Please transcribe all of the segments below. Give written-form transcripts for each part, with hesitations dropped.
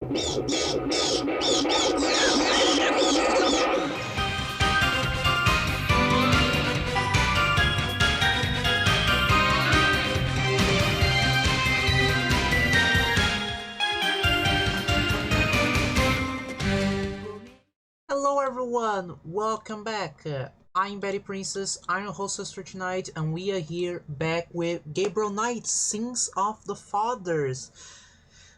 Hello everyone, welcome back. I'm BattyPrincess, I'm your hostess for tonight, and we are here back with Gabriel Knight, Sins of the Fathers.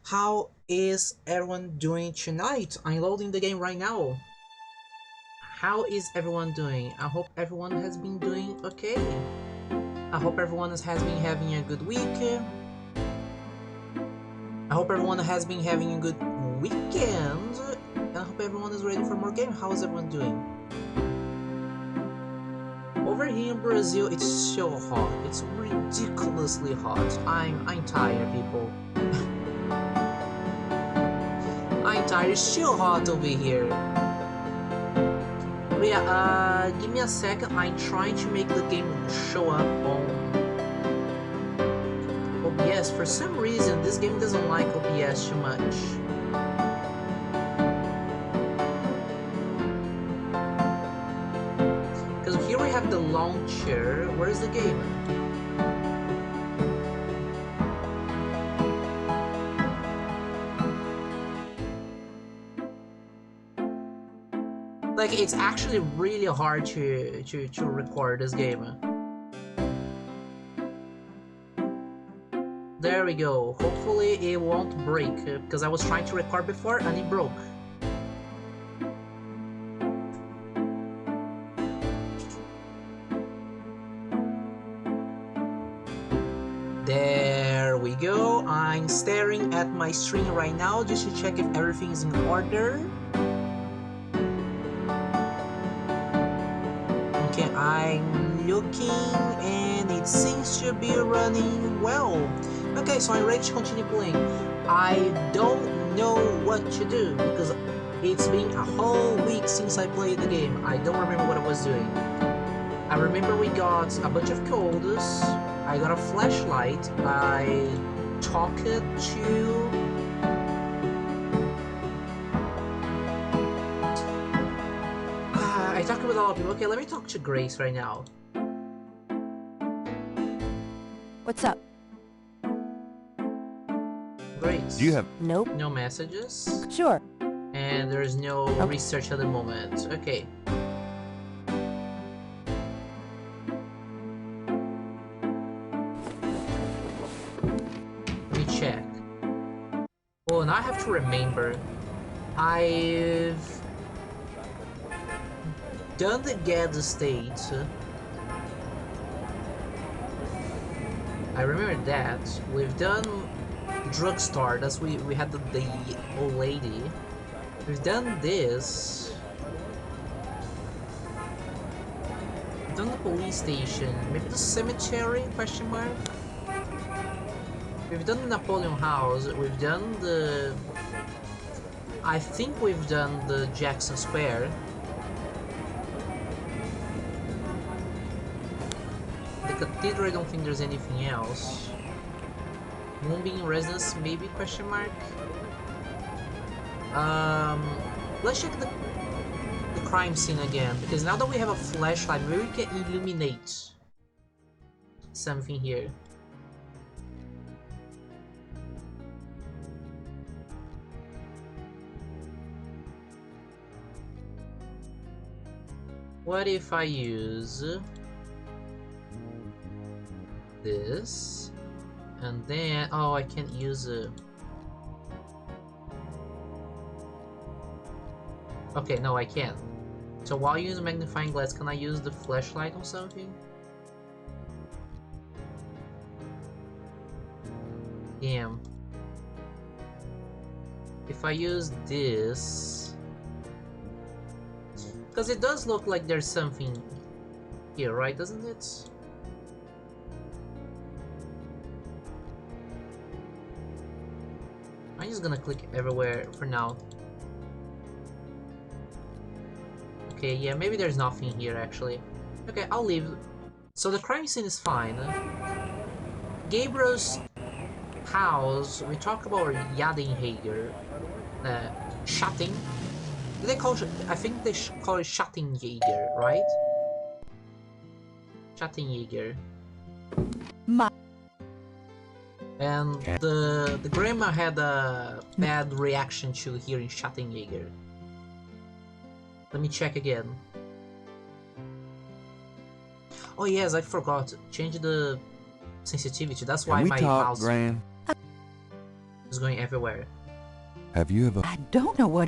How is everyone doing tonight? I'm loading the game right now. How is everyone doing? I hope everyone has been doing okay. I hope everyone has been having a good week. I hope everyone has been having a good weekend. And I hope everyone is ready for more game. How is everyone doing? Over here in Brazil, it's so hot. It's ridiculously hot. I'm tired, people. I'm tired. It's so hot over here. But yeah, give me a second. I'm trying to make the game show up on OBS. For some reason, this game doesn't like OBS too much. Because here we have the launcher. Where is the game? Like, it's actually really hard to record this game. There we go. Hopefully it won't break, because I was trying to record before and it broke. There we go. I'm staring at my screen right now just to check if everything is in order. Okay, I'm looking and it seems to be running well. Okay, so I'm ready to continue playing. I don't know what to do because it's been a whole week since I played the game. I don't remember what I was doing. I remember we got a bunch of codes. I got a flashlight. I talked to... I talked with a lot of people. Okay, let me talk to Grace right now. What's up? Grace. Do you have... Nope. No messages? Sure. And there's no research at the moment. Okay. Let me check. Oh, now I have to remember. I've done the gas state. I remember that. We've done drugstore. That's we had the old lady. We've done this. We've done the police station. Maybe the cemetery? Question mark. We've done the Napoleon House. We've done the... I think we've done the Jackson Square. The cathedral, I don't think there's anything else. Moonbeam Residence, maybe? Question mark. Let's check the crime scene again, because now that we have a flashlight, maybe we can illuminate something here. What if I use this, and then, oh, I can't use it. Okay, no, I can't. So while you use magnifying glass, can I use the flashlight on something? Damn. If I use this, because it does look like there's something here, right? Doesn't it? I'm just gonna click everywhere for now. Okay, yeah, maybe there's nothing here actually. Okay, I'll leave. So the crime scene is fine. Gabriel's house, we talk about Yadenhager. Shutting. Do they call? I think they call it Schattenjäger, right? Schattenjäger. My And the grandma had a bad reaction to hearing Schattenjäger. Let me check again. Oh yes, I forgot. Change the sensitivity. That's why my mouse Gran? is going everywhere. Have you ever... I don't know what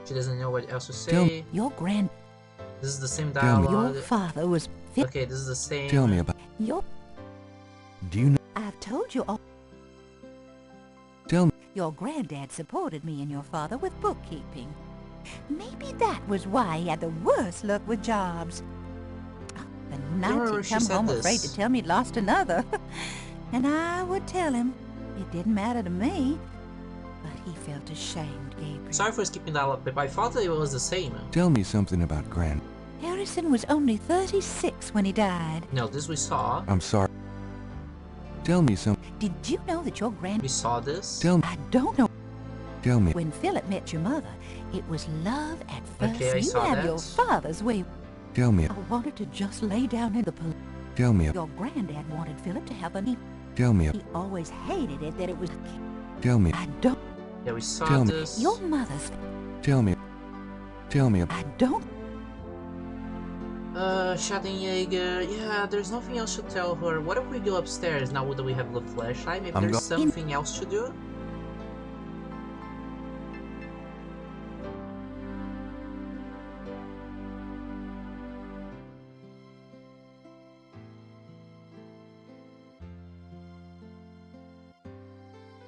She doesn't know what else to Tell say. your grand This is the same Tell me. dialogue. your father was Okay, this is the same. Tell me about... your Do you know... I've told you all. Tell me... Your granddad supported me and your father with bookkeeping. Maybe that was why he had the worst luck with jobs. The nights remember he'd she come said home this. afraid to tell me he'd lost another. And I would tell him. It didn't matter to me. But he felt ashamed, Gabriel. Sorry for skipping that, but I thought it was the same. Tell me something about Gran. Harrison was only 36 when he died. No, this we saw. I'm sorry. Tell me some... Did you know that your We saw this. Tell me... I don't know. Tell me... When Philip met your mother, it was love at first. Okay, I you saw have that. your father's way. Tell me... I wanted to just lay down in the police. Tell me... Your granddad wanted Philip to have a knee. Tell me... He always hated it that it was... Tell me... I don't... Yeah, we saw Tell me. this. Your mother's... Tell me... Tell me... I don't... Schattenjäger. Yeah, there's nothing else to tell her. What if we go upstairs now that we have the flashlight? Maybe I'm there's something else to do?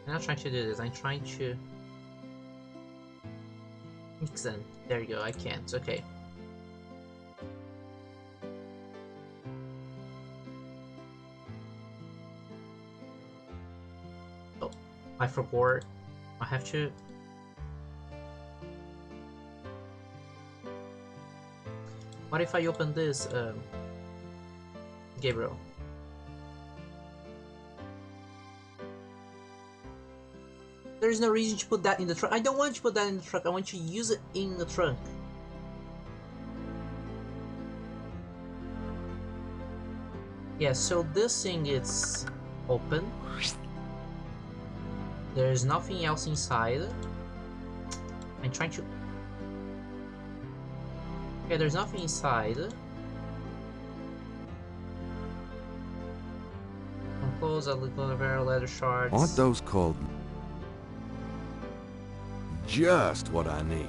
I'm not trying to do this, I'm trying to... Mix them. There you go, I can't. Okay. Oh, I forgot. I have to... What if I open this, Gabriel? There's no reason to put that in the trunk. I don't want you to put that in the trunk. I want you to use it in the trunk. Yeah, so this thing is open. There's nothing else inside. I'm trying to... Okay, there's nothing inside. Close a little barrel leather shards. Aren't those called... Just what I need.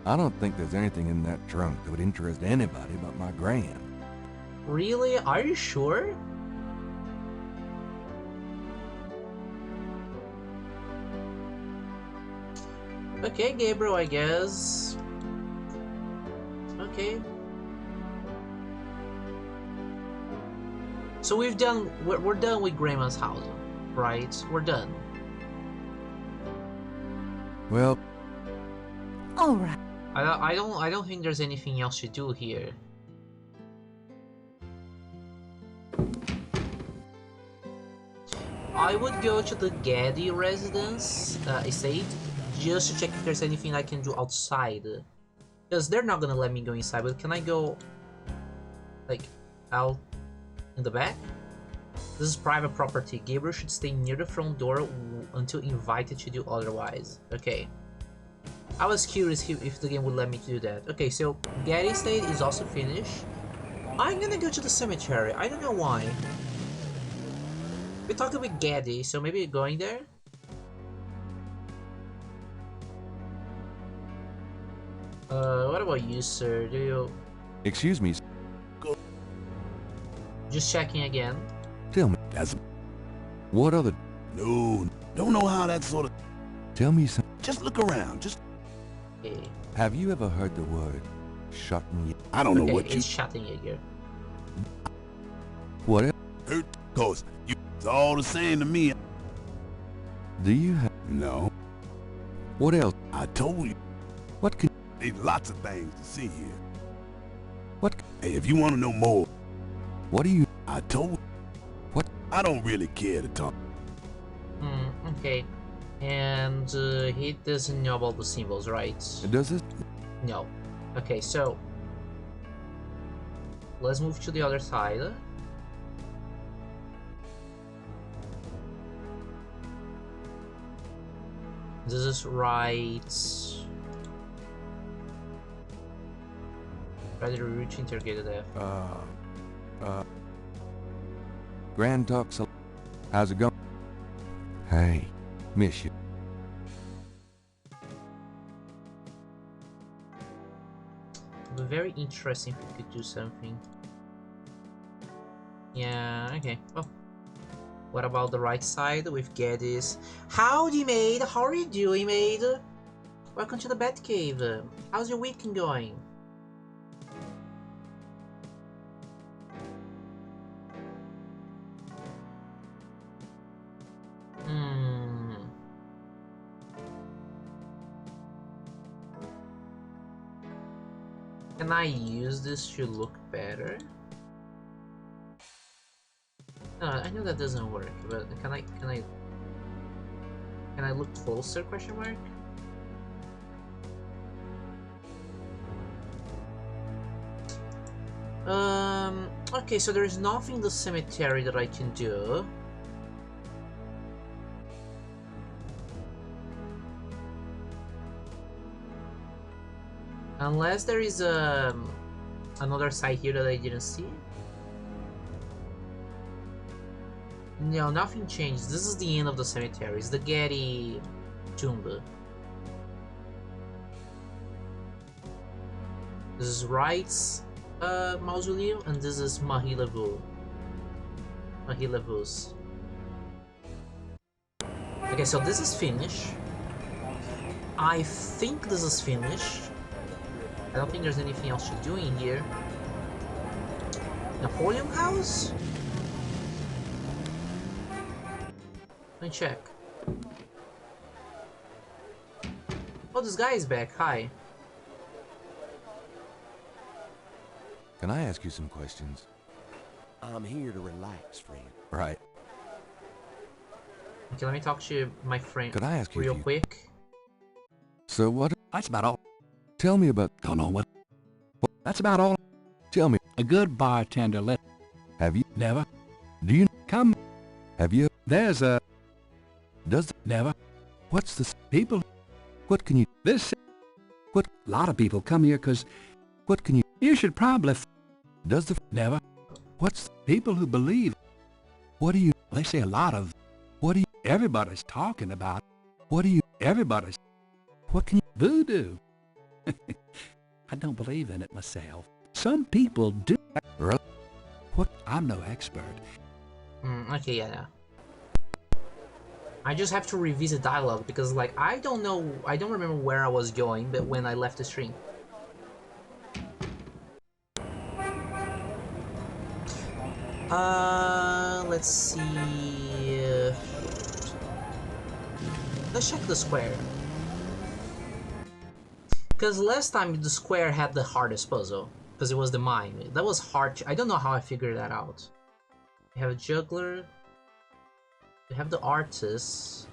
I don't think there's anything in that trunk that would interest anybody but my gran. Really? Are you sure? Okay, Gabriel, I guess. Okay. So we're done with Grandma's house, right? We're done. Well, All right. I don't think there's anything else to do here. I would go to the Gaddy residence estate just to check if there's anything I can do outside. Because they're not gonna let me go inside, but can I go like out in the back? This is private property. Gabriel should stay near the front door until invited to do otherwise. Okay. I was curious if the game would let me do that. Okay, so Gaddy estate is also finished. I'm gonna go to the cemetery. I don't know why. We're talking with Gaddy, so maybe going there? What about you, sir? Do you... excuse me, Just checking again. tell me, what other... No, don't know how that sort of... Tell me some... Just look around, just... Okay, Have you ever heard the word shutting? I don't know okay, what you... it's Schattenjäger. What else Hurt, cause it's all the same to me. do you have? No, What else? I told you, What can... there's lots of things to see here. What... Hey, if you want to know more, What do you... I told... What? I don't really care to talk. Okay. And he doesn't know about the symbols, right? Does it? No. Okay, so let's move to the other side. This is right. Rather route to interrogate the F. Grand Talks. How's it going? Hey, miss you. It would be very interesting if we could do something. Yeah, okay. Oh. What about the right side with Geddes? Howdy, maid! How are you doing, maid? Welcome to the Batcave. How's your weekend going? Can I use this to look better? No, I know that doesn't work, but can I look closer, question mark? Okay, so there's nothing in the cemetery that I can do. Unless there is another side here that I didn't see. No, nothing changed. This is the end of the cemetery. It's the Getty tomb. This is Wright's mausoleum, and this is Mahilavu's. Okay, so this is finished. I think this is finished. I don't think there's anything else to do in here. Napoleon House? Let me check. Oh, this guy is back. Hi. Can I ask you some questions? I'm here to relax, friend. Right. Okay, let me talk to my friend Could I ask you real if you... quick. So what... That's about all. Tell me about... Don't know what. That's about all. Tell me. A good bartender let. Have you... Never. Do you... Come. Have you... There's a. Does... The, Never. what's the... People. What can you... This. What... A lot of people come here 'cause. What can you... You should probably. Does the... Never. What's... People who believe. What do you... They say a lot of. What do you... Everybody's talking about. What do you... Everybody's. What can you... Voodoo. I don't believe in it myself. Some people do. Really? What? I'm no expert. Okay, yeah. I just have to revisit dialogue because, like, I don't remember where I was going, but when I left the stream. Let's see. Let's check the square. Because last time the square had the hardest puzzle, because it was the mine. That was hard. I don't know how I figured that out. We have a juggler. We have the artist.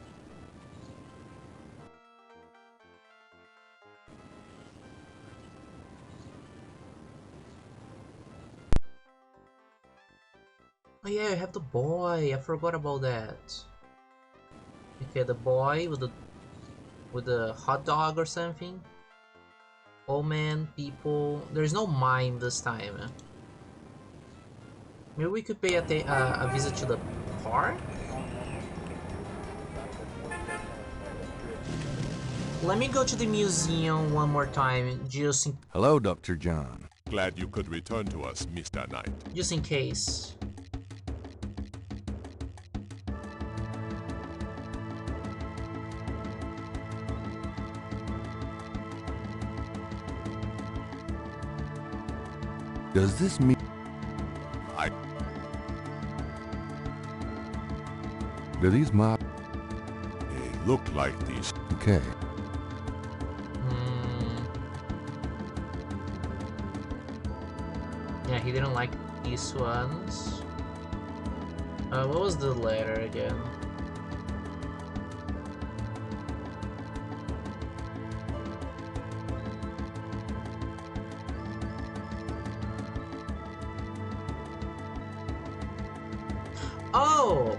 Oh yeah, I have the boy. I forgot about that. Okay, the boy with the hot dog or something. Old man, people. There's no mine this time. Maybe we could pay a visit to the park? Let me go to the museum one more time, just Hello, Dr. John. Glad you could return to us, Mr. Knight. in case. Does this mean... I... Do these mob... They look like these. Okay. Yeah, he didn't like these ones. What was the letter again? Oh!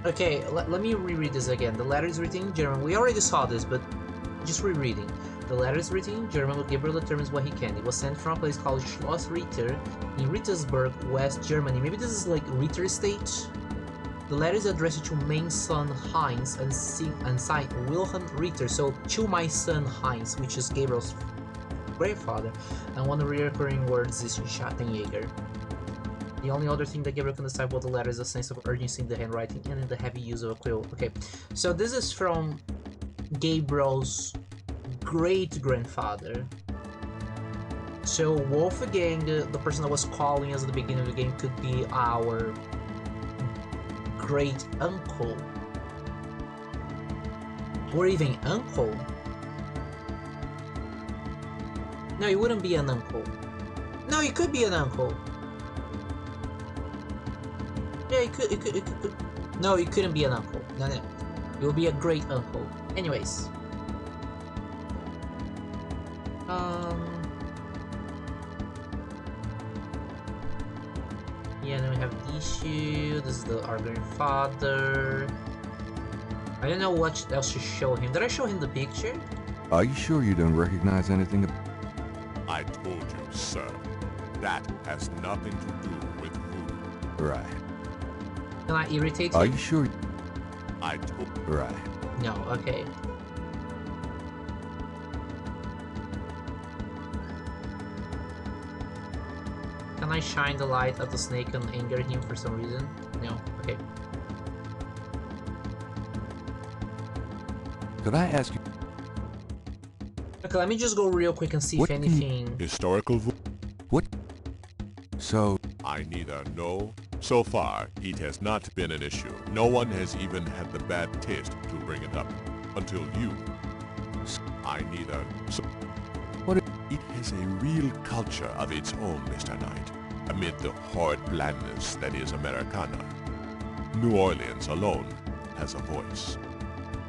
Okay, let me reread this again. The letter is written in German. We already saw this, but just rereading. The letter is written in German, but Gabriel determines what he can. It was sent from a place called Schloss Ritter in Rittersburg, West Germany. Maybe this is like Ritter Estate? The letter is addressed to main son Heinz and signed Wilhelm Ritter, so to my son Heinz, which is Gabriel's grandfather, and one of the recurring words is Schattenjäger. The only other thing that Gabriel can decide about the letter is a sense of urgency in the handwriting and in the heavy use of a quill. Okay, so this is from Gabriel's great-grandfather. So Wolfgang, the person that was calling us at the beginning of the game, could be our great-uncle. Or even uncle. No, it wouldn't be an uncle. No, it could be an uncle. Yeah, it could. No, it couldn't be an uncle. No. It would be a great uncle. Anyways. Yeah, then we have issue. This is our grandfather. I don't know what else to show him. Did I show him the picture? Are you sure you don't recognize anything? I told you, sir. That has nothing to do with voodoo. Right. Can I irritate him? Are you sure? I told Right. No, okay. Can I shine the light at the snake and anger him for some reason? No, okay. Could I ask you? Okay, let me just go real quick and see What if can you- anything... historical voodoo. What? So, I neither know. So far, it has not been an issue. No one has even had the bad taste to bring it up. Until you. I neither. So What it has a real culture of its own, Mr. Knight, amid the horrid blandness that is Americana. New Orleans alone has a voice.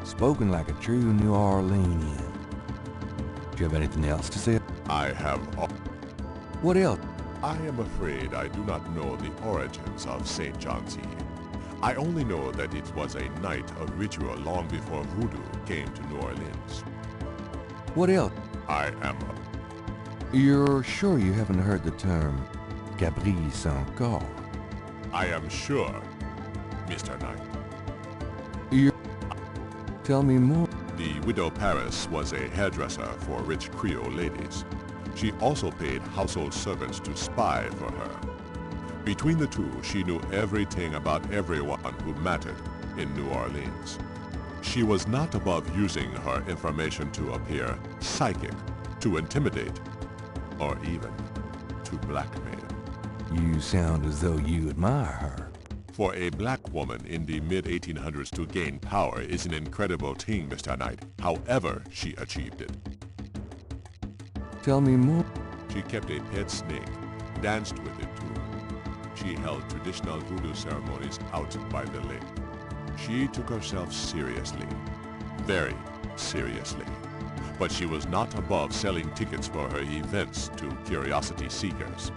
spoken like a true New Orleanian. Do you have anything else to say? I have. What else? I am afraid I do not know the origins of St. John's Eve. I only know that it was a night of ritual long before voodoo came to New Orleans. What else? I am. You're sure you haven't heard the term Gabriel encore? I am sure, Mr. Knight. Tell me more. The widow Paris was a hairdresser for rich Creole ladies. She also paid household servants to spy for her. Between the two, she knew everything about everyone who mattered in New Orleans. She was not above using her information to appear psychic, to intimidate, or even to blackmail. You sound as though you admire her. For a black woman in the mid-1800s to gain power is an incredible thing, Mr. Knight. However she achieved it. Tell me more. She kept a pet snake, danced with it too. She held traditional voodoo ceremonies out by the lake. She took herself seriously, very seriously. But she was not above selling tickets for her events to curiosity seekers.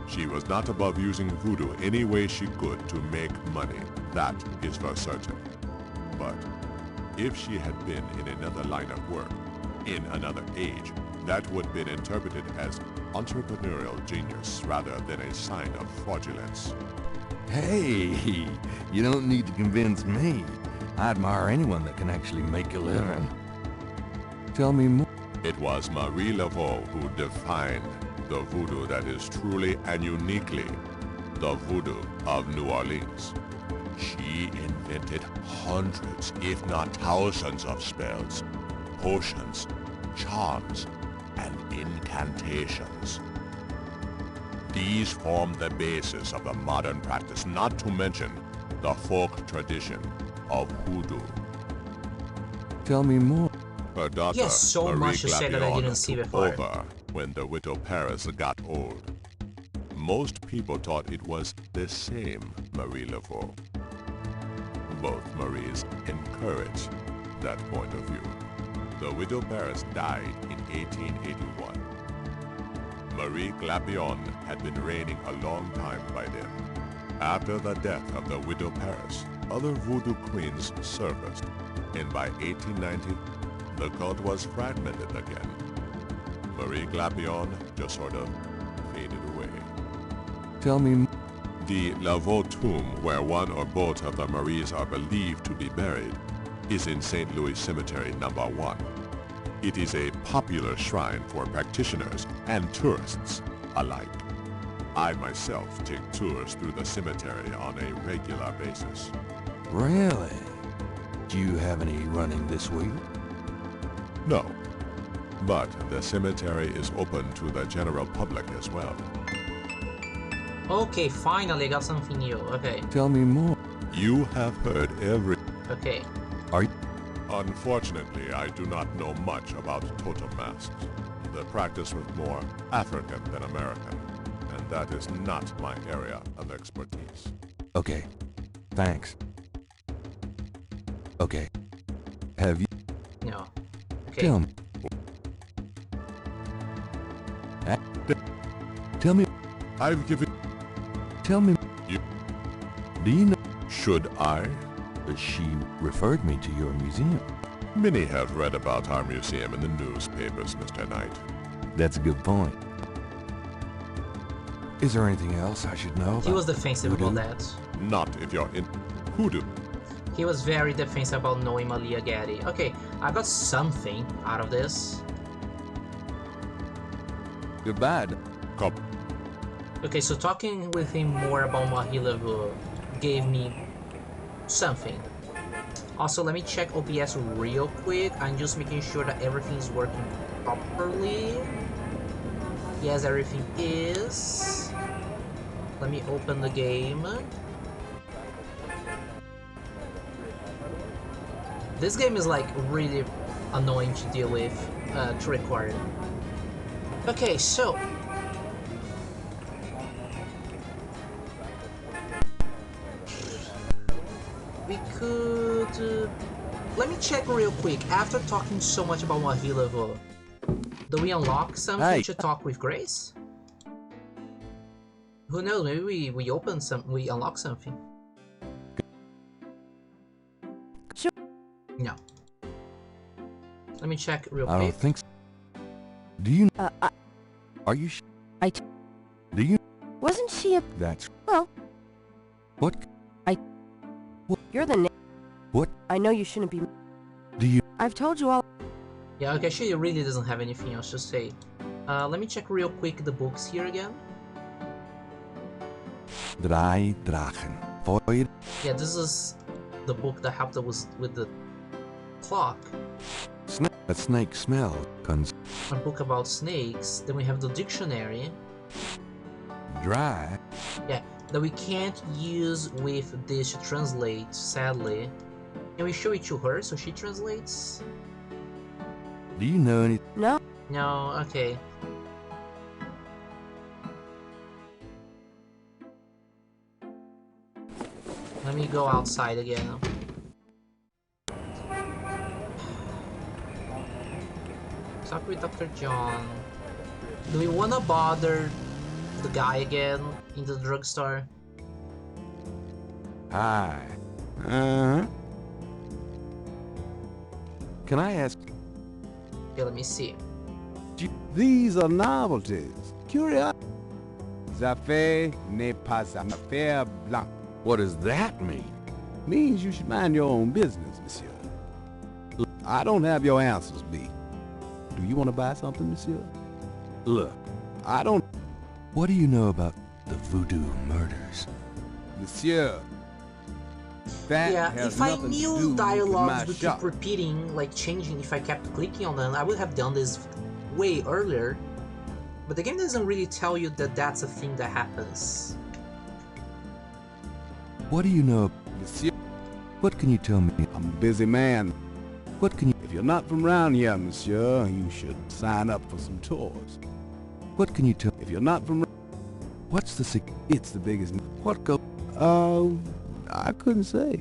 She was not above using voodoo any way she could to make money. That is for certain. But if she had been in another line of work, in another age, that would have been interpreted as entrepreneurial genius rather than a sign of fraudulence. Hey, you don't need to convince me. I admire anyone that can actually make a living. Tell me more. It was Marie Laveau who defined the voodoo that is truly and uniquely the voodoo of New Orleans. She invented hundreds, if not thousands of spells, potions, charms, and incantations. These form the basis of the modern practice, not to mention the folk tradition of hoodoo. Tell me more. Her daughter, Yes, so Marie much to say that I Glapion, didn't see took before. over when the widow Paris got old. Most people thought it was the same Marie Laveau. Both Maries encouraged that point of view. The widow Paris died in 1881. Marie Glapion had been reigning a long time by then. After the death of the widow Paris, other voodoo queens surfaced, and by 1890, the cult was fragmented again. Marie Glapion just sort of faded away. Tell me, The Laveau tomb, where one or both of the Maries are believed to be buried, is in St. Louis Cemetery number 1. It is a popular shrine for practitioners and tourists alike. I myself take tours through the cemetery on a regular basis. really? Do you have any running this week? No, but the cemetery is open to the general public as well. Okay, finally I got something new. Okay, Tell me more. You have heard every... okay. Are you... Unfortunately, I do not know much about totem masks. The practice was more African than American, and that is not my area of expertise. Okay, thanks. Okay. Have you... No. Okay. Tell me. Uh, Tell me... I've given... Tell me... You- Do you know... Should I? She referred me to your museum. Many have read about our museum in the newspapers, Mr. Knight. That's a good point. Is there anything else I should know about? He was defensive about voodoo? that. Not if you're in hoodoo. He was very defensive about knowing Malia Getty. Okay, I got something out of this. Goodbye. Cop. Okay, so talking with him more about Mahilevu gave me something. Also, let me check OBS real quick. I'm just making sure that everything is working properly. Yes, everything is. Let me open the game. This game is like really annoying to deal with, to record. Okay, so we could... let me check real quick. After talking so much about Mahilevu, do we unlock something Hey. to talk with Grace? Who knows, maybe we open some... we unlock something. Sure. No. Let me check real I quick. don't think so. Do you... I Are you Do you... wasn't she a... That's... Well, What... you're the What... I know you shouldn't be... Do you... I've told you all... Yeah, okay, she really doesn't have anything else to say. Let me check real quick the books here again. Drei Drachen. Feuer... Yeah, this is the book that helped us with the clock. A snake smell. A book about snakes. Then we have the dictionary. Dry. Yeah, that we can't use with this to translate, sadly. Can we show it to her so she translates? Do you know any... No. No, okay. Let me go outside again. Talk with Dr. John. Do we wanna bother the guy again in the drugstore? Hi. Uh-huh. Can I ask... Okay, let me see. These are novelties. Curiosity. Zafé n'est pas un affaire blanche. What does that mean? Means you should mind your own business, monsieur. I don't have your answers, B. Do you want to buy something, monsieur? Look, I don't... what do you know about the voodoo murders? Monsieur. That Yeah, has if I nothing to do knew with dialogues my would shop. keep repeating, like changing, if I kept clicking on them, I would have done this way earlier. But the game doesn't really tell you that that's a thing that happens. What do you know... Monsieur, What can you tell me? I'm a busy man. What can you... If you're not from around here, monsieur, you should sign up for some tours. What can you tell... If you're not from... What's the sig... It's the biggest... What go... I couldn't say.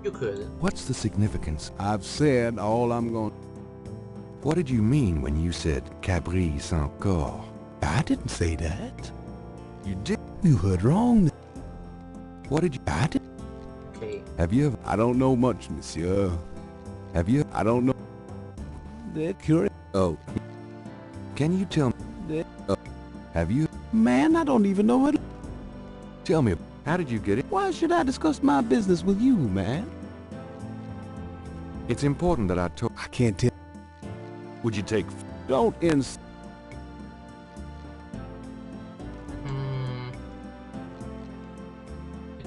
You could. What's the significance? I've said all I'm going... What did you mean when you said Cabri sans corps? I didn't say that. You did... You heard wrong. What did you... I did? Okay. Have you ever... I don't know much, monsieur. Have you... I don't know. They're curious. Oh. Can you tell me... have you... Man, I don't even know what... Tell me, how did you get it? Why should I discuss my business with you, man? It's important that I told... I can't tell. Would you take... Don't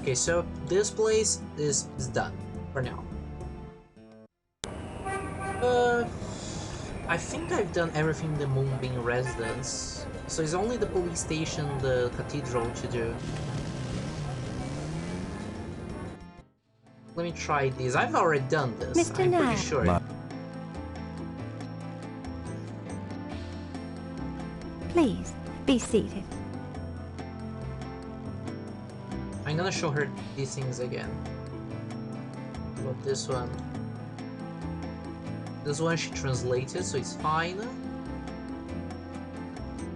Okay, so this place is done for now. I think I've done everything in the Moonbeam residence. So it's only the police station, the cathedral to do. Let me try this. I've already done this. Mr. I'm pretty Knight. sure. Please, be seated. I'm gonna show her these things again. But this one... This one she translated, so it's fine.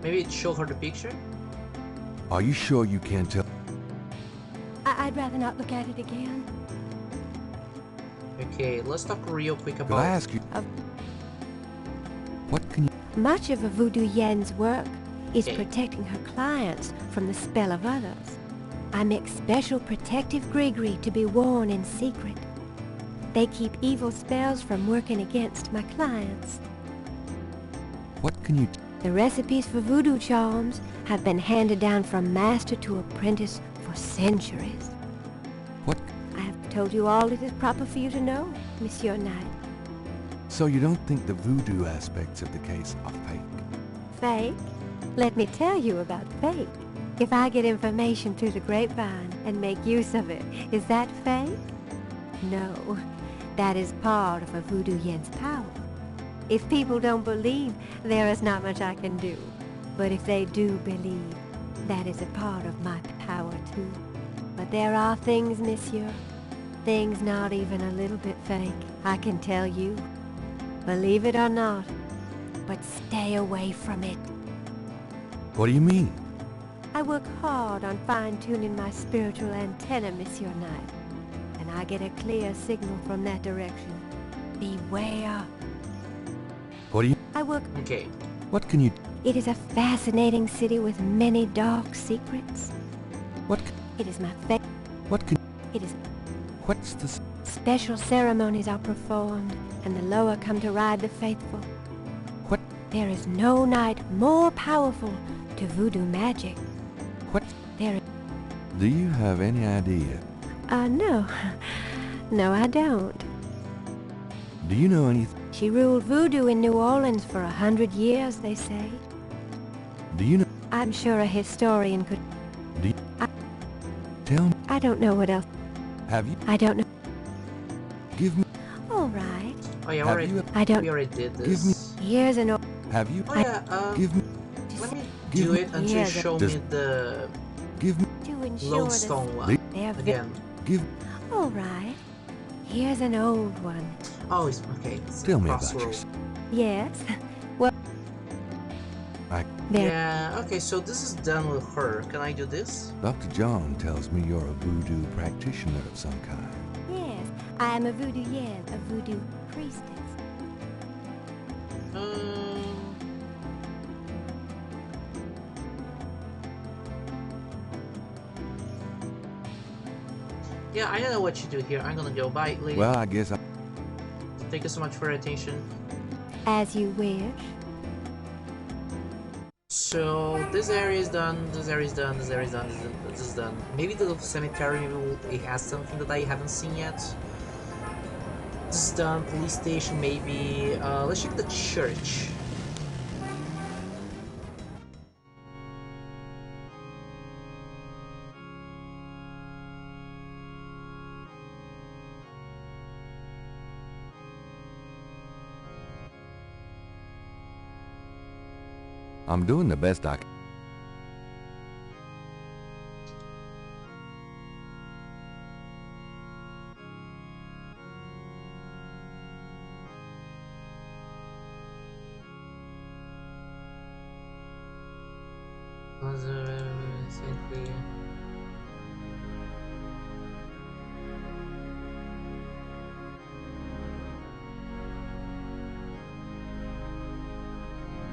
Maybe show her the picture? Are you sure you can't tell? I'd rather not look at it again. Okay, let's talk real quick Could about... I ask you... What can you... Much of a voodoo yen's work is Okay. protecting her clients from the spell of others. I make special protective gree to be worn in secret. They keep evil spells from working against my clients. What can you... The recipes for voodoo charms have been handed down from master to apprentice for centuries. What... I have told you all it is proper for you to know, Monsieur Knight. So you don't think the voodoo aspects of the case are fake? Fake? Let me tell you about fake. If I get information through the grapevine and make use of it, is that fake? No, that is part of a voodoo yen's power. If people don't believe, there is not much I can do. But if they do believe, that is a part of my power too. But there are things, monsieur, things not even a little bit fake, I can tell you. Believe it or not, but stay away from it. What do you mean? I work hard on fine-tuning my spiritual antenna, Monsieur Knight, and I get a clear signal from that direction. Beware. What do you... I work... Okay. What can you... It is a fascinating city with many dark secrets. What... It is my faith. What can... It is... What's the... Special ceremonies are performed, and the lower come to ride the faithful. What... There is no night more powerful to voodoo magic. What... There... Do you have any idea? No. No, I don't. Do you know anything? She ruled voodoo in New Orleans for 100 years, they say. Do you know... I'm sure a historian could... Do you... Tell me... I don't know what else. Have you... I don't know. Give me... All right. Oh yeah, Have already, you... I don't... we already did Give this. Here's an... Have you... Oh yeah, Give me... let me Give do me- it until you Yeah, show Does- me the Give me... To ensure lodestone one. they're Again. Give... All right. Here's an old one. Oh, it's okay. It's Tell me about crossroad. yourself. Yes. Well... I... There. Yeah, okay, so this is done with her. Can I do this? Dr. John tells me you're a voodoo practitioner of some kind. Yes. I am a voodoo yen, a voodoo priestess. Yeah, I know what you do here. I'm gonna go. Bye, lady. Well, I guess I... Thank you so much for your attention. As you wish. So this area is done. This area is done. This area is done. This is done. Maybe the cemetery it has something that I haven't seen yet. This is done. Police station maybe. Let's check the church. I'm doing the best I can.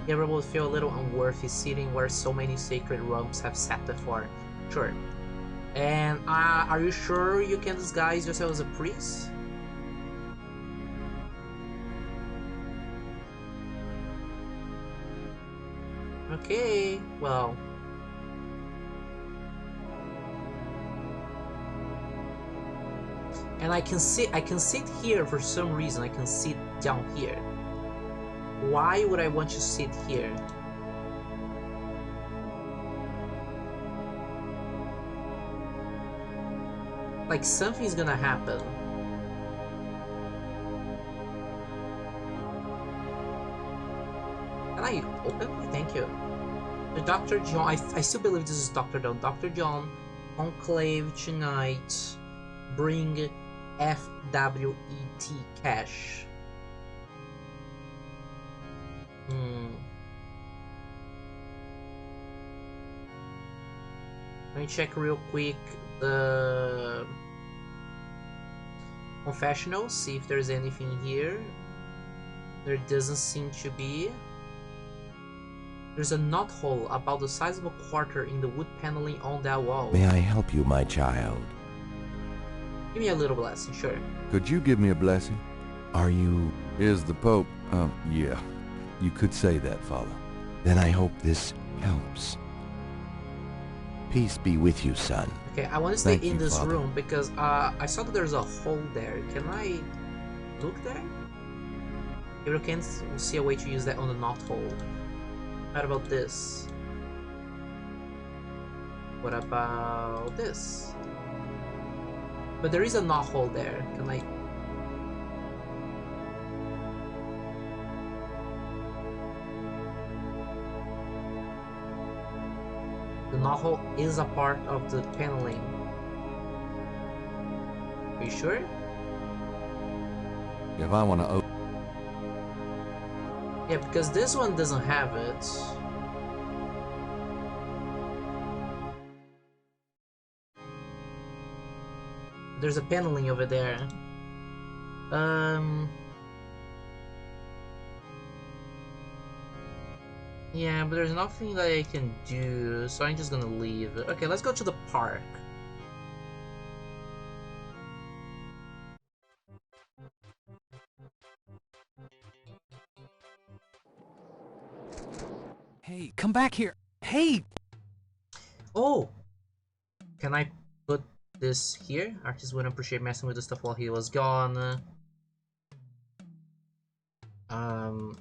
Gabriel would feel a little unworthy sitting where so many sacred robes have sat before. Sure. And are you sure you can disguise yourself as a priest? Okay, well. And I can sit here for some reason. I can sit down here. Why would I want to sit here? Like something's gonna happen. Can I open? Thank you. The Dr. John, I still believe this is Dr. John. Dr. John, Enclave tonight. Bring FWET cash. Let me check real quick the confessional, see if there's anything here. There doesn't seem to be. There's a knothole about the size of a quarter in the wood paneling on that wall. May I help you, my child? Give me a little blessing, sure. Could you give me a blessing? Are you... Is the Pope? Yeah. You could say that, Father. Then I hope this helps. Peace be with you, son. Okay, I want to stay Thank in you, this Father. room because I saw that there's a hole there. Can I look there? Gabriel can see a way to use that on the knothole. What about this? What about this? But there is a knothole there. Can I... The knothole is a part of the paneling. Are you sure? If I want to open... Yeah, because this one doesn't have it. There's a paneling over there. Yeah, but there's nothing that I can do, so I'm just gonna leave. Okay, let's go to the park. Hey, come back here. Hey! Oh! Can I put this here? Artist wouldn't appreciate messing with the stuff while he was gone. Um...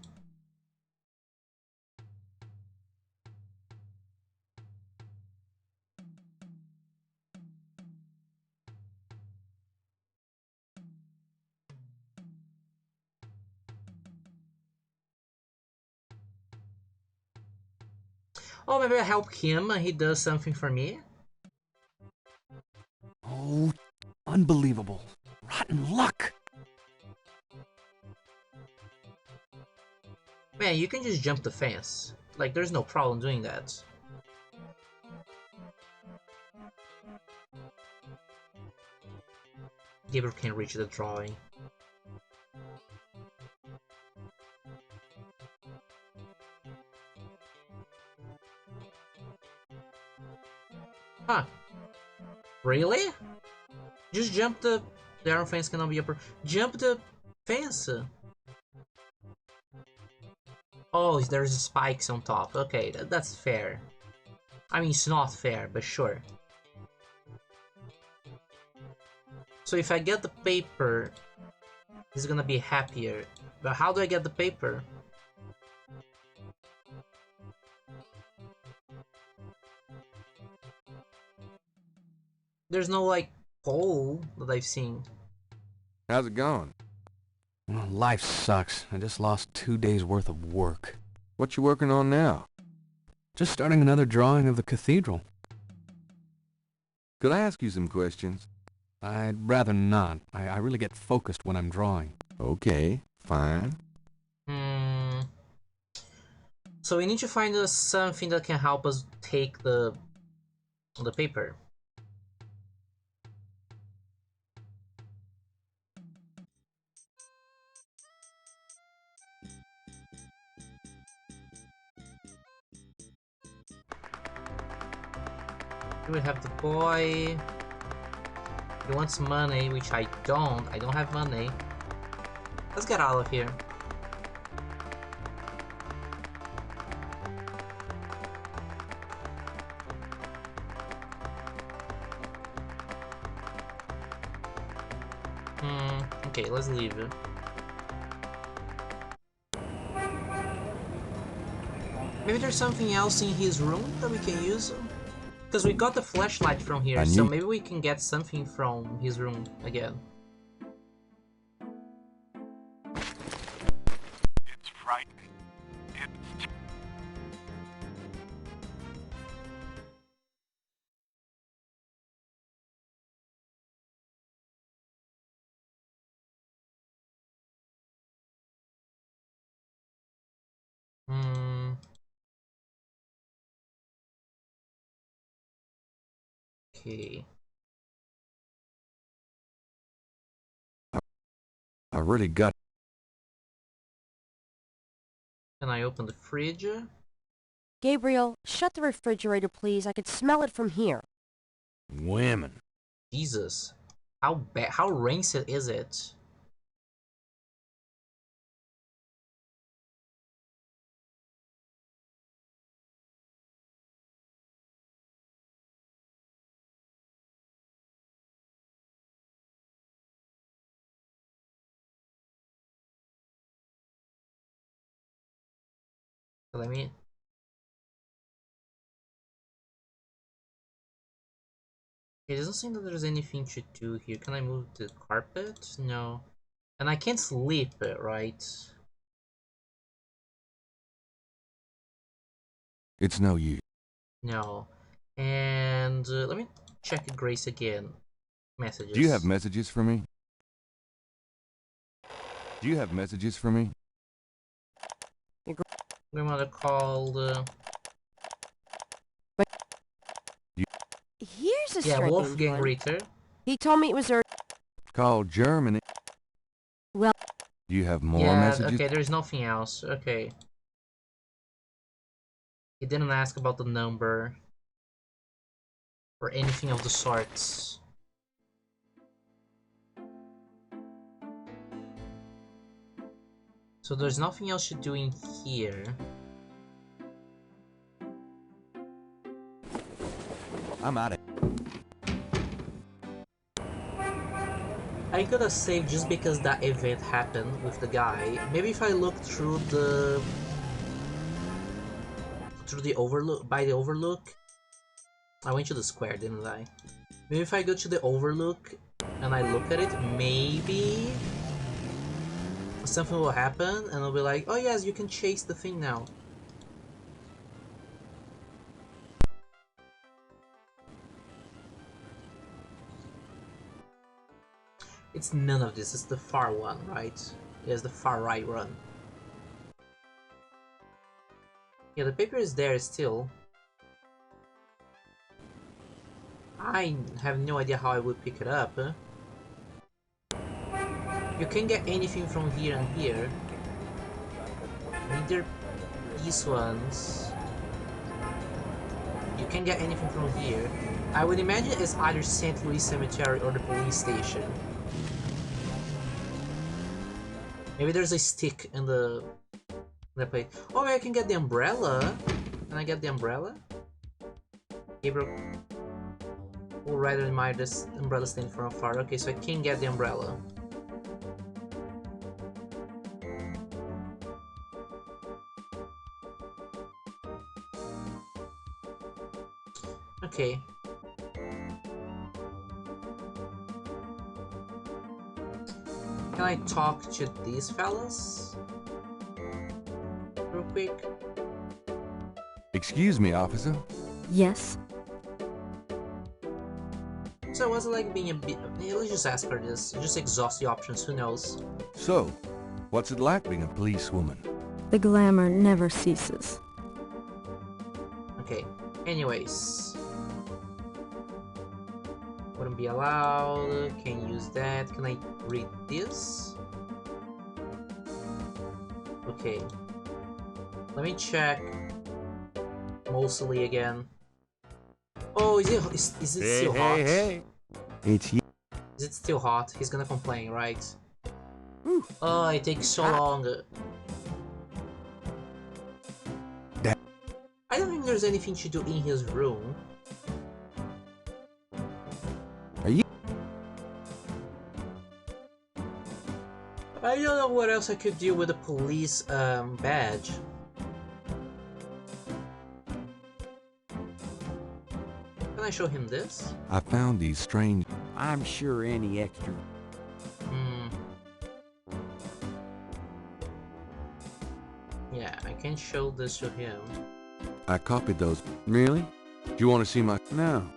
Oh, maybe I help him and he does something for me? Oh, unbelievable. Rotten luck. Man, you can just jump the fence. Like, there's no problem doing that. Gabriel can't reach the drawing. Huh. Really? Just jump the iron fence cannot be upper. Jump the fence. Oh, there's spikes on top. Okay, that's fair. I mean, it's not fair, but sure. So if I get the paper, he's gonna be happier. But how do I get the paper? There's no, like, pole that I've seen. How's it going? Well, life sucks. I just lost 2 days worth of work. What you working on now? Just starting another drawing of the cathedral. Could I ask you some questions? I'd rather not. I really get focused when I'm drawing. Okay, fine. So we need to find us something that can help us take the paper. Here we have the boy. He wants money, which I don't. I don't have money. Let's get out of here. Okay, let's leave it. Maybe there's something else in his room that we can use? Because we got the flashlight from here, so maybe we can get something from his room again. It's frightening. It's... Okay. I really got... Can I open the fridge? Gabriel, shut the refrigerator, please. I could smell it from here. Women. Jesus. How bad, how rancid is it? Let me... It doesn't seem that there's anything to do here. Can I move the carpet? No. And I can't sleep, right? It's no use. No. And let me check Grace again. Messages. Do you have messages for me? Do you have messages for me? Grandmother called... Here's a yeah, strange Wolfgang one. Ritter. He told me it was urgent. Call Germany. Well... Do you have more Yeah, messages? okay, there's nothing else. Okay. He didn't ask about the number. Or anything of the sorts. So there's nothing else to do in here. I'm out of... I could have saved just because that event happened with the guy. Maybe if I look through the overlook, by the overlook. I went to the square, didn't I? Maybe if I go to the overlook and I look at it, maybe something will happen and I'll be like, oh yes, you can chase the thing now. It's none of this, it's the far one, right? Yes, the far right run. Yeah, the paper is there still. I have no idea how I would pick it up. You can get anything from here and here. Neither these ones. You can get anything from here. I would imagine it's either St. Louis Cemetery or the police station. Maybe there's a stick in the place. Oh, I can get the umbrella. Can I get the umbrella? Gabriel will rather admire this umbrella stand from afar. Okay, so I can get the umbrella. Okay. Can I talk to these fellas? Real quick. Excuse me, officer. Yes? So what's it like being a bit... Let's just ask her this. Just exhaust the options, who knows? So, what's it like being a policewoman? The glamour never ceases. Okay. Anyways. Wouldn't be allowed. Can't use that. Can I read this? Okay. Let me check. Mostly again. Oh, is it still hot? It's you. Is it still hot? He's gonna complain, right? Oh, it takes so long. I don't think there's anything to do in his room. Are you? I don't know what else I could do with a police badge. Can I show him this? I found these strange... I'm sure any extra... Yeah, I can show this to him. I copied those. Really? Do you want to see my... No.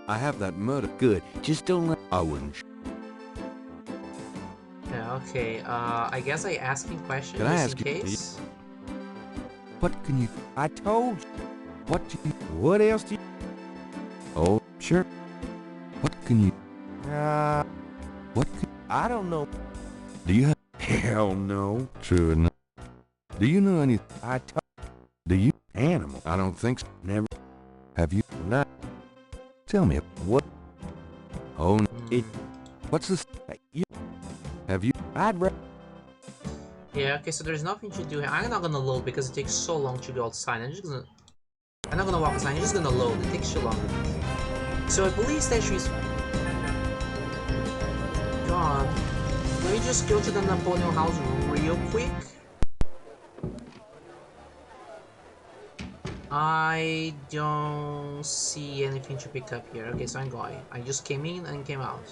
I have that murder. Good. Just don't let... I wouldn't... Yeah, okay, I guess I ask him questions Can I just ask in you- case. What can you... I told you. What do you... What else do you... Oh, sure. What can you... What can... I don't know. Do you have... Hell no. True enough. Do you know any... I told... Do you... Animal. I don't think so. Never... Have you... Not... Tell me. What? Oh, no. It... What's this? You... Have you... I'd rather... Yeah, okay, so there's nothing to do here. I'm not gonna load because it takes so long to go outside. I'm not gonna walk outside, I'm just gonna load. It takes too long. So I believe statue is gone. Let me just go to the Napoleon house real quick. I don't see anything to pick up here. Okay, so I'm going. I just came in and came out.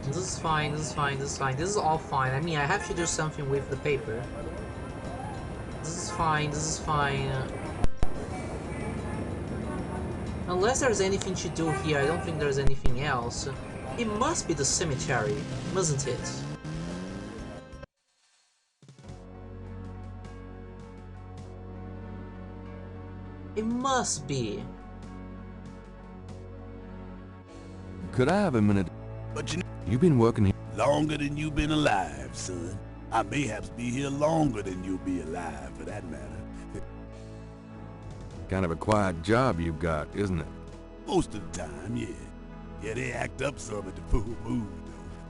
This is fine, this is fine, this is fine. This is all fine. I mean, I have to do something with the paper. This is fine, this is fine. Unless there's anything to do here, I don't think there's anything else. It must be the cemetery, mustn't it? It must be. Could I have a minute? But you You've been working here... longer than you've been alive, son. I mayhaps be here longer than you'll be alive, for that matter. Kind of a quiet job you've got, isn't it? Most of the time, yeah. Yeah, they act up some at the full moon,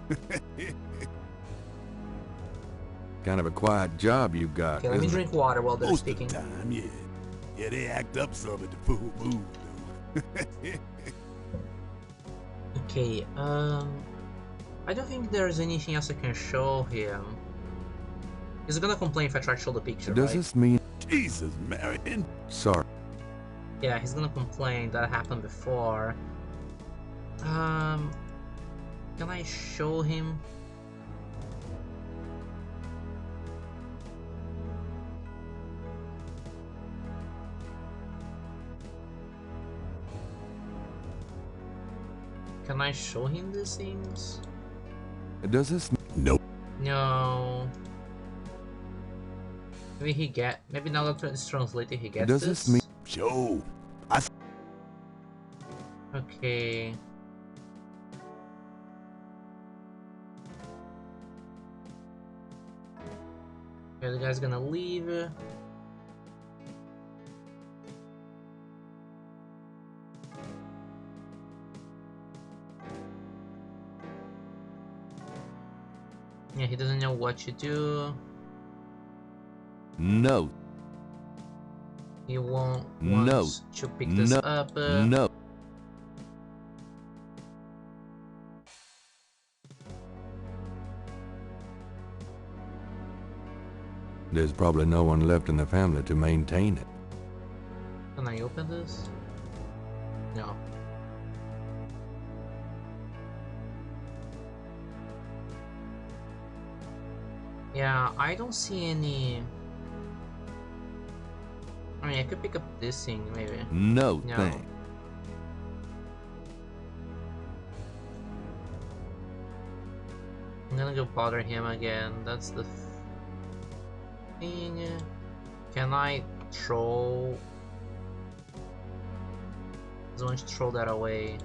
though. Kind of a quiet job you've got, Okay, let me isn't it? drink water while they're Most speaking. of the time, yeah. Yeah, they act up some at the full moon, though. Okay, I don't think there's anything else I can show him. He's gonna complain if I try to show the picture, Does right? this mean... Jesus, Marion. Sorry. Yeah, he's gonna complain that happened before. Can I show him? Can I show him these things? Does this... Nope. No. Maybe now that it's translated, he gets Does this? this mean... Joe. Okay. Okay, the guy's gonna leave. Yeah, he doesn't know what to do. No. He won't No. want to pick this No. up. No. There's probably no one left in the family to maintain it. Can I open this? No. Yeah, I don't see any... I mean, I could pick up this thing, maybe. No, No. thing. I'm gonna go bother him again. That's the thing. Can I throw... I want to throw that away.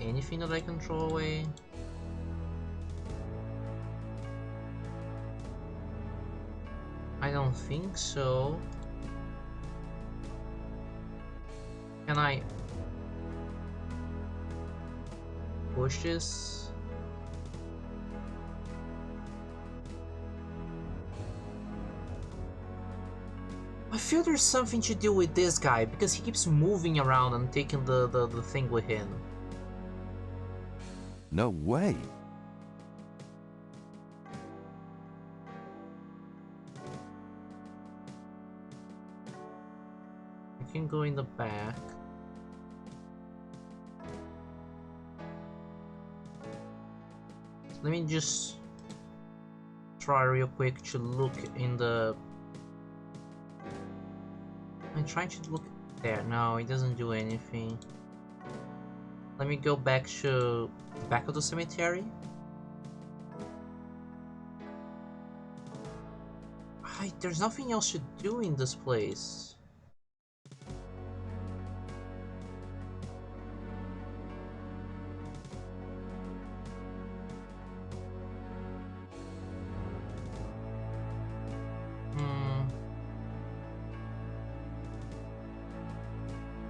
anything that I can throw away? I don't think so. Can I push this? I feel there's something to do with this guy because he keeps moving around and taking the thing with him. No way. I can go in the back. Let me just try real quick to look in the... I'm trying to look there. No, it doesn't do anything. Let me go back to the back of the cemetery. There's nothing else to do in this place.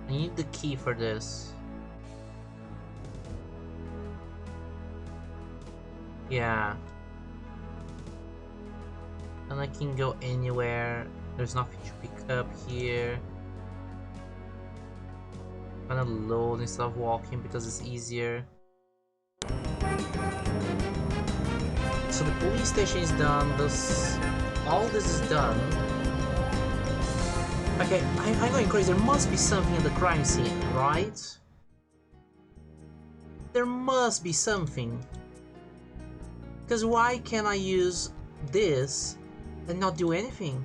I need the key for this. Yeah. And I can go anywhere. There's nothing to pick up here. I'm gonna load instead of walking because it's easier. So the police station is done. All this is done. Okay, I'm going crazy. There must be something at the crime scene, right? There must be something. Because why can't I use this and not do anything?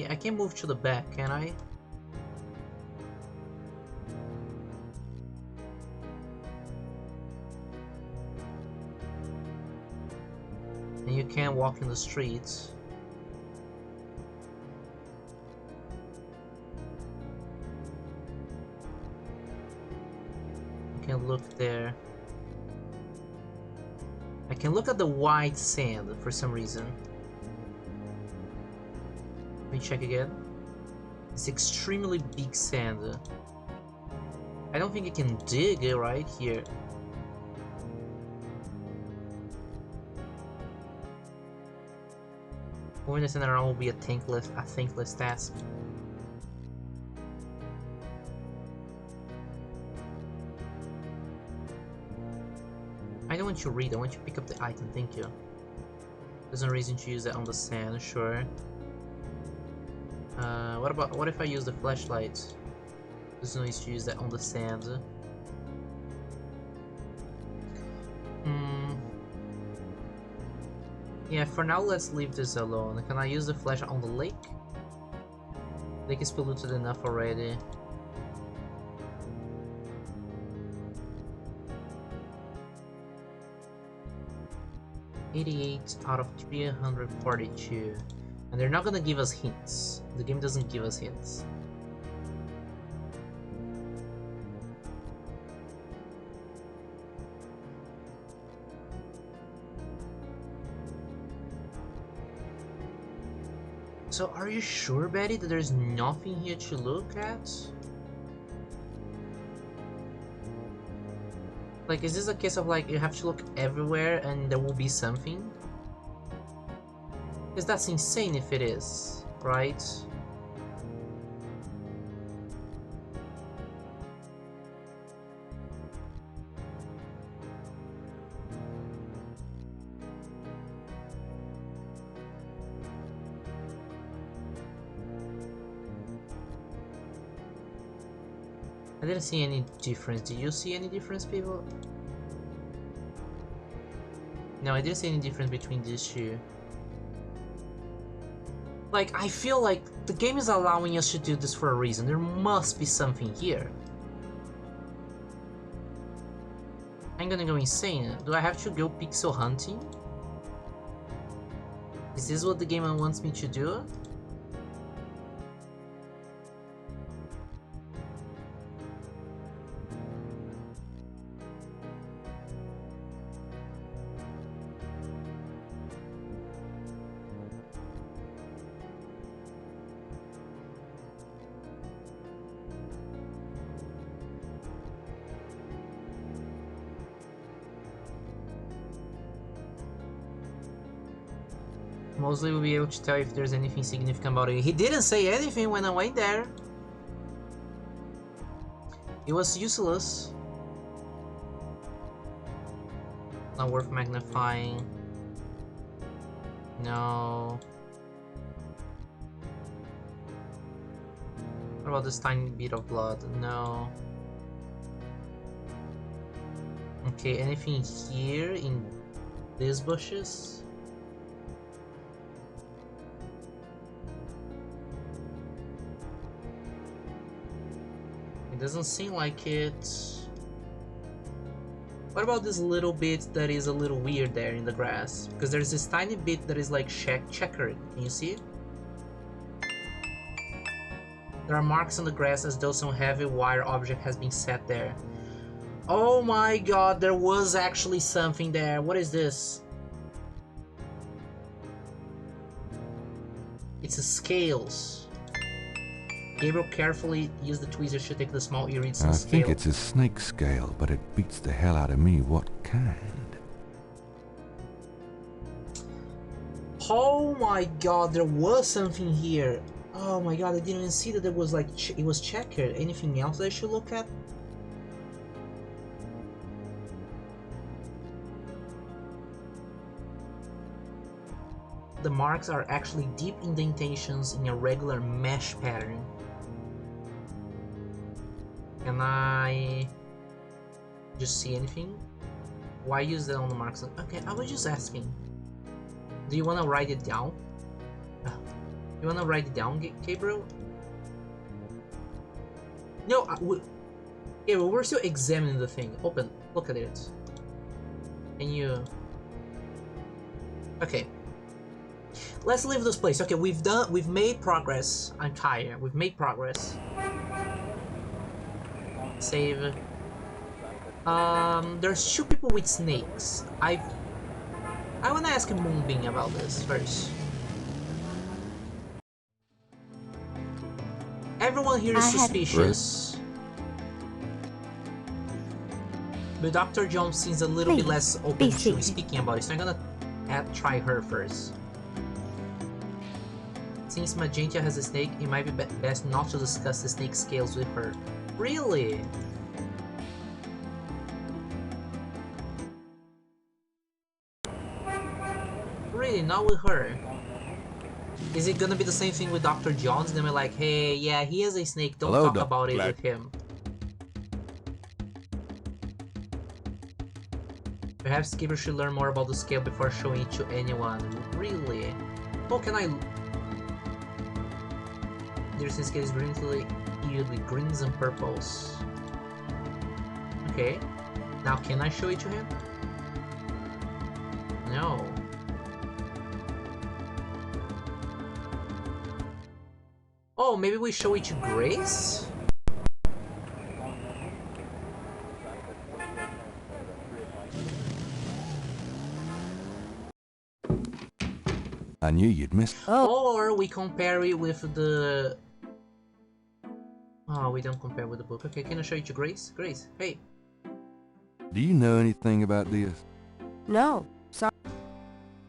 I can't move to the back, can I? And you can't walk in the streets. You can look there. I can look at the white sand for some reason. Let me check again. It's extremely big sand. I don't think I can dig it right here. Moving the sand around will be a thankless task. I don't want you to read, I want you to pick up the item, thank you. There's no reason to use that on the sand, sure. What if I use the flashlight? There's no use to use that on the sand. Yeah, for now let's leave this alone. Can I use the flashlight on the lake? Lake is polluted enough already. $88 out of 342. And they're not gonna give us hints. The game doesn't give us hints. So are you sure, Betty, that there's nothing here to look at? Like, is this a case of like you have to look everywhere and there will be something? Because that's insane if it is, right? I didn't see any difference. Did you see any difference, people? No, I didn't see any difference between these two. Like, I feel like the game is allowing us to do this for a reason. There must be something here. I'm gonna go insane. Do I have to go pixel hunting? Is this what the game wants me to do? Mostly we'll be able to tell if there's anything significant about it. He didn't say anything when I went there. It was useless. Not worth magnifying. No. What about this tiny bit of blood? No. Okay, anything here in these bushes? It doesn't seem like it. What about this little bit that is a little weird there in the grass? Because there's this tiny bit that is like checkered. Can you see it? There are marks on the grass as though some heavy wire object has been set there. Oh my god, there was actually something there. What is this? It's a scales. Gabriel carefully used the tweezers to take the small iridescent scale. I think it's a snake scale, but it beats the hell out of me what kind. Oh my god, there was something here. Oh my god, I didn't even see that there was like, it was checkered. Anything else I should look at? The marks are actually deep indentations in a regular mesh pattern. Can I just see anything? Why use that on the marks? Okay, I was just asking. Do you want to write it down? You want to write it down, Gabriel? No, Gabriel, we're still examining the thing. Open, look at it. Can you... Okay. Let's leave this place. Okay, we've made progress. I'm tired. We've made progress. Save. There's two people with snakes. I wanna ask Moonbeam about this first. Everyone here is suspicious. But Dr. Jones seems a little bit less open to speaking about it, so I'm gonna try her first. Since Magenta has a snake, it might be best not to discuss the snake scales with her. Really? Really, not with her. Is it gonna be the same thing with Dr. Jones? Then we're like, hey, yeah, he has a snake, don't talk about it with him. Perhaps Gabriel should learn more about the scale before showing it to anyone. Really? Oh, can I... Their scale is brilliantly hued with greens and purples. Okay. Now can I show it to him? No. Oh, maybe we show it to Grace? I knew you'd miss. Or we compare it with the... Oh, we don't compare with the book. Okay, can I show it to Grace? Grace, hey. Do you know anything about this? No, sorry.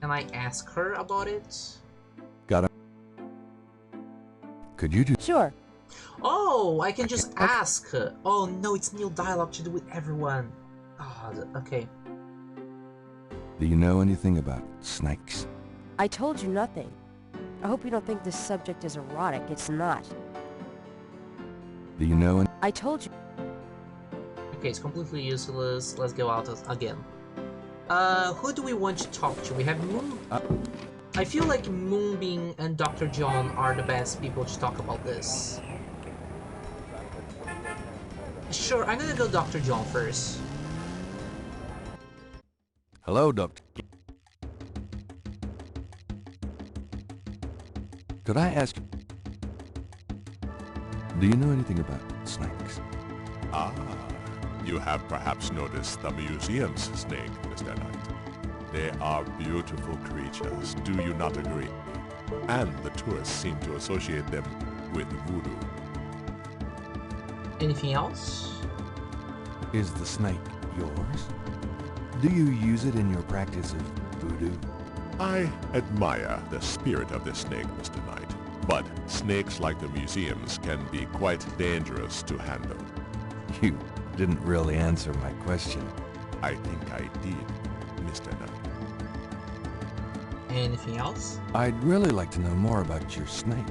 Can I ask her about it? Got him. Could you do... Sure. Oh, I can just ask her. Oh no, it's new dialogue to do with everyone. Oh, okay. Do you know anything about snakes? I told you nothing. I hope you don't think this subject is erotic. It's not. Do you know any... I told you. Okay, it's completely useless. Let's go out again. Who do we want to talk to? We have Moon... I feel like Moonbeam and Dr. John are the best people to talk about this. Sure, I'm gonna go Dr. John first. Hello, Doctor. Could I ask you, do you know anything about snakes? Ah, you have perhaps noticed the museum's snake, Mr. Knight. They are beautiful creatures, do you not agree? And the tourists seem to associate them with voodoo. Anything else? Is the snake yours? Do you use it in your practice of voodoo? I admire the spirit of the snake, Mr. Knight, but snakes like the museums can be quite dangerous to handle. You didn't really answer my question. I think I did, Mr. Knight. Anything else? I'd really like to know more about your snake.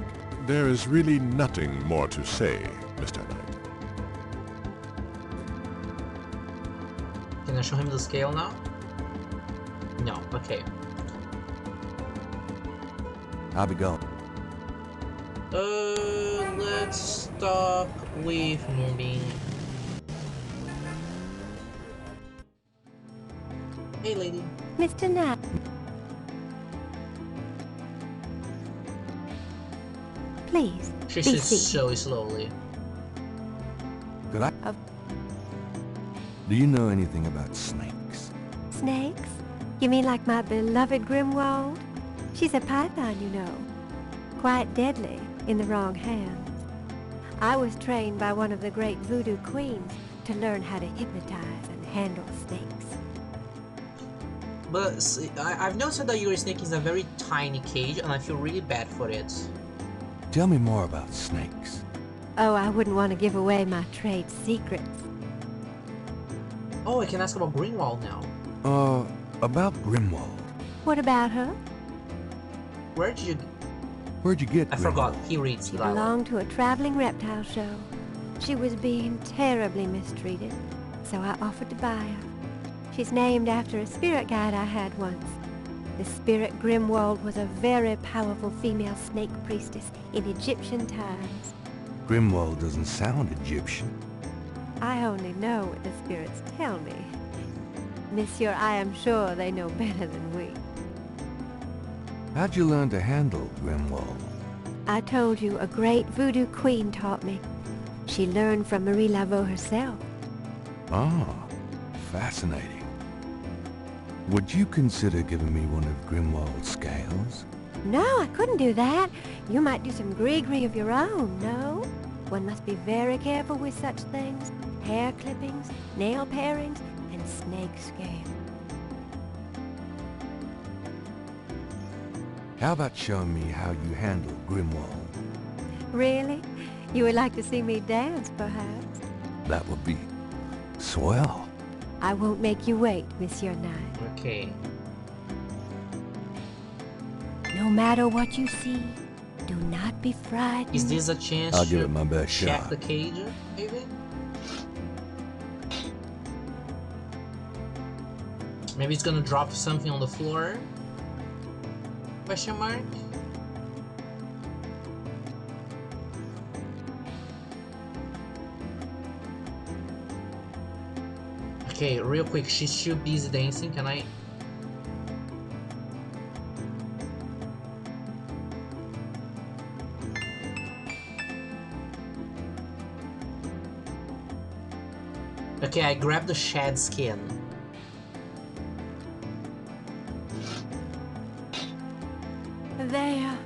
There is really nothing more to say, Mr. Knight. Can I show him the scale now? No, okay. I'll be going. Let's talk with Moonbeam. Hey, lady. Mr. Knight. Please, She be says seated. so slowly. Could I? Do you know anything about snakes? Snakes? You mean like my beloved Grimwald? She's a python, you know. Quite deadly in the wrong hands. I was trained by one of the great voodoo queens to learn how to hypnotize and handle snakes. But see, I've noticed that your snake is a very tiny cage, and I feel really bad for it. Tell me more about snakes. Oh, I wouldn't want to give away my trade secrets. Oh, I can ask about Greenwald now. About Grimwald. What about her? Where'd you get I Grimwald? forgot. He reads. She Lila. belonged to a traveling reptile show. She was being terribly mistreated, so I offered to buy her. She's named after a spirit guide I had once. The spirit Grimwald was a very powerful female snake priestess in Egyptian times. Grimwald doesn't sound Egyptian. I only know what the spirits tell me. Monsieur, I am sure they know better than we. How'd you learn to handle Grimwald? I told you a great voodoo queen taught me. She learned from Marie Laveau herself. Ah, fascinating. Would you consider giving me one of Grimwald's scales? No, I couldn't do that. You might do some gree-gree of your own, no? One must be very careful with such things. Hair clippings, nail parings, and snake scale. How about showing me how you handle Grimwald? Really? You would like to see me dance, perhaps? That would be swell. I won't make you wait, Monsieur Knight. Okay. No matter what you see, do not be frightened. Is this a chance I'll to give it my best check shot. the cage, maybe? Maybe it's gonna drop something on the floor? Question mark? Okay, real quick, she's too busy dancing, can I? Okay, I grabbed the shad skin. They are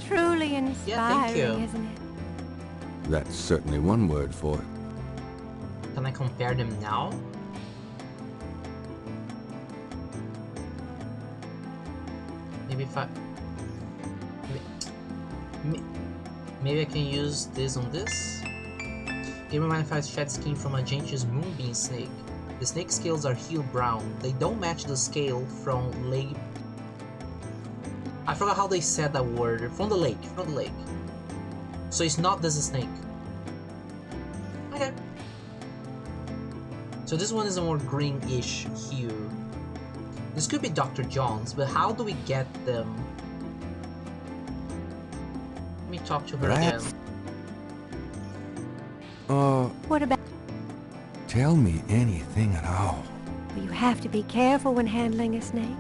truly inspiring, you. isn't it? That's certainly one word for it. Can I compare them now? Maybe if I... Maybe I can use this on this? Gabriel manifests shed skin from a Gentius Moonbeam snake. The snake scales are heel brown. They don't match the scale from lake... I forgot how they said that word. From the lake. So it's not this snake. Okay. So this one is a more greenish hue. This could be Dr. John's, but how do we get them talk to her again. What about... Tell me anything at all. You have to be careful when handling a snake.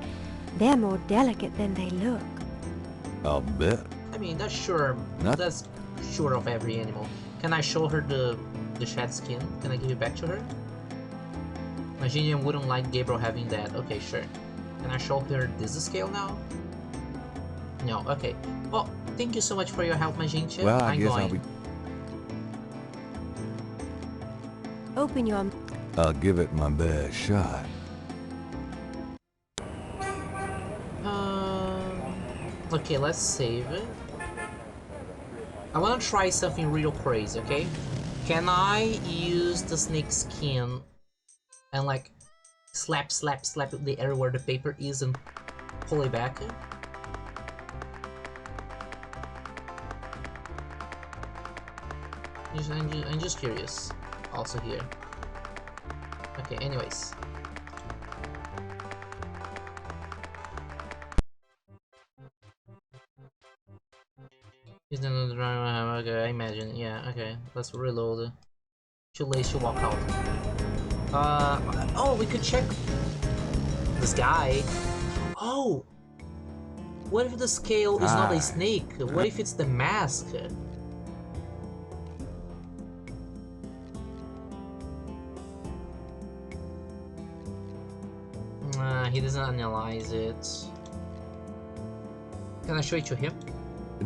They're more delicate than they look. I'll bet. I mean, that's sure. That's sure of every animal. Can I show her the shed skin? Can I give it back to her? Maginian wouldn't like Gabriel having that. Okay, sure. Can I show her this scale now? No, okay. Well, thank you so much for your help, Maginian. Well, I I'm guess going. I'll be... Open your... I'll give it my best shot. Okay, let's save it. I wanna try something real crazy, okay? Can I use the snake skin and like slap the area where the paper is and pull it back? I'm just curious. Also here. Okay, anyways. He's not the driver. Okay, I imagine. Yeah, okay. Let's reload. Too late to walk out. Oh, we could check this guy. Oh! What if the scale is not a snake? What if it's the mask? He doesn't analyze it. Can I show it to him?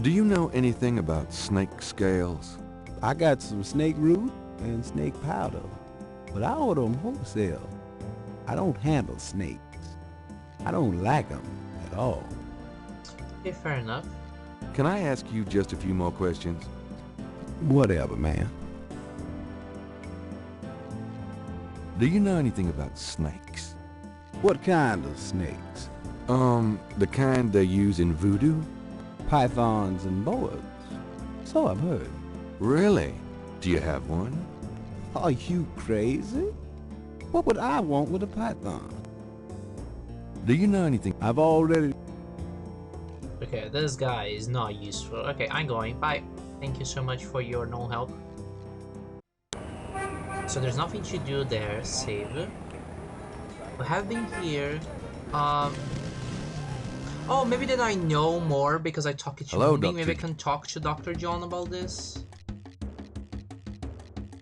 Do you know anything about snake scales? I got some snake root and snake powder, but I order them wholesale. I don't handle snakes. I don't like them at all. Okay, fair enough. Can I ask you just a few more questions? Whatever, man. Do you know anything about snakes? What kind of snakes? The kind they use in voodoo? Pythons and boas. So I've heard. Really? Do you have one? Are you crazy? What would I want with a python? Do you know anything? I've already... Okay, this guy is not useful. Okay, I'm going. Bye. Thank you so much for your no help. So there's nothing to do there. Save. We have been here. Oh, maybe then I know more because I talked to Hello, Moonbeam. Maybe I Dr. can talk to Dr. John about this.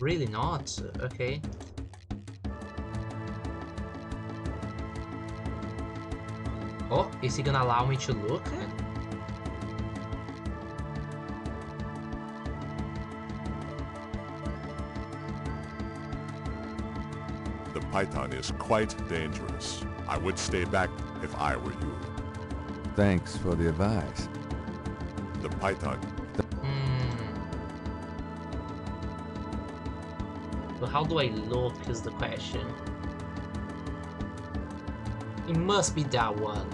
Really not. Okay. Oh, is he gonna allow me to look? The python is quite dangerous. I would stay back if I were you. Thanks for the advice. The python. But how do I look is the question. It must be that one.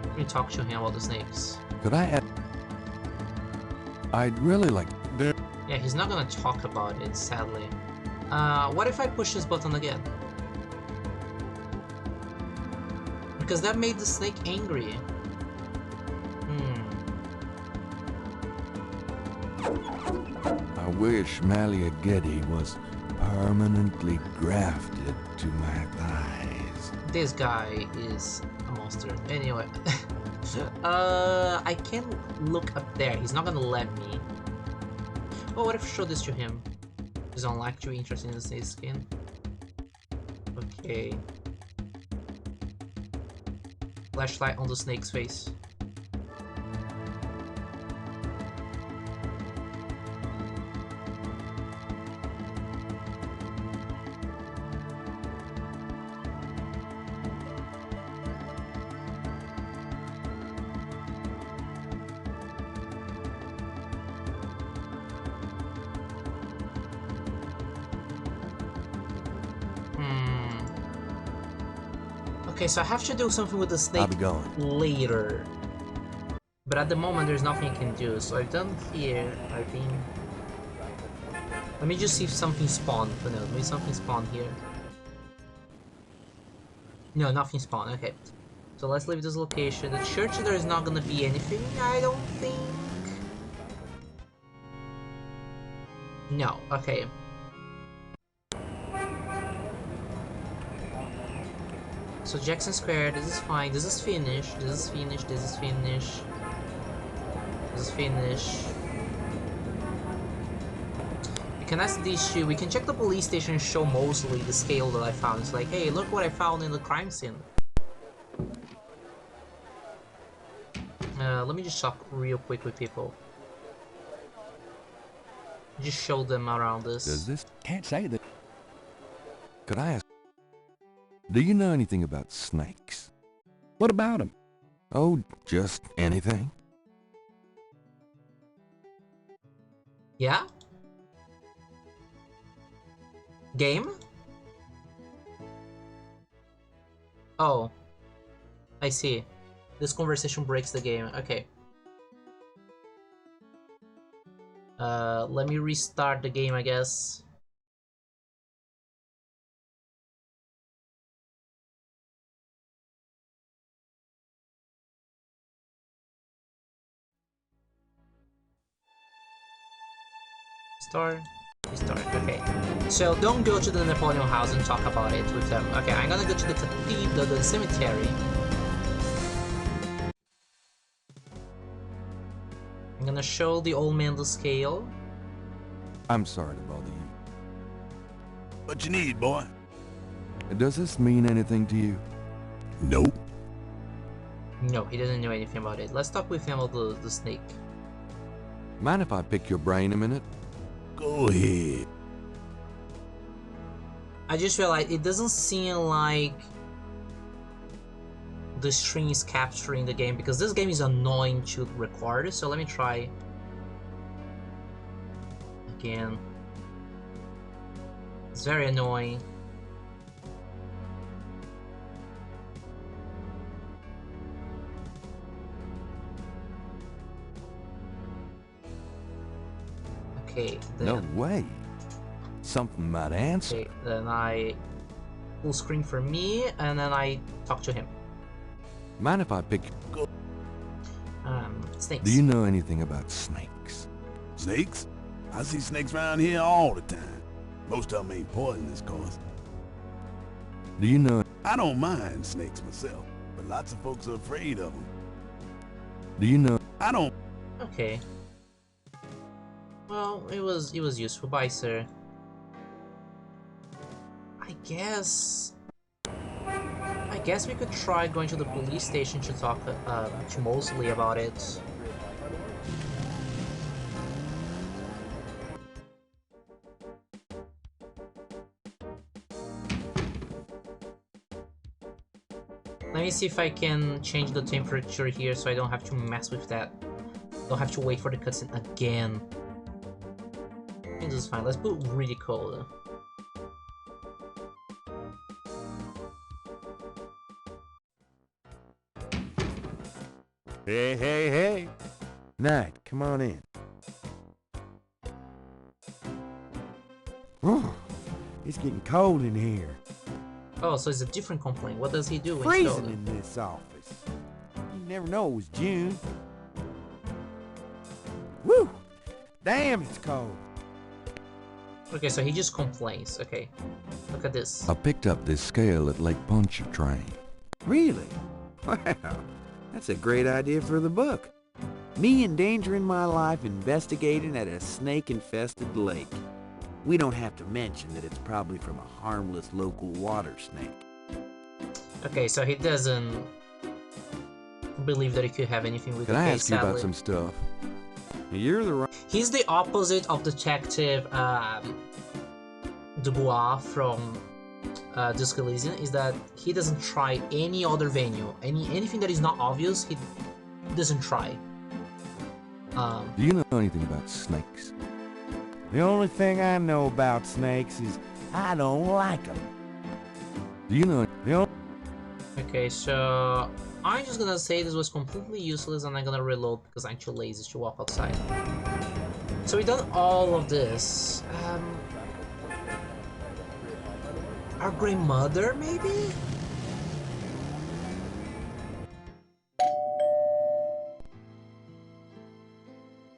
Let me talk to him about the snakes. Could I add... I'd really like... Yeah, he's not gonna talk about it, sadly. What if I push this button again? Because that made the snake angry. I wish Maliageti was permanently grafted to my thighs. This guy is a monster. Anyway. I can't look up there. He's not gonna let me. Oh, what if I show this to him? He's not actually interested in the snake skin. Okay. Flashlight on the snake's face. Okay, so I have to do something with the snake later. But at the moment, there's nothing I can do. So I've done here, I think. Let me just see if something spawned. No, maybe something spawned here. No, nothing spawned. Okay. So let's leave this location. The church, there is not gonna be anything, I don't think. No, okay. So Jackson Square, this is fine, this is finished, this is finished, this is finished. This is finished. We can ask these two, we can check the police station and show Mosley the scale that I found. It's like, hey, look what I found in the crime scene. Let me just talk real quick with people. Just show them around this. Does this? Can't say that. Could I ask? Do you know anything about snakes? What about him? Oh, just anything. Yeah? Game? Oh. I see. This conversation breaks the game. Okay. Let me restart the game, I guess. Restart. Okay. So don't go to the Napoleon house and talk about it with them. Okay, I'm gonna go to the cathedral, the cemetery. I'm gonna show the old man the scale. I'm sorry to bother you. What you need, boy? Does this mean anything to you? Nope. No, he doesn't know anything about it. Let's talk with him about the snake. Mind if I pick your brain a minute? Go ahead. I just feel like it doesn't seem like the string is capturing the game, because this game is annoying to record. So let me try again. It's very annoying. Okay, then, No way. Something might answer. okay, then I full screen for me, and then I talk to him. Mind if I pick... Snakes. Do you know anything about snakes? Snakes? I see snakes around here all the time. Most of them ain't poisonous, course. Do you know... I don't mind snakes myself, but lots of folks are afraid of them. Do you know... I don't... Okay. Well, it was useful. Bye, sir. I guess we could try going to the police station to talk to Mosley about it. Let me see if I can change the temperature here so I don't have to mess with that. Don't have to wait for the cutscene again. I think this is fine. Let's put really cold. Hey. Knight, come on in. Oh, it's getting cold in here. Oh, so it's a different complaint. What does he do? Freezing in this office. You never know it was June. Woo! Damn, it's cold. Okay, so he just complains. Okay, look at this. I picked up this scale at Lake Pontchartrain. Really? Wow, that's a great idea for the book. Me endangering my life investigating at a snake-infested lake. We don't have to mention that it's probably from a harmless local water snake. Okay, so he doesn't believe that he could have anything with Can the I case, ask you about sadly. some stuff? You're the right... He's the opposite of Detective Dubois from Disco Elysium, is that he doesn't try any other venue. Anything that is not obvious, he doesn't try. Do you know anything about snakes? The only thing I know about snakes is I don't like them. Do you know... Okay, so I'm just gonna say this was completely useless and I'm gonna reload because I'm too lazy to walk outside. So we've done all of this. Our grandmother, maybe?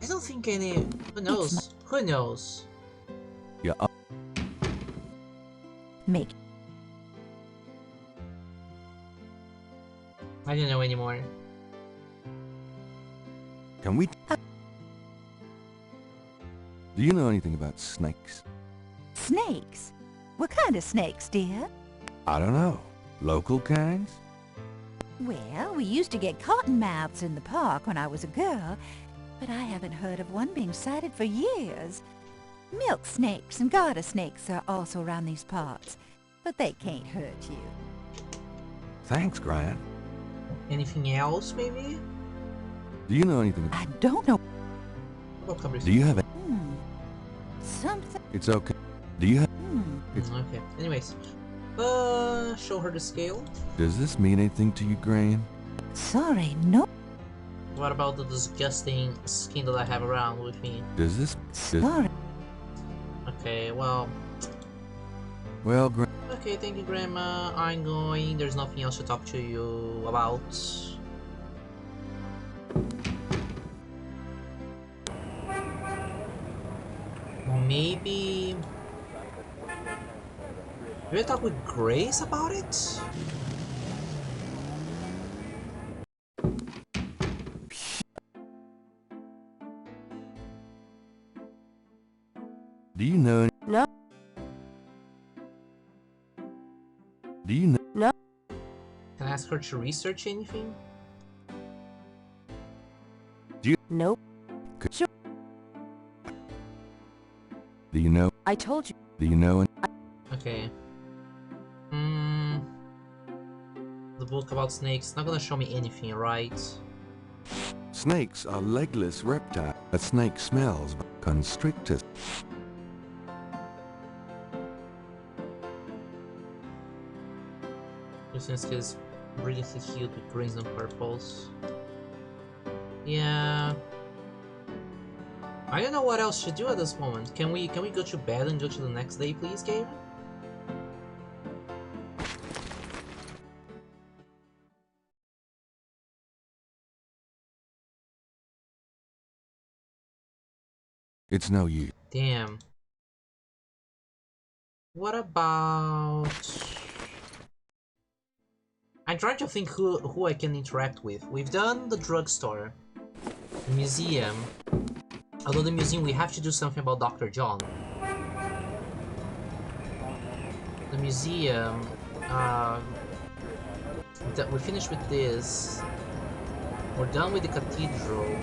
I don't think any... Who knows? Who knows? Yeah, Make. I don't know anymore. can we... Do you know anything about snakes? Snakes? What kind of snakes, dear? I don't know. Local kinds? Well, we used to get cottonmouths in the park when I was a girl, but I haven't heard of one being sighted for years. Milk snakes and garter snakes are also around these parts, but they can't hurt you. Thanks, Grant. Anything else, maybe? Do you know anything... I don't know. Do you have... Something. It's okay. Do you have... Okay. Anyways. Show her the scale. Does this mean anything to you, Gran? Sorry, no. What about the disgusting skin that I have around with me? Does this... Sorry. Okay, well... Well, Gran... Okay, thank you, Grandma. I'm going. There's nothing else to talk to you about. Maybe... Maybe talk with Grace about it? Do you know... No. Do you know... No. Can I ask her to research anything? Do you... Nope. Sure. Do you know... I told you. Do you know... Okay. The book about snakes, not gonna show me anything, right? Snakes are legless reptiles. A snake smells constrictors. This is brilliantly hued with greens and purples. Yeah. I don't know what else to do at this moment. Can we go to bed and go to the next day, please, Gabe? It's no use. Damn. What about... I'm trying to think who I can interact with. We've done the drugstore, the museum. Although the museum, we have to do something about Dr. John. The museum, we finished with this. We're done with the cathedral,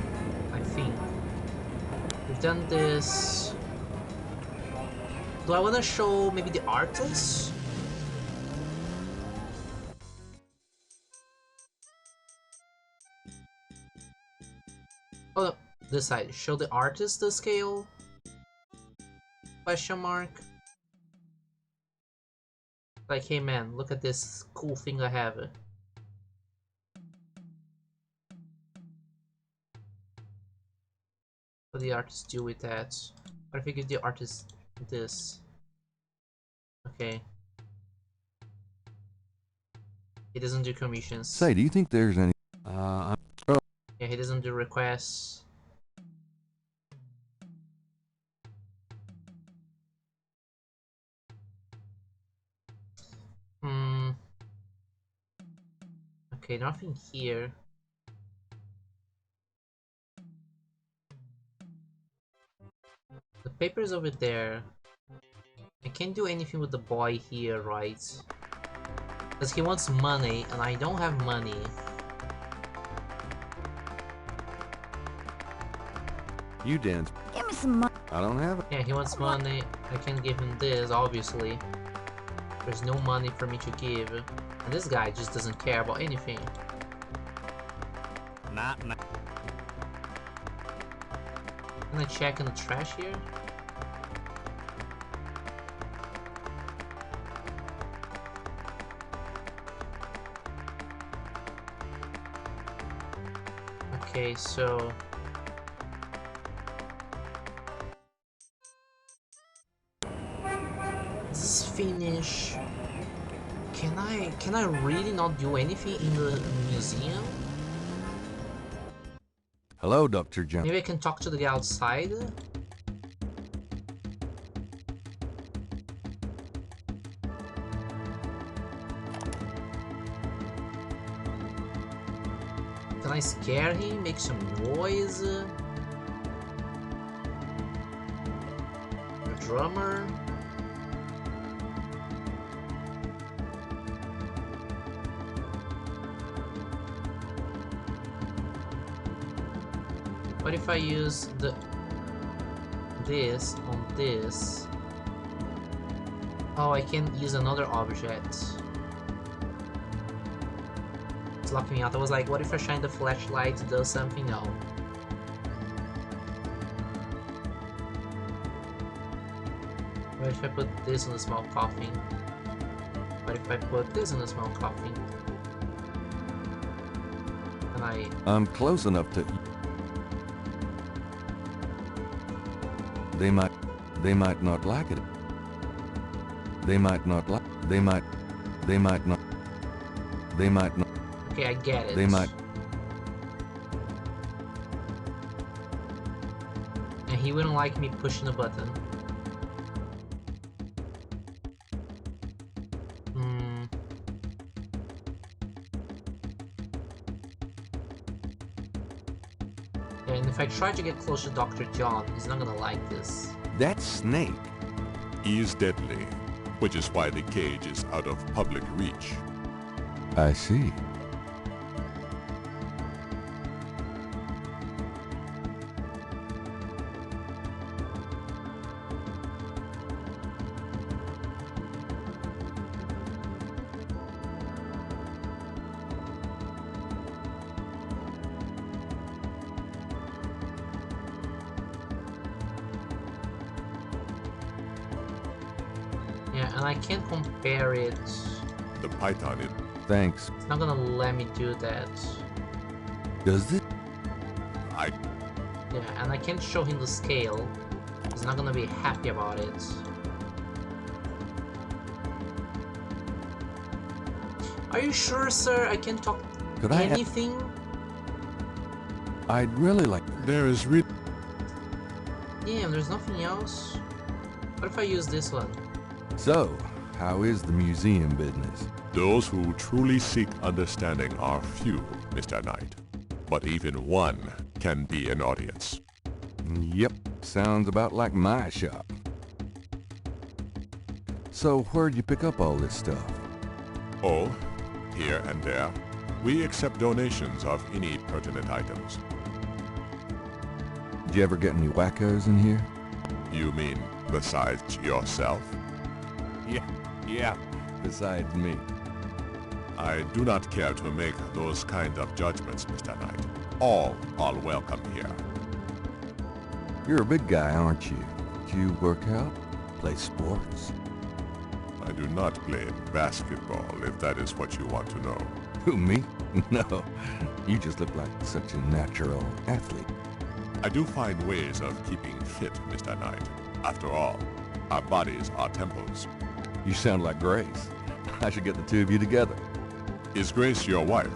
I think. We've done this. Do I want to show maybe the artist? Oh, no, this side. Show the artist the scale? Question mark. Like, hey man, look at this cool thing I have. What do the artist do with that? What if I give the artist this? Okay. He doesn't do commissions. Say, do you think there's any... Yeah, he doesn't do requests. Okay, nothing here. The paper's over there. I can't do anything with the boy here, right? Because he wants money, and I don't have money. You dance. Give me some money. I don't have it. Yeah, he wants money. I can't give him this, obviously. There's no money for me to give. And this guy just doesn't care about anything. Nah. Can I check in the trash here? Okay, so... This is finish. Can I really not do anything in the museum? Hello, Dr. John. Maybe I can talk to the guy outside? Can I scare him? Make some noise? The drummer? What if I use this on this? Oh, I can use another object. It's locking me out. I was like, what if I shine the flashlight, it does something? No. What if I put this in a small coffin? What if I put this in a small coffin? And I'm close enough to... They might not like it. They might not. Okay, I get it. They might. And he wouldn't like me pushing a button. And if I try to get close to Dr. John, he's not gonna like this. That snake is deadly, which is why the cage is out of public reach. I see. Yeah, and I can't compare it. The python is... Thanks. It's not gonna let me do that. Does it? Yeah, and I can't show him the scale. He's not gonna be happy about it. Are you sure, sir? I can talk anything? I'd really like... There is Damn, there's nothing else? What if I use this one? So, how is the museum business? Those who truly seek understanding are few, Mr. Knight. But even one can be an audience. Yep, sounds about like my shop. So, where'd you pick up all this stuff? Oh, here and there. We accept donations of any pertinent items. Did you ever get any wackos in here? You mean besides yourself? Yeah, besides me. I do not care to make those kind of judgments, Mr. Knight. All are welcome here. You're a big guy, aren't you? Do you work out? Play sports? I do not play basketball, if that is what you want to know. Who, me? No. You just look like such a natural athlete. I do find ways of keeping fit, Mr. Knight. After all, our bodies are temples. You sound like Grace. I should get the two of you together. Is Grace your wife?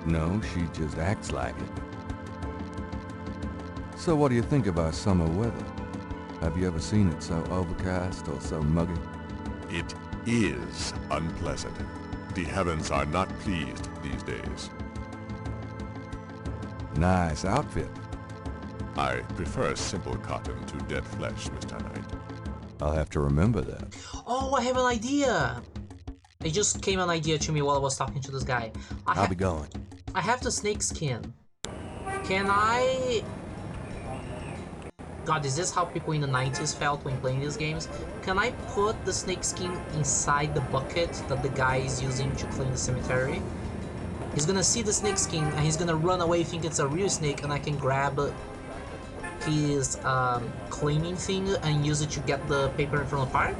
No, she just acts like it. So what do you think of our summer weather? Have you ever seen it so overcast or so muggy? It is unpleasant. The heavens are not pleased these days. Nice outfit. I prefer simple cotton to dead flesh, Mr. Knight. I'll have to remember that. Oh, I have an idea! It just came an idea to me while I was talking to this guy. I'll be going. I have the snake skin. Can I... God, is this how people in the 90s felt when playing these games? Can I put the snake skin inside the bucket that the guy is using to clean the cemetery? He's gonna see the snake skin and he's gonna run away, think it's a real snake, and I can grab his cleaning thing and use it to get the paper from the park?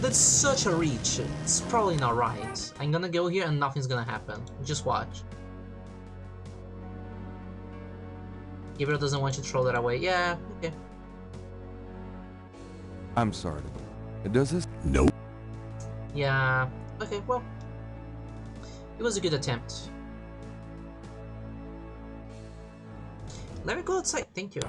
That's such a reach. It's probably not right. I'm gonna go here and nothing's gonna happen. Just watch. Gabriel doesn't want you to throw that away. Yeah, okay. I'm sorry. Does this? Nope. Yeah, okay, well. It was a good attempt. Let me go outside, thank you.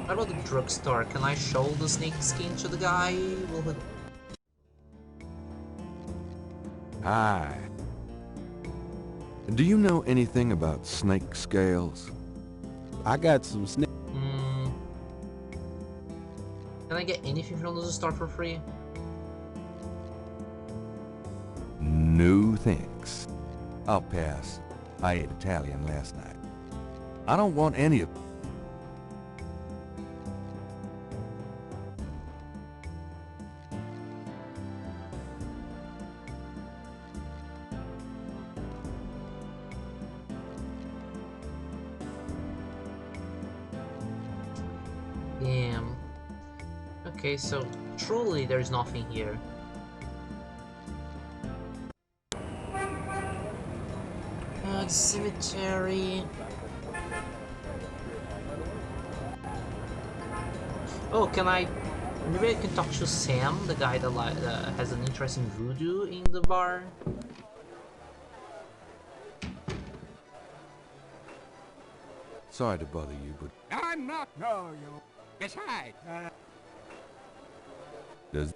What about the drugstore? Can I show the snake skin to the guy? Will he... Hi. Do you know anything about snake scales? I got some snake. Can I get anything from the store for free? No thanks. I'll pass. I ate Italian last night. I don't want any of... Damn. Okay, so truly there's nothing here. The cemetery. Oh, can I... Maybe I can talk to Sam, the guy that has an interest in voodoo in the bar? Sorry to bother you, but... I'm not. No, you. Besides, Does...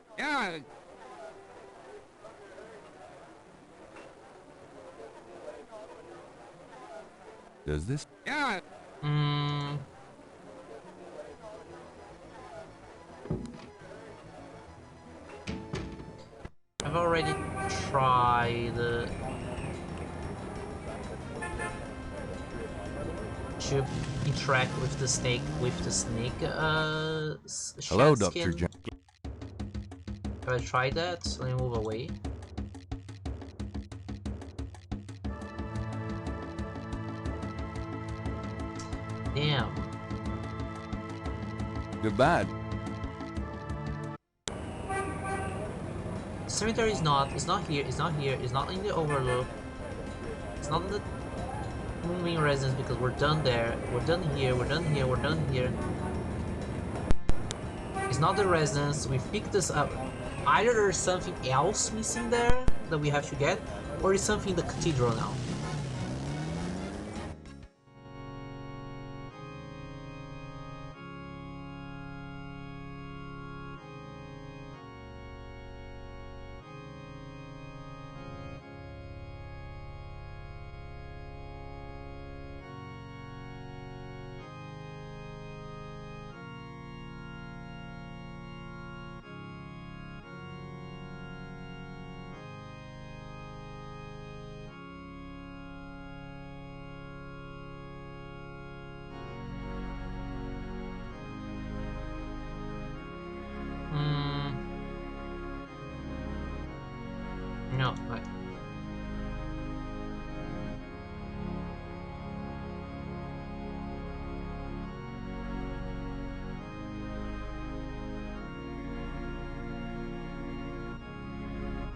Does this... I've already tried to interact with the snake Hello, shed Dr. skin. John. Have I tried that? Let me move away. Damn. Goodbye. Cemetery is not. It's not here. It's not here. It's not in the Overlook. It's not in the Moonwing Residence because we're done there. We're done here. We're done here. We're done here. It's not the residence. We've picked this up. Either there's something else missing there that we have to get, or it's something in the cathedral now. No, but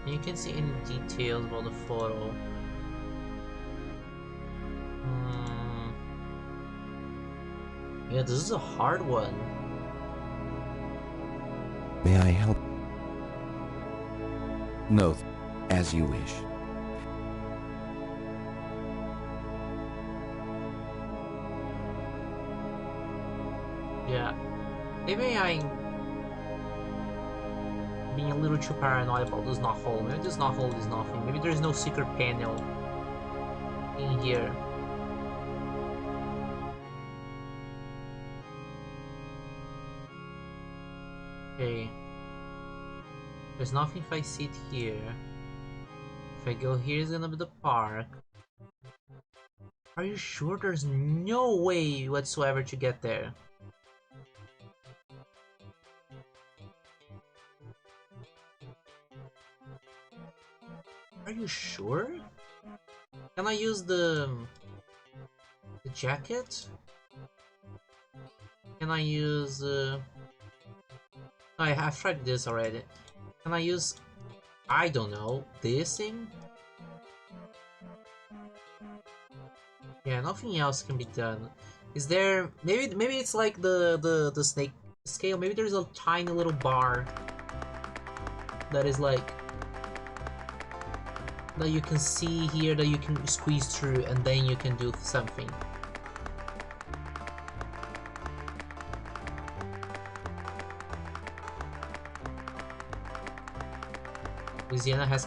you can see any details about the photo. Yeah, this is a hard one. May I help? No. As you wish. Yeah. Maybe I'm being a little too paranoid about this knothole. Maybe this knothole is nothing. Maybe there's no secret panel in here. Okay. There's nothing if I sit here. If I go here, it's gonna be the park. Are you sure there's no way whatsoever to get there? Are you sure? Can I use the jacket? Can I use I've tried this already. Can I use, I don't know, this thing? Yeah, nothing else can be done. Is there, maybe it's like the snake scale. Maybe there's a tiny little bar that is like, that you can see here, that you can squeeze through and then you can do something. Louisiana has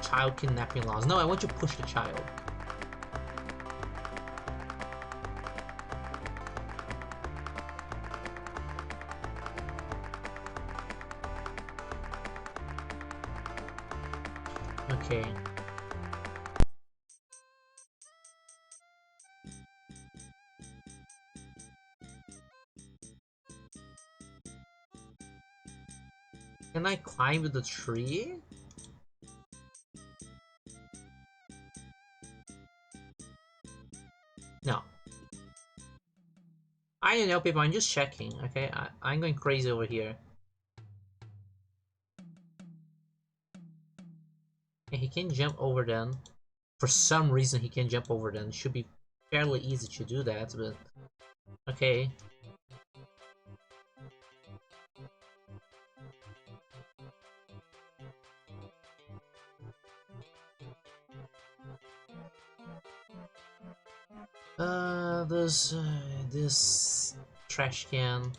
child kidnapping laws. No, I want to push the child. Okay. Can I climb the tree? No. I don't know, people. I'm just checking, okay? I'm going crazy over here. Yeah, he can jump over then. For some reason, he can jump over then. It should be fairly easy to do that, but... Okay. There's this trash can.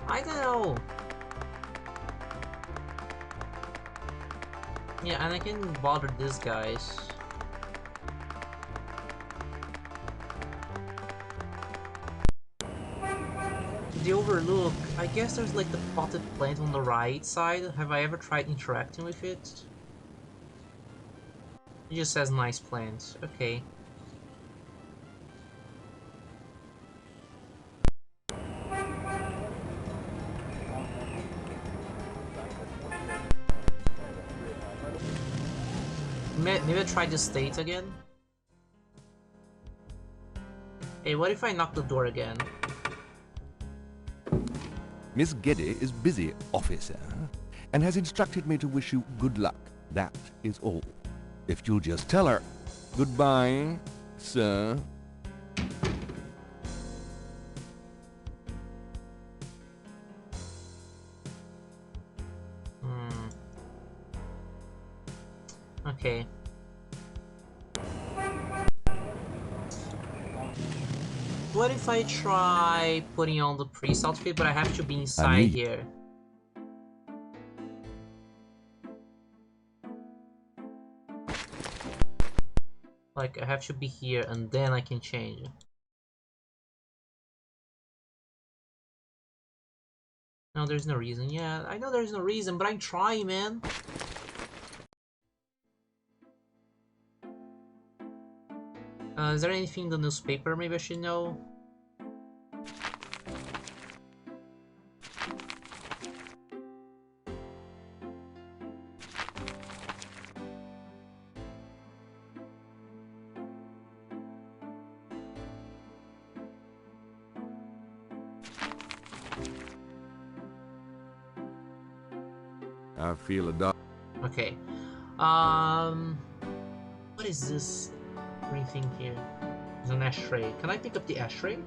I don't know. Yeah, and I can bother these guys. The overlook, I guess there's like the potted plant on the right side. Have I ever tried interacting with it? It just says nice plant. Okay. Maybe I try the state again? Hey, what if I knock the door again? Miss Geddy is busy, officer, and has instructed me to wish you good luck. That is all. If you'll just tell her. Goodbye, sir. Okay. What if I try putting on the priest outfit, but I have to be inside here? Like, I have to be here and then I can change. No, there's no reason. Yeah, I know there's no reason, but I'm trying, man. Is there anything in the newspaper maybe I should know? I feel a dog. Okay. What is this green thing here? There's an ashtray. Can I pick up the ashtray?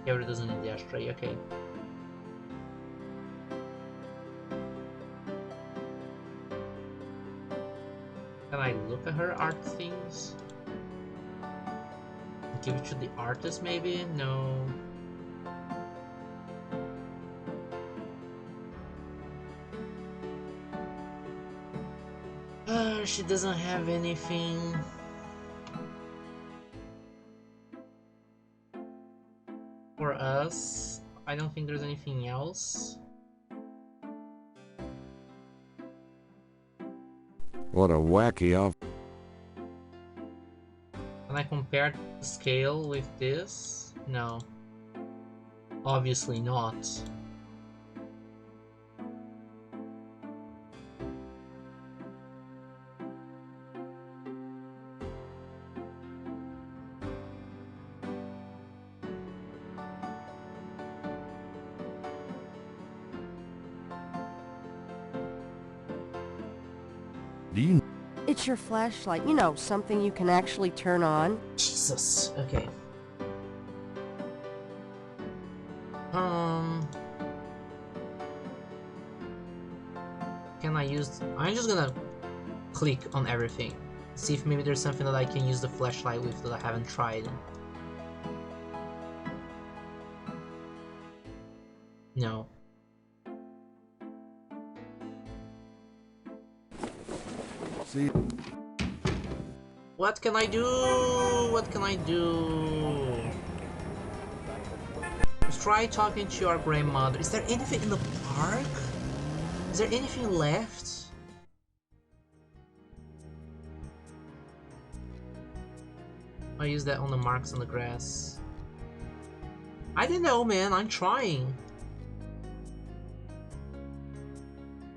Yeah, it doesn't need the ashtray. Okay. Can I look at her art things? Give it to the artist, maybe? No. She doesn't have anything. For us. I don't think there's anything else. What a wacky off. Can I compare the scale with this? No. Obviously not. Do you? It's your flashlight, you know, something you can actually turn on. Jesus. Okay. Can I use... I'm just gonna click on everything. See if maybe there's something that I can use the flashlight with that I haven't tried. No. See? What can I do? What can I do? Let's try talking to our grandmother. Is there anything in the park? Is there anything left? I use that on the marks on the grass. I don't know, man. I'm trying.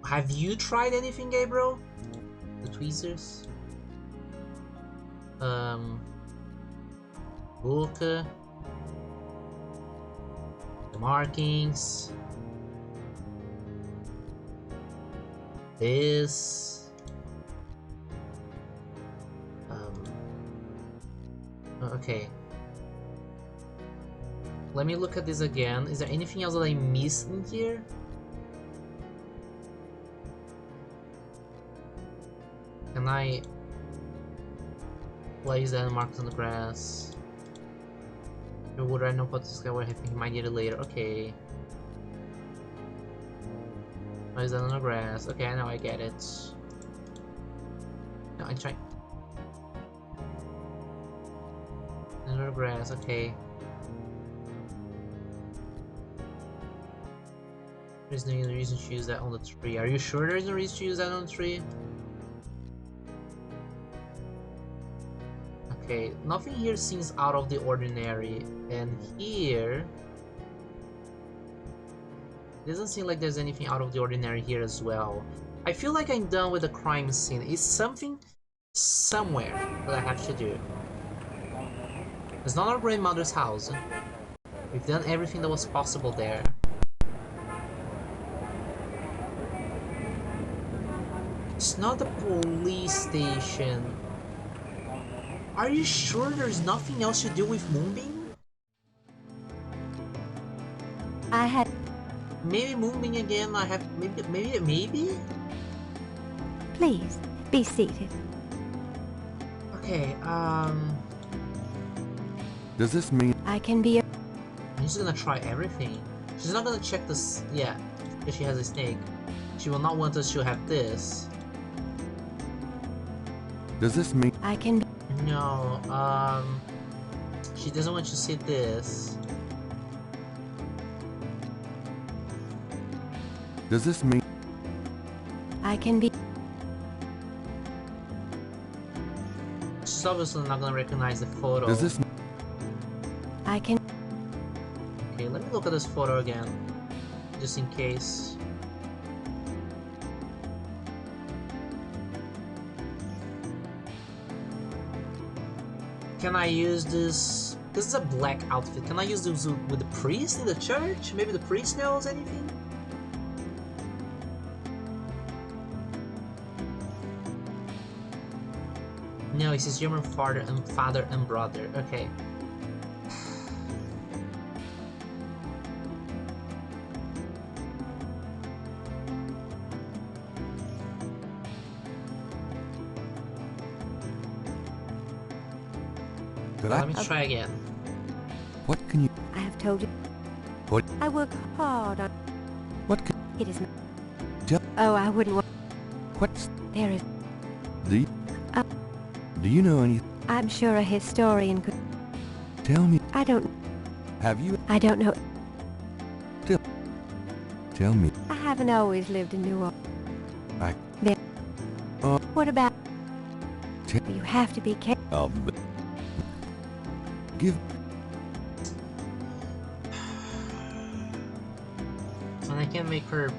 Have you tried anything, Gabriel? The tweezers? Book. The markings. This. Okay. Let me look at this again. Is there anything else that I missed in here? Can I place that marks on the grass? Or would I know what this guy would have he might need it later? Okay. Place that on the grass. Okay, I know I get it. No, I try. Under grass, okay. There's no reason to use that on the tree. Are you sure there's no reason to use that on the tree? Okay, nothing here seems out of the ordinary. And here... doesn't seem like there's anything out of the ordinary here as well. I feel like I'm done with the crime scene. It's something somewhere that I have to do. It's not our grandmother's house. We've done everything that was possible there. It's not the police station. Are you sure there's nothing else to do with Moonbeam? I had... Maybe Moonbeam again, I have... Maybe? Please, be seated. Okay, Does this mean... I can be... I'm just gonna try everything. She's not gonna check this yet, if she has a snake. She will not want us to have this. Does this mean... I can be... No, she doesn't want you to see this. Does this mean... I can be... She's obviously not gonna recognize the photo. Does this... I can... Okay, let me look at this photo again, just in case. Can I use this? This is a black outfit. Can I use this with the priest in the church? Maybe the priest knows anything? No, it's his German father and brother. Okay. Let me try again. What can you... I have told you. What? I work hard on... What can... It is... Tell... Oh, I wouldn't want... What's... There is... Do you know anything? I'm sure a historian could... Tell me... I don't... Have you... I don't know... Tell me... I haven't always lived in New Orleans. I... There... What about... Tell... You have to be careful. Give... And I can make her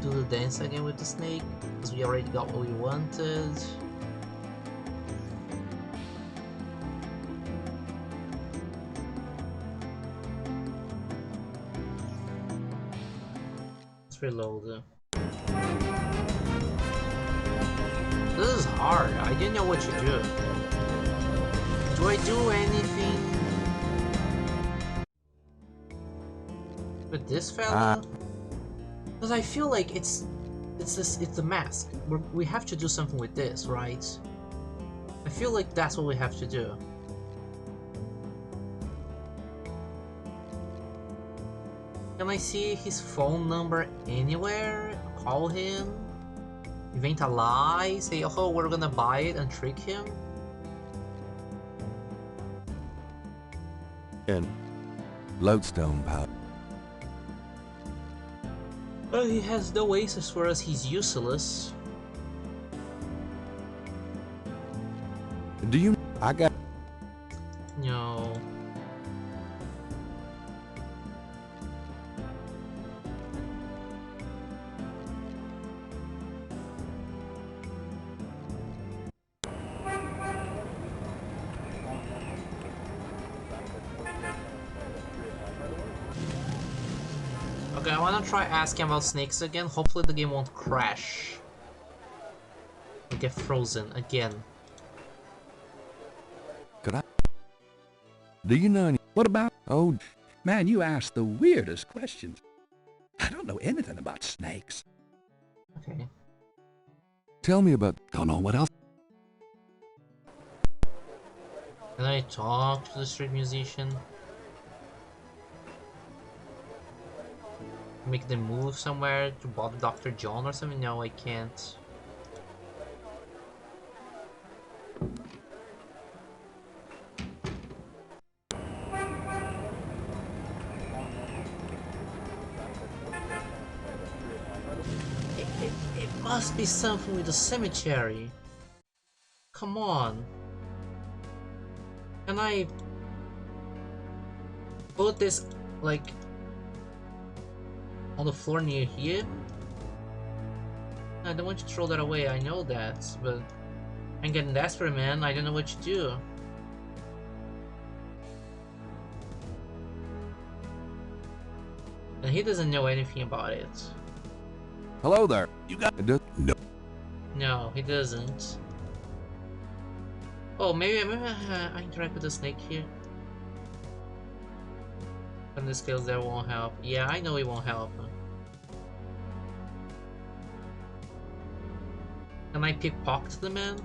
do the dance again with the snake, because we already got what we wanted. Let's reload. This is hard. I didn't know what to do. Do I do anything with this fella? Because I feel like it's the mask. We have to do something with this, right? I feel like that's what we have to do. Can I see his phone number anywhere? Call him? Invent a lie? Say, oh, we're gonna buy it and trick him? And lodestone powder. Well, he has no aces for us, he's useless. Do you... I got... No. Okay, I wanna try asking about snakes again. Hopefully the game won't crash. Or get frozen again. Could I... Do you know any... What about... Oh... Man, you ask the weirdest questions. I don't know anything about snakes. Okay. Tell me about... Don't know what else. Can I talk to the street musician? Make them move somewhere to bother Dr. John or something? No, I can't. It must be something with the cemetery. Come on. Can I put this, like, on the floor near here? I don't want you to throw that away, I know that, but I'm getting desperate, man. I don't know what to do. And he doesn't know anything about it. Hello there. You got... No. No, he doesn't. Oh, maybe I interact with the snake here. From the skills that won't help. Yeah, I know it won't help. Can I pickpocket the man?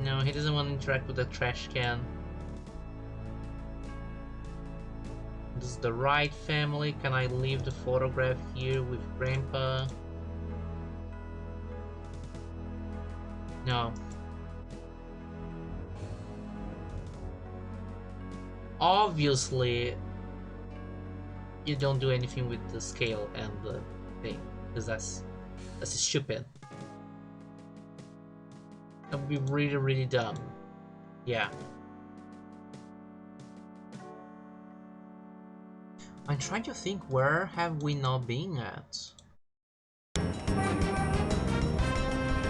No, he doesn't want to interact with the trash can. This is the right family. Can I leave the photograph here with Grandpa? No. Obviously, you don't do anything with the scale and the thing, because that's stupid. That would be really, really dumb. Yeah. I'm trying to think, where have we not been at?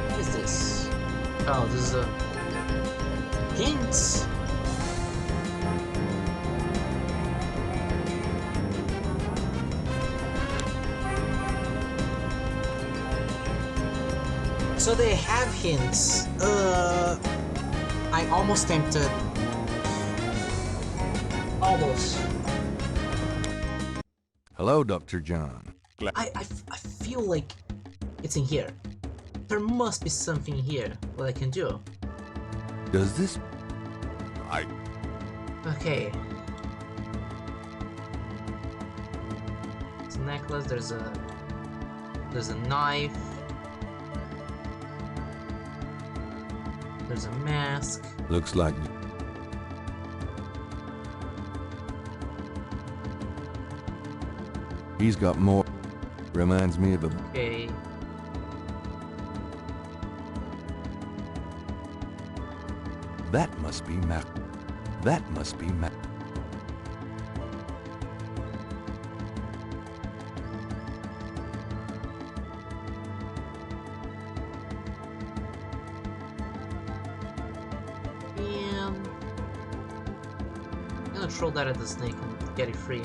What is this? Oh, this is a... hints! So they have hints. I'm almost tempted. Almost. Hello, Dr. John. I feel like it's in here. There must be something here that I can do. Does this... Okay. It's a necklace, there's a knife. There's a mask. Looks like... He's got more. Reminds me of a... Okay. That must be Mac. That must be Mac. And I'm gonna throw that at the snake and get it free.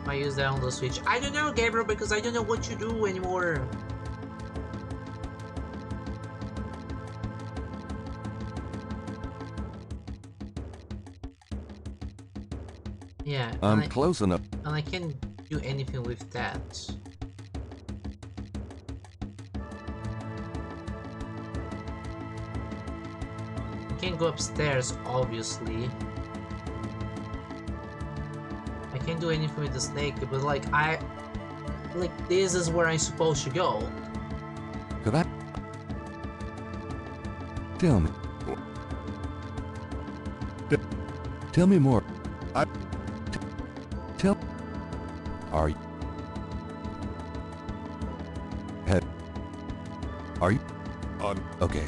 I use that on the switch. I don't know, Gabriel, because I don't know what to do anymore. Yeah. I'm close enough. And I can't do anything with that. I can't go upstairs, obviously. I can't do anything with the snake, but like this is where I'm supposed to go. Could I? Tell me. Tell me more. Tell. Are you? Are you? Okay.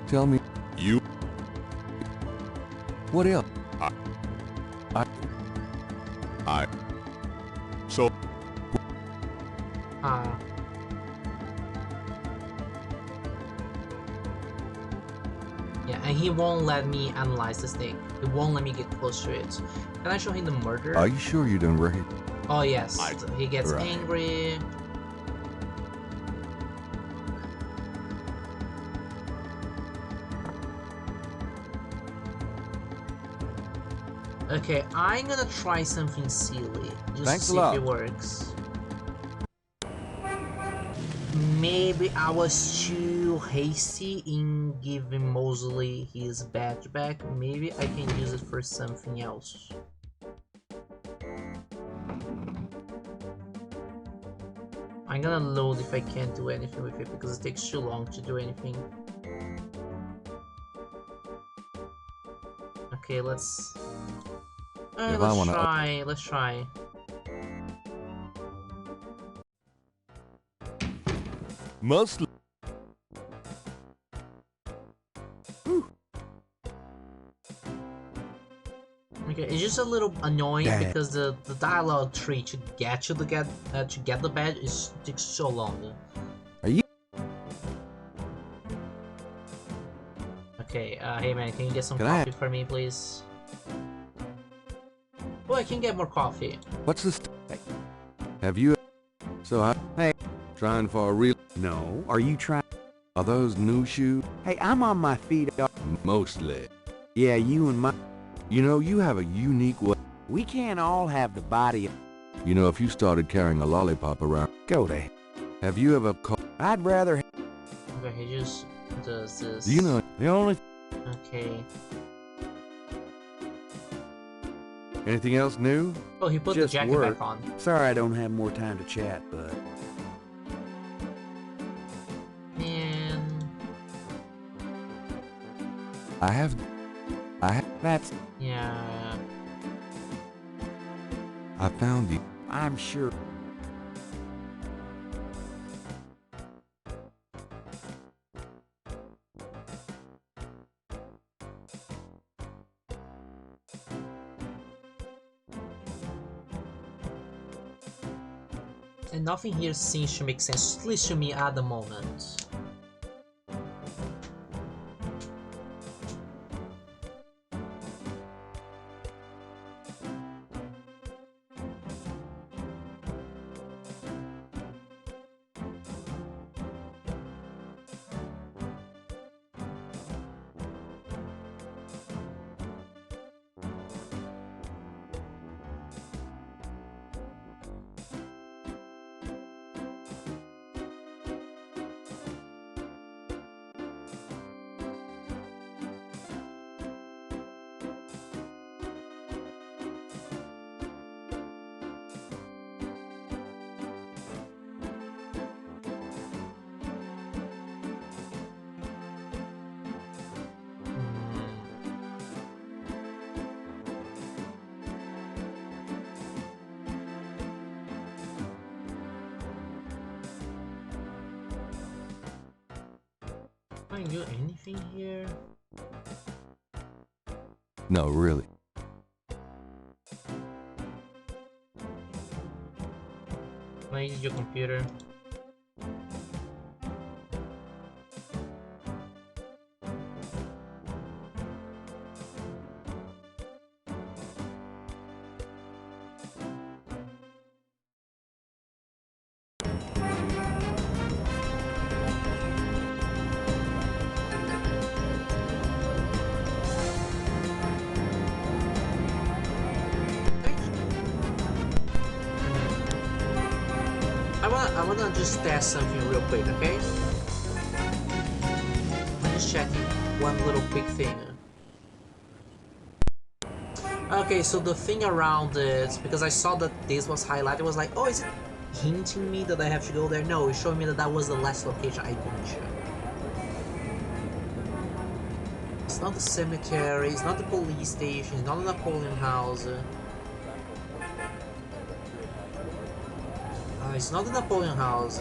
Tell me. You. What else? I. So. Yeah, and he won't let me analyze the snake. He won't let me get close to it. Can I show him the murder? Are you sure you done right? Oh yes, he gets angry. Okay, I'm gonna try something silly, just to see if it works. Maybe I was too hasty in giving Mosley his badge back. Maybe I can use it for something else. I'm gonna load if I can't do anything with it because it takes too long to do anything. Okay, let's try. Let's try. Mostly. Okay, it's just a little annoying because the dialogue tree to get you to get the badge takes so long. Are you? Okay, hey man, can you get some coffee for me, please? Oh, I can get more coffee. What's this? Have you? So hey, trying for a real? No. Are you trying? Are those new shoes? Hey, I'm on my feet. Mostly. Yeah, you and my. You know, you have a unique way. We can't all have the body. You know, if you started carrying a lollipop around. Go there. Have you ever caught? I'd rather. Okay, he just does this. You know, the only. Okay. Anything else new? Oh, he put Just the jacket work. back on. Sorry I don't have more time to chat, but... Man. I have... That's... Yeah. I found you. I'm sure... And nothing here seems to make sense, at least to me at the moment. Can I do anything here? No, really. Can I use your computer? wanna just test something real quick, okay? I'm just checking one little quick thing. Okay, so the thing around it, because I saw that this was highlighted, was like, oh, is it hinting me that I have to go there? No, it's showing me that that was the last location I didn't check. It's not the cemetery, it's not the police station, it's not the Napoleon House. It's not the Napoleon House.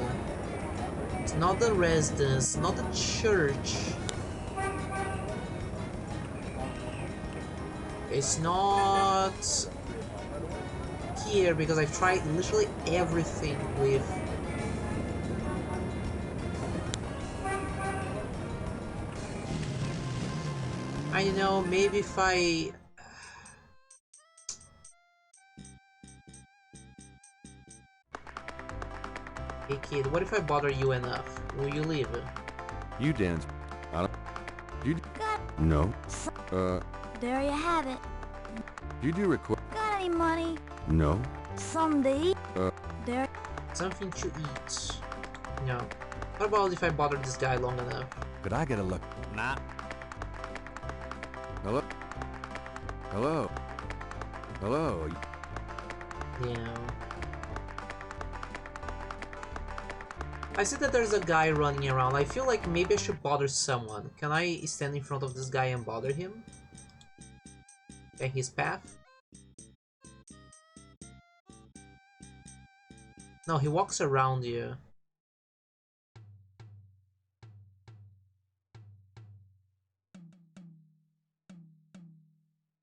It's not the residence, not the church. It's not here because I've tried literally everything with. I don't know, maybe if I. Hey kid, what if I bother you enough? Will you leave? You dance. I don't. You. Got. No. There you have it. You do record. Got any money? No. Some to eat? There. Something to eat. No. What about if I bother this guy long enough? Could I get a look? Nah. Hello? Hello? Hello? Yeah. I see that there's a guy running around. I feel like maybe I should bother someone. Can I stand in front of this guy and bother him? Get his path? No, he walks around you.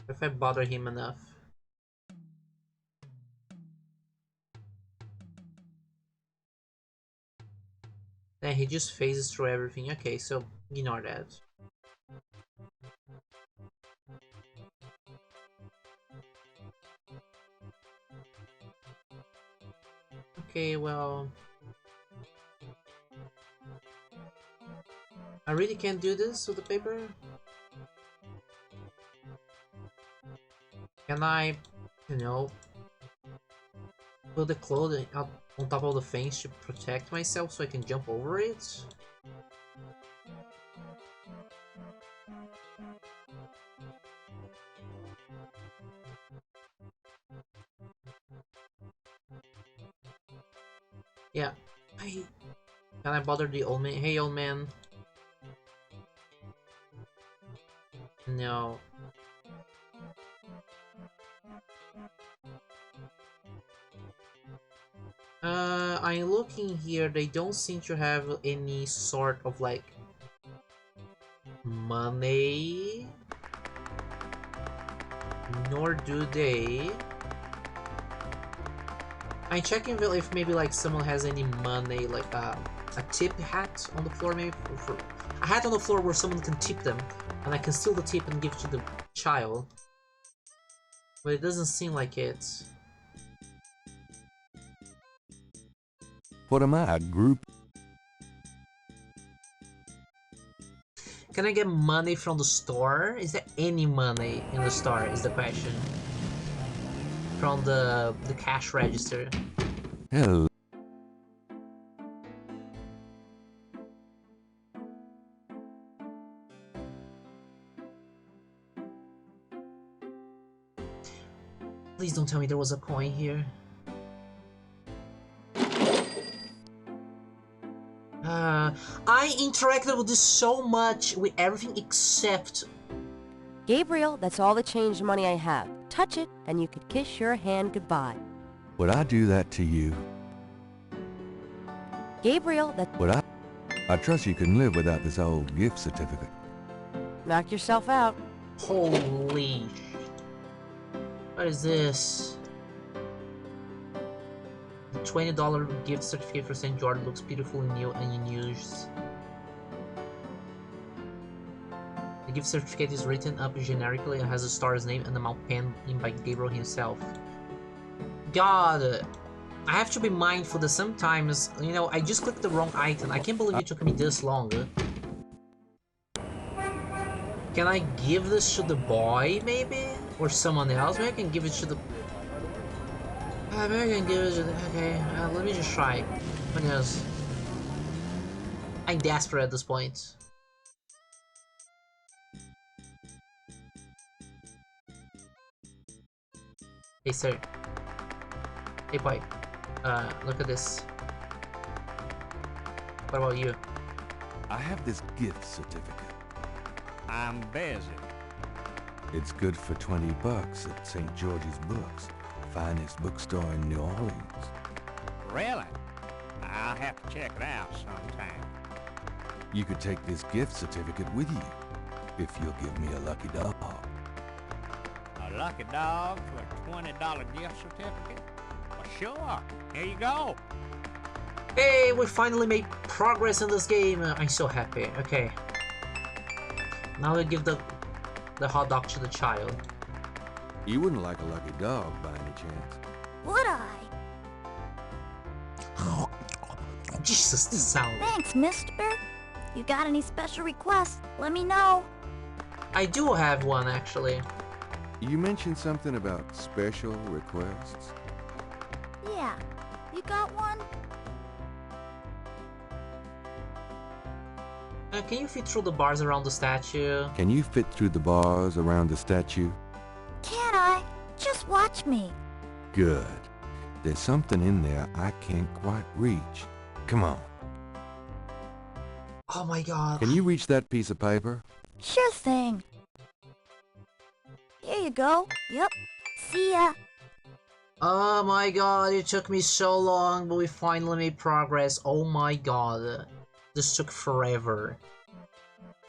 If I bother him enough. Then he just phases through everything. Okay, so ignore that. Okay, well... I really can't do this with the paper? Can I, you know, put the clothing up on top of the fence to protect myself so I can jump over it? Yeah. Can I bother the old man? Hey, old man. No. I'm looking here, they don't seem to have any sort of like money, nor do they. I'm checking if maybe like someone has any money, like a tip hat on the floor, maybe for a hat on the floor where someone can tip them, and I can steal the tip and give it to the child. But it doesn't seem like it. What am I, a group? Can I get money from the store? Is there any money in the store, is the question. From the cash register. Hello. Please don't tell me there was a coin here. I interacted with this so much, with everything except... Gabriel, that's all the change money I have. Touch it, and you could kiss your hand goodbye. Would I do that to you? Gabriel, that... Would I? I trust you can live without this old gift certificate. Knock yourself out. Holy... What is this? The $20 gift certificate for St. George looks beautifully new and unused. The gift certificate is written up generically and has the star's name and amount penned in by Gabriel himself. God, I have to be mindful that sometimes, you know, I just clicked the wrong item. I can't believe it took me this long. Can I give this to the boy, maybe? Or someone else? Maybe I can give it to the... Maybe I can give it. Okay, let me just try. Who knows? I'm desperate at this point. Hey, sir. Hey, boy. Look at this. What about you? I have this gift certificate. I'm busy. It's good for $20 at St. George's Books, finest bookstore in New Orleans. Really? I'll have to check it out sometime. You could take this gift certificate with you, if you'll give me a lucky dog. A lucky dog for a $20 gift certificate? Well, sure. Here you go. Hey, we finally made progress in this game. I'm so happy. Okay. Now we give the hot dog to the child. You wouldn't like a lucky dog by any chance? Would I? Jesus, this sound. Thanks, mister. You got any special requests? Let me know. I do have one, actually. You mentioned something about special requests. Yeah. You got one? Can you fit through the bars around the statue? Can you fit through the bars around the statue? Can I? Just watch me. Good. There's something in there I can't quite reach. Come on. Oh my god. Can you reach that piece of paper? Sure thing. Here you go. Yep. See ya. Oh my god, it took me so long, but we finally made progress. Oh my god. This took forever.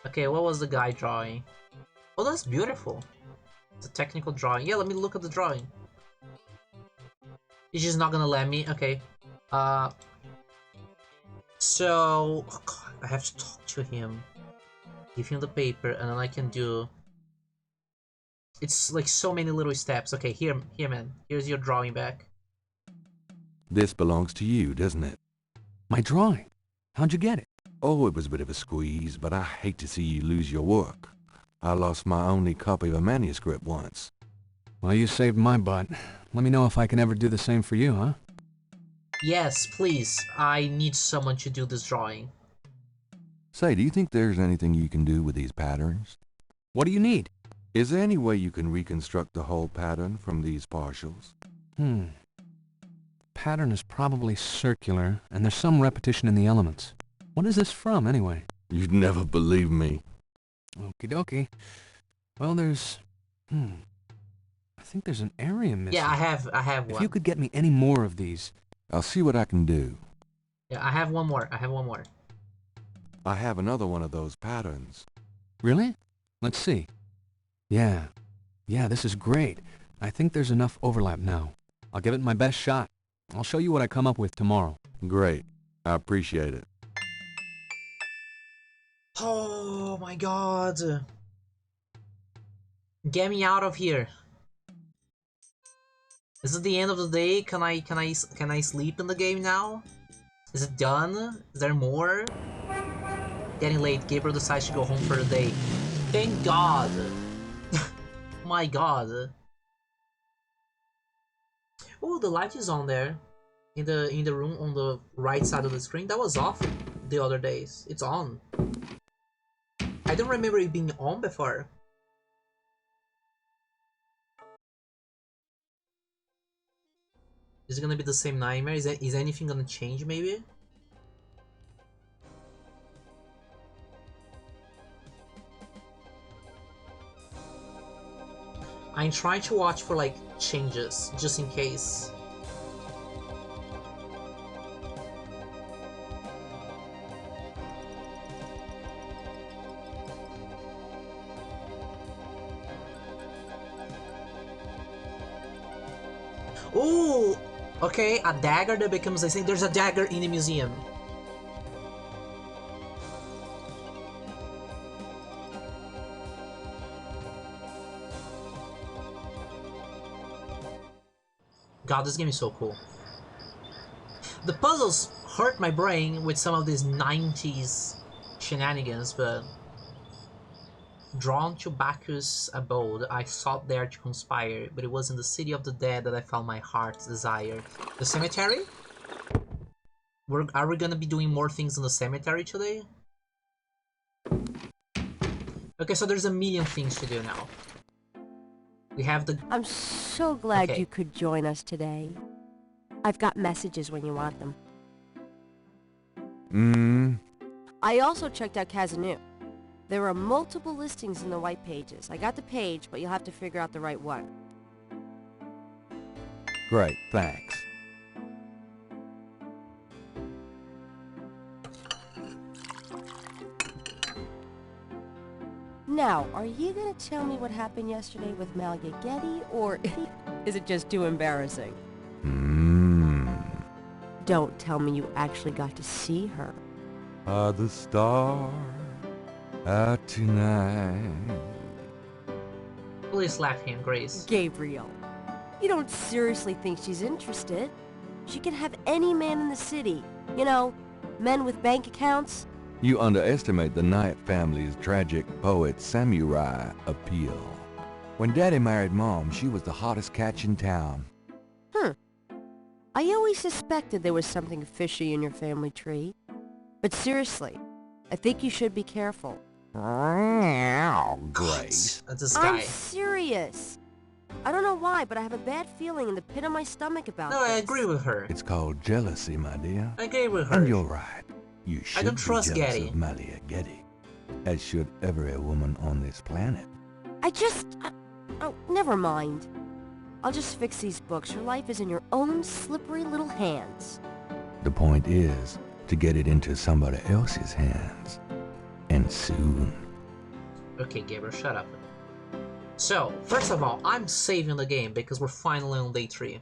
Okay, what was the guy drawing? Oh, that's beautiful. It's a technical drawing. Yeah, let me look at the drawing. He's just not gonna let me. Okay. So... Oh god, I have to talk to him. Give him the paper, and then I can do... It's like so many little steps. Okay, here man. Here's your drawing back. This belongs to you, doesn't it? My drawing? How'd you get it? Oh, it was a bit of a squeeze, but I hate to see you lose your work. I lost my only copy of a manuscript once. Well, you saved my butt. Let me know if I can ever do the same for you, huh? Yes, please. I need someone to do this drawing. Say, do you think there's anything you can do with these patterns? What do you need? Is there any way you can reconstruct the whole pattern from these partials? Pattern is probably circular, and there's some repetition in the elements. What is this from, anyway? You'd never believe me. Okie dokie. Well, there's... I think there's an area missing. Yeah, I have one. If you could get me any more of these... I'll see what I can do. Yeah, I have one more. I have another one of those patterns. Really? Let's see. Yeah, this is great. I think there's enough overlap now. I'll give it my best shot. I'll show you what I come up with tomorrow. Great. I appreciate it. Oh my god. Get me out of here. Is it the end of the day? Can I sleep in the game now? Is it done? Is there more? Getting late. Gabriel decides to go home for the day. Thank God. My god. Oh, the light is on there. In the room on the right side of the screen. That was off the other days. It's on. I don't remember it being on before. Is it gonna be the same nightmare? Is anything gonna change maybe? I'm trying to watch for like changes, just in case. Ooh! Okay, a dagger that becomes a thing. There's a dagger in the museum. God, this game is so cool. The puzzles hurt my brain with some of these 90s shenanigans, but Drawn to Bacchus' abode, I sought there to conspire, but it was in the city of the dead that I found my heart's desire. The cemetery? Are we gonna be doing more things in the cemetery today? Okay, so there's a million things to do now. We have the... I'm so glad you could join us today. I've got messages when you want them. I also checked out Kazanu. There are multiple listings in the white pages. I got the page, but you'll have to figure out the right one. Great, thanks. Now, are you gonna tell me what happened yesterday with Malia Getty, or is it just too embarrassing? Don't tell me you actually got to see her. Are the stars out tonight? Please slap him, Grace. Gabriel, you don't seriously think she's interested? She can have any man in the city. You know, men with bank accounts. You underestimate the Knight family's tragic poet samurai appeal. When Daddy married Mom, she was the hottest catch in town. I always suspected there was something fishy in your family tree. But seriously, I think you should be careful. Grace. This guy. I'm serious. I don't know why, but I have a bad feeling in the pit of my stomach about this. No, I agree with her. It's called jealousy, my dear. I agree with her. And you're right. You should don't be trust jealous Getty. of Malia Getty, as should every woman on this planet. Oh, never mind. I'll just fix these books. Your life is in your own slippery little hands. The point is to get it into somebody else's hands. And soon. Okay, Gabriel, shut up. So, first of all, I'm saving the game because we're finally on day 3.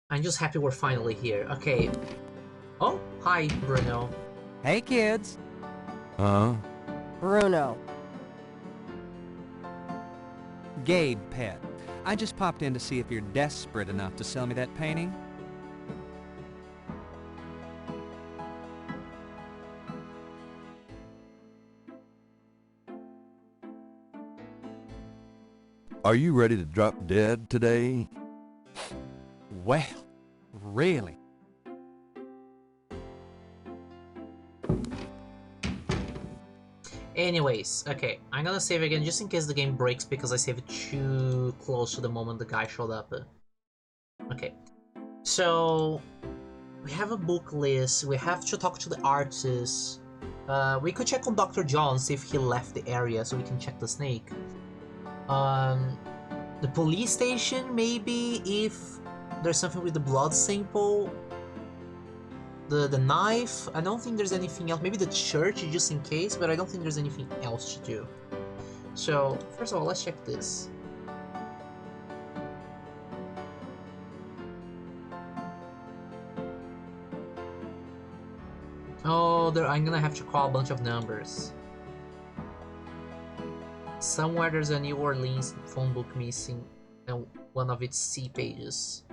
I'm just happy we're finally here. Okay. Oh, hi, Bruno. Hey, kids. Huh? Bruno. Gabe, pet. I just popped in to see if you're desperate enough to sell me that painting. Are you ready to drop dead today? Well, really? Anyways, okay, I'm gonna save again just in case the game breaks because I saved too close to the moment the guy showed up. Okay, so we have a book list, we have to talk to the artist. We could check on Dr. John, see if he left the area so we can check the snake. The police station, maybe, if there's something with the blood sample. The knife, I don't think there's anything else. Maybe the church, just in case, but I don't think there's anything else to do. So, first of all, let's check this. Oh, I'm gonna have to call a bunch of numbers. Somewhere there's a New Orleans phone book missing and one of its C pages.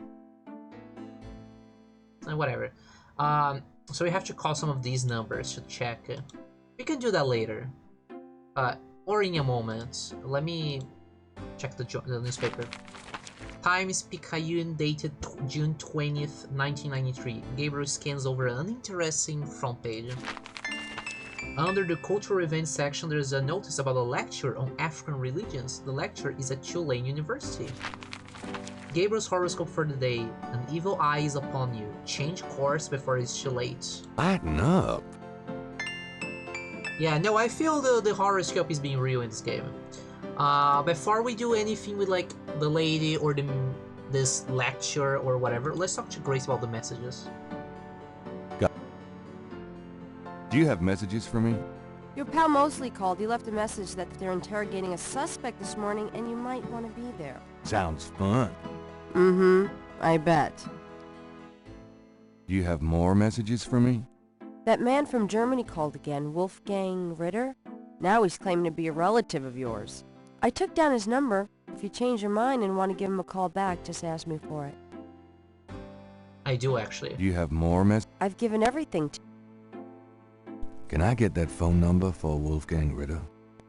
Whatever. So we have to call some of these numbers to check. We can do that later. Or in a moment. Let me check the newspaper. Times Picayune dated June 20th, 1993. Gabriel scans over an uninteresting front page. Under the cultural events section, there is a notice about a lecture on African religions. The lecture is at Tulane University. Gabriel's horoscope for the day. An evil eye is upon you. Change course before it's too late. Lighten up. Yeah, no, I feel the horoscope is being real in this game. Before we do anything with like the lady or this lecture or whatever, let's talk to Grace about the messages. Do you have messages for me? Your pal Mosley called. He left a message that they're interrogating a suspect this morning and you might want to be there. Sounds fun. Mm-hmm. I bet. Do you have more messages for me? That man from Germany called again, Wolfgang Ritter. Now he's claiming to be a relative of yours. I took down his number. If you change your mind and want to give him a call back, just ask me for it. I do, actually. Do you have more messages? I've given everything to... Can I get that phone number for Wolfgang Ritter?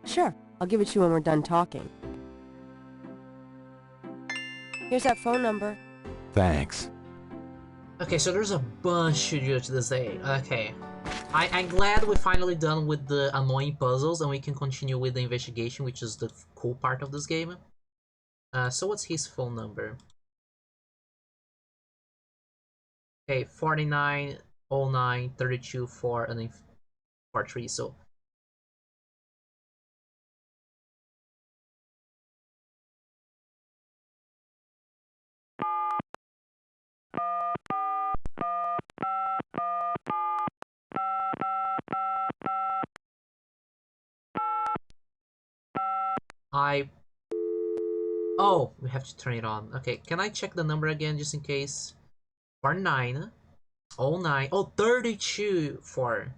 Sure, I'll give it to you when we're done talking. Here's that phone number. Thanks. Okay, so there's a bunch to do today. Okay. I'm glad we're finally done with the annoying puzzles and we can continue with the investigation, which is the cool part of this game. So what's his phone number? Okay, 4909 32 4 and then 43. So oh, we have to turn it on. Okay, can I check the number again just in case? 4909 32 4.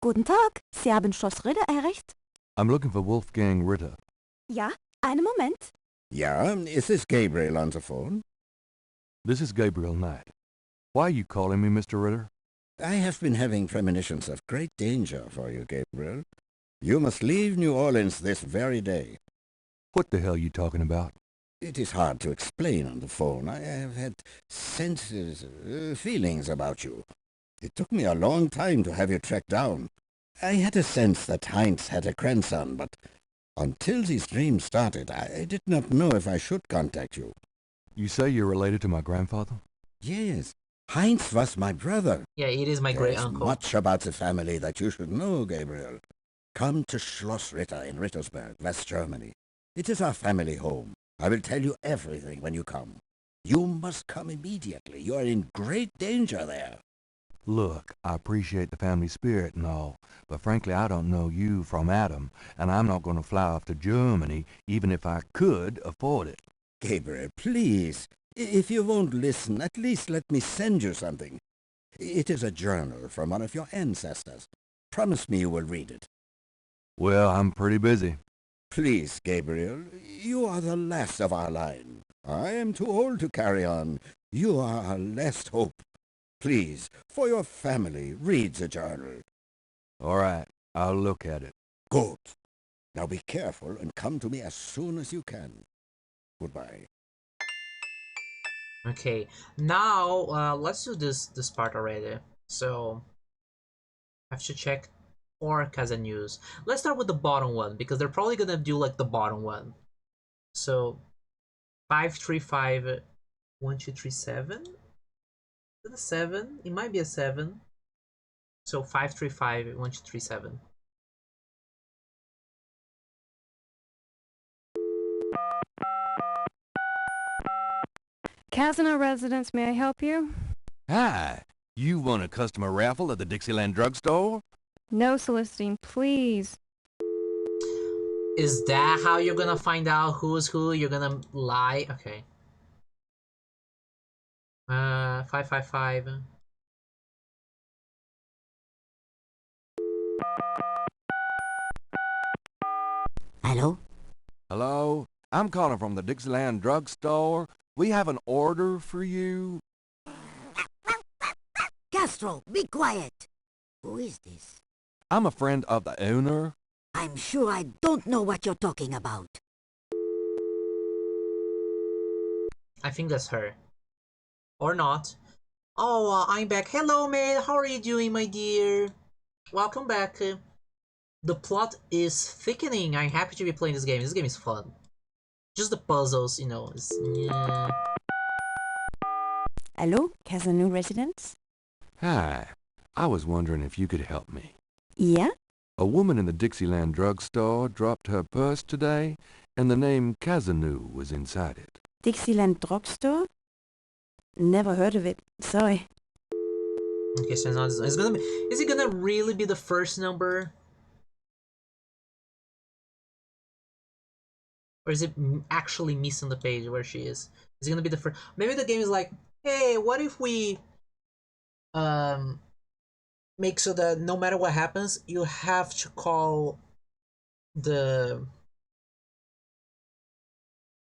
Guten Tag, Sie haben Schloss Ritter erreicht? I'm looking for Wolfgang Ritter. Ja, einen Moment. Yeah, is this Gabriel on the phone? This is Gabriel Knight. Why are you calling me, Mr. Ritter? I have been having premonitions of great danger for you, Gabriel. You must leave New Orleans this very day. What the hell are you talking about? It is hard to explain on the phone. I have had senses, feelings about you. It took me a long time to have you tracked down. I had a sense that Heinz had a grandson, but until these dreams started, I did not know if I should contact you. You say you're related to my grandfather? Yes, Heinz was my brother. Yeah, it is my great There's uncle. much about the family that you should know, Gabriel. Come to Schloss Ritter in Rittersberg, West Germany. It is our family home. I will tell you everything when you come. You must come immediately. You are in great danger there. Look, I appreciate the family spirit and all, but frankly I don't know you from Adam, and I'm not going to fly off to Germany even if I could afford it. Gabriel, please. If you won't listen, at least let me send you something. It is a journal from one of your ancestors. Promise me you will read it. Well, I'm pretty busy. Please, Gabriel, you are the last of our line. I am too old to carry on. You are our last hope. Please, for your family, read the journal. All right, I'll look at it. Good. Now be careful and come to me as soon as you can. Goodbye. Okay, now let's do this part already. So I have to check or Casa News. Let's start with the bottom one because they're probably gonna do like the bottom one. So 535 1237. Is it a 7? It might be a 7. So 535 1237. Casino residence, may I help you? Hi, you won a customer raffle at the Dixieland drugstore? No soliciting, please. Is that how you're gonna find out who's who? You're gonna lie? Okay. 555. Hello? Hello? I'm calling from the Dixieland drugstore. We have an order for you. Castro, be quiet. Who is this? I'm a friend of the owner. I'm sure I don't know what you're talking about. I think that's her. Or not. Oh, I'm back. Hello, man. How are you doing, my dear? Welcome back. The plot is thickening. I'm happy to be playing this game. This game is fun. Just the puzzles, you know. Yeah. Hello, Casino residence? Hi. I was wondering if you could help me. Yeah? A woman in the Dixieland drugstore dropped her purse today, and the name Kazanu was inside it. Dixieland drugstore? Never heard of it. Sorry. Okay, so it's gonna be, is it gonna really be the first number? Or is it actually missing the page where she is? Is it gonna be the first? Maybe the game is like, hey, what if we make so that no matter what happens, you have to call the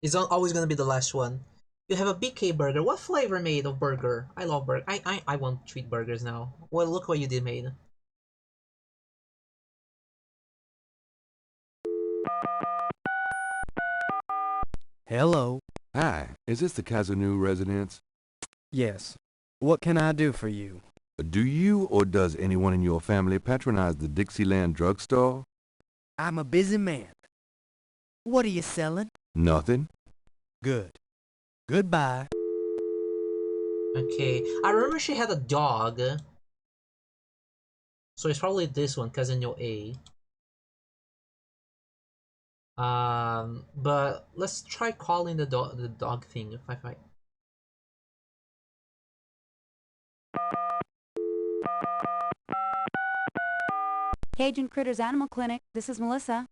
It's always gonna be the last one. You have a BK burger. What flavor made of burger? I love burger. I want to eat burgers now. Well, look what you did made. Hello. Hi, is this the Kazanu residence? Yes. What can I do for you? Do you or does anyone in your family patronize the Dixieland drugstore? I'm a busy man. What are you selling? Nothing. Good. Goodbye. Okay, I remember she had a dog. So it's probably this one, Casino A. But let's try calling the dog thing. If I Cajun Critters Animal Clinic. This is Melissa.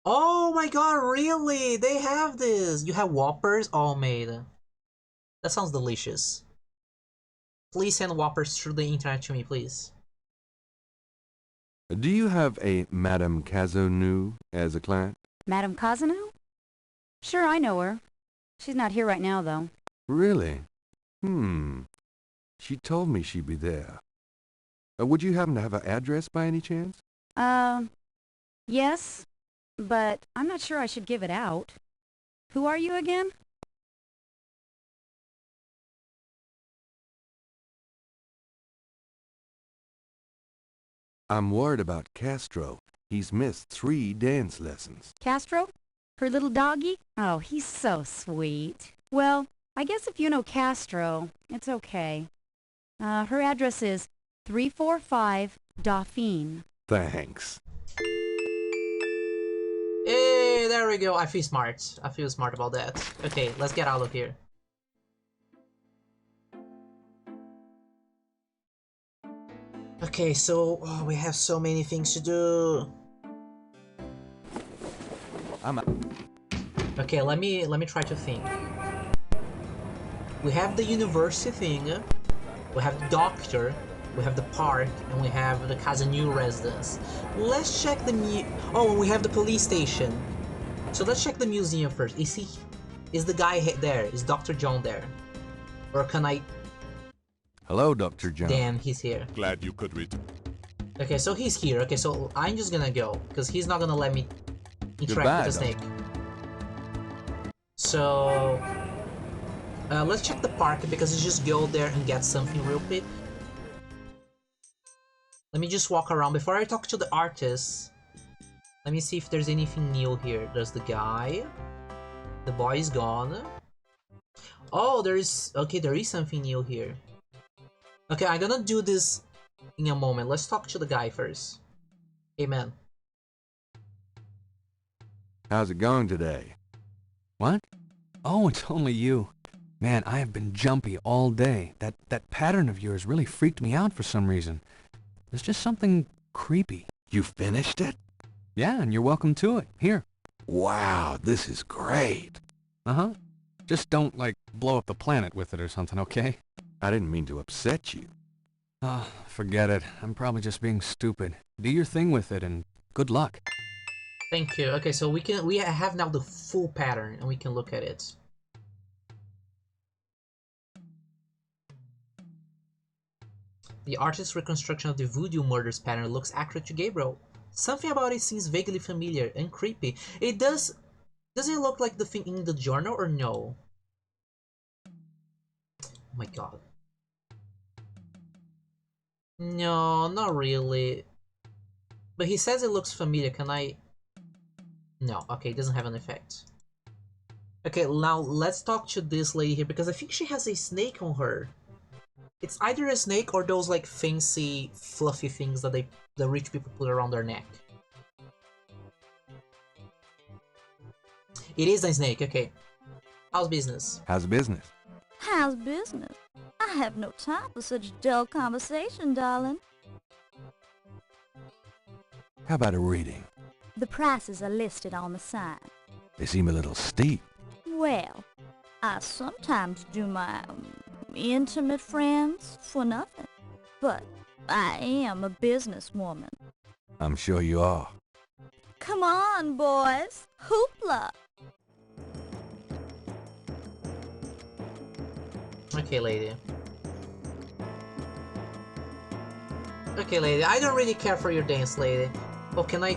Oh my god, really? They have this. You have Whoppers? Oh, mate. That sounds delicious. Please send Whoppers through the internet to me, please. Do you have a Madame Kazanu as a client? Madame Kazanu? Sure, I know her. She's not here right now, though. Really? She told me she'd be there. Would you happen to have her address by any chance? Yes, but I'm not sure I should give it out. Who are you again? I'm worried about Castro. He's missed 3 dance lessons. Castro? Her little doggy? Oh, he's so sweet. Well, I guess if you know Castro, it's okay. Her address is 345 Dauphine. Thanks. Hey, there we go. I feel smart. I feel smart about that. Okay, let's get out of here. Okay, so we have so many things to do. Okay, let me try to think. We have the university thing. We have the doctor. We have the park, and we have the Kazanu residence. Let's check the we have the police station. So let's check the museum first. Is the guy there? Is Dr. John there? Or can I... Hello, Dr. John. Damn, he's here. Glad you could read. Okay, so he's here. Okay, so I'm just gonna go, because he's not gonna let me Goodbye, interact with the snake. So... let's check the park, because let's just go there and get something real quick. Let me just walk around. Before I talk to the artist, let me see if there's anything new here. There's the guy. The boy is gone. Oh, there is something new here. Okay, I'm gonna do this in a moment. Let's talk to the guy first. Hey, man. How's it going today? What? Oh, it's only you. Man, I have been jumpy all day. That pattern of yours really freaked me out for some reason. There's just something creepy. You finished it? Yeah, and you're welcome to it. Here. Wow, this is great. Uh-huh. Just don't, like, blow up the planet with it or something, okay? I didn't mean to upset you. Oh, forget it. I'm probably just being stupid. Do your thing with it, and good luck. Thank you. Okay, so we have now the full pattern, and we can look at it. The artist's reconstruction of the voodoo murders pattern looks accurate to Gabriel. Something about it seems vaguely familiar and creepy. It does... Does it look like the thing in the journal or no? Oh my god. No, not really. But he says it looks familiar. Can I... No, okay, it doesn't have an effect. Okay, now let's talk to this lady here, because I think she has a snake on her. It's either a snake or those like fancy fluffy things that the rich people put around their neck. It is a snake, okay. How's business? How's business? How's business? I have no time for such dull conversation, darling. How about a reading? The prices are listed on the sign. They seem a little steep. Well, I sometimes do my intimate friends for nothing, but I am a businesswoman. I'm sure you are. Come on, boys. Hoopla. Okay, lady. Okay, lady. I don't really care for your dance, lady. Oh, can I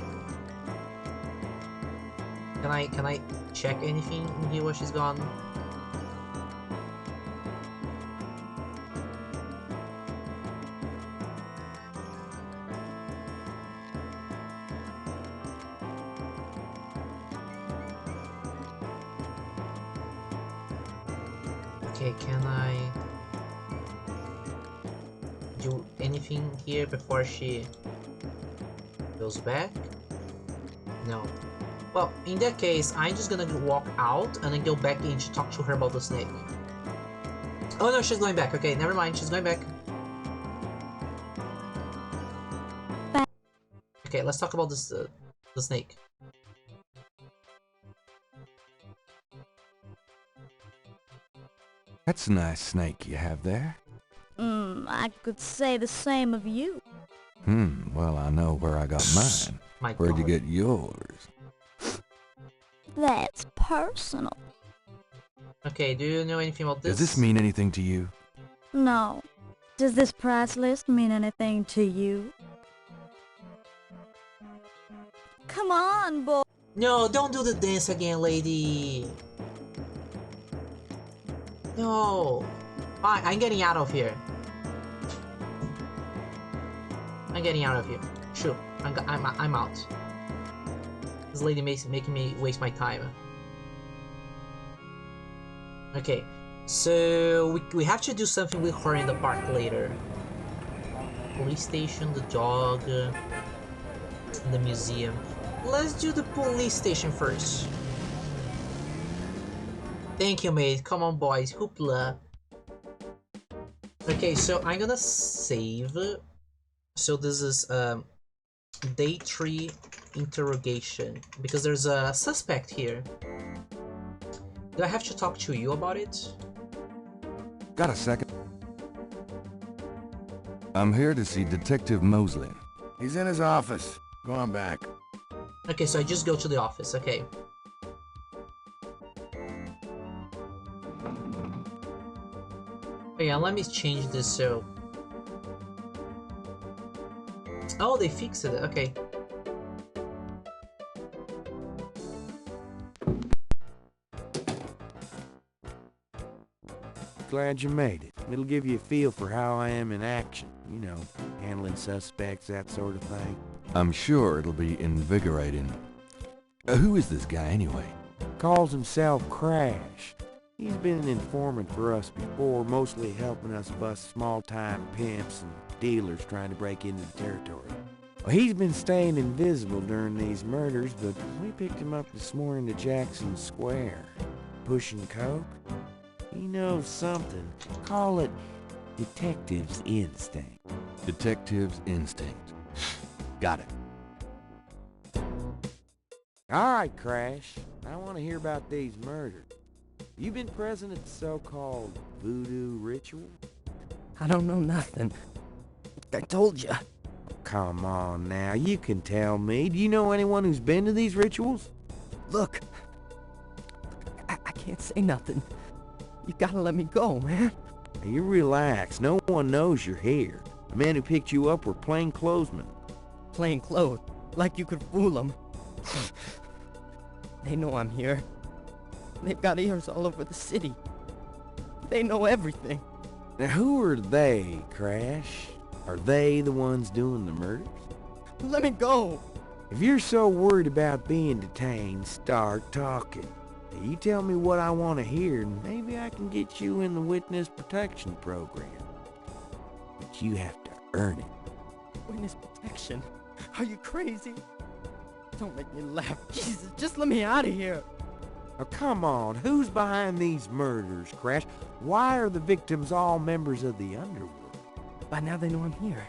check anything in here while she's gone? Okay, can I do anything here before she goes back? No. Well, in that case, I'm just gonna walk out and then go back in to talk to her about the snake. Oh no, she's going back. Okay, never mind, she's going back. Okay, let's talk about this, the snake. That's a nice snake you have there. I could say the same of you. Well, I know where I got mine. My Where'd you God. get yours? That's personal. Okay, do you know anything about this? Does this mean anything to you? No. Does this price list mean anything to you? Come on, boy. No, don't do the dance again, lady. No. Fine, I'm getting out of here. I'm getting out of here. Sure, I'm out. This lady making me waste my time. Okay, so we have to do something with her in the park later. Police station, the dog, the museum. Let's do the police station first. Thank you, mate. Come on, boys. Hoopla. Okay, so I'm gonna save. So this is day 3 interrogation because there's a suspect here. Do I have to talk to you about it? Got a second? I'm here to see Detective Mosley. He's in his office. Go on back. Okay, so I just go to the office. Okay. Oh yeah, let me change this so... Oh, they fixed it. Okay. Glad you made it. It'll give you a feel for how I am in action. You know, handling suspects, that sort of thing. I'm sure it'll be invigorating. Who is this guy anyway? Calls himself Crash. He's been an informant for us before, mostly helping us bust small-time pimps and dealers trying to break into the territory. Well, he's been staying invisible during these murders, but we picked him up this morning to Jackson Square. Pushing coke? He knows something. Call it detective's instinct. Detective's instinct. Got it. All right, Crash. I want to hear about these murders. You been present at the so-called voodoo ritual? I don't know nothing. I told you. Come on now, you can tell me. Do you know anyone who's been to these rituals? Look, I can't say nothing. You gotta let me go, man. Now, you relax. No one knows you're here. The men who picked you up were plainclothesmen. Plain clothes, like you could fool them. They know I'm here. They've got ears all over the city. They know everything. Now, who are they, Crash? Are they the ones doing the murders? Let me go! If you're so worried about being detained, start talking. Now, you tell me what I want to hear, and maybe I can get you in the witness protection program. But you have to earn it. Witness protection? Are you crazy? Don't make me laugh. Jesus, just let me out of here. Now, come on, who's behind these murders, Crash? Why are the victims all members of the underworld? By now they know I'm here.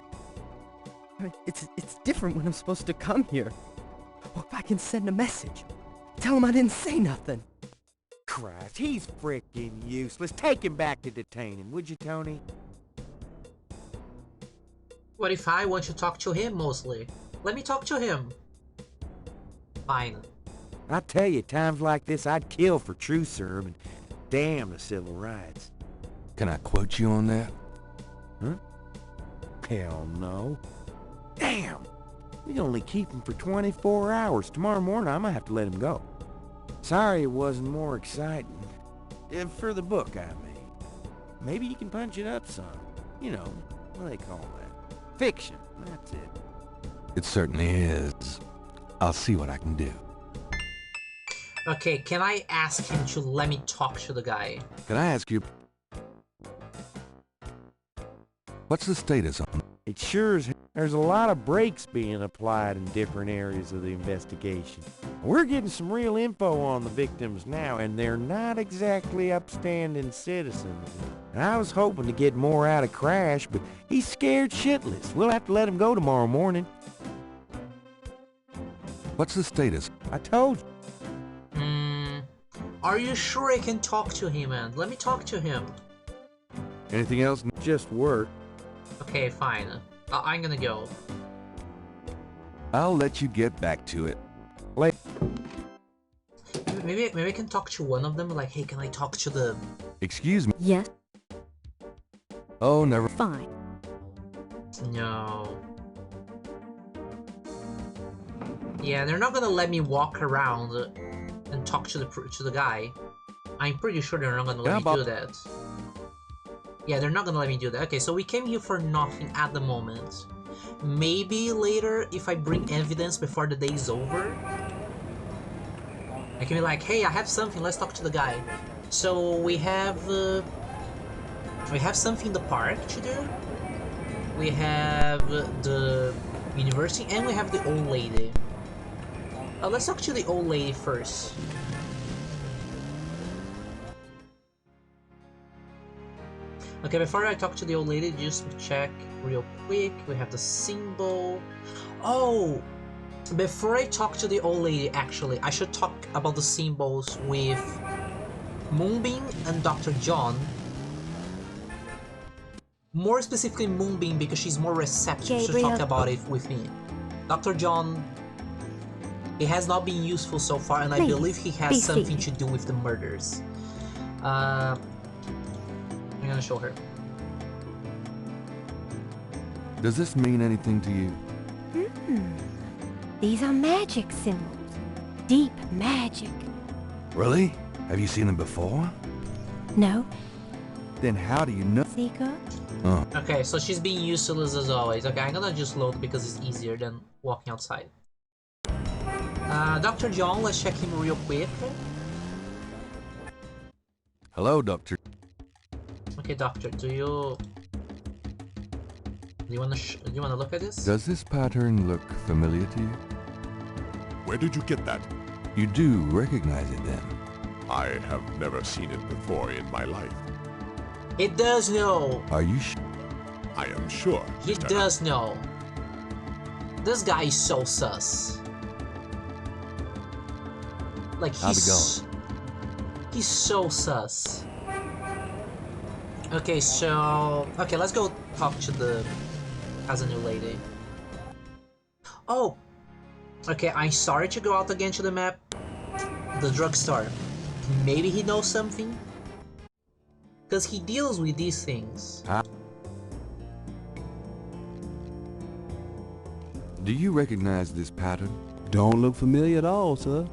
I mean, it's different when I'm supposed to come here. Or if I can send a message. Tell him I didn't say nothing. Christ, he's frickin' useless. Take him back to detain him, would you, Tony? What if I want to talk to him mostly? Let me talk to him. fine. I tell you, times like this, I'd kill for truth serum and damn the civil rights. Can I quote you on that? Huh? Hell no. Damn! We only keep him for 24 hours. Tomorrow morning, I'm gonna have to let him go. Sorry it wasn't more exciting. For the book, I mean. Maybe you can punch it up some. You know, what do they call that? Fiction, that's it. It certainly is. I'll see what I can do. Okay, can I ask him to let me talk to the guy? Can I ask you... What's the status on... It sure is. There's a lot of brakes being applied in different areas of the investigation. We're getting some real info on the victims now, and they're not exactly upstanding citizens. And I was hoping to get more out of Crash, but he's scared shitless. We'll have to let him go tomorrow morning. What's the status? I told you. Are you sure I can talk to him, man? Let me talk to him. Anything else? Just work. Okay, fine. I'm gonna go. I'll let you get back to it. Maybe I can talk to one of them, like, hey, can I talk to the... Excuse me? Yes. Oh, never... Fine. No. Yeah, they're not gonna let me walk around and talk to the guy. I'm pretty sure they're not gonna let me do that. Yeah, they're not gonna let me do that. Okay, so we came here for nothing at the moment. Maybe later, if I bring evidence before the day is over, I can be like, hey, I have something, let's talk to the guy. So we have something in the park to do. We have the university, and we have the old lady. Let's talk to the old lady first. Okay, before I talk to the old lady, just check real quick. We have the symbol. Oh! Before I talk to the old lady, actually, I should talk about the symbols with Moonbeam and Dr. John. More specifically Moonbeam, because she's more receptive to talk about it with me. Dr. John, it has not been useful so far, and I believe he has something to do with the murders. I'm gonna show her. Does this mean anything to you? These are magic symbols. Deep magic. Really? Have you seen them before? No. Then how do you know? Seeker? Oh. Okay, so she's being useless as always. Okay, I'm gonna just load because it's easier than walking outside. Dr. John, let's check him real quick. Hello, Doctor. Okay, Doctor, do you wanna look at this? Does this pattern look familiar to you? Where did you get that? You do recognize it then? I have never seen it before in my life. It does know. Are you sure? I am sure. He does know. This guy is so sus. Like he's so sus. Okay, so let's go talk to the new lady. Oh, okay. I'm sorry to go out again to the map. The drugstore. Maybe he knows something. Because he deals with these things. Do you recognize this pattern? Don't look familiar at all, sir.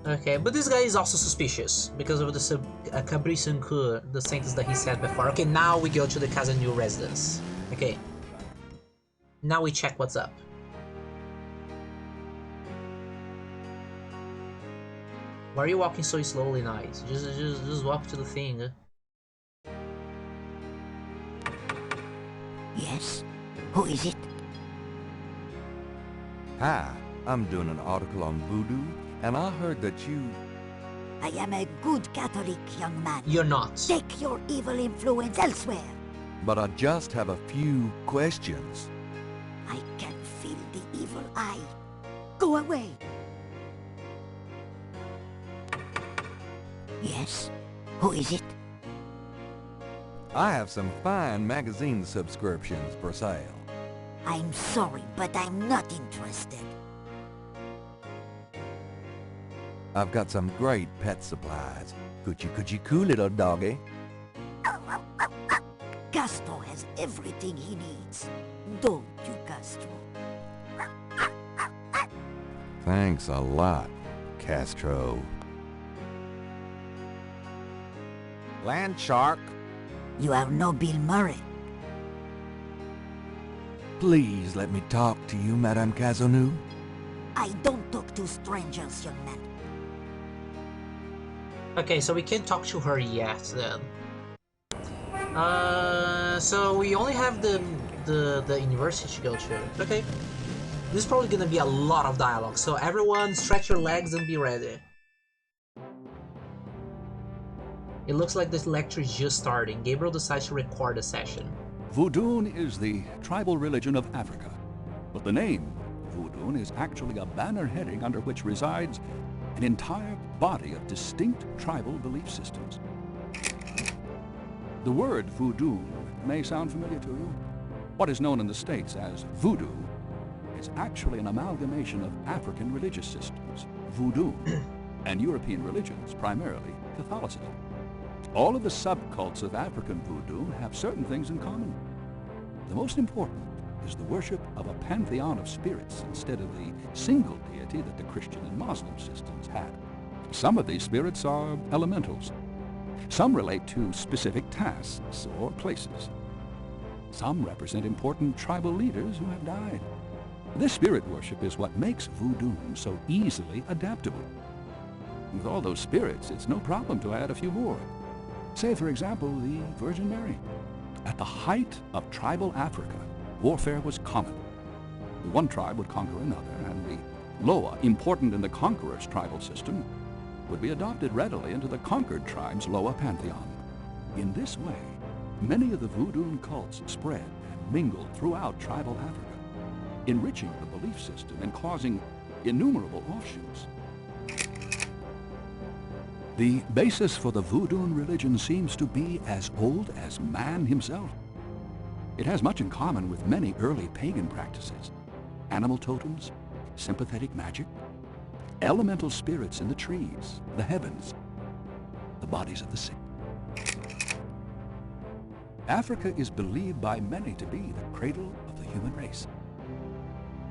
Okay, but this guy is also suspicious because of the Cabri-Sunkur, the sentence that he said before. Okay, now we go to the Casa New residence. Okay. Now we check what's up. Why are you walking so slowly, Knight? Just walk to the thing. Yes? Who is it? Hi, I'm doing an article on voodoo, and I heard that you... I am a good Catholic, young man. You're not. Take your evil influence elsewhere. But I just have a few questions. I can feel the evil eye. Go away. Yes? Who is it? I have some fine magazine subscriptions for sale. I'm sorry, but I'm not interested. I've got some great pet supplies. Coochie coo, little doggy. Castro has everything he needs. Don't you, Castro? Thanks a lot, Castro. Land shark. You are no Bill Murray. Please let me talk to you, Madame Cazanou. I don't talk to strangers, young man. Okay, so we can't talk to her yet then. So we only have the university to go to. Okay. This is probably gonna be a lot of dialogue, so everyone stretch your legs and be ready. It looks like this lecture is just starting. Gabriel decides to record a session. Voodoo is the tribal religion of Africa, but the name Voodoo is actually a banner heading under which resides an entire body of distinct tribal belief systems. The word voodoo may sound familiar to you. What is known in the States as voodoo is actually an amalgamation of African religious systems, voodoo, and European religions, primarily Catholicism. All of the subcults of African voodoo have certain things in common. The most important is the worship of a pantheon of spirits instead of the single deity that the Christian and Muslim systems had. Some of these spirits are elementals. Some relate to specific tasks or places. Some represent important tribal leaders who have died. This spirit worship is what makes voodoo so easily adaptable. With all those spirits, it's no problem to add a few more. Say, for example, the Virgin Mary. At the height of tribal Africa, warfare was common. One tribe would conquer another, and the Loa, important in the conqueror's tribal system, would be adopted readily into the conquered tribe's Loa pantheon. In this way, many of the voodoo cults spread and mingled throughout tribal Africa, enriching the belief system and causing innumerable offshoots. The basis for the voodoo religion seems to be as old as man himself. It has much in common with many early pagan practices: animal totems, sympathetic magic, elemental spirits in the trees, the heavens, the bodies of the sick. Africa is believed by many to be the cradle of the human race.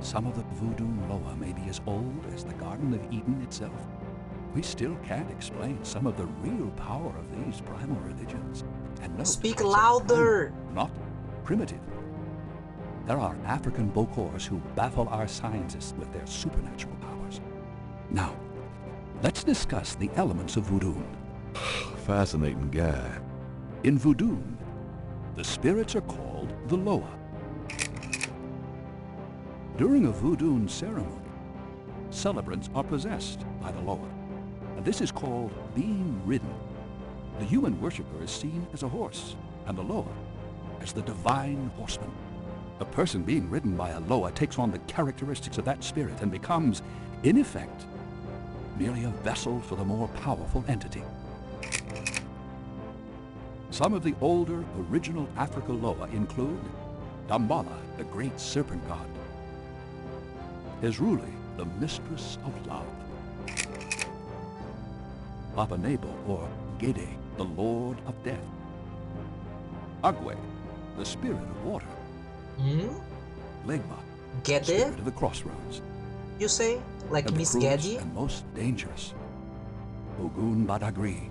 Some of the voodoo Loa may be as old as the Garden of Eden itself. We still can't explain some of the real power of these primal religions. And no, speak louder! Not primitive. There are African Bokors who baffle our scientists with their supernatural powers. Now, let's discuss the elements of voodoo. Fascinating guy. In voodoo, the spirits are called the Loa. During a voodoo ceremony, celebrants are possessed by the Loa. This is called being ridden. The human worshiper is seen as a horse, and the Loa as the divine horseman. A person being ridden by a Loa takes on the characteristics of that spirit and becomes, in effect, merely a vessel for the more powerful entity. Some of the older original Africa Loa include Dambala, the great serpent god; Ezruli, the mistress of love; Papa Nebo, or Gede, the lord of death; Agwe, the spirit of water; Legba, the spirit of the crossroads. You say? Like and Miss the cruelest Geddy? and most dangerous, Ogun Badagri,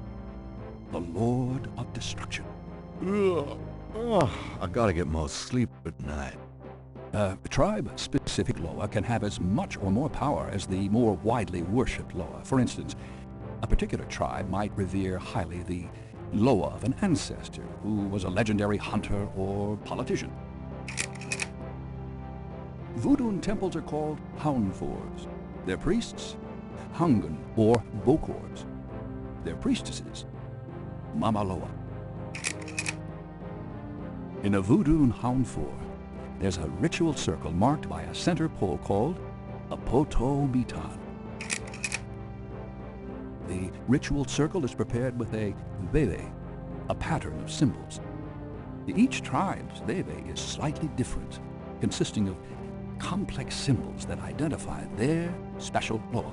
the lord of destruction. I gotta get more sleep at night. Tribe-specific Loa can have as much or more power as the more widely worshipped Loa. For instance, a particular tribe might revere highly the Loa of an ancestor who was a legendary hunter or politician. Voodoo temples are called Houndfors. Their priests, Hungan or Bokors. Their priestesses, Mama Loa. In a Voodoo Houndfor, there's a ritual circle marked by a center pole called a Poto Mitan. The ritual circle is prepared with a veve, a pattern of symbols. Each tribe's veve is slightly different, consisting of complex symbols that identify their special Loa.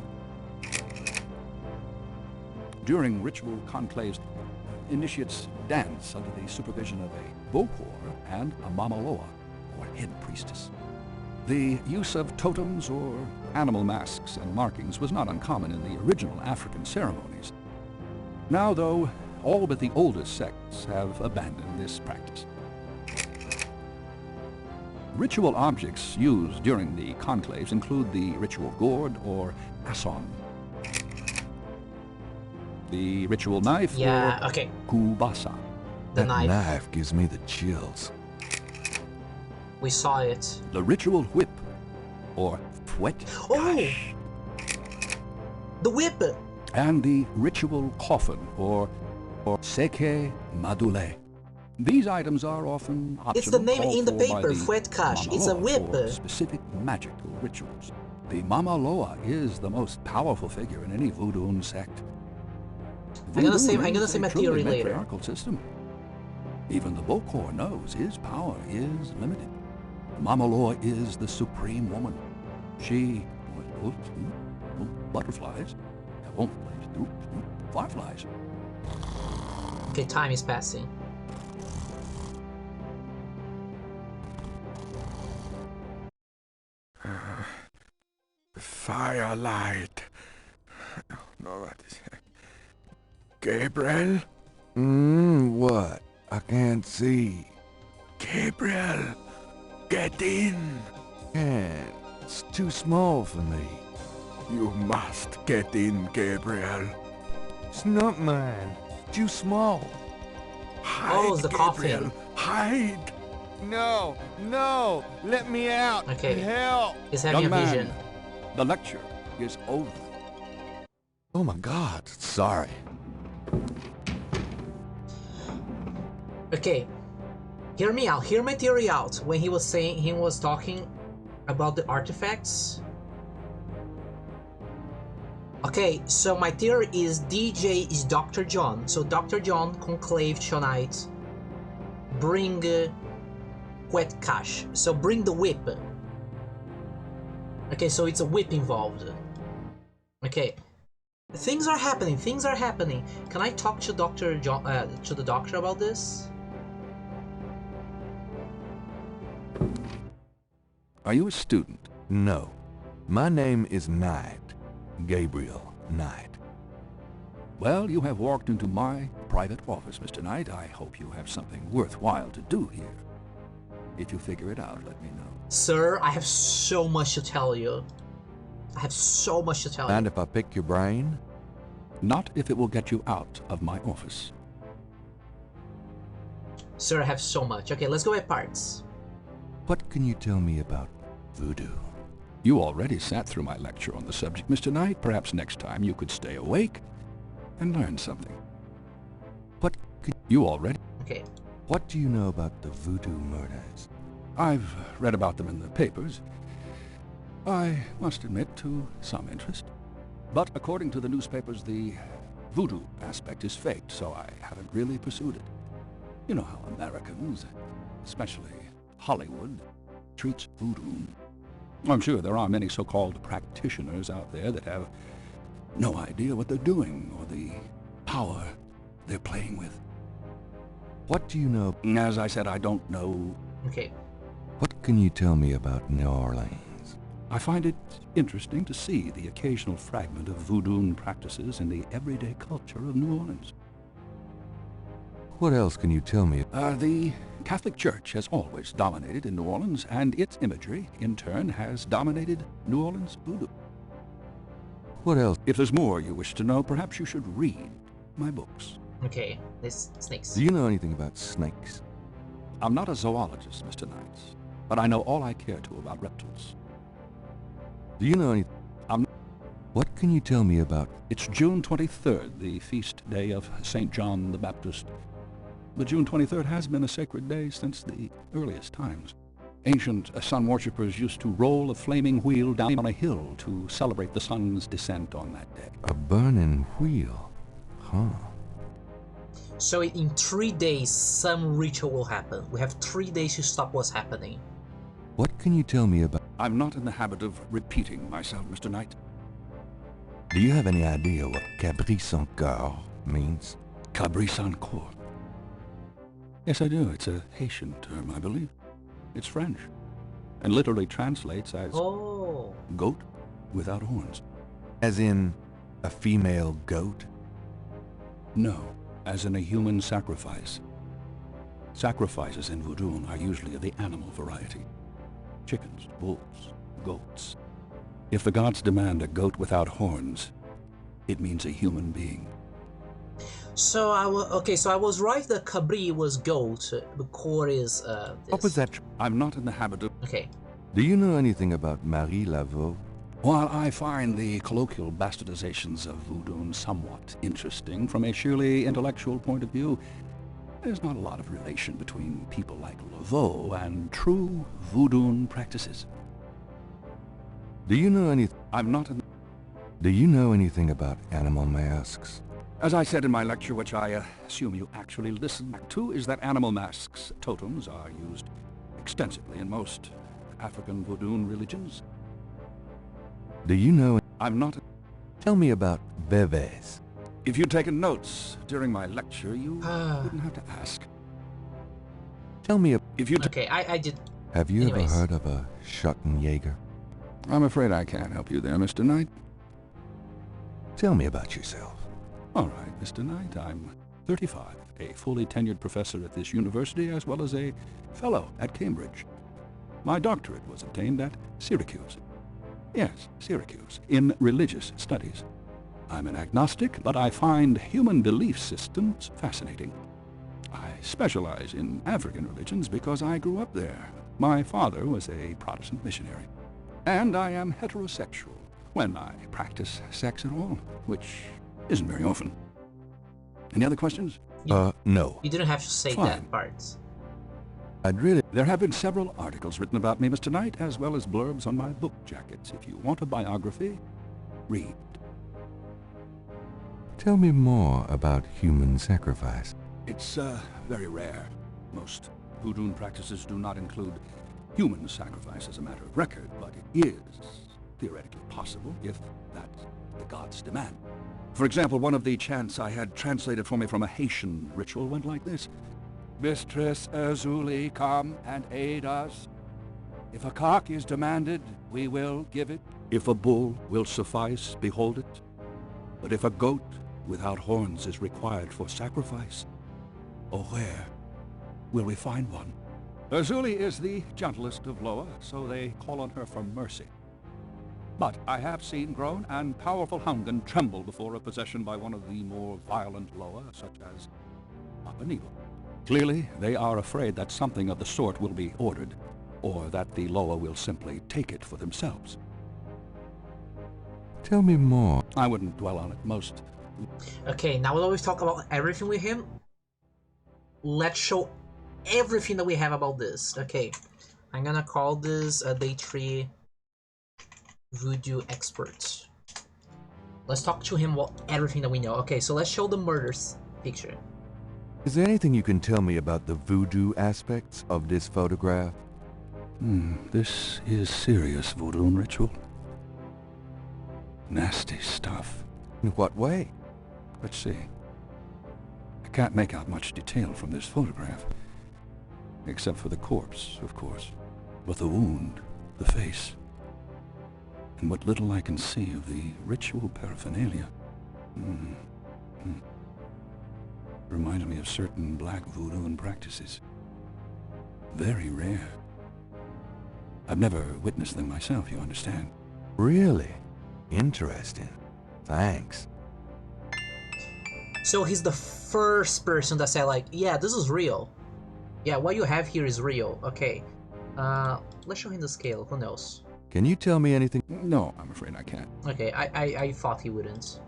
During ritual conclaves, initiates dance under the supervision of a bokor and a mamaloa, or head priestess. The use of totems or animal masks and markings was not uncommon in the original African ceremonies. Now, though, all but the oldest sects have abandoned this practice. Ritual objects used during the conclaves include the ritual gourd or asson, the ritual knife or kubasa. The That knife. gives me the chills. We saw it. The ritual whip or fouet, Oh! The whip! and the ritual coffin or seke madule. These items are often optional. It's the name called in the for by paper, fouet cash. It's a mamaloa whip. for specific magical rituals. The mamaloa is the most powerful figure in any voodoo sect. I'm gonna say is my a truly theory later. matriarchal system. Even the bokor knows his power is limited. Mamaloa is the supreme woman. She butterflies, fireflies. Okay, time is passing. Firelight. No, what is it? Gabriel? What? I can't see. Gabriel, get in. Can't. It's too small for me. You must get in, Gabriel. It's not mine. Too small. Hide, it's the Gabriel. coffin. Hide. No, no, let me out. Okay. Help. He's having Young a man, vision. the lecture is over. Oh my God, sorry. Okay. Hear me out. Hear my theory out. When he was talking about the artifacts. Okay, so my theory is DJ is Dr. John. So Dr. John, conclave tonight. Bring wet cash. So bring the whip. Okay, so it's a whip involved. Okay. Things are happening. Things are happening. Can I talk to Dr. John, to the doctor about this? Are you a student? No. My name is Knight. Gabriel Knight. Well, you have walked into my private office, Mr. Knight. I hope you have something worthwhile to do here. If you figure it out, let me know. Sir, I have so much to tell you. I have so much to tell you. Mind if I pick your brain? Not if it will get you out of my office. Sir, I have so much. Okay, let's go by parts. What can you tell me about voodoo? You already sat through my lecture on the subject, Mr. Knight. Perhaps next time you could stay awake and learn something. What could you already? Okay. What do you know about the voodoo murders? I've read about them in the papers. I must admit to some interest. But according to the newspapers, the voodoo aspect is faked, so I haven't really pursued it. You know how Americans, especially Hollywood, treats voodoo. I'm sure there are many so-called practitioners out there that have no idea what they're doing or the power they're playing with. What do you know? As I said, I don't know. Okay. What can you tell me about New Orleans? I find it interesting to see the occasional fragment of voodoo practices in the everyday culture of New Orleans. What else can you tell me? The Catholic Church has always dominated in New Orleans, and its imagery, in turn, has dominated New Orleans voodoo. What else? If there's more you wish to know, perhaps you should read my books. Okay, this snakes. Do you know anything about snakes? I'm not a zoologist, Mr. Knight, but I know all I care to about reptiles. Do you know anything? What can you tell me about? It's June 23rd, the feast day of St. John the Baptist. But June 23rd has been a sacred day since the earliest times. Ancient sun worshippers used to roll a flaming wheel down on a hill to celebrate the sun's descent on that day. A burning wheel? Huh. So in 3 days, some ritual will happen. We have 3 days to stop what's happening. What can you tell me about? I'm not in the habit of repeating myself, Mr. Knight. Do you have any idea what caprice encore means? Cabrice encore. Yes, I do. It's a Haitian term, I believe. It's French, and literally translates as goat without horns. As in a female goat? No, as in a human sacrifice. Sacrifices in voodoo are usually of the animal variety. Chickens, wolves, goats. If the gods demand a goat without horns, it means a human being. So I was right that Cabri was goat. The core is this. What was that? I'm not in the habit of... Okay. Do you know anything about Marie Laveau? While I find the colloquial bastardizations of voodoo somewhat interesting from a sheerly intellectual point of view, there's not a lot of relation between people like Laveau and true voodoo practices. Do you know anything? I'm not in... Do you know anything about animal masks? As I said in my lecture, which I assume you actually listened to, is that animal masks, totems, are used extensively in most African voodoo religions. Do you know... I'm not... Tell me about bébés. If you'd taken notes during my lecture, you wouldn't have to ask. Tell me if you... Okay, I did... Have you ever heard of a Schottenjäger? I'm afraid I can't help you there, Mr. Knight. Tell me about yourself. All right, Mr. Knight, I'm 35, a fully tenured professor at this university, as well as a fellow at Cambridge. My doctorate was obtained at Syracuse. Yes, Syracuse, in religious studies. I'm an agnostic, but I find human belief systems fascinating. I specialize in African religions because I grew up there. My father was a Protestant missionary. And I am heterosexual, when I practice sex at all, which isn't very often. Any other questions? No. You didn't have to say that part. There have been several articles written about me, Mr. Knight, as well as blurbs on my book jackets. If you want a biography, read. Tell me more about human sacrifice. It's very rare. Most voodoo practices do not include human sacrifice as a matter of record, but it is theoretically possible if that's the gods' demand. For example, one of the chants I had translated for me from a Haitian ritual went like this. Mistress Azuli, come and aid us. If a cock is demanded, we will give it. If a bull will suffice, behold it. But if a goat without horns is required for sacrifice, oh, where will we find one? Azuli is the gentlest of Loa, so they call on her for mercy. But I have seen grown and powerful Hungan tremble before a possession by one of the more violent Loa, such as Papanibo. Clearly, they are afraid that something of the sort will be ordered, or that the Loa will simply take it for themselves. Tell me more. I wouldn't dwell on it most. Okay, now that we've talked about everything with him, let's show everything that we have about this. Okay, I'm gonna call this a Day 3 Voodoo Expert. Let's talk to him about everything that we know. Okay, so let's show the murders picture. Is there anything you can tell me about the voodoo aspects of this photograph? This is serious voodoo ritual. Nasty stuff. In what way? Let's see. I can't make out much detail from this photograph. Except for the corpse, of course. But the wound, the face, and what little I can see of the ritual paraphernalia. Reminds me of certain black voodoo practices. Very rare. I've never witnessed them myself, you understand? Really? Interesting. Thanks. So he's the first person that said like, yeah, this is real. Yeah, what you have here is real. Okay. Let's show him the scale. Who knows? Can you tell me anything? No, I'm afraid I can't. Okay, I thought he wouldn't.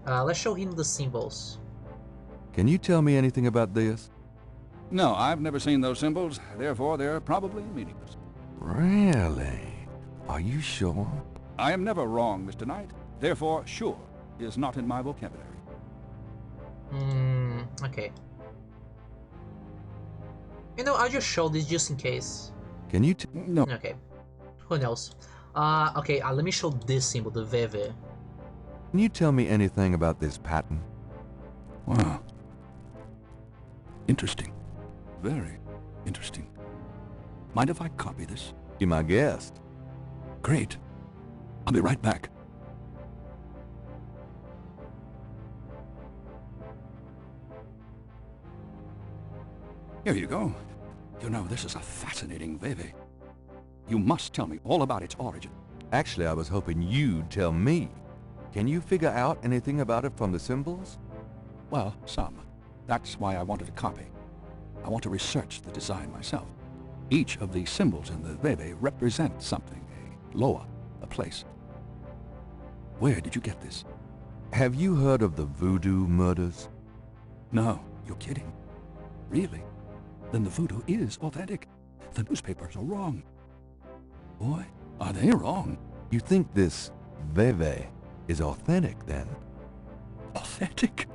Let's show him the symbols. Can you tell me anything about this? No, I've never seen those symbols. Therefore, they're probably meaningless. Really? Are you sure? I am never wrong, Mr. Knight. Therefore, sure is not in my vocabulary. Okay. You know, I'll just show this just in case. Can you No. Okay. Who knows? Okay, let me show this symbol, the VV. Can you tell me anything about this pattern? Wow. Interesting. Very interesting. Mind if I copy this? Be my guest. Great. I'll be right back. Here you go. You know, this is a fascinating veve. You must tell me all about its origin. Actually, I was hoping you'd tell me. Can you figure out anything about it from the symbols? Well, some. That's why I wanted a copy. I want to research the design myself. Each of the symbols in the veve represents something, a loa, a place. Where did you get this? Have you heard of the voodoo murders? No, you're kidding. Really? Then the voodoo is authentic. The newspapers are wrong. Boy, are they wrong. You think this veve is authentic, then? Authentic?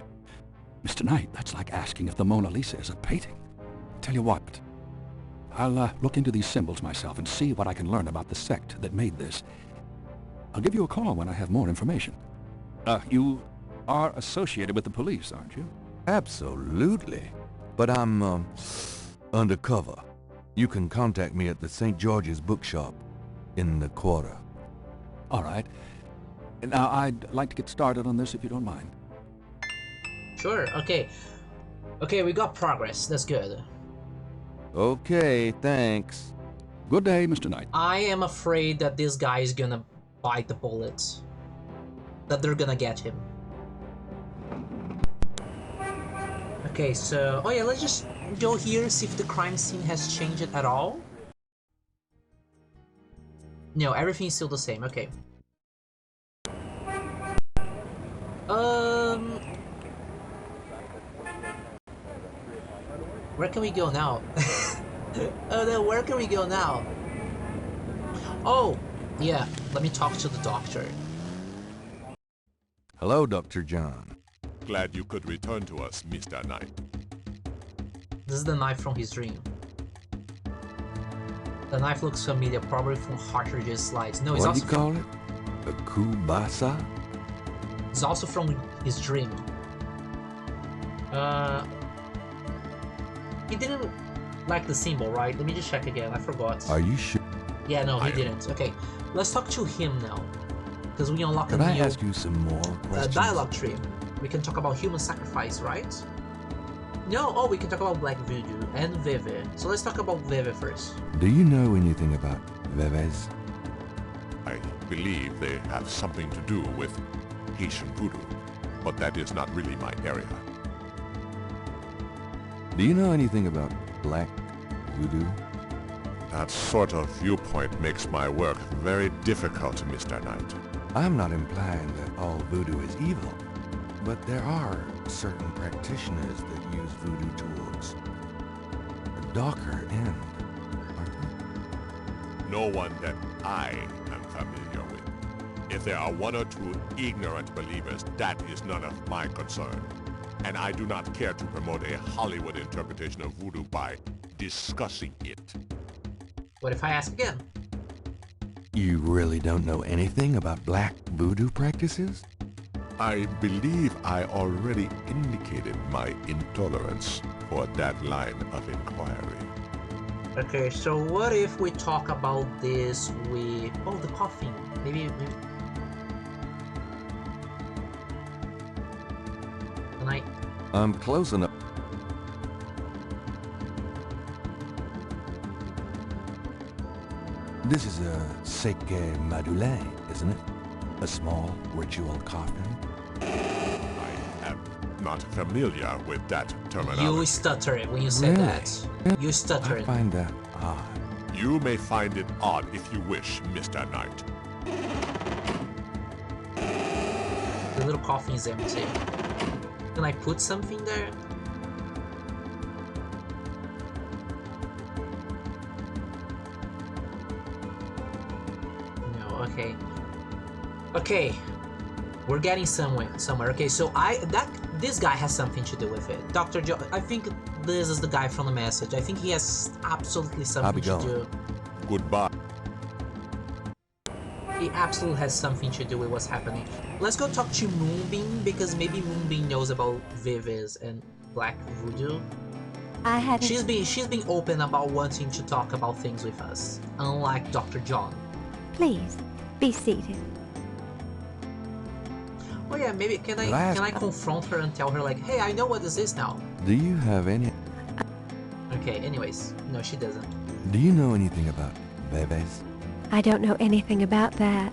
Mr. Knight, that's like asking if the Mona Lisa is a painting. Tell you what, I'll look into these symbols myself and see what I can learn about the sect that made this. I'll give you a call when I have more information. You are associated with the police, aren't you? Absolutely. But I'm, undercover. You can contact me at the St. George's bookshop in the quarter. All right. Now, I'd like to get started on this if you don't mind. Sure, okay. Okay, we got progress. That's good. Okay, thanks. Good day, Mr. Knight. I am afraid that this guy is gonna bite the bullet. That they're gonna get him. Okay, so... Oh yeah, let's just go here, see if the crime scene has changed at all. No, everything's still the same, okay. Where can we go now? Oh no, where can we go now? Oh, yeah, let me talk to the doctor. Hello, Dr. John. Glad you could return to us, Mr. Knight. This is the knife from his dream. The knife looks familiar, probably from Hartridge's slides. No, it's what do also you call it? A kubasa? It's also from his dream. He didn't like the symbol, right? Let me just check again, I forgot. Are you sure? Yeah, no, he didn't. Okay, let's talk to him now. Because we unlock Could a I new ask you some more questions? dialogue tree. We can talk about human sacrifice, right? No, oh, we can talk about Black Voodoo and Veve. So let's talk about Veve first. Do you know anything about veves? I believe they have something to do with Haitian voodoo, but that is not really my area. Do you know anything about Black Voodoo? That sort of viewpoint makes my work very difficult, Mr. Knight. I'm not implying that all voodoo is evil, but there are certain practitioners that use voodoo towards a darker end, aren't there? No one that I am familiar with. If there are one or two ignorant believers, that is none of my concern. And I do not care to promote a Hollywood interpretation of voodoo by discussing it. What if I ask again? You really don't know anything about Black Voodoo practices? I believe I already indicated my intolerance for that line of inquiry. Okay, so what if we talk about this with... Oh, the coffin. Maybe... Can I... I'm close enough. This is a seke madule, isn't it? A small ritual coffin? I am not familiar with that terminology. You stutter when you say that. You stutter. I find that odd. You may find it odd if you wish, Mr. Knight. The little coffin is empty. Can I put something there? No, okay. Okay. We're getting somewhere. Okay, so this guy has something to do with it. Dr. Joe, I think this is the guy from the message. I think he has absolutely something to do. Goodbye. it absolutely has something to do with what's happening. Let's go talk to Moonbeam, because maybe Moonbeam knows about Vivis and Black Voodoo. She's been open about wanting to talk about things with us, unlike Dr. John. Please, be seated. Oh yeah, maybe can I confront her and tell her like, hey, I know what this is now. Do you have any... Okay, anyways, no, she doesn't. Do you know anything about Vivis? I don't know anything about that.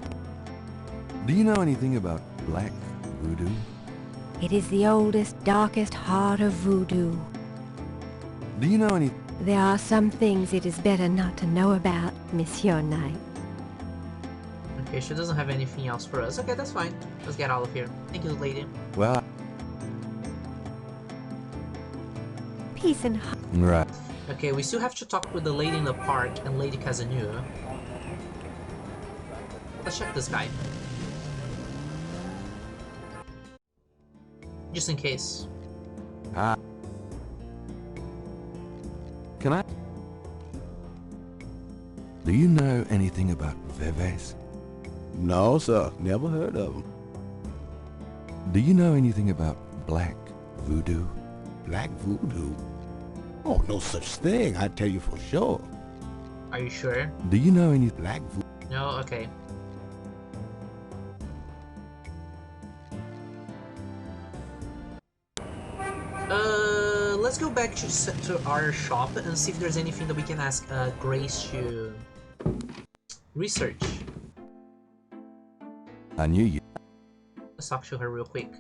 Do you know anything about Black Voodoo? It is the oldest, darkest heart of voodoo. Do you know any... There are some things it is better not to know about, Monsieur Knight. Okay, she doesn't have anything else for us. Okay, that's fine. Let's get out of here. Thank you, lady. Well... Peace and... Right. Okay, we still have to talk with the lady in the park and Lady Casanova. Let's check this guy. Just in case. Can I... Do you know anything about Vivis? No, sir. Never heard of him. Do you know anything about Black Voodoo? Black Voodoo? Oh, no such thing, I tell you for sure. Are you sure? Do you know any... Black Voodoo? No? Okay. Let's go back to our shop and see if there's anything that we can ask Grace to research. I knew you. Let's talk to her real quick.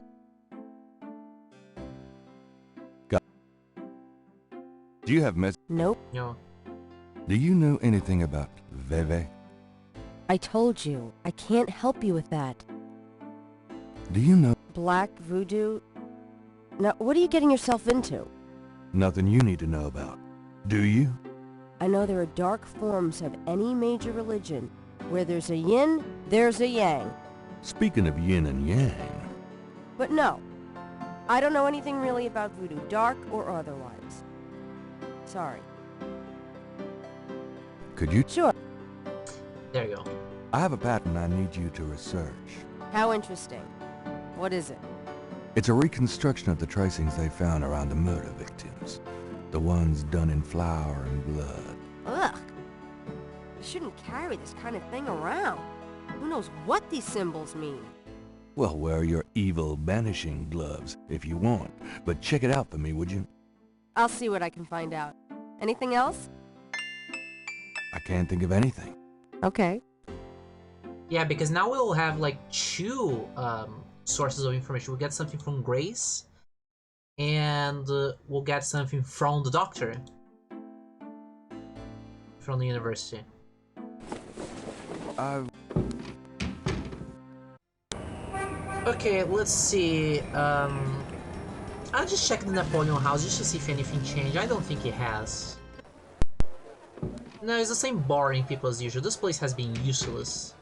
Do you have Nope. No. Do you know anything about Veve? I told you, I can't help you with that. Do you know... Black Voodoo? Now, what are you getting yourself into? Nothing you need to know about. Do you? I know there are dark forms of any major religion. Where there's a yin, there's a yang. Speaking of yin and yang... But no, I don't know anything really about voodoo, dark or otherwise. Sorry. Could you... Sure. There you go. I have a pattern I need you to research. How interesting. What is it? It's a reconstruction of the tracings they found around the murder victims. The ones done in flour and blood. Ugh. You shouldn't carry this kind of thing around. Who knows what these symbols mean? Well, wear your evil banishing gloves if you want. But check it out for me, would you? I'll see what I can find out. Anything else? I can't think of anything. Okay. Yeah, because now we'll have like two sources of information. We'll get something from Grace, and we'll get something from the doctor. From the university. Okay, let's see. I'll just check the Napoleon house just to see if anything changed. I don't think it has. No, it's the same boring people as usual. This place has been useless.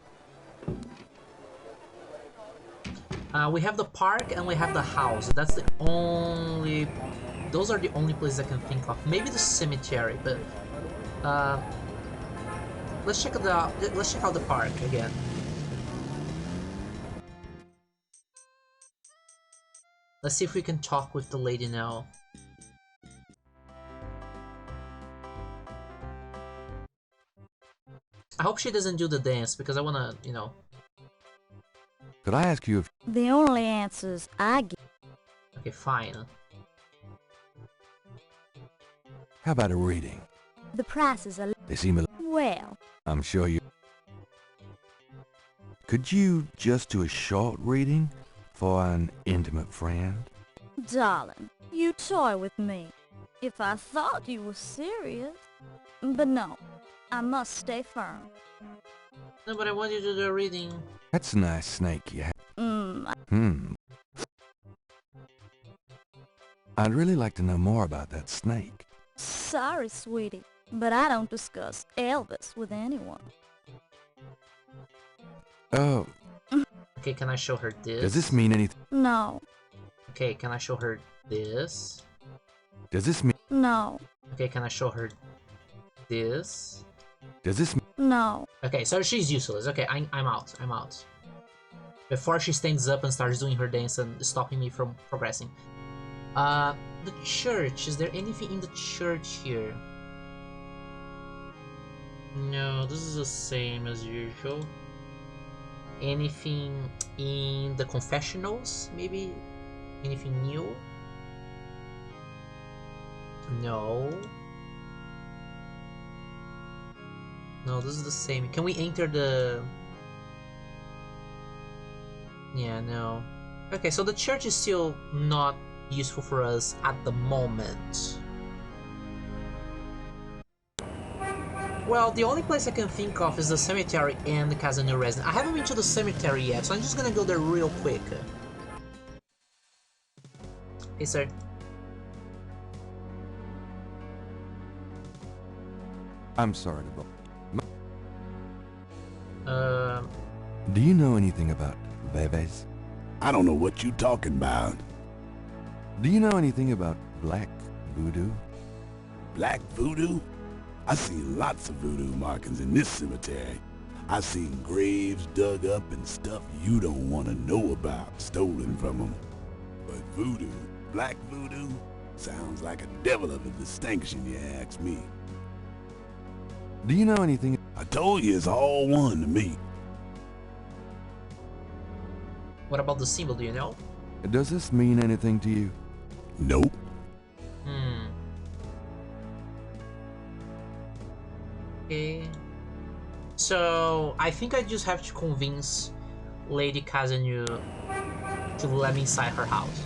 We have the park and we have the house. That's the only... Those are the only places I can think of. Maybe the cemetery, but... Let's check out the park again. Let's see if we can talk with the lady now. I hope she doesn't do the dance because I wanna, you know. Could I ask you if... The only answers I get. Okay, fine. How about a reading? The prices are... They seem a... Well... I'm sure you... Could you just do a short reading for an intimate friend? Darling, you toy with me. If I thought you were serious... But no, I must stay firm. No, but I want you to do a reading. That's a nice snake you have. I'd really like to know more about that snake. Sorry, sweetie, but I don't discuss Elvis with anyone. Oh. Okay, can I show her this? Does this mean anything? No. Okay, can I show her this? Does this mean... No. Okay, can I show her this? Does this... No. Okay, so she's useless. Okay, I'm out. I'm out. Before she stands up and starts doing her dance and stopping me from progressing. The church. Is there anything in the church here? No, this is the same as usual. Anything in the confessionals, maybe? Anything new? No. No, this is the same. Can we enter the... Yeah, no. Okay, so the church is still not useful for us at the moment. Well, the only place I can think of is the cemetery and the Casa New residence. I haven't been to the cemetery yet, so I'm just gonna go there real quick. Hey, sir. I'm sorry to bother. Do you know anything about bebes? I don't know what you talking about. Do you know anything about black voodoo? Black voodoo? I seen lots of voodoo markings in this cemetery. I seen graves dug up and stuff you don't want to know about stolen from them. But voodoo, black voodoo, sounds like a devil of a distinction, you ask me. Do you know anything? I told you it's all one to me. What about the symbol, do you know? Does this mean anything to you? Nope. Okay. So, I think I just have to convince Lady Kazanu to let me inside her house.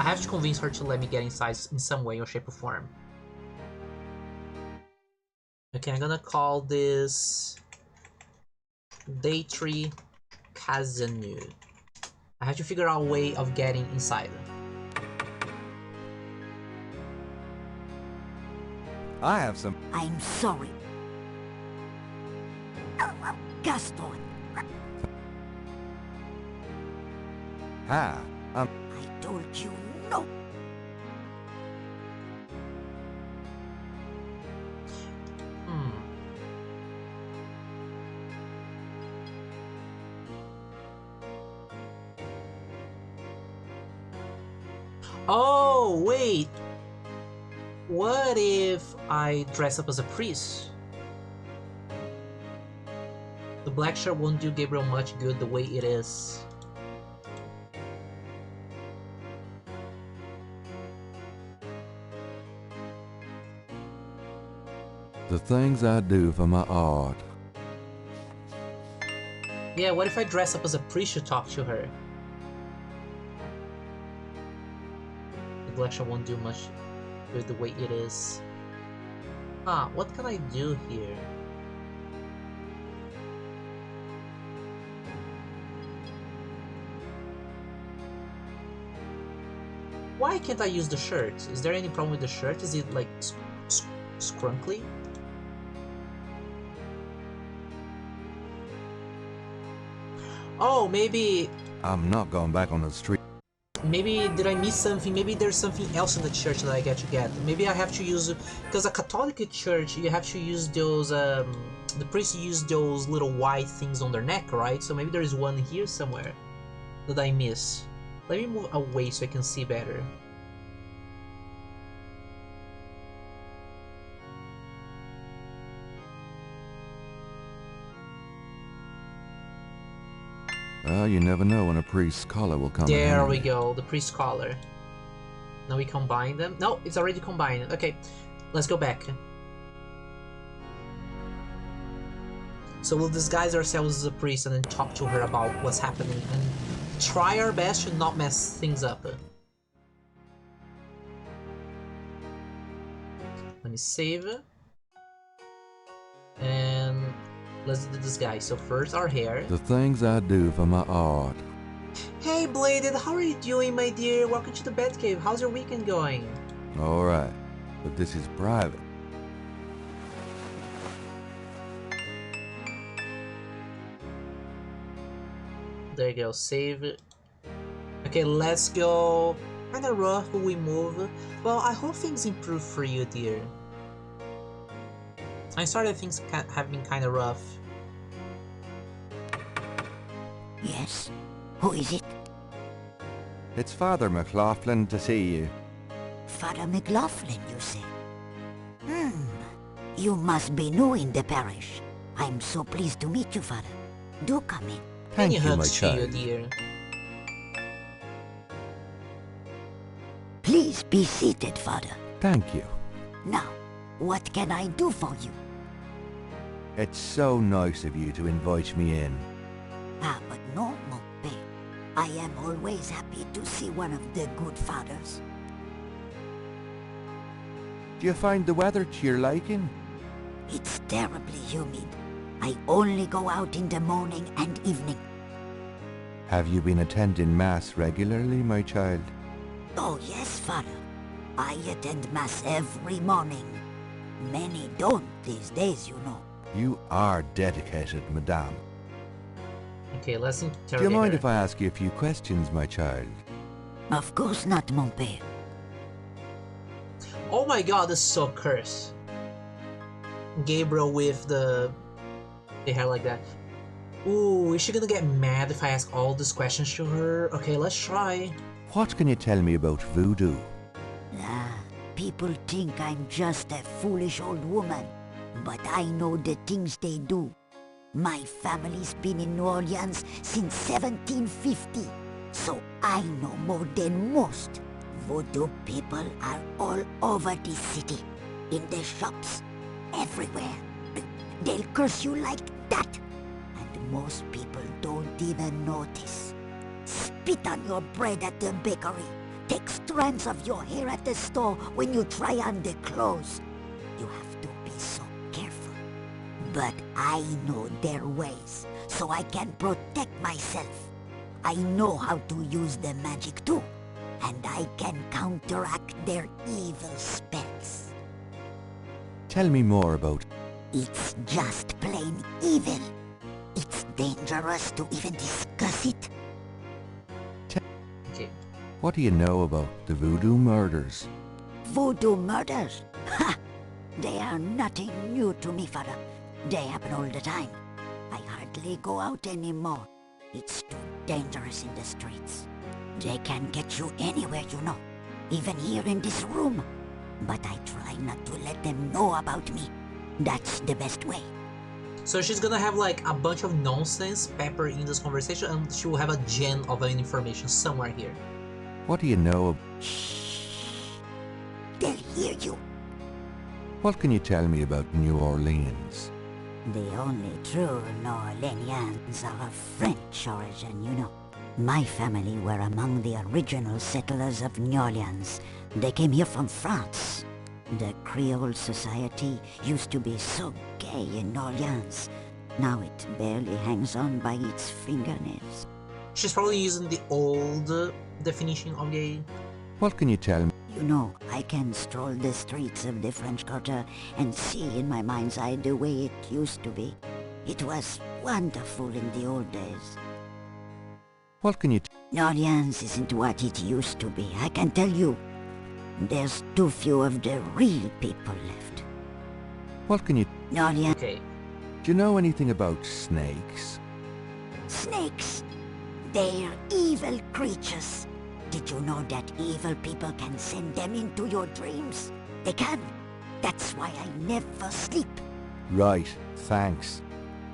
I have to convince her to let me get inside in some way or shape or form. Okay, I'm gonna call this Daytree Kazanu. I have to figure out a way of getting inside. I have some... I'm sorry. Gaston. Hi, I told you no. Oh, wait! What if I dress up as a priest? The black shirt won't do Gabriel much good the way it is. The things I do for my art. Yeah, what if I dress up as a priest to talk to her? The black shirt won't do much good the way it is. What can I do here? Why can't I use the shirt? Is there any problem with the shirt? Is it like scrunkly? Oh, maybe... I'm not going back on the street. Maybe did I miss something? Maybe there's something else in the church that I get to get. Maybe I have to use... Because a Catholic church, you have to use those... the priests use those little white things on their neck, right? So maybe there's one here somewhere that I miss. Let me move away so I can see better. Well, you never know when a priest's collar will come in There handy. we go, the priest collar. Now we combine them. No, it's already combined. Okay, let's go back. So we'll disguise ourselves as a priest and then talk to her about what's happening and try our best to not mess things up. Let me save. And let's do the disguise. So first our hair. The things I do for my art. Hey Bladed, how are you doing, my dear? Welcome to the Batcave. How's your weekend going? Alright, but this is private. There you go, save it. Okay, let's go. Kinda rough, but we move. Well, I hope things improve for you, dear. I started things have been kind of rough. Yes? Who is it? It's Father McLaughlin to see you. Father McLaughlin, you say? You must be new in the parish. I'm so pleased to meet you, Father. Do come in. Thank you, my hugs to you, child. dear. Please be seated, Father. Thank you. Now, what can I do for you? It's so nice of you to invite me in. But no, Montpe. I am always happy to see one of the good fathers. Do you find the weather to your liking? It's terribly humid. I only go out in the morning and evening. Have you been attending Mass regularly, my child? Oh yes, Father. I attend Mass every morning. Many don't these days, you know. You are dedicated, Madame. Okay, let's Do interrogate you mind her. if I ask you a few questions, my child? Of course not, mon père. Oh my god, this is so cursed. Gabriel with the hair like that. Ooh, is she gonna get mad if I ask all these questions to her? Okay, let's try. What can you tell me about voodoo? People think I'm just a foolish old woman, but I know the things they do. My family's been in New Orleans since 1750, so I know more than most. Voodoo people are all over this city, in the shops, everywhere. They'll curse you like that, and most people don't even notice. Spit on your bread at the bakery. Take strands of your hair at the store when you try on the clothes. You have to be so careful. But I know their ways, so I can protect myself. I know how to use the magic too, and I can counteract their evil spells. Tell me more about... It's just plain evil. It's dangerous to even discuss it. Okay. What do you know about the voodoo murders? Voodoo murders? Ha! They are nothing new to me, Father. They happen all the time. I hardly go out anymore. It's too dangerous in the streets. They can get you anywhere, you know. Even here in this room. But I try not to let them know about me. That's the best way. So she's gonna have like a bunch of nonsense peppered in this conversation, and she will have a gem of information somewhere here. What do you know? They'll hear you. What can you tell me about New Orleans? The only true New Orleanians are of French origin, you know. My family were among the original settlers of New Orleans. They came here from France. The Creole society used to be so gay in New Orleans. Now it barely hangs on by its fingernails. She's probably using the old definition of gay. What can you tell me? You know, I can stroll the streets of the French Quarter and see in my mind's eye the way it used to be. It was wonderful in the old days. What can you... New Orleans isn't what it used to be, I can tell you. There's too few of the real people left. What can you... New Orleans... Okay. Do you know anything about snakes? Snakes? They're evil creatures. Did you know that evil people can send them into your dreams? They can. That's why I never sleep. Right, thanks.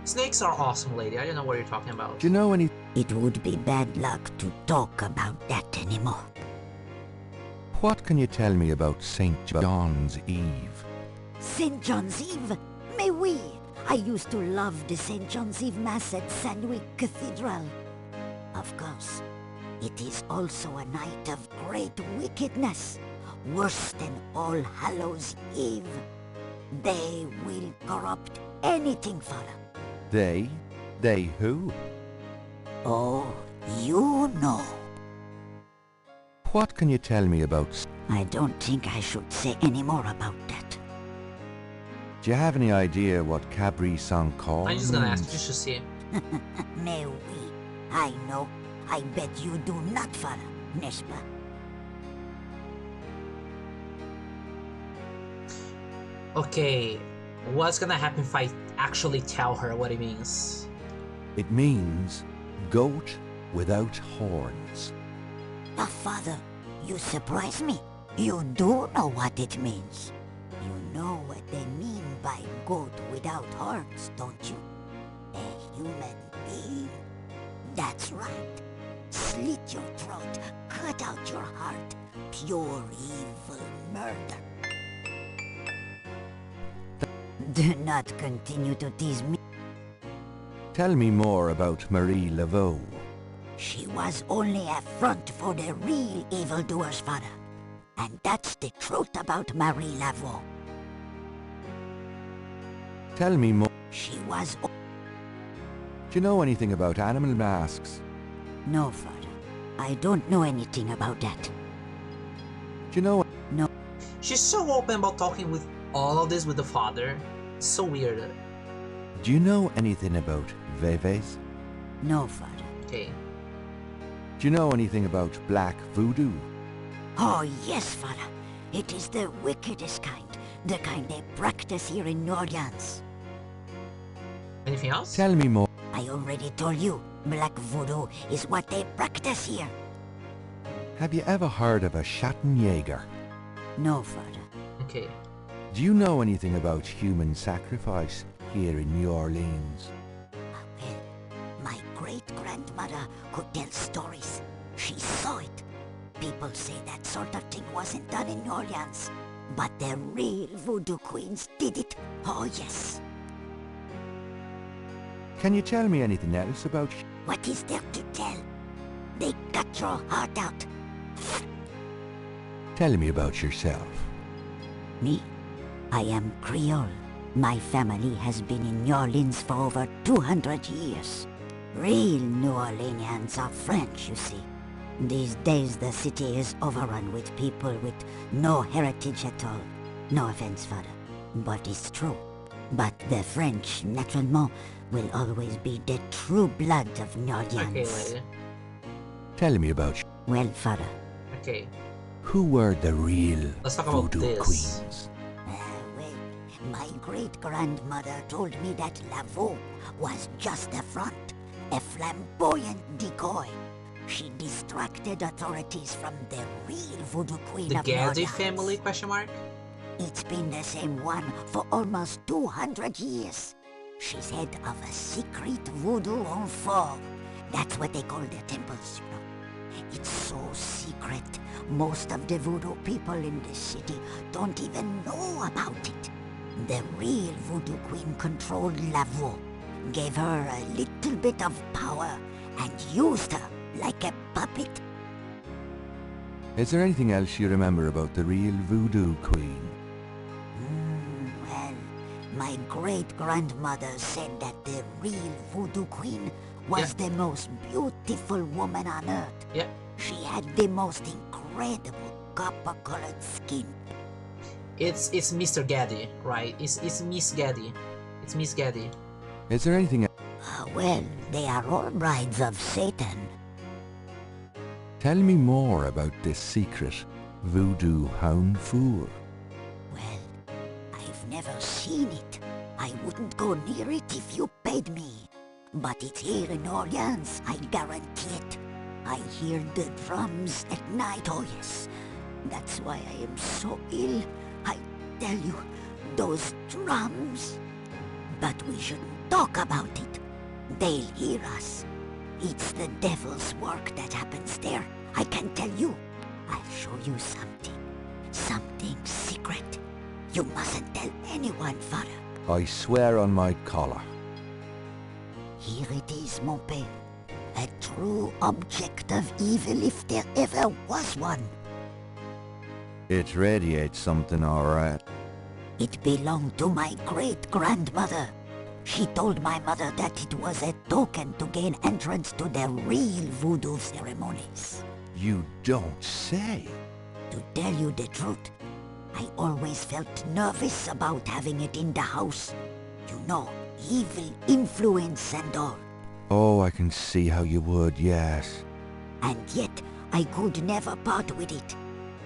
Snakes are awesome, lady. I don't know what you're talking about. Do you know any... It would be bad luck to talk about that anymore. What can you tell me about St. John's Eve? St. John's Eve? Mais oui! I used to love the St. John's Eve Mass at St. Louis Cathedral. Of course, it is also a night of great wickedness, worse than All Hallows Eve. They will corrupt anything, Father. They? They who? Oh, you know. What can you tell me about... I don't think I should say any more about that. Do you have any idea what Cabri Saint-Cor I'm just gonna ask just to see. Mais oui, I know. I bet you do not, Father, n'est-ce pas? Okay. What's gonna happen if I actually tell her what it means? It means goat without horns. Oh, Father, you surprise me. You do know what it means. You know what they mean by goat without horns, don't you? A human being. That's right. Slit your throat, cut out your heart. Pure evil murder. Do not continue to tease me. Tell me more about Marie Laveau. She was only a front for the real evildoers, Father. And that's the truth about Marie Laveau. Tell me more. She was... Do you know anything about animal masks? No, Father. I don't know anything about that. Do you know... No. She's so open about talking with all of this with the father. It's so weird. Do you know anything about Veves? No, Father. Okay. Do you know anything about black voodoo? Oh, yes, Father. It is the wickedest kind. The kind they practice here in New Orleans. Anything else? Tell me more. I already told you. Black voodoo is what they practice here. Have you ever heard of a Schattenjäger? No, Father. Okay. Do you know anything about human sacrifice here in New Orleans? Well, my great-grandmother could tell stories. She saw it. People say that sort of thing wasn't done in New Orleans. But the real voodoo queens did it. Oh, yes. Can you tell me anything else about... What is there to tell? They cut your heart out. Tell me about yourself. Me? I am Creole. My family has been in New Orleans for over 200 years. Real New Orleanians are French, you see. These days the city is overrun with people with no heritage at all. No offense, Father, but it's true. But the French, naturellement, will always be the true blood of New Orleans. Okay, lady. Tell me about... Well, Father. Okay. Who were the real Let's talk about voodoo this. queens? Well, my great-grandmother told me that Laveau was just a front, a flamboyant decoy. She distracted authorities from the real voodoo queen The of New Gaddy Orleans. family, question mark? It's been the same one for almost 200 years. She's head of a secret voodoo en fort. That's what they call their temples, you know. It's so secret. Most of the voodoo people in the city don't even know about it. The real voodoo queen controlled Laveau, gave her a little bit of power, and used her like a puppet. Is there anything else you remember about the real voodoo queen? Well, my great-grandmother said that the real voodoo queen was the most beautiful woman on earth. Yeah. She had the most incredible copper-colored skin. It's Mr. Gaddy, right? It's Miss Gaddy. It's Miss Gaddy. Is there anything else? Well, they are all brides of Satan. Tell me more about this secret voodoo hound four. Well, I've never seen it. I wouldn't go near it if you paid me. But it's here in Orleans, I guarantee it. I hear the drums at night, oh yes. That's why I am so ill. I tell you, those drums. But we shouldn't talk about it. They'll hear us. It's the devil's work that happens there. I can tell you. I'll show you something. Something secret. You mustn't tell anyone, Father. I swear on my collar. Here it is, mon père. A true object of evil if there ever was one. It radiates something, alright. It belonged to my great-grandmother. She told my mother that it was a token to gain entrance to the real voodoo ceremonies. You don't say. To tell you the truth, I always felt nervous about having it in the house. You know, evil influence and all. Oh, I can see how you would, yes. And yet, I could never part with it.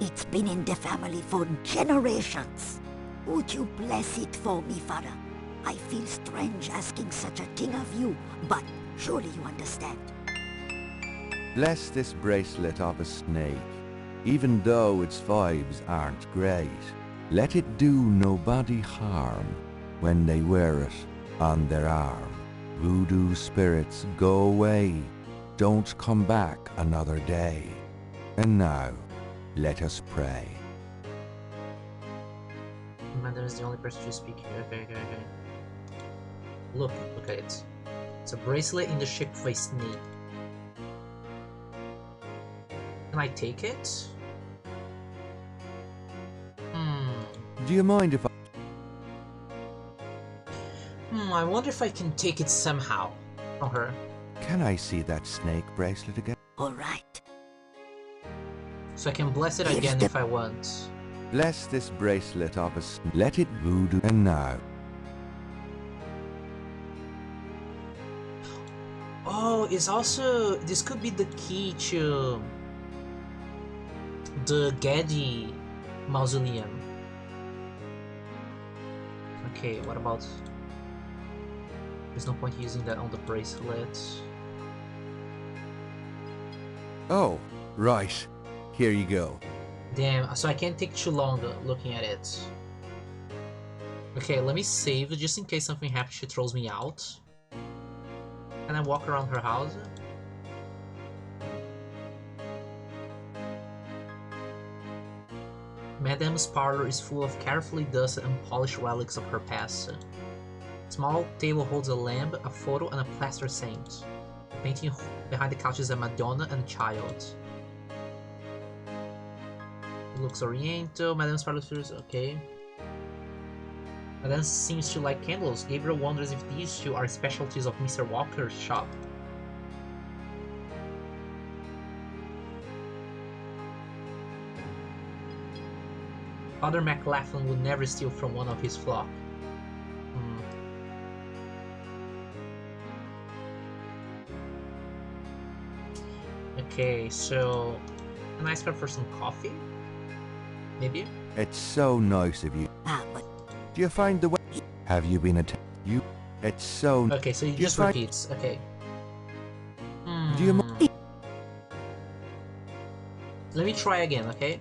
It's been in the family for generations. Would you bless it for me, Father? I feel strange asking such a thing of you, but surely you understand. Bless this bracelet of a snake, even though its vibes aren't great. Let it do nobody harm when they wear it on their arm. Voodoo spirits, go away, don't come back another day. And now, let us pray. Madam is the only person to speak here. Okay. Look at it. It's a bracelet in the shape of a snake. Can I take it? Do you mind if I wonder if I can take it somehow from her. Can I see that snake bracelet again? Alright. So I can bless it again if I want. Bless this bracelet of a snake. Let it voodoo. And now. Oh, it's also... This could be the key to the Getty mausoleum. Okay, what about... There's no point using that on the bracelet. Oh, right. Here you go. Damn, so I can't take too long looking at it. Okay, let me save just in case something happens, she throws me out. Can I walk around her house? Madame's parlor is full of carefully dusted and polished relics of her past. A small table holds a lamp, a photo, and a plaster saint. The painting behind the couch is a Madonna and a child. It looks oriental. Madame's parlor is okay. Madame seems to like candles. Gabriel wonders if these two are specialties of Mr. Walker's shop. Father McLaughlin would never steal from one of his flock. Okay, so can I ask her for some coffee? Maybe? It's so nice of you. Do you find the way? Have you been you? It's so... Okay, so he just repeats. Okay. Do you Let me try again, okay?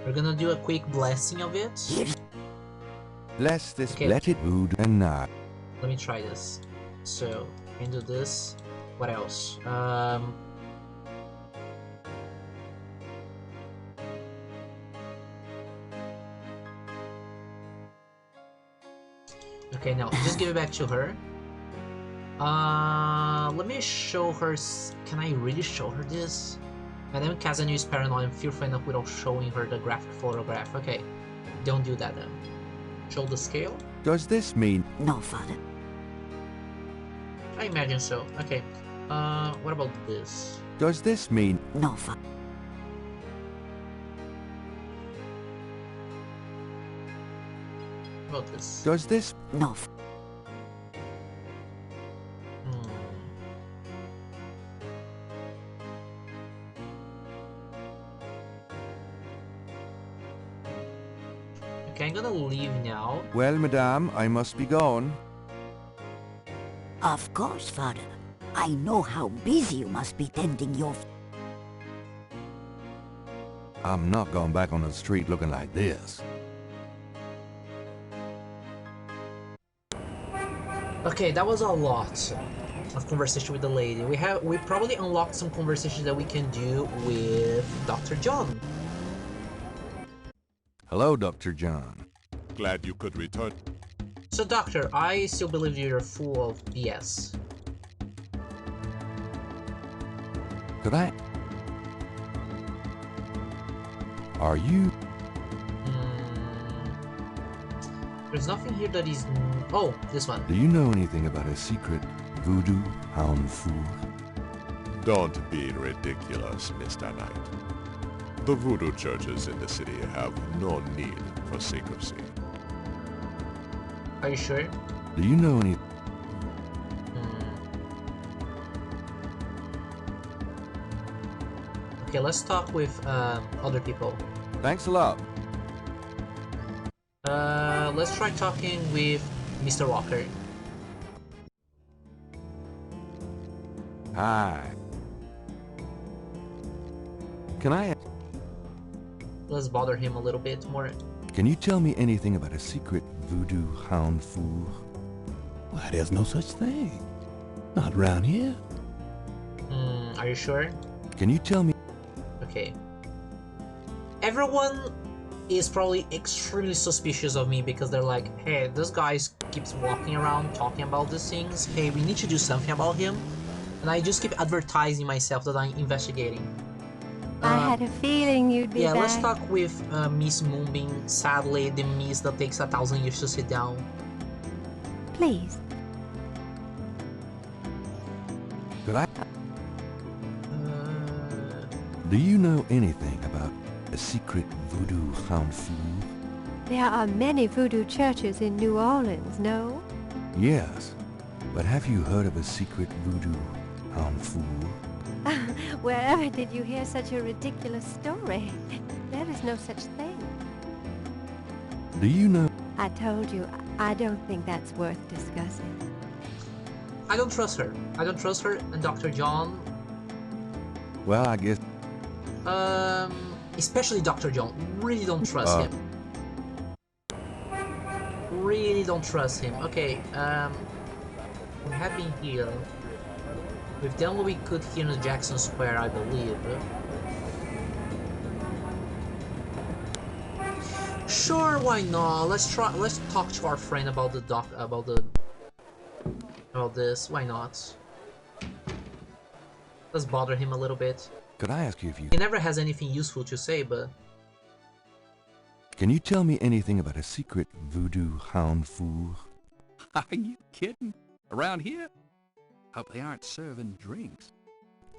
We're gonna do a quick blessing of it. Bless this, okay. Let it voodoo and now. Let me try this. So, can do this. What else? Okay, now just give it back to her. Let me show her. Can I really show her this? Madame Casanova is paranoid and fearful enough without showing her the graphic photograph. Okay, don't do that then. Show the scale. Does this mean? No, Father. I imagine so. Okay. What about this? Does this mean? No, Father. What about this? Does this? No. Okay, I'm gonna leave now. Well, madame, I must be gone. Of course, Father. I know how busy you must be tending your... I'm not going back on the street looking like this. Okay, that was a lot of conversation with the lady. We probably unlocked some conversations that we can do with Dr. John. Hello, Dr. John. Glad you could return. So, Doctor, I still believe you're full of BS. Could I? Are you? There's nothing here that is... Oh, this one. Do you know anything about a secret voodoo hound fool? Don't be ridiculous, Mr. Knight. The voodoo churches in the city have no need for secrecy. Are you sure? Do you know any... Okay, let's talk with other people. Thanks a lot. Let's try talking with Mr. Walker. Hi. Can I... Let's bother him a little bit more. Can you tell me anything about a secret voodoo hound fool? Why, there's no such thing. Not around here. Are you sure? Can you tell me... Okay. Everyone is probably extremely suspicious of me because they're like, hey, this guy keeps walking around talking about these things. Hey, we need to do something about him. And I just keep advertising myself that I'm investigating. I had a feeling you'd be back. back. Let's talk with Miss Moonbeam. Sadly, the miss that takes 1,000 years to sit down. Please. Could I... Do you know anything about a secret voodoo hound fool? There are many voodoo churches in New Orleans, no? Yes, but have you heard of a secret voodoo hound fool? Wherever did you hear such a ridiculous story? There is no such thing. Do you know... I told you, I don't think that's worth discussing. I don't trust her. I don't trust her and Dr. John. Well, I guess... Especially Dr. John. Really don't trust him. Really don't trust him. Okay, we have been here. We've done what we could here in Jackson Square, I believe. Sure, why not? Let's talk to our friend about the about this. Why not? Let's bother him a little bit. Could I ask you if you... He never has anything useful to say, but... Can you tell me anything about a secret voodoo hound fool? Are you kidding? Around here? Hope they aren't serving drinks.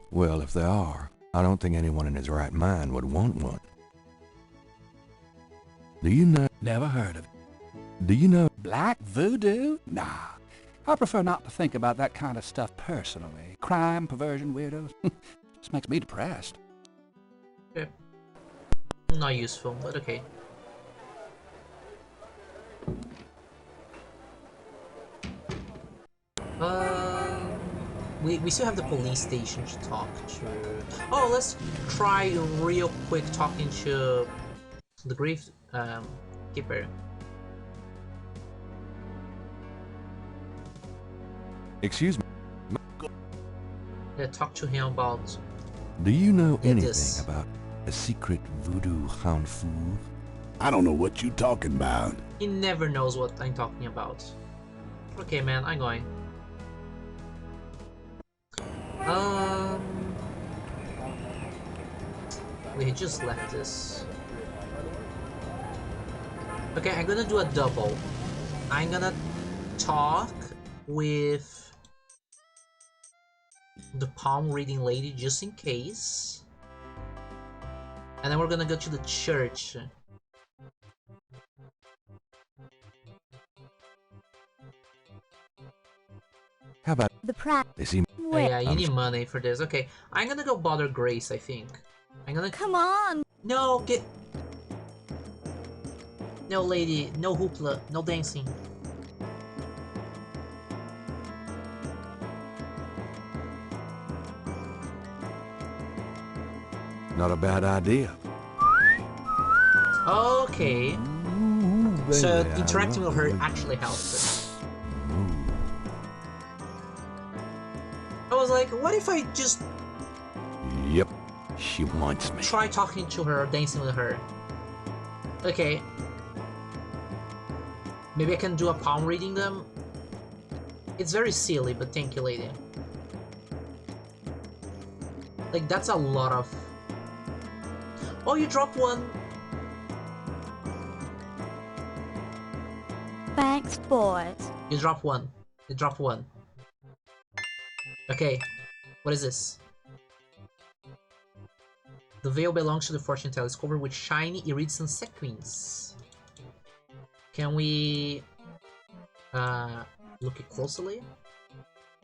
Well, if they are, I don't think anyone in his right mind would want one. Do you know... Never heard of it. Do you know... Black voodoo? Nah. I prefer not to think about that kind of stuff personally. Crime, perversion, weirdos. Just makes me depressed. Okay. Not useful, but okay. We still have the police station to talk to. Oh, let's try real quick talking to the grave keeper. Excuse me. Yeah, talk to him about... Do you know anything about a secret voodoo hound fool? I don't know what you talking about. He never knows what I'm talking about. Okay, man, I'm going. We just left this. Okay, I'm gonna do a double. I'm gonna talk with the palm reading lady just in case. And then we're gonna go to the church. How about the they seem... Oh, yeah, you need money for this. Okay, I'm gonna go bother Grace, I think. I'm gonna... Come on! No, get... No, lady. No hoopla. No dancing. Not a bad idea. Okay. So interacting with her actually helps. I was like, what if I just... Yep, she wants me. Try talking to her or dancing with her. Okay. Maybe I can do a palm reading them. It's very silly, but thank you, lady. Like, that's a lot of... Oh, you dropped one. Thanks, boys. You dropped one. You dropped one. Okay. What is this? The veil belongs to the fortune teller. It's covered with shiny iridescent sequins. Can we look it closely?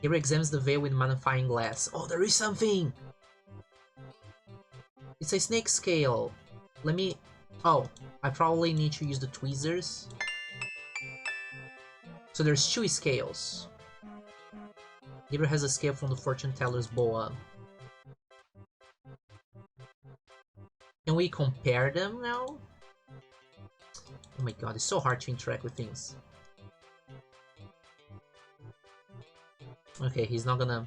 Here examines the veil with magnifying glass. Oh, there is something! It's a snake scale. Let me Oh, I probably need to use the tweezers. So there's 2 scales. Gabriel has a scale from the fortune teller's boa. Can we compare them now? Oh my god, it's so hard to interact with things. Okay, he's not gonna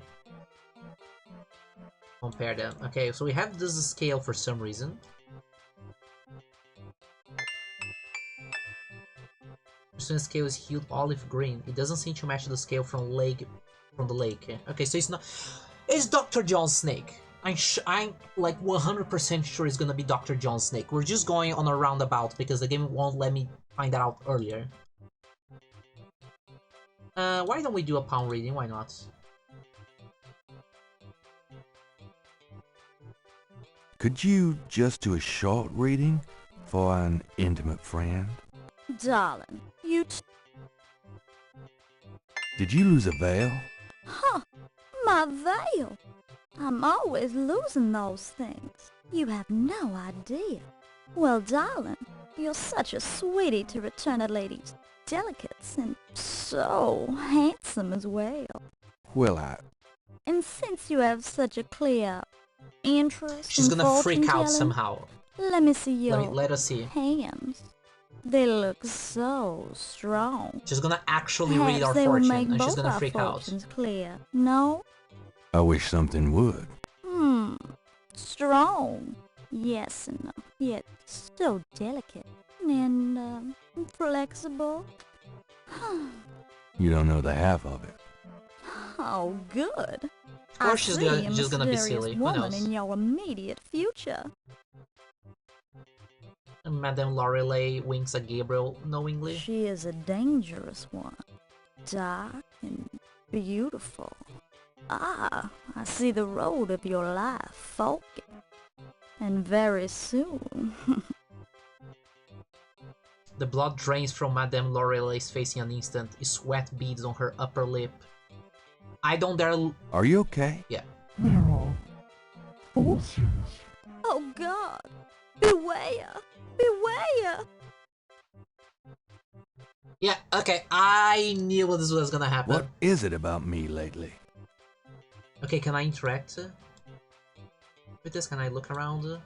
compare them. Okay, so we have this scale for some reason. The scale is hued olive green. It doesn't seem to match the scale from the lake. Okay, so it's not. It's Dr. John's snake. I'm like 100% sure it's gonna be Dr. John's snake. We're just going on a roundabout because the game won't let me find that out earlier. Why don't we do a palm reading? Why not? Could you just do a short reading for an intimate friend? Darling, you Did you lose a veil? Huh, my veil. I'm always losing those things. You have no idea. Well, darling, you're such a sweetie to return a lady's delicates, and so handsome as well. Well, And since you have such a clear interest She's in gonna freak out fortune-telling, somehow. let me see your Let us see. hands. They look so strong. She's gonna actually read our Perhaps they will fortune, make and she's both gonna our freak out. fortunes clear. No? I wish something would. Strong. Yes, and yet so delicate and flexible. You don't know the half of it. Oh, good. Or I she's see a just gonna be mysterious silly. Who woman knows? in your immediate future. Madame Lorelei winks at Gabriel knowingly. She is a dangerous one. Dark and beautiful. Ah, I see the road of your life forking. And very soon. The blood drains from Madame Lorelei's face in an instant. Sweat beads on her upper lip. I don't dare. Are you okay? Yeah. They're all forces. Oh God! Beware! Beware! Yeah, okay, I knew what this was gonna happen. What is it about me lately? Okay, can I interact with this? Can I look around?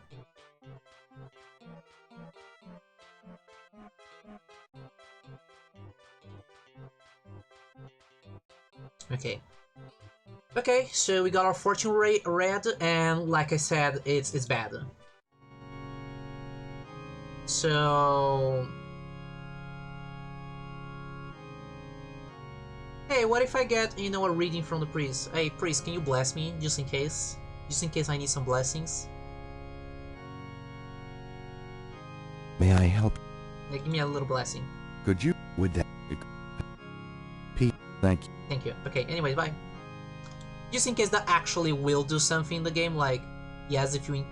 Okay. Okay, so we got our fortune red, and like I said, it's bad. So... Hey, what if I get, you know, a reading from the priest? Hey, priest, can you bless me, just in case? Just in case I need some blessings. May I help? Yeah, give me a little blessing. Could you? With that. Pete, thank you. Thank you. Okay, anyways, bye. Just in case that actually will do something in the game, like, yes, if you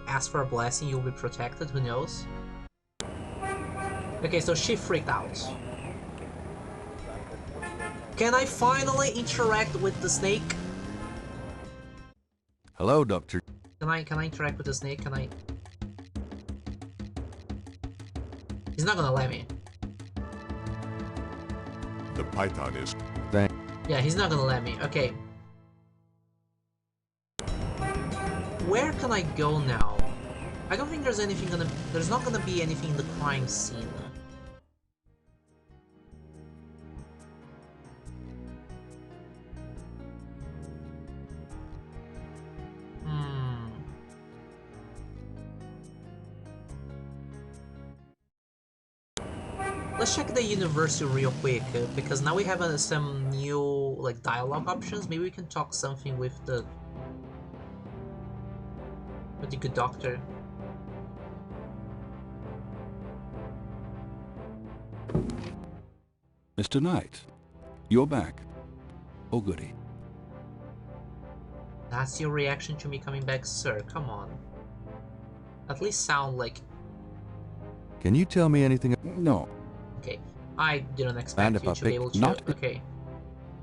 ask for a blessing, you'll be protected, who knows? Okay, so she freaked out. Can I finally interact with the snake? Hello, Doctor. Can I interact with the snake? Can I? He's not gonna let me. The python is... Yeah, he's not gonna let me. Okay. Where can I go now? I don't think there's anything gonna... There's not gonna be anything in the crime scene. Let's check the university real quick, because now we have some new like dialogue options. Maybe we can talk something with the good doctor. Mr. Knight, you're back. Oh goody. That's your reaction to me coming back, sir? Come on. At least sound like... Can you tell me anything? No. Okay, I didn't expect you to be able to... Not... Okay.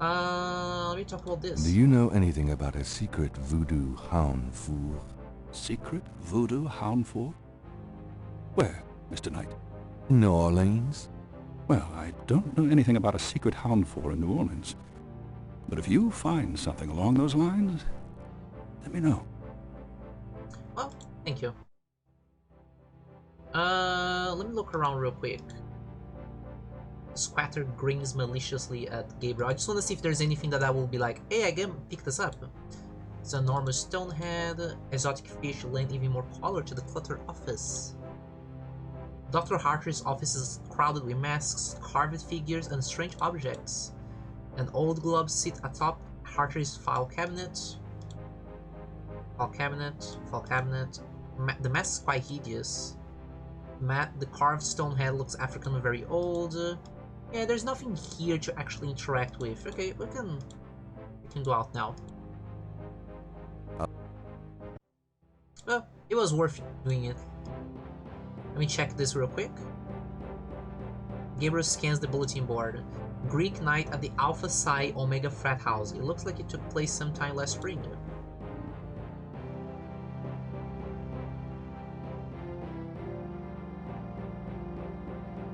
Let me talk about this. Do you know anything about a secret voodoo hound fool? Secret voodoo hound fool? Where? Mr. Knight? New Orleans? Well, I don't know anything about a secret hound for in New Orleans. But if you find something along those lines, let me know. Well, thank you. Let me look around real quick. Squatter grins maliciously at Gabriel. I just want to see if there's anything that I will be like, hey, I can pick this up. It's an enormous stone head. Exotic fish lend even more color to the cluttered office. Dr. Harker's office is crowded with masks, carved figures, and strange objects. An old glove sits atop Harker's file cabinet. The mask is quite hideous. The carved stone head looks African and very old. Yeah, there's nothing here to actually interact with. Okay, we can go out now. Well, it was worth doing it. Let me check this real quick. Gabriel scans the bulletin board. Greek night at the Alpha Psi Omega frat house. It looks like it took place sometime last spring.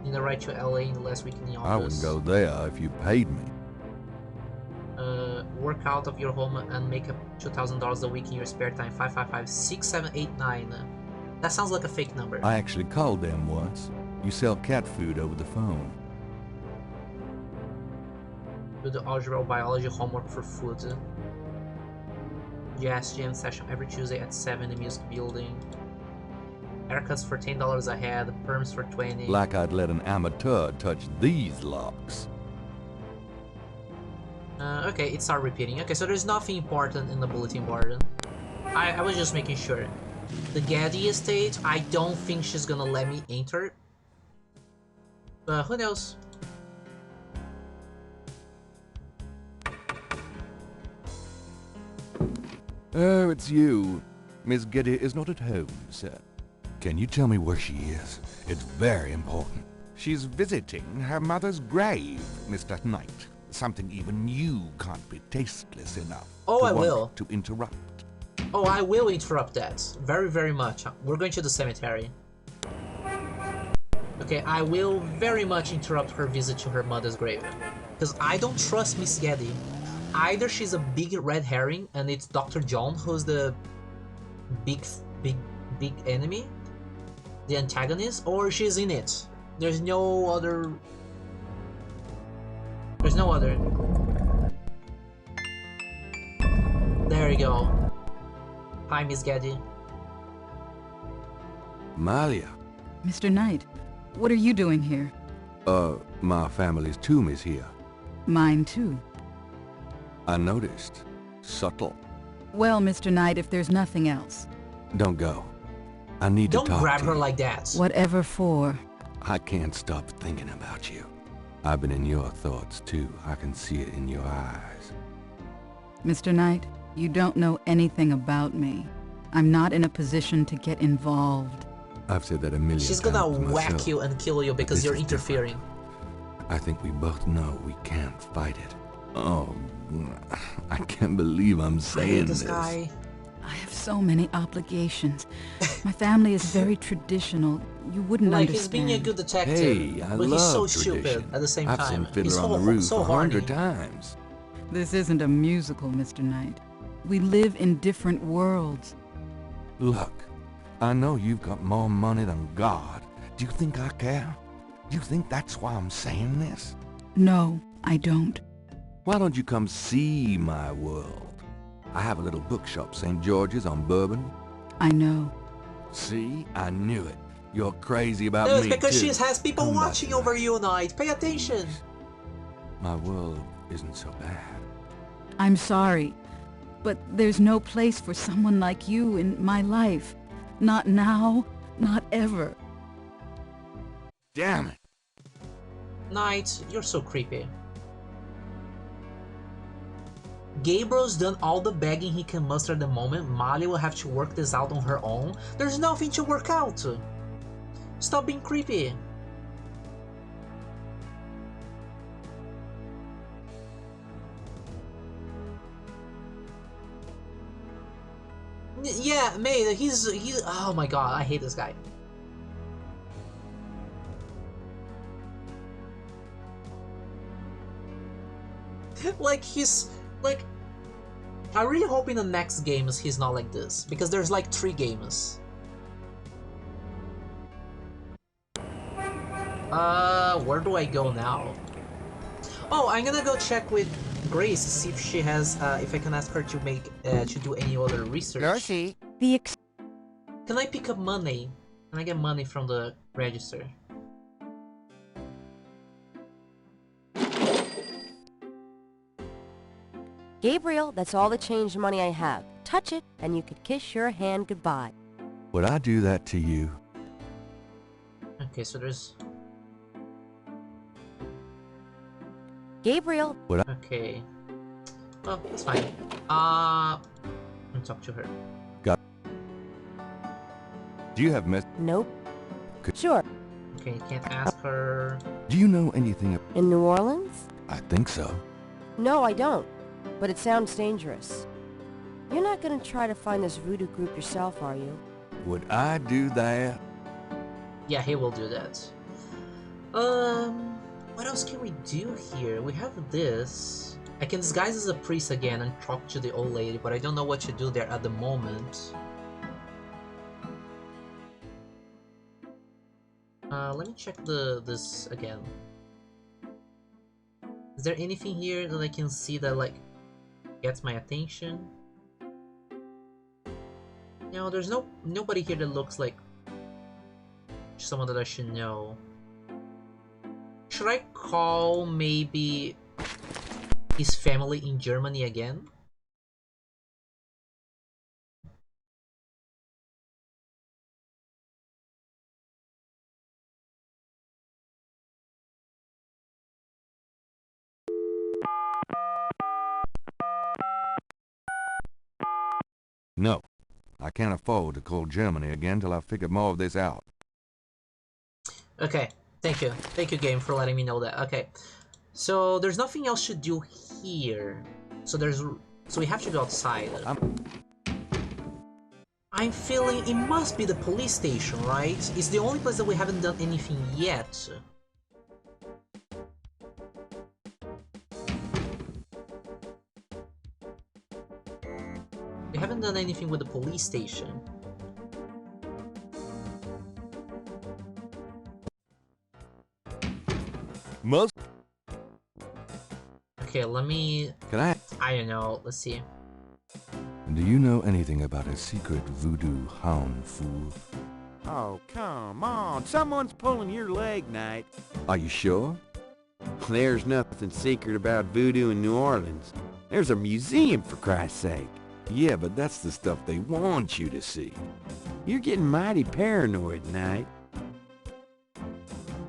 Need a ride to LA in the last week in the office. I wouldn't go there if you paid me. Work out of your home and make up $2,000 a week in your spare time. 555-6789. That sounds like a fake number. I actually called them once. You sell cat food over the phone. Do the algebra or biology homework for food. Jazz jam session every Tuesday at 7 in the music building. Haircuts for $10 a head, perms for $20. Like I'd let an amateur touch these locks. Okay, it started repeating. Okay, so there's nothing important in the bulletin board. I was just making sure. The Gaddy estate, I don't think she's gonna let me enter. But who knows? Oh, it's you. Miss Getty is not at home, sir. Can you tell me where she is? It's very important. She's visiting her mother's grave, Mr. Knight. Something even you can't be tasteless enough to interrupt. Oh, I will interrupt that. Very, very much. We're going to the cemetery. Okay, I will very much interrupt her visit to her mother's grave. Because I don't trust Miss Getty. Either she's a big red herring and it's Dr. John who's the big enemy, the antagonist, or she's in it. There's no other. There you go. Hi, Miss Gaddy. Malia. Mr. Knight, what are you doing here? My family's tomb is here. Mine too. I noticed. Subtle. Well, Mr. Knight, if there's nothing else. Don't go. I need to talk to you. Don't grab her like that. Whatever for. I can't stop thinking about you. I've been in your thoughts too. I can see it in your eyes. Mr. Knight, you don't know anything about me. I'm not in a position to get involved. I've said that a million times. She's gonna whack myself, you and kill you because you're interfering. I think we both know we can't fight it. Oh, I can't believe I'm saying this. Guy. I have so many obligations. My family is very traditional. You wouldn't like understand. He's being a good detective, Hey, I but love he's so tradition. stupid at the same I've time. seen Fiddler He's on the Roof so 100 horny. times. This isn't a musical, Mr. Knight. We live in different worlds. Look, I know you've got more money than God. Do you think I care? Do you think that's why I'm saying this? No, I don't. Why don't you come see my world? I have a little bookshop, St. George's on Bourbon. I know. See? I knew it. You're crazy about No, it's me, because too. she has people Come back watching over you, Knight. Pay attention. My world isn't so bad. I'm sorry, but there's no place for someone like you in my life. Not now, not ever. Damn it. Knight, you're so creepy. Gabriel's done all the begging he can muster at the moment. Mali will have to work this out on her own. There's nothing to work out. Stop being creepy. Yeah, mate, he's oh my god, I hate this guy. Like, he's... Like, I really hope in the next games he's not like this. Because there's like 3 games. Where do I go now? Oh, I'm gonna go check with Grace to see if she has, if I can ask her to make, to do any other research. Darcy. Can I pick up money? Can I get money from the register? Gabriel, that's all the change money I have. Touch it, and you could kiss your hand goodbye. Would I do that to you? Okay, so there's... Gabriel. Would I? Okay. Oh, that's fine. Let me talk to her. Got. Do you have Nope. Could... Sure. Okay, you can't ask her. Do you know anything In New Orleans? I think so. No, I don't. But it sounds dangerous. You're not gonna try to find this voodoo group yourself, are you? Would I do that? Yeah, he will do that. What else can we do here? We have this. I can disguise as a priest again and talk to the old lady, but I don't know what to do there at the moment. Let me check this again. Is there anything here that I can see that like gets my attention? No, there's nobody here that looks like someone that I should know. Should I call maybe his family in Germany again? No. I can't afford to call Germany again till I've figured more of this out. Okay, thank you. Thank you, game, for letting me know that. Okay, so there's nothing else to do here. So we have to go outside. I'm feeling it must be the police station, right? It's the only place that we haven't done anything yet. We haven't done anything with the police station. Most. Okay, let me... Can I don't know, let's see. Do you know anything about a secret voodoo hound fool? Oh, come on. Someone's pulling your leg, Knight. Are you sure? There's nothing secret about voodoo in New Orleans. There's a museum, for Christ's sake. Yeah, but that's the stuff they want you to see. You're getting mighty paranoid, Knight.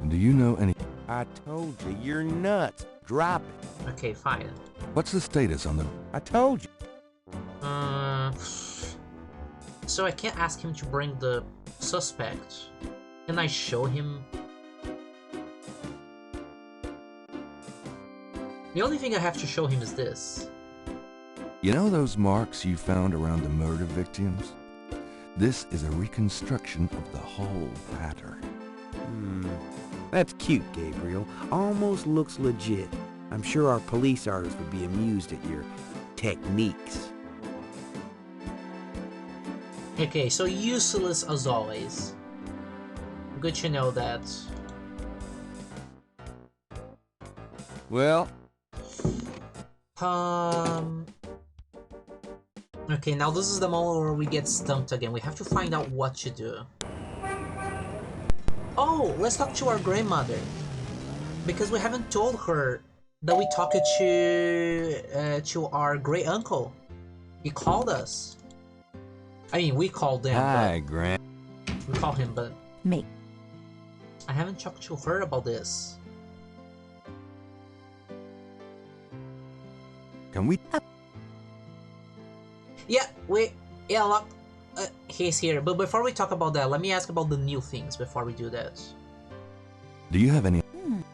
Do you know any... I told you, you're nuts. Drop it. Okay, fine. What's the status on the... I told you. So I can't ask him to bring the suspect. Can I show him? The only thing I have to show him is this. You know those marks you found around the murder victims? This is a reconstruction of the whole pattern. That's cute, Gabriel. Almost looks legit. I'm sure our police artists would be amused at your techniques. Okay, so useless as always. Good to know that. Well... Okay, now this is the moment where we get stumped again. We have to find out what to do. Oh, let's talk to our grandmother. Because we haven't told her that we talked to our great uncle. He called us. I mean, we called him. Hi, Gran. We call him, but... Me. I haven't talked to her about this. Can we... Yeah, look, he's here. But before we talk about that, let me ask about the new things before we do that. Do you have any...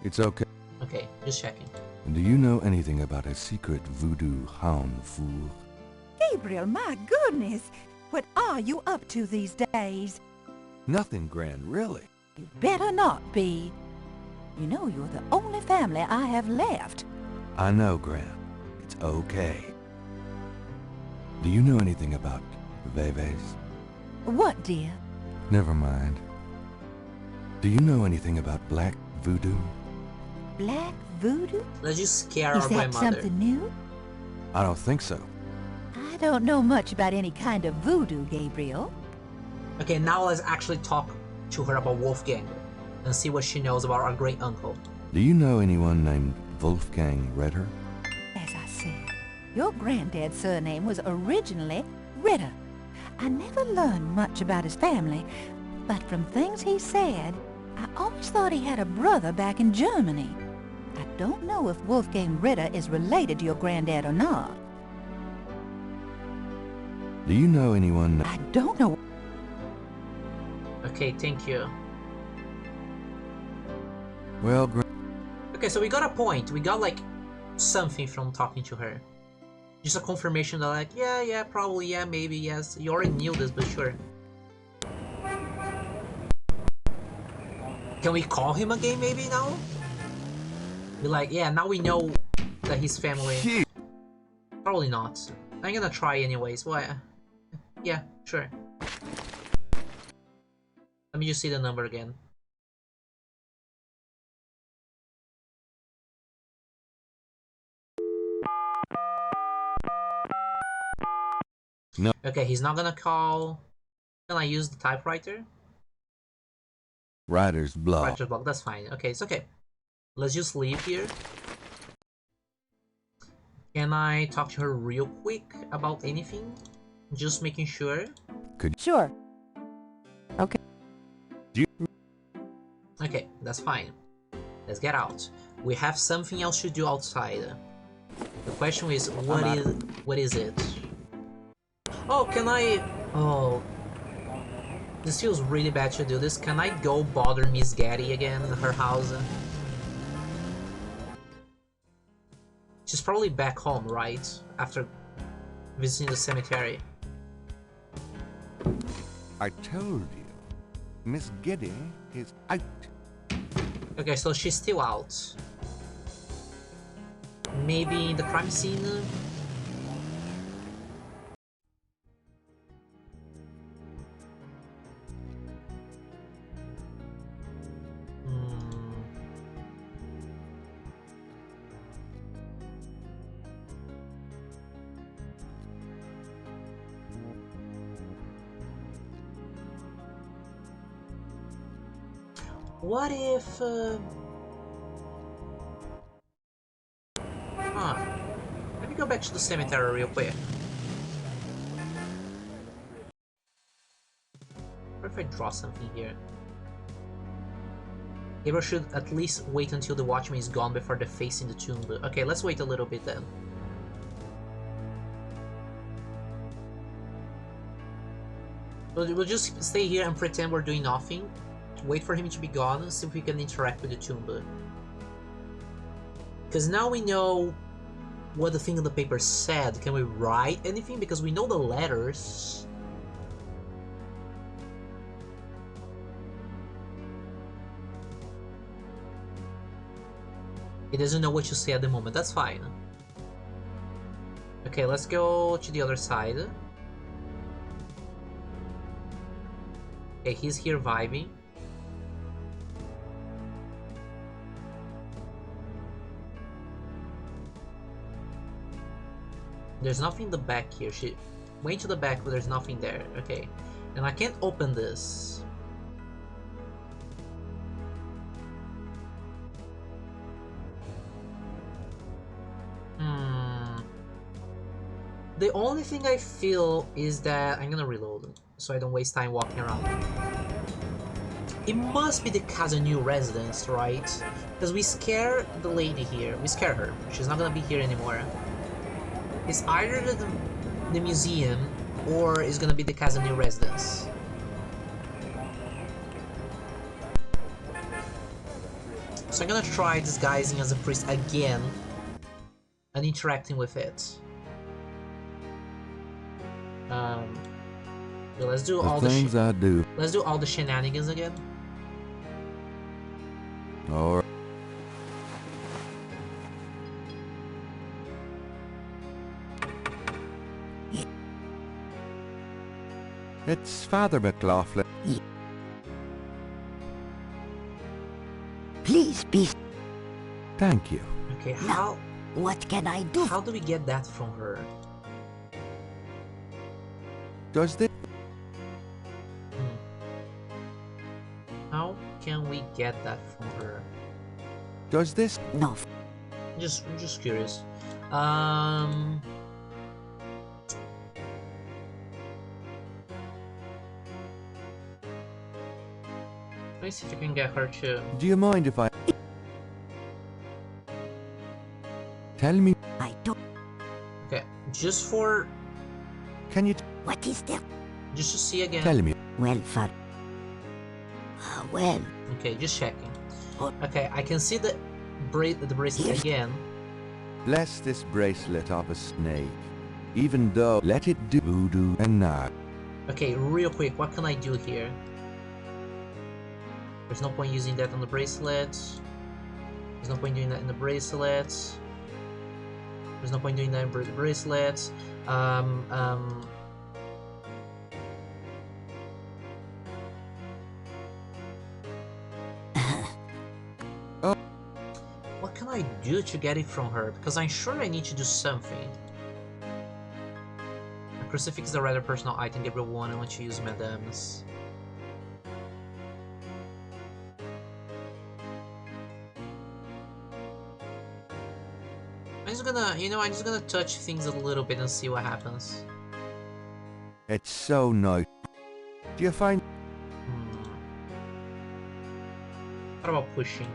It's okay. Okay, just checking. Do you know anything about a secret voodoo hound fool? Gabriel, my goodness! What are you up to these days? Nothing, Gran, really. You better not be. You know you're the only family I have left. I know, Gran. okay. Do you know anything about Veves? What, dear? Never mind. Do you know anything about black voodoo? Black voodoo? Let's just scare Is our that grandmother. something new? I don't think so. I don't know much about any kind of voodoo, Gabriel. Okay, now let's actually talk to her about Wolfgang and see what she knows about our great uncle. Do you know anyone named Wolfgang Ritter? As I said, your granddad's surname was originally Ritter. I never learned much about his family, but from things he said, I always thought he had a brother back in Germany. I don't know if Wolfgang Ritter is related to your granddad or not. Do you know anyone? I don't know. Okay, thank you. Well, okay, so we got a point. We got like something from talking to her. Just a confirmation that like, yeah, probably, yeah, maybe, yes. You already knew this, but sure. Can we call him again maybe now? Be like, yeah, now we know that his family... Probably not. I'm gonna try anyways. What? Yeah, sure. Let me just see the number again. No. Okay, he's not gonna call. Can I use the typewriter? Writer's block. Writer's block, that's fine. Okay, it's okay. Let's just leave here. Can I talk to her real quick about anything? Just making sure. Sure. Okay. Okay, that's fine. Let's get out. We have something else to do outside. The question is, what is it? Oh, can I... Oh... This feels really bad to do this. Can I go bother Miss Gaddy again in her house? She's probably back home, right? After visiting the cemetery. I told you, Miss Giddy is out. Okay, so she's still out. Maybe in the crime scene? What if... Let me go back to the cemetery real quick. What if I draw something here? Gabriel should at least wait until the watchman is gone before defacing the tomb. Okay, let's wait a little bit then. We'll just stay here and pretend we're doing nothing. Wait for him to be gone and see if we can interact with the tomb. Because now we know what the thing on the paper said. Can we write anything? Because we know the letters. He doesn't know what to say at the moment. That's fine. Okay, let's go to the other side. Okay, he's here vibing. There's nothing in the back here. She went to the back, but there's nothing there. Okay. And I can't open this. The only thing I feel is that... I'm gonna reload so I don't waste time walking around. It must be the Casa New residence, right? Because we scare the lady here. We scare her. She's not gonna be here anymore. It's either the museum or it's gonna be the Casa New residence. So I'm gonna try disguising as a priest again and interacting with it. So let's do all the things I do. Let's do all the shenanigans again. All right. It's Father McLaughlin. Please be... Thank you. Okay, Now, what can I do? How do we get that from her? Does this... How can we get that from her? Does this... No. Just curious. Let me see if I can get her to... Do you mind if I... Tell me... I don't... Okay, just for... Can you... What is that? Just to see again. Tell me. Well, Father... well... Okay, just checking. Okay, I can see the bracelet again. Bless this bracelet of a snake. Even though... Let it do voodoo and not. Okay, real quick, what can I do here? There's no point using that on the bracelet. There's no point doing that in the bracelet. There's no point doing that in the bracelet. What can I do to get it from her? Because I'm sure I need to do something. A crucifix is a rather personal item Gabriel wanted when she used Madame's. I'm just gonna, I'm just gonna touch things a little bit and see what happens. It's so nice. Do you find... What about pushing?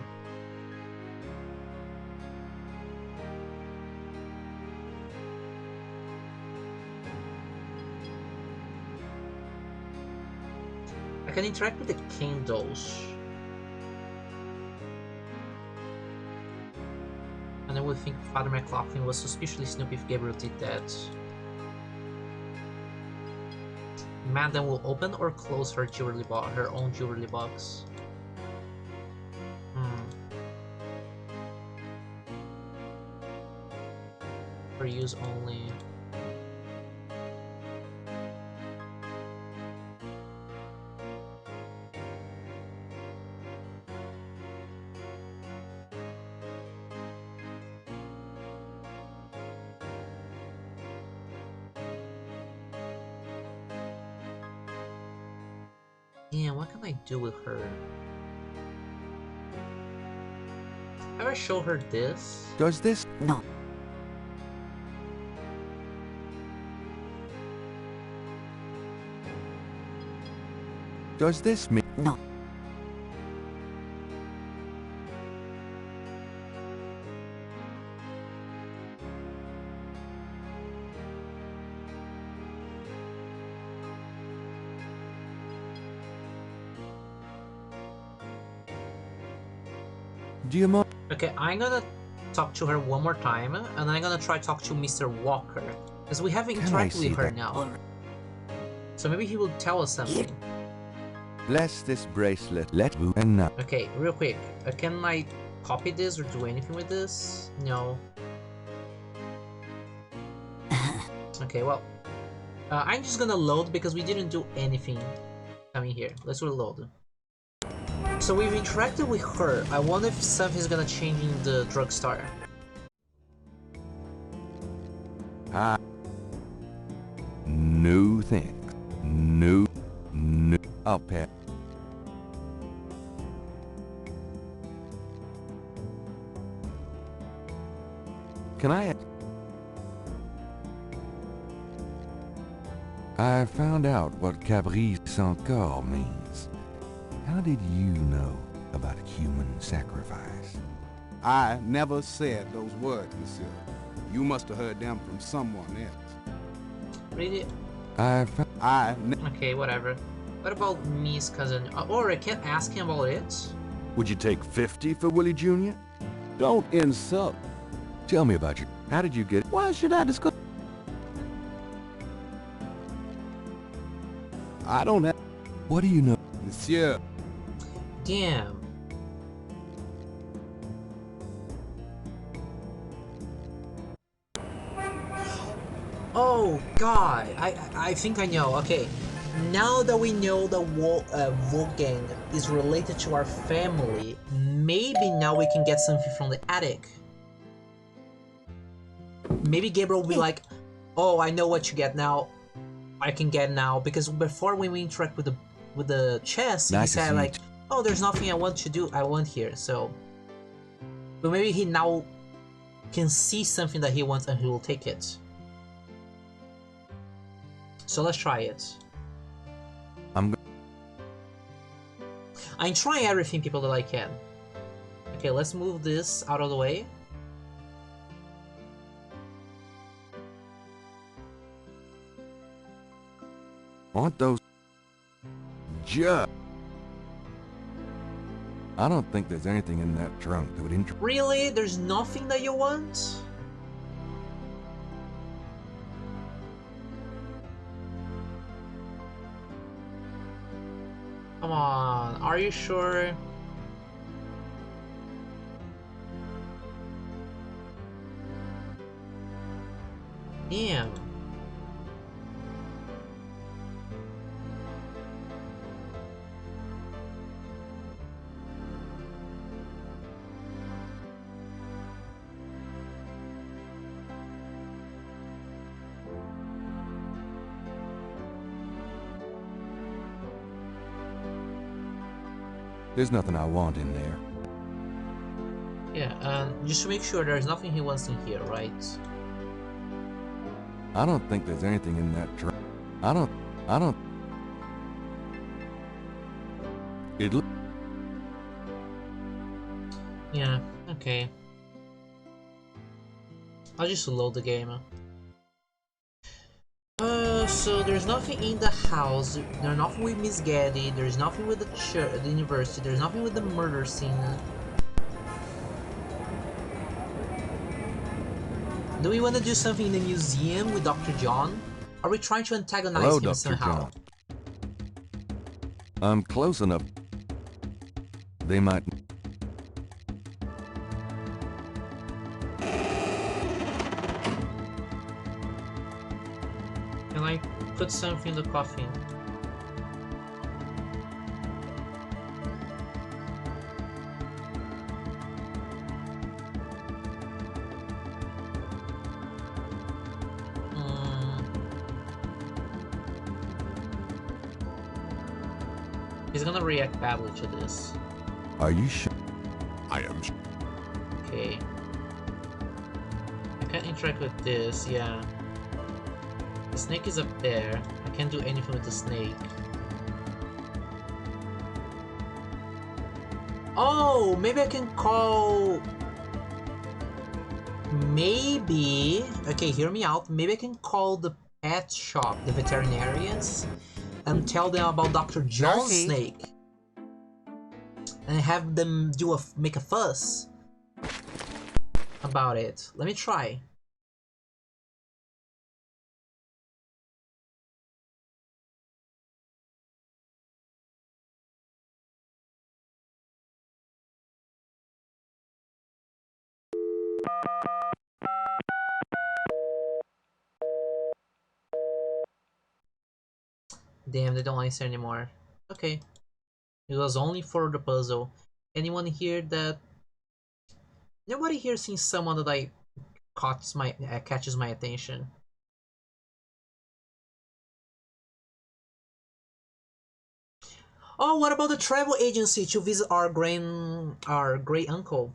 I can interact with the candles. And I would think Father McLaughlin was suspiciously snoopy if Gabriel did that. Madame will open or close her jewelry box, her own jewelry box. For use only. Damn, what can I do with her? Have I show her this? Does this... No. Does this mean... No. Do you mind? Okay, I'm gonna talk to her one more time, and I'm gonna try to talk to Mr. Walker, because we haven't interacted with her now. So maybe he will tell us something. Bless this bracelet. Let voodoo and not. Okay, real quick. Can I copy this or do anything with this? No. Okay, well. I'm just gonna load because we didn't do anything coming here. Let's reload. So we've interacted with her. I wonder if something's gonna change in the drugstore. New things. New. I'll pay. Can I... I found out what Cabri sans corps means. How did you know about human sacrifice? I never said those words, monsieur. You must have heard them from someone else. Really? Okay, whatever. What about me's cousin? Or I can't ask him about it? Would you take 50 for Willie Jr.? Don't insult. Tell me about you. How did you get... Why should I discuss? I don't have... What do you know? Monsieur. Damn. Oh god, I think I know. Okay, Now that we know that Wolfgang is related to our family, maybe now we can get something from the attic. Maybe Gabriel will be like, oh, I know what you get now. I can get now, because before when we interact with the chest, he said like, oh, there's nothing I want to do. I want here. So, but maybe he now can see something that he wants and he will take it. So let's try it. I'm trying everything, people, that I can. Okay, let's move this out of the way. Aren't those just... I don't think there's anything in that trunk that would interest... Really? There's nothing that you want? Come on, are you sure? Damn. There's nothing I want in there. Yeah, just to make sure there's nothing he wants in here, right? I don't think there's anything in that trunk. I don't... It... Yeah, okay. I'll just load the game. So there's nothing in the house, there's nothing with Miss Gaddy, there's nothing with the church, the university, there's nothing with the murder scene. Do we want to do something in the museum with Dr. John? Are we trying to antagonize Hello, him Dr. somehow? John. I'm close enough. They might... Can I put something in the coffin? He's gonna react badly to this. Are you sure? I am sure. Okay. I can't interact with this, yeah. The snake is up there. I can't do anything with the snake. Oh, maybe I can call... Maybe... Okay, hear me out. Maybe I can call the pet shop, the veterinarians, and tell them about Dr. John's snake. And have them do make a fuss about it. Let me try. Damn, they don't answer anymore. Okay. It was only for the puzzle. Anyone here that... Nobody here sees someone that catches my attention. Oh, what about the travel agency to visit our great uncle?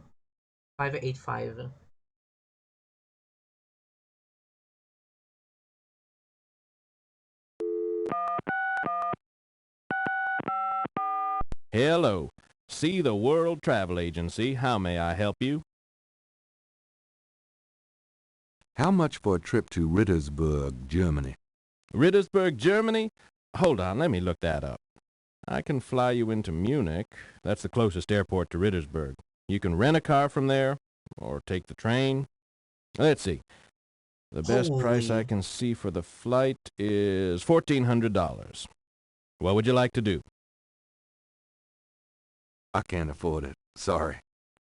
585. Hello. See the World Travel Agency. How may I help you? How much for a trip to Rittersburg, Germany? Rittersburg, Germany? Hold on, let me look that up. I can fly you into Munich. That's the closest airport to Rittersburg. You can rent a car from there, or take the train. Let's see. The best price I can see for the flight is $1,400. What would you like to do? I can't afford it. Sorry.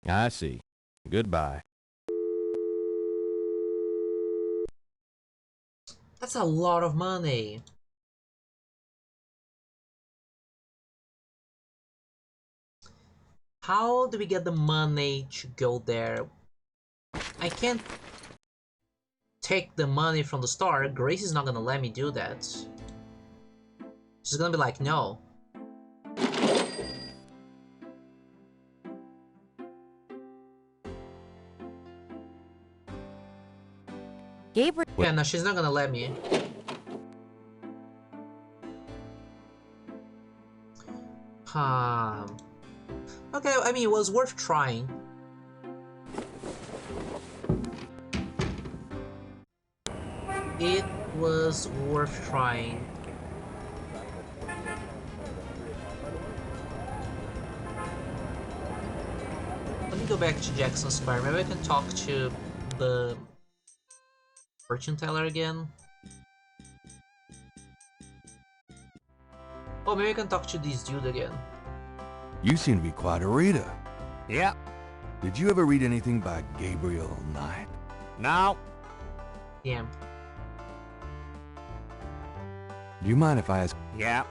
I see. Goodbye. That's a lot of money. How do we get the money to go there? I can't take the money from the store. Grace is not gonna let me do that. She's gonna be like, no. Gabriel. Yeah, no, she's not gonna let me. Okay, I mean, it was worth trying. It was worth trying. Let me go back to Jackson Square. Maybe I can talk to the fortune teller again. Oh, maybe I can talk to this dude again. You seem to be quite a reader. Yep. Did you ever read anything by Gabriel Knight? No. Damn. Do you mind if I ask? Yep.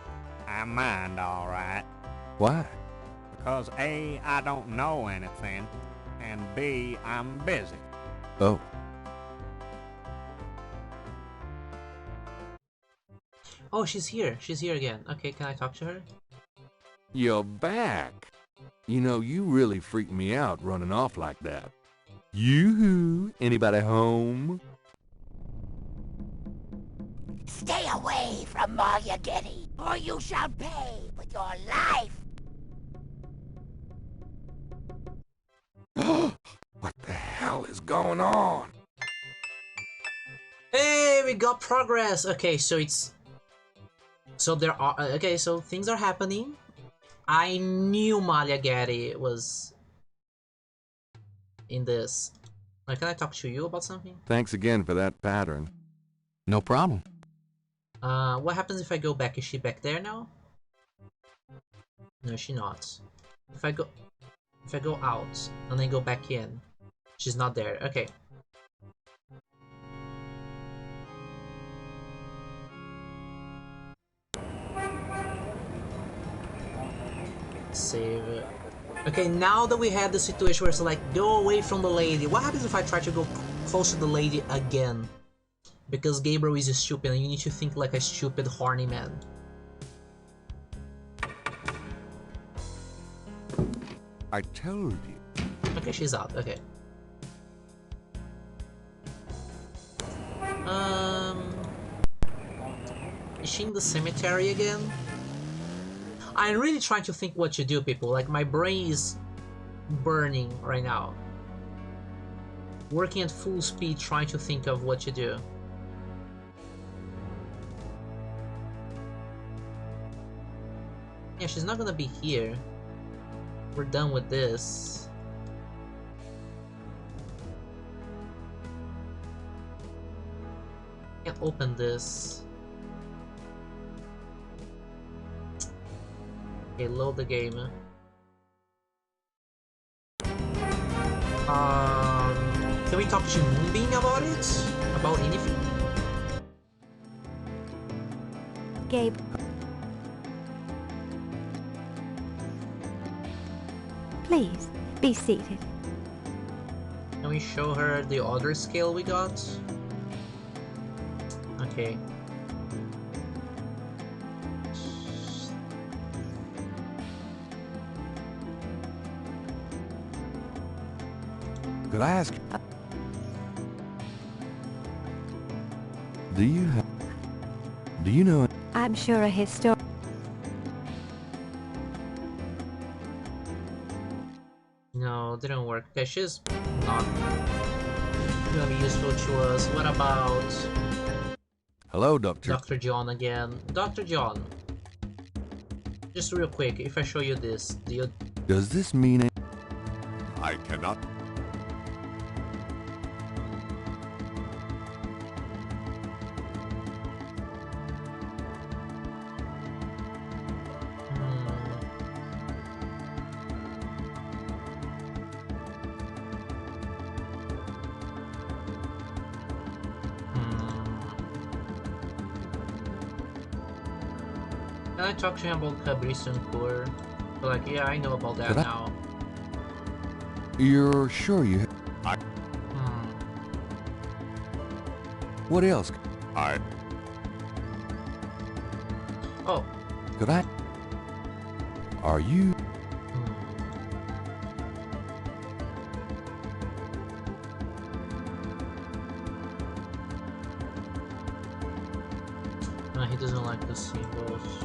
I mind, all right. Why? Because A, I don't know anything, and B, I'm busy. Oh. Oh, she's here. She's here again. Okay, can I talk to her? You're back. You know, you really freaked me out running off like that. Yoo-hoo! Anybody home? Stay away from Malia Getty, or you shall pay with your life. What the hell is going on? Hey, we got progress! Okay, so it's... So there are... Okay, so things are happening. I knew Malia Getty was... in this. Can I talk to you about something? Thanks again for that pattern. No problem. What happens if I go back? Is she back there now? No, she's not. If I go out and then go back in, she's not there. Okay. Save it. Okay, now that we had the situation where it's like, go away from the lady. What happens if I try to go close to the lady again? Because Gabriel is stupid and you need to think like a stupid, horny man. I told you. Okay, she's out. Okay. Is she in the cemetery again? I'm really trying to think what to do, people. Like, my brain is burning right now. Working at full speed trying to think of what to do. Yeah, she's not gonna be here. We're done with this. Can't open this. Okay, load the game. Can we talk to Moonbeam about it? About anything? Gabe. Please, be seated. Can we show her the other scale we got? Okay. Could I ask? Do you know? I'm sure a historian. No, didn't work. Okay, she's not gonna be useful to us. What about Hello, Doctor. Dr. John again? Dr. John, just real quick, if I show you this, do you... Does this mean I cannot. Can I talk to him about Cabrice and Core? Like, yeah, I know about that Could I- now. You're sure you... What else? Oh. Could I... Are you... No, he doesn't like the symbols.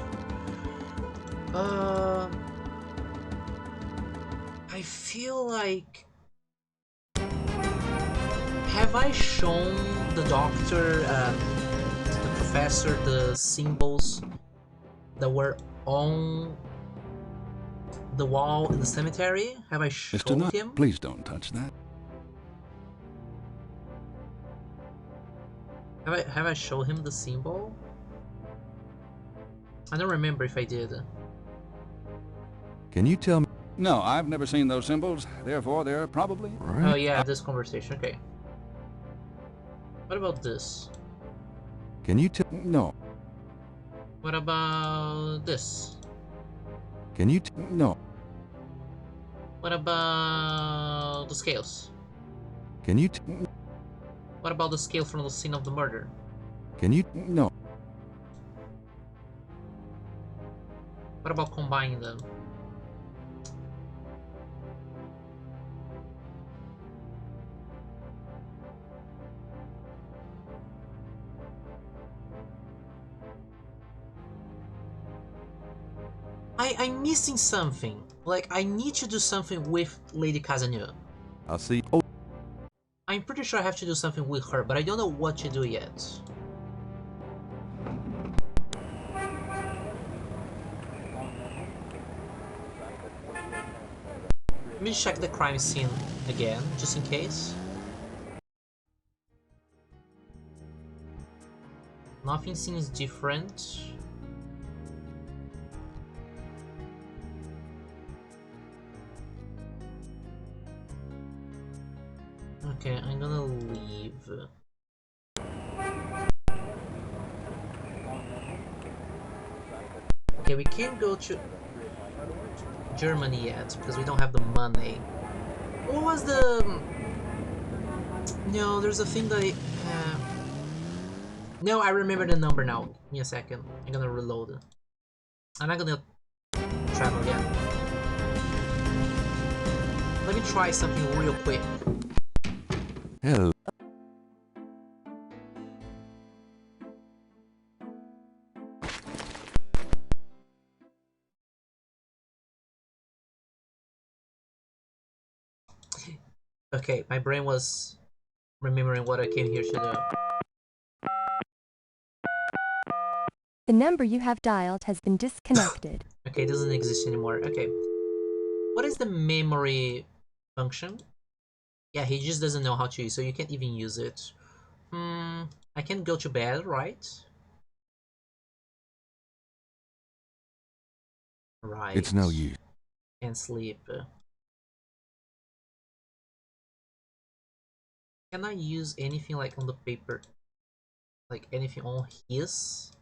I feel like... Have I shown the doctor, the professor, the symbols that were on the wall in the cemetery? Have I Mr. shown Knight, him? please don't touch that. Have I shown him the symbol? I don't remember if I did. Can you tell me... No, I've never seen those symbols. Therefore, they're probably... Oh yeah, this conversation, okay. What about this? Can you tell... No. What about this? Can you No. What about the scales? Can you What about the scale from the scene of the murder? Can you... No. What about combining them? I'm missing something. Like, I need to do something with Lady Casanova. I'll see... Oh. I'm pretty sure I have to do something with her, but I don't know what to do yet. Let me check the crime scene again, just in case. Nothing seems different. Okay, I'm gonna leave. Okay, we can't go to Germany yet because we don't have the money. What was the... No, there's a thing that I... No, I remember the number now. Give me a second. I'm gonna reload. I'm not gonna travel again. Let me try something real quick. Hello. Okay, my brain was remembering what I came here to do. The number you have dialed has been disconnected. Okay, it doesn't exist anymore. Okay. What is the memory function? Yeah, he just doesn't know how to use, so you can't even use it. I can go to bed, right? Right. It's no use. Can't sleep. Can I use anything like on the paper? Like anything on his?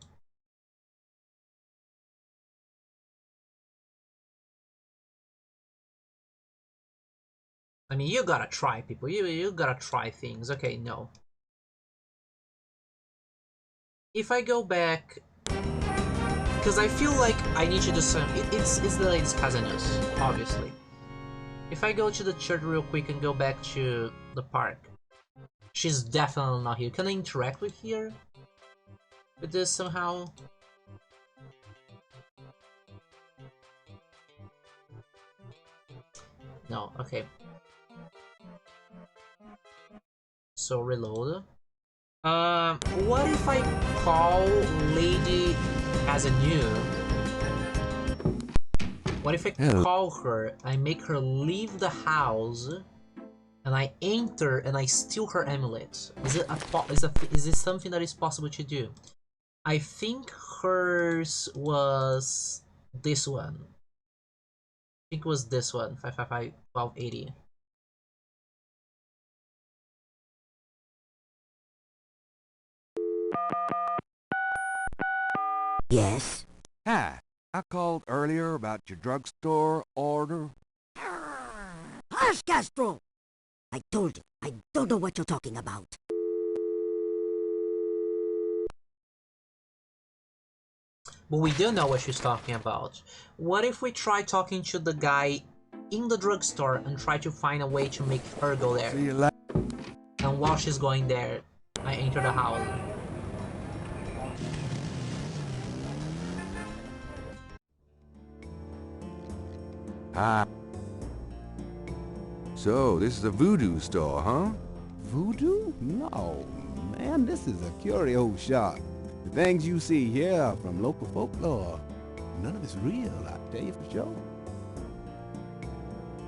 I mean, you gotta try, people. You gotta try things. Okay, no. If I go back, because I feel like I need to do some. It's the latest Casanos, obviously. If I go to the church real quick and go back to the park, she's definitely not here. Can I interact with her? With this somehow? No. Okay. So reload. What if I call Lady Casanova? What if I call her, I make her leave the house, and I enter and I steal her amulet? Is it something that is possible to do? I think hers was this one. I think it was this one, 555 1280. Yes? Hi. I called earlier about your drugstore order. Hush, Castro! I told you, I don't know what you're talking about. But we do know what she's talking about. What if we try talking to the guy in the drugstore and try to find a way to make her go there? See you later. And while she's going there, I enter the house. Ah. So, this is a voodoo store, huh? Voodoo? No, man, this is a curio shop. The things you see here are from local folklore. None of it's real, I tell you for sure.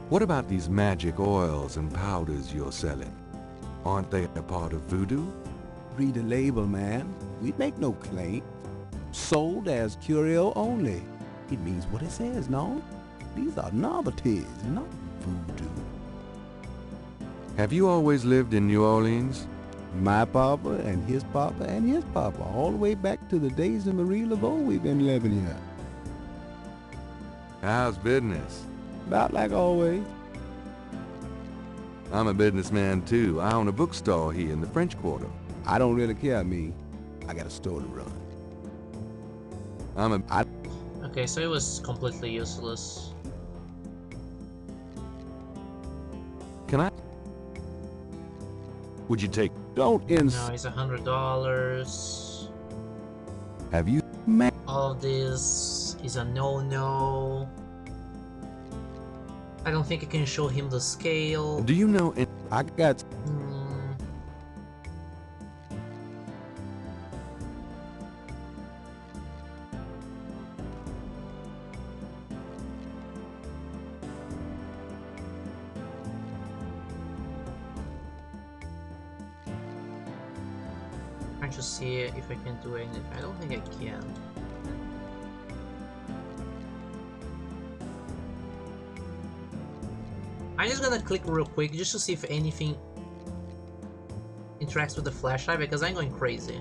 What about these magic oils and powders you're selling? Aren't they a part of voodoo? Read the label, man. We make no claim. Sold as curio only. It means what it says, no? These are novelties, not voodoo. Have you always lived in New Orleans? My papa and his papa and his papa, all the way back to the days of Marie Laveau we've been living here. How's business? About like always. I'm a businessman too. I own a bookstore here in the French Quarter. I don't really care, me. I got a store to run. Okay, so it was completely useless. Can I? Would you take? No, it's $100. Have you? All of this is a no-no. I don't think I can show him the scale. Do you know? I got. Trying to see if I can do anything. I don't think I can. I'm just gonna click real quick just to see if anything interacts with the flashlight because I'm going crazy.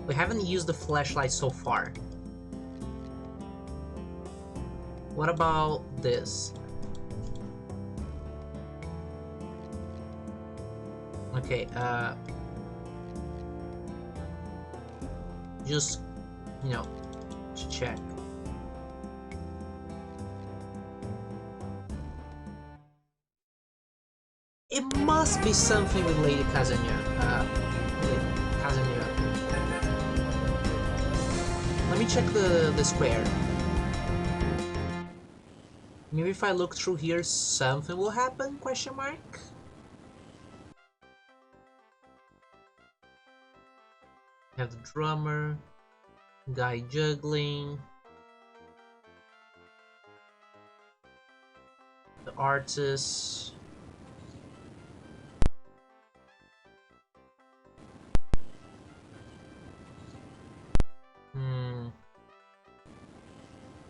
We haven't used the flashlight so far. What about this? Okay, just, you know, to check. It must be something with Lady Casimir. Let me check the square. Maybe if I look through here, something will happen? Question mark. Have the drummer, guy juggling, the artist.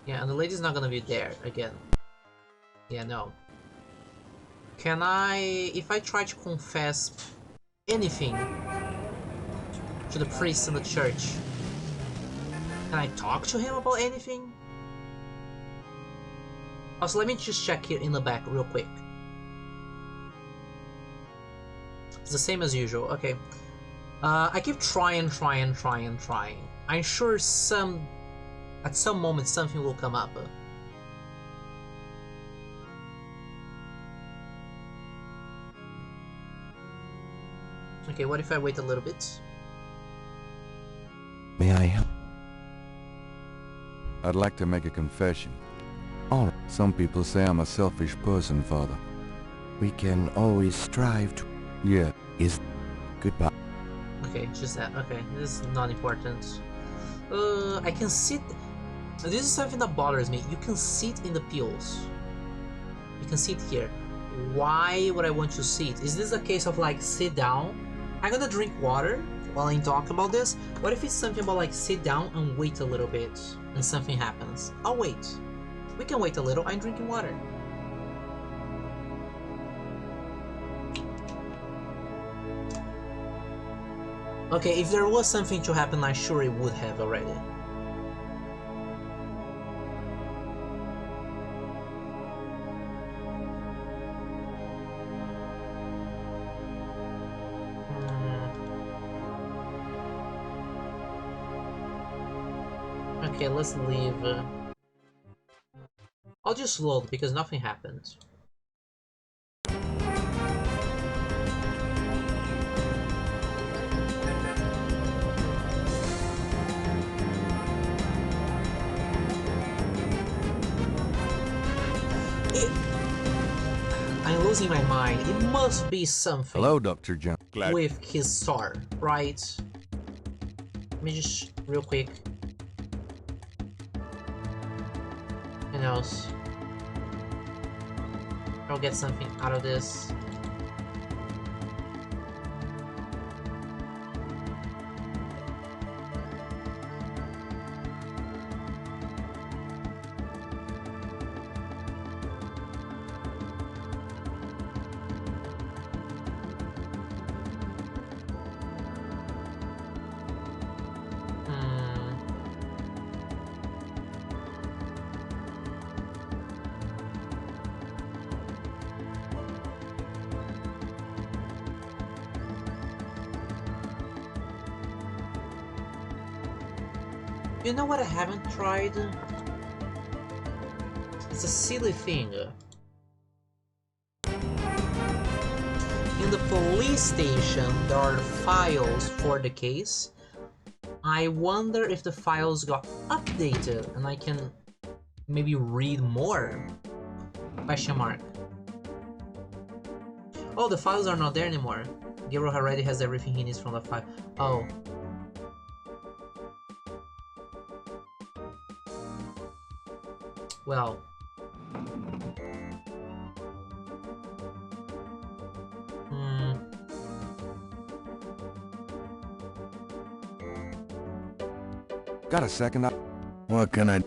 Yeah, and the lady's not gonna be there again. Yeah, no. Can I, if I try to confess anything to the priest in the church, can I talk to him about anything? Also, let me just check here in the back real quick. It's the same as usual, okay. I keep trying. I'm sure at some moment something will come up. Okay, what if I wait a little bit? May I help? I'd like to make a confession. All right. Some people say I'm a selfish person, Father. We can always strive to... Yeah. Goodbye. Okay, just that. Okay, this is not important. I can sit... This is something that bothers me. You can sit in the pews. You can sit here. Why would I want to sit? Is this a case of like, sit down? I'm gonna drink water while I'm talking about this. What if it's something about like, sit down and wait a little bit and something happens? I'll wait. We can wait a little. I'm drinking water. Okay, if there was something to happen, I'm sure it would have already. Okay, let's leave. I'll just load because nothing happens. I'm losing my mind. It must be something. Hello, Dr. John. With his star, right? Let me just real quick. Who knows? I'll get something out of this. You know what I haven't tried? It's a silly thing. In the police station, there are files for the case. I wonder if the files got updated and I can maybe read more? Question mark. Oh, the files are not there anymore. Gabriel already has everything he needs from the file. Oh. Well. Got a second? What can I...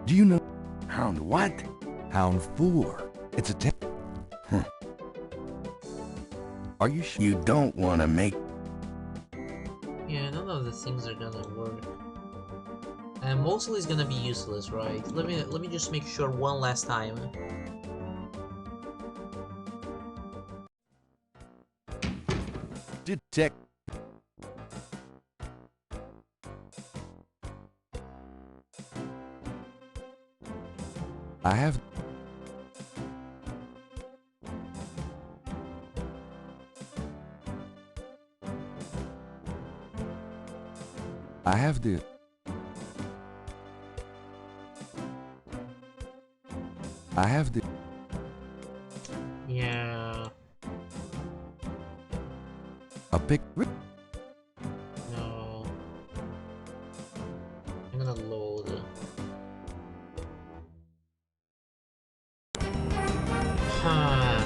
Do you know... Hound what? Hound 4. It's a Huh. Are you sure? You don't want to make... Yeah, none of the things are gonna work. And mostly it's gonna be useless, right? Let me just make sure one last time. Detect... I have... I have the... I have the... Yeah. A pic... No. I'm gonna load. Huh.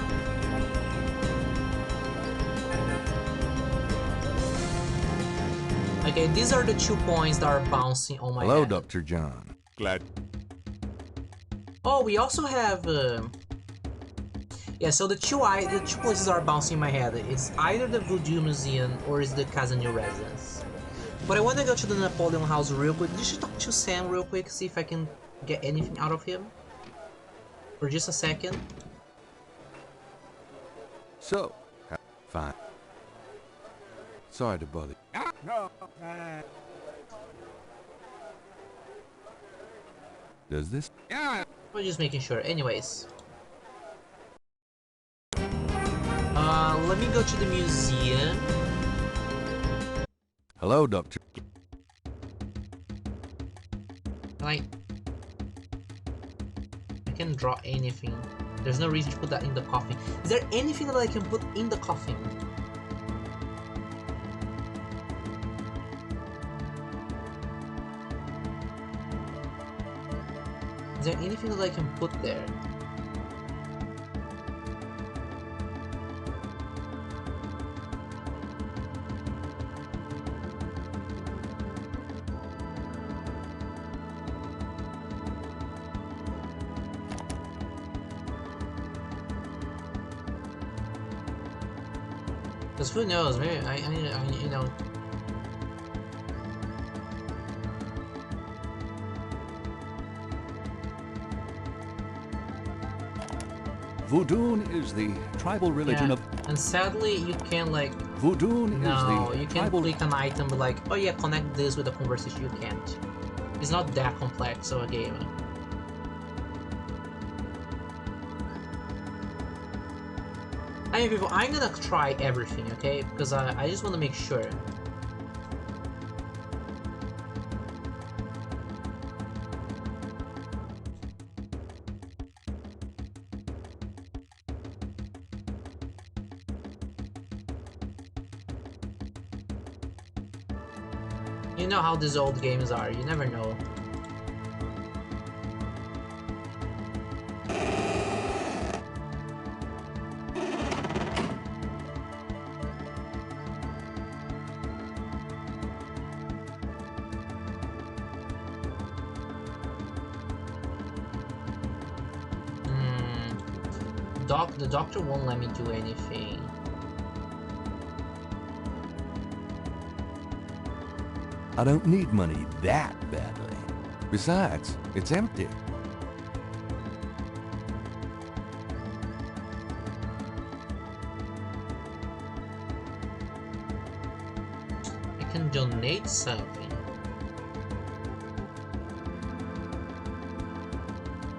Okay, these are the 2 points that are bouncing on my Hello, head. Dr. John. Glad. Oh, we also have... Yeah, so the two places are bouncing in my head. It's either the Voodoo Museum or it's the Casa New Residence. But I want to go to the Napoleon House real quick. Just talk to Sam real quick, see if I can get anything out of him. For just a second. So, fine. Sorry to bother. Does this? Yeah. We're just making sure. Anyways. Let me go to the museum. Hello, Doctor. I can draw anything. There's no reason to put that in the coffin. Is there anything that I can put in the coffin? Is there anything that I can put there? Because who knows, maybe I you know. Voodoo is the tribal religion of... And sadly, you can't like Voodoo is No, the you can tribal... click an item like, oh yeah, connect this with a conversation. You can't. It's not that complex of a game. I mean, people, I'm gonna try everything, okay? Because I just want to make sure. You know how these old games are, you never know. The doctor won't let me do anything. I don't need money that badly. Besides, it's empty. I can donate something.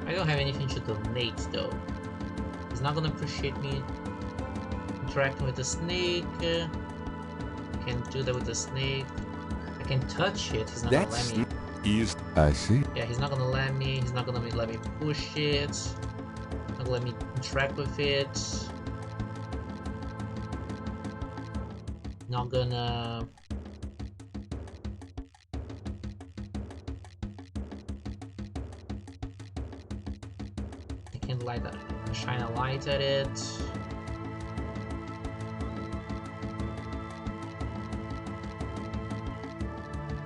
I don't have anything to donate though. He's not gonna appreciate me interacting with the snake. I can't do that with the snake. I can touch it. He's not gonna let me. I see. Yeah, he's not gonna let me. He's not gonna let me push it. Not gonna let me interact with it. Not gonna. I can't light that. Shine a light at it.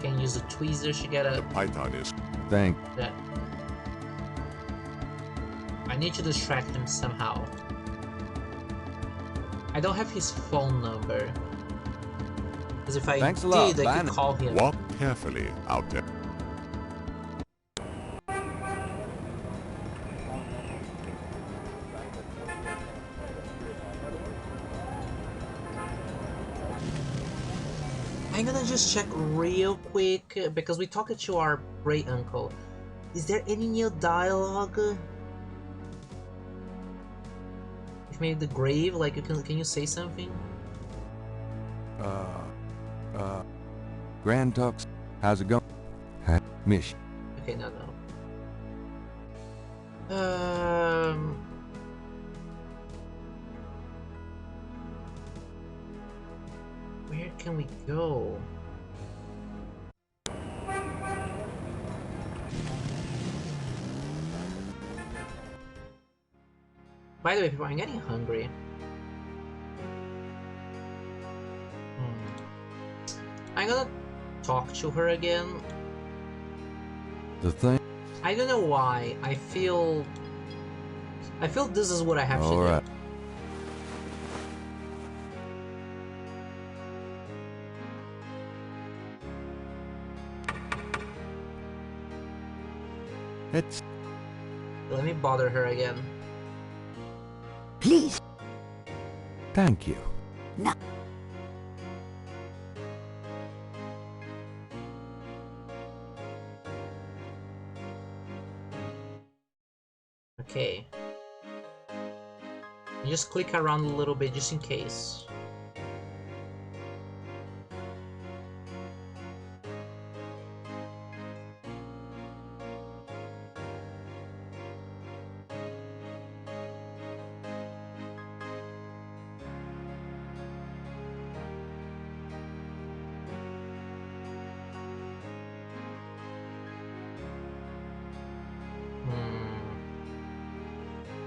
Can use the tweezers to get a. The python is. Thank. Yeah. I need to distract him somehow. I don't have his phone number. Because if I did, I could call him. Walk carefully out there. I'm gonna just check real quick because we talked to our great uncle. Is there any new dialogue? If maybe the grave, like you can you say something? Grand Tux, how's it going? Mish. Okay, no. Where can we go? By the way, people, I'm getting hungry. I'm gonna talk to her again. The thing? I don't know why. I feel this is what I have to do. Alright. It's... Let me bother her again. Please. Thank you. No. Okay. Just click around a little bit just in case.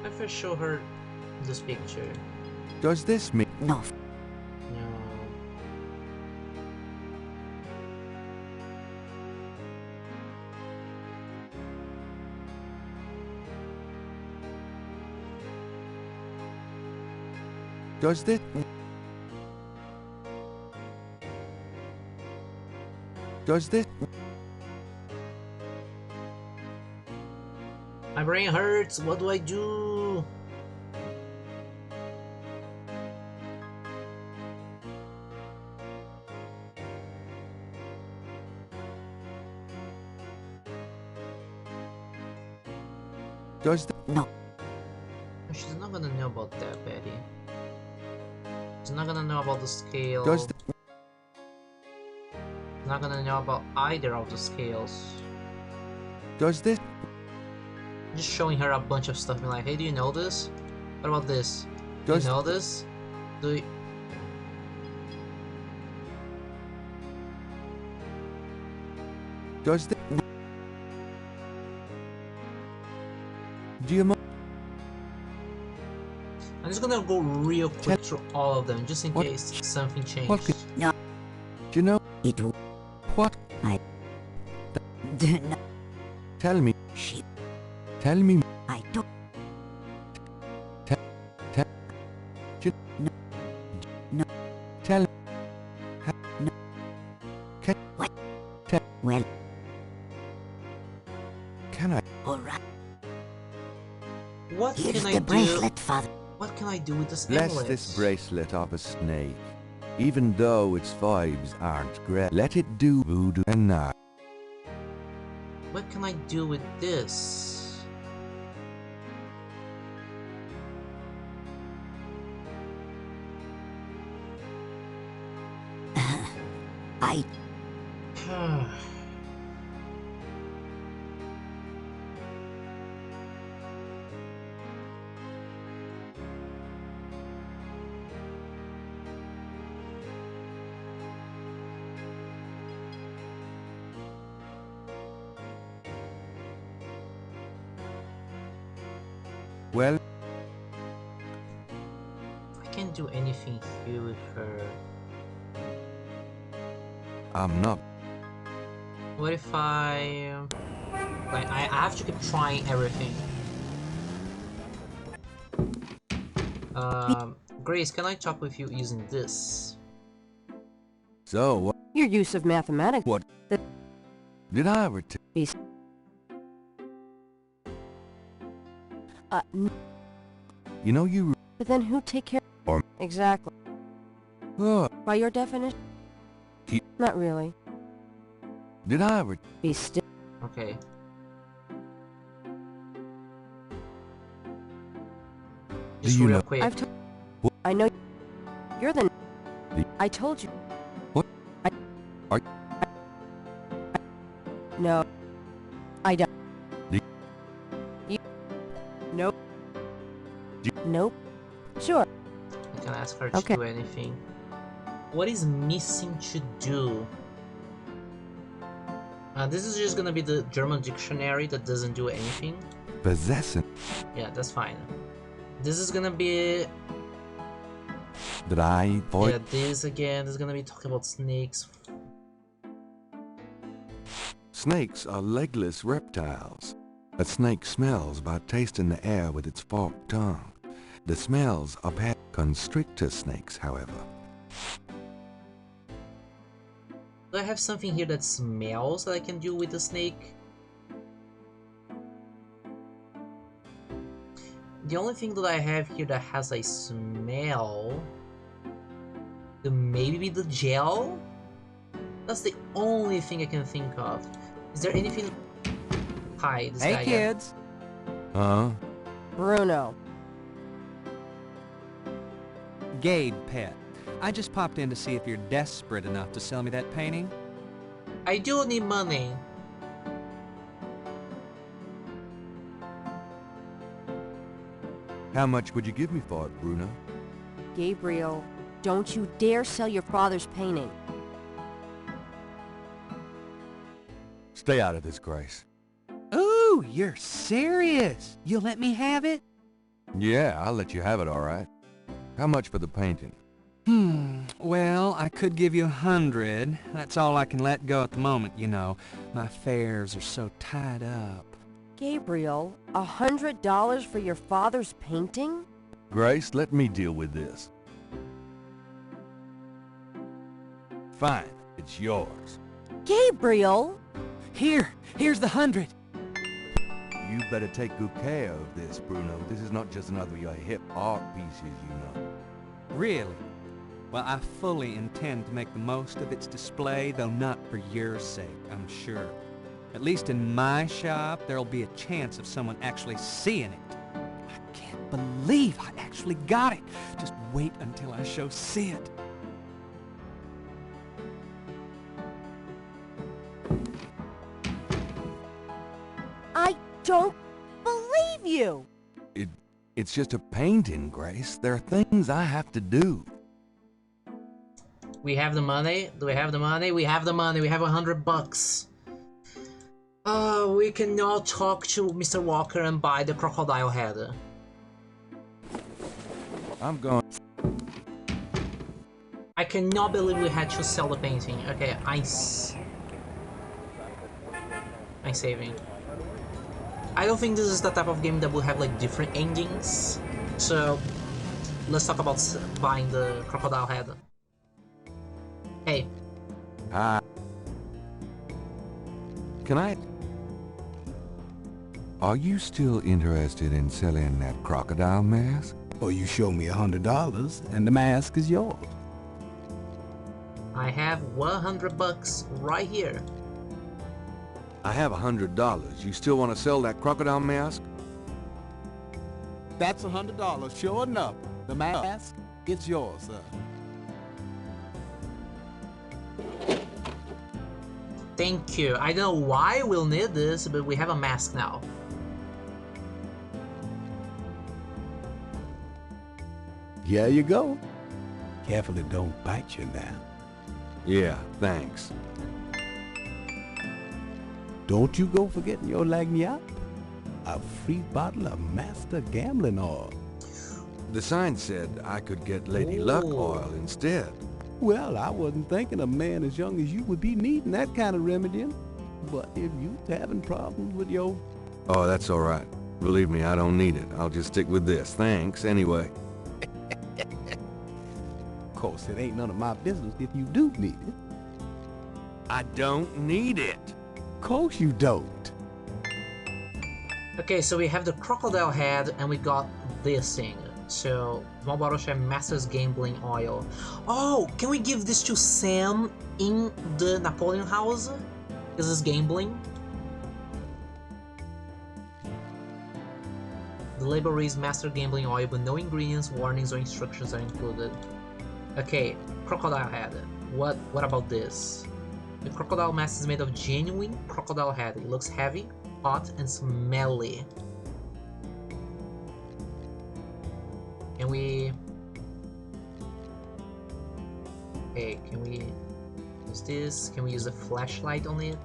If I show her this picture. Does this mean... No. No. Does this... Does this... My brain hurts. What do I do? Does No. She's not gonna know about that, Betty. She's not gonna know about the scale. Does Not gonna know about either of the scales. Does this? Just showing her a bunch of stuff, being like, hey, do you know this? What about this? Do you know this? Do you... Does this? Do you? I'm just gonna go real quick through all of them, just in case something changed. No. Do you know? It. What? I. Do not. Tell me. She. Tell me. I don't. No. No. Tell. No. Can. What? Tell. Well. Can I? All right. What Here's can I the do? bracelet, Father. What can I do with this Bless amulet? this bracelet of a snake. Even though its vibes aren't great, let it do voodoo and not. What can I do with this? I. Well, I can't do anything here with her. I'm not. What if I... Like, I have to keep trying everything. Grace, can I talk with you using this? So what? Your use of mathematics. What? Did I ever be? You know you. But then who take care? Or. Exactly. By your definition? Not really. Did I ever? Be still. Okay. Just Do you real know? quick. I know. You're the. I told you. What? No. I don't. The. You. Nope. Nope. Sure. I can ask her to do anything. What is missing to do? This is just gonna be the German dictionary that doesn't do anything. Possessing. Yeah, that's fine. This is gonna be... Did I voice? Yeah, this again, this is gonna be talking about snakes. Snakes are legless reptiles. A snake smells by tasting the air with its forked tongue. The smells are bad. Constrictor snakes, however. Do I have something here that smells that I can do with the snake? The only thing that I have here that has a smell... maybe the gel? That's the only thing I can think of. Is there anything... Hi, this guy. Hey, kids. Bruno. Gabe, pet. I just popped in to see if you're desperate enough to sell me that painting. I do need money. How much would you give me for it, Bruno? Gabriel, don't you dare sell your father's painting. Stay out of this, Grace. Ooh, you're serious? You'll let me have it? Yeah, I'll let you have it, all right. How much for the painting? Well, I could give you 100. That's all I can let go at the moment, you know. My fares are so tied up. Gabriel, $100 for your father's painting? Grace, let me deal with this. Fine, it's yours. Gabriel! Here's the 100. You better take good care of this, Bruno. This is not just another of your hip art pieces, you know. Really? Well, I fully intend to make the most of its display, though not for your sake, I'm sure. At least in my shop, there'll be a chance of someone actually seeing it. I can't believe I actually got it. Just wait until I show Sid. I don't believe you! It's just a painting, Grace. There are things I have to do. We have the money. Do we have the money? We have the money. We have $100. We can now talk to Mr. Walker and buy the crocodile head. I'm going. I cannot believe we had to sell the painting. Okay, I'm saving. I don't think this is the type of game that will have like different endings. So let's talk about buying the crocodile head. Hey. Hi. Can I? Are you still interested in selling that crocodile mask? Or you show me $100 and the mask is yours. I have $100 right here. I have $100. You still want to sell that crocodile mask? That's $100, sure enough. The mask, it's yours, sir. Thank you. I don't know why we'll need this, but we have a mask now. Here you go. Careful it don't bite you now. Yeah, thanks. Don't you go forgetting your lagniappe. A free bottle of Master Gambling Oil. The sign said I could get Lady Luck oil instead. Well, I wasn't thinking a man as young as you would be needing that kind of remedying. But if you're having problems with your... Oh, that's all right. Believe me, I don't need it. I'll just stick with this. Thanks, anyway. Of course, it ain't none of my business if you do need it. I don't need it. Of course you don't. Okay, so we have the crocodile head and we got this thing. So, small bottle share Master's Gambling Oil. Oh, can we give this to Sam in the Napoleon house? This is gambling. The label reads Master Gambling Oil, but no ingredients, warnings, or instructions are included. Okay, crocodile head. What about this? The crocodile mask is made of genuine crocodile head. It looks heavy, hot, and smelly. Can we... Okay, can we use this? Can we use a flashlight on it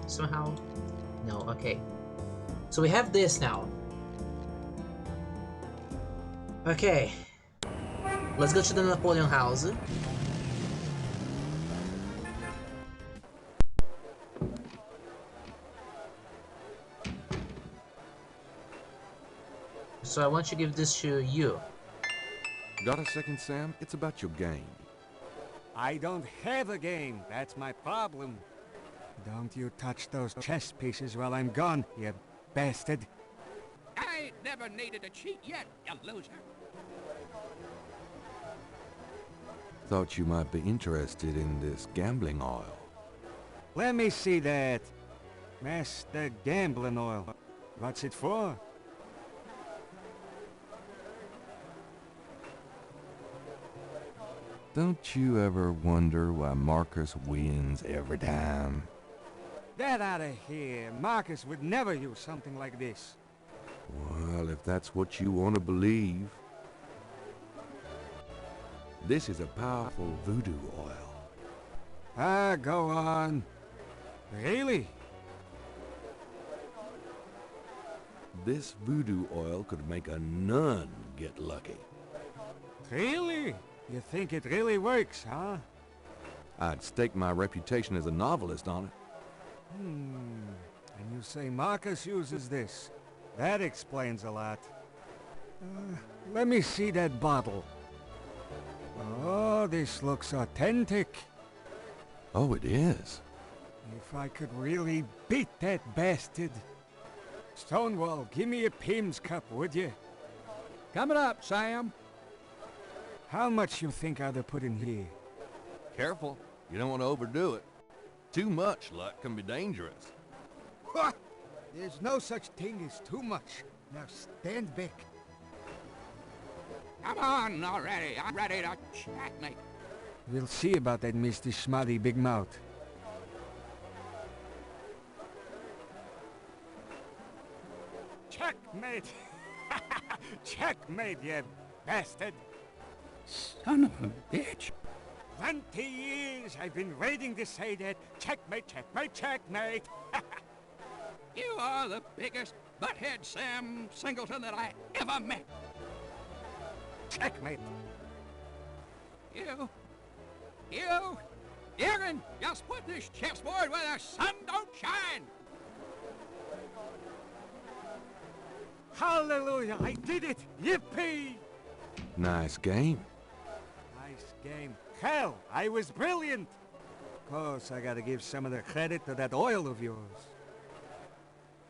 somehow? No, okay. So we have this now. Okay. Let's go to the Napoleon house. So I want to give this to you. Got a second, Sam? It's about your game. I don't have a game. That's my problem. Don't you touch those chess pieces while I'm gone, you bastard. I ain't never needed to cheat yet, you loser. Thought you might be interested in this gambling oil. Let me see that. Master Gambling Oil. What's it for? Don't you ever wonder why Marcus wins every time? Get out of here. Marcus would never use something like this. Well, if that's what you want to believe. This is a powerful voodoo oil. Ah, go on. Really? This voodoo oil could make a nun get lucky. Really? You think it really works, huh? I'd stake my reputation as a novelist on it. And you say Marcus uses this. That explains a lot. Let me see that bottle. Oh, this looks authentic. Oh, it is. If I could really beat that bastard. Stonewall, give me a Pim's cup, would you? Coming up, Sam. How much you think I'd have put in here? Careful. You don't want to overdo it. Too much luck can be dangerous. There's no such thing as too much. Now stand back. Come on already. I'm ready to checkmate. We'll see about that, Mr. Smiley Big Mouth. Checkmate! Checkmate, you bastard! Son of a bitch. 20 years I've been waiting to say that. Checkmate, checkmate, checkmate! You are the biggest butthead Sam Singleton that I ever met. Checkmate! You can just put this chessboard where the sun don't shine. Hallelujah, I did it! Yippee! Nice game. Nice game. Hell, I was brilliant! Of course, I gotta give some of the credit to that oil of yours.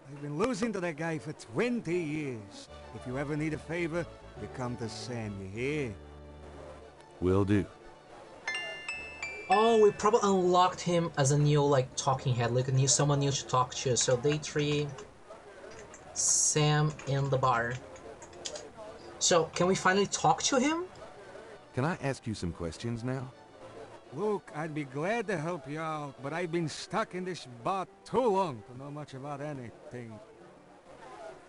I've been losing to that guy for 20 years. If you ever need a favor, you come to Sam, you hear? Will do. Oh, we probably unlocked him as a new, like, talking head, like someone new to talk to. So day 3, Sam in the bar. So, can we finally talk to him? Can I ask you some questions now? Look, I'd be glad to help you out, but I've been stuck in this bar too long to know much about anything.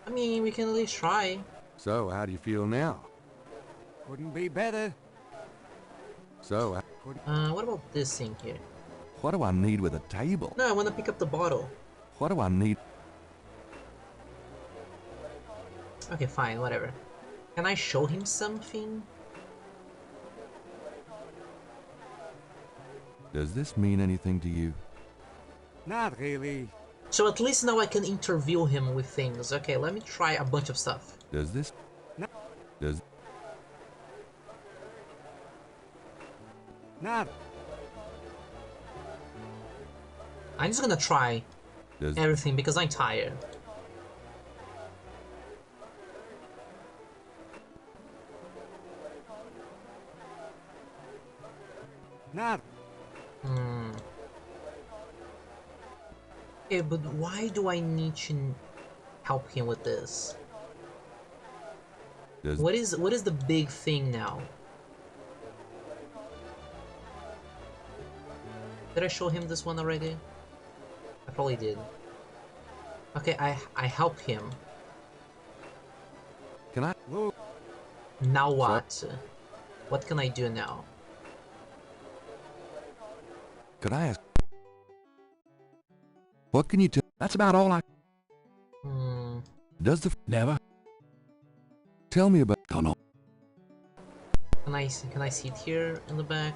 I mean, we can at least try. So, how do you feel now? Couldn't be better. So, what about this thing here? what do I need with a table? No, I want to pick up the bottle. What do I need? Okay, fine, whatever. Can I show him something? Does this mean anything to you? Not really. So at least now I can interview him with things. Okay, let me try a bunch of stuff. Does this? No. Does? Not. I'm just gonna try everything because I'm tired. Not. Okay, but why do I need to help him with this? What is the big thing now? Did I show him this one already? I probably did. Okay, I help him. Can I? Now what? What can I do now? Could I ask? What can you tell? That's about all I... Does the... Never. Tell me about... Don't know. Can I sit here in the back?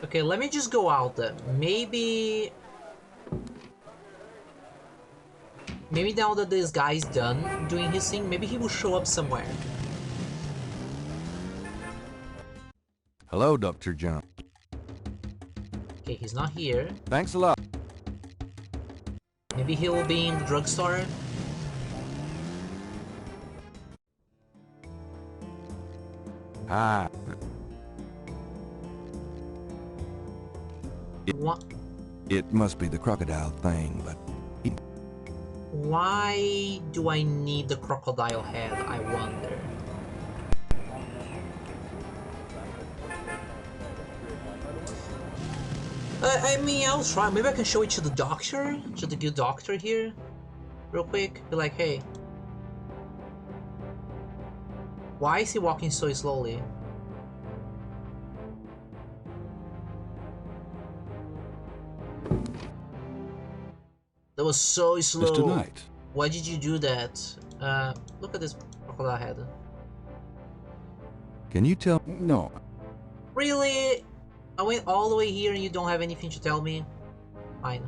Okay, let me just go out then. Maybe now that this guy's done doing his thing, maybe he will show up somewhere. Hello, Dr. John. Okay, he's not here. Thanks a lot. Maybe he will be in the drugstore. Ah. It must be the crocodile thing, but... Why do I need the crocodile head, I wonder? I mean, I'll try. Maybe I can show it to the doctor? To the good doctor here? Real quick. Be like, hey. Why is he walking so slowly? That was so slow. Mr. Knight. Why did you do that? Look at this crocodile head. Can you tell? No. Really? I went all the way here and you don't have anything to tell me? Fine.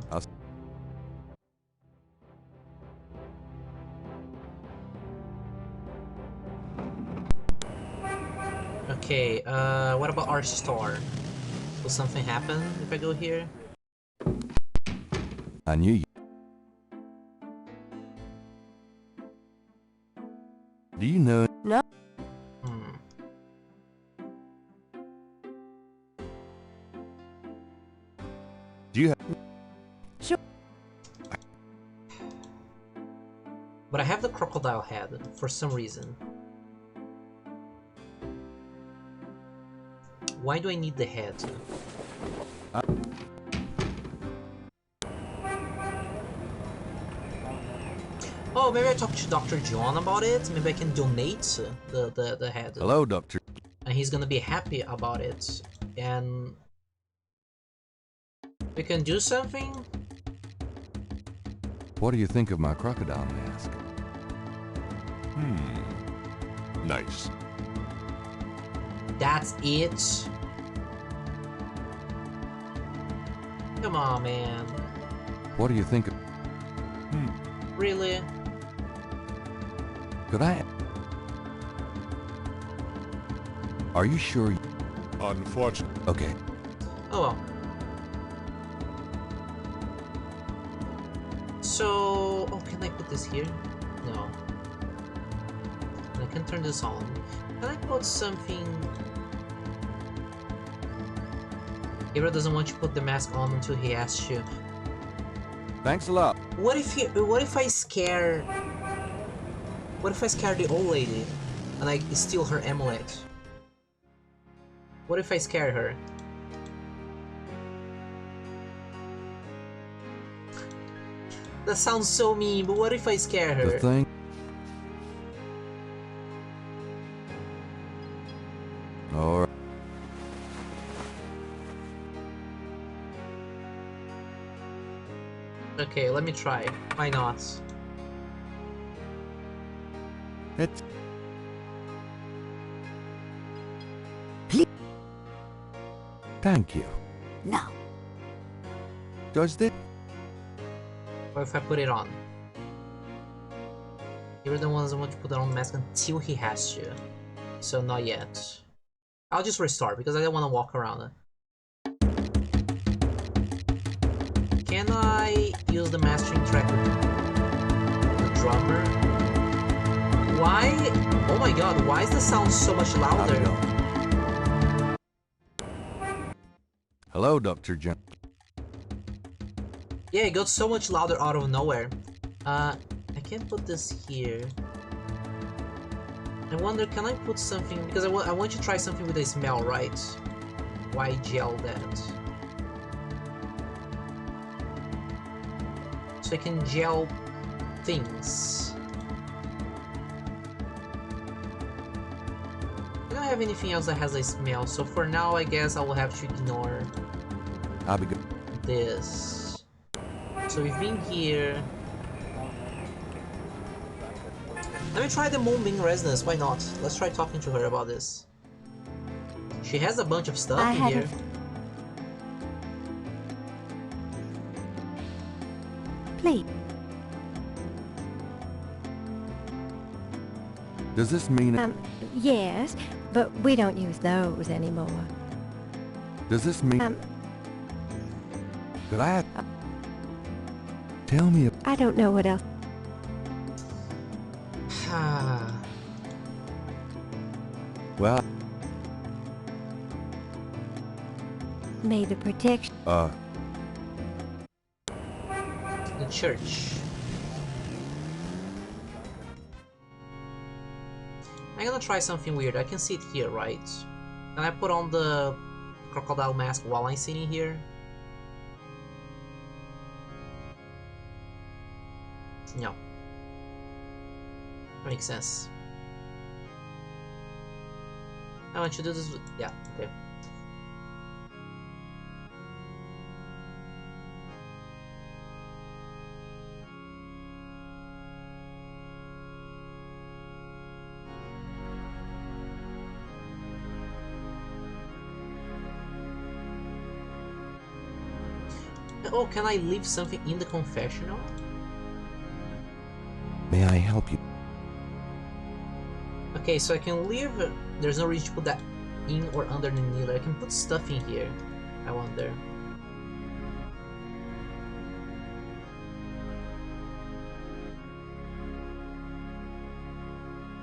Okay, what about our store? Will something happen if I go here? I knew you. Do you know? No. Do you have... Sure. But I have the crocodile head for some reason. Why do I need the head? Oh, maybe I talk to Dr. John about it. Maybe I can donate the head. Hello, Doctor. And he's gonna be happy about it. And we can do something? What do you think of my crocodile mask? Nice. That's it? Come on, man. What do you think of... Really? Could I... Are you sure? Unfortunately. Oh Okay. well. So... Oh, can I put this here? No. I can turn this on. Can I put something... Gabriel doesn't want you to put the mask on until he asks you. Thanks a lot. What if I scare... What if I scare the old lady and I steal her amulet? What if I scare her? That sounds so mean, but what if I scare her? The thing... All right. Okay, let me try. Why not? It's... Thank you. Now. Does this... What if I put it on? You're the one that doesn't want to put on the mask until he has to. So not yet. I'll just restart because I don't want to walk around. Can I use the mastering track with the drummer? Why? Oh my god, why is the sound so much louder? Hello, Dr. John. Yeah, it got so much louder out of nowhere. I can't put this here. I wonder, can I put something... Because I want you to try something with a smell, right? Why gel that? So I can gel things. I don't have anything else that has a smell, so for now I guess I will have to ignore I'll be good. this. So we've been here. Let me try the Moonbeam Resonance, why not? Let's try talking to her about this. She has a bunch of stuff in here. Please. Does this mean... Yes, but we don't use those anymore. Does this mean... Could I... Tell me... I don't know what else. Well... May the protection... The church. I'm gonna try something weird. I can see it here, right? Can I put on the crocodile mask while I'm sitting here? No. That makes sense. I want you to do this with... Yeah, okay. Oh, can I leave something in the confessional? May I help you? Okay, so I can leave... There's no reason to put that in or under the needle. I can put stuff in here. I wonder.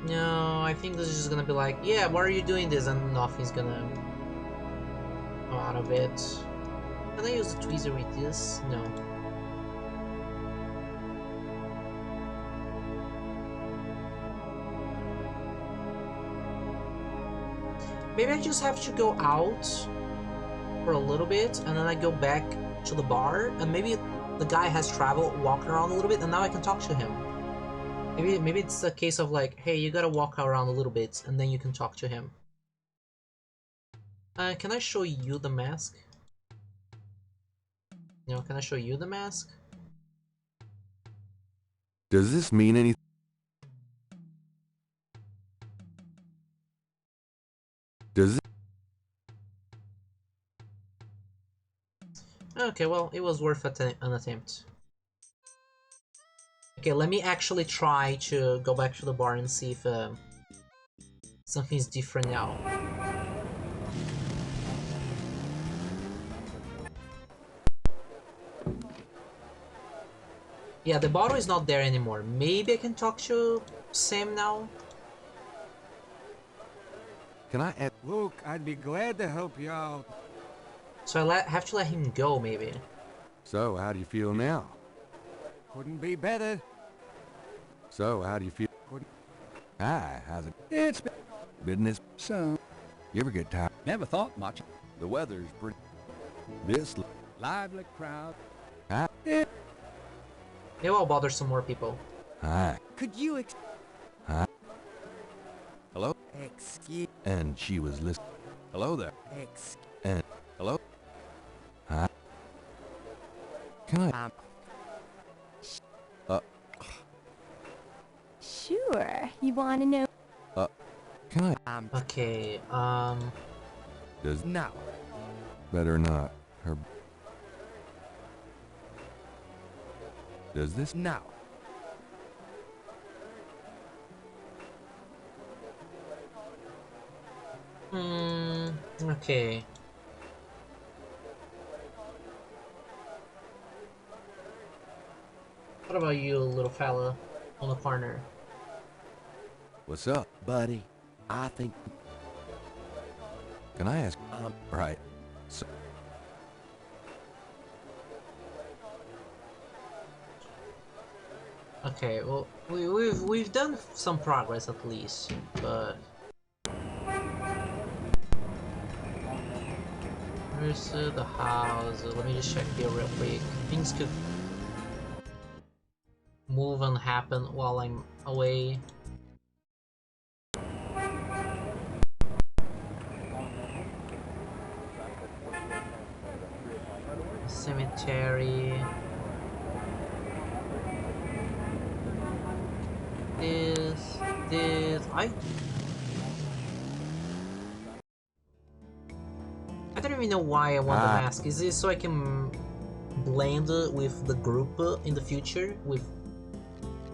No, I think this is just gonna be like, yeah, why are you doing this? And nothing's gonna come out of it. Can I use the tweezer with this? No. Maybe I just have to go out for a little bit, and then I go back to the bar, and maybe the guy has traveled, walked around a little bit, and now I can talk to him. Maybe it's a case of like, hey, you gotta walk around a little bit, and then you can talk to him. Can I show you the mask? No, can I show you the mask? Does this mean anything? Does it? Okay, well, it was worth an attempt. Okay, let me actually try to go back to the bar and see if something's different now. Yeah, the bottle is not there anymore. Maybe I can talk to Sam now? Can I add? Look, I'd be glad to help you out. So I have to let him go, maybe. So, how do you feel now? Couldn't be better. So, how do you feel? Hi, how's it? It's Business. so. You ever get tired? Never thought much. The weather's pretty. This. Lively crowd. Hi. Maybe I'll bother some more people. Hi. Could you Hi. Hello? excuse And she was listening. Hello there. And hello? Hi. Can I? Sure. You want to know? Can I? Okay, Does now? better not. Her. Does this? Now. okay. What about you, little fella on the corner? What's up? Buddy, I think... Can I ask? Right. So, Okay, well, we've done some progress at least, but where's the house? Let me just check here real quick. Things could move and happen while I'm away. Cemetery. This. I don't even know why I want the mask. Is this so I can blend with the group in the future with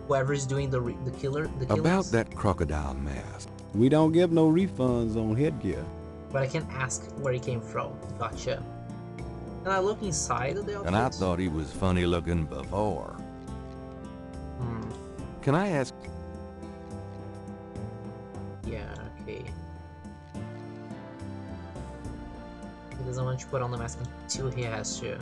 whoever is doing the killings? about that crocodile mask. We don't give no refunds on headgear. But I can ask where he came from. Gotcha. Can I look inside the outfit? And I thought he was funny looking before. Can I ask? Yeah, okay. He doesn't want to put on the mask until he has to.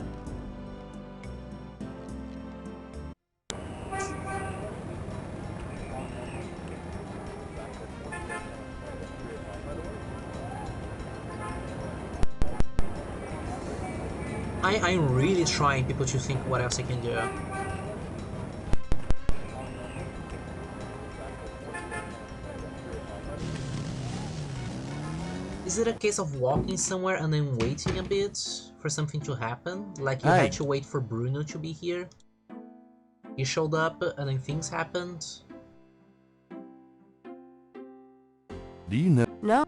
I'm really trying people to think what else I can do. Is it a case of walking somewhere and then waiting a bit for something to happen? Like you had to wait for Bruno to be here? You showed up and then things happened? Do you know? No.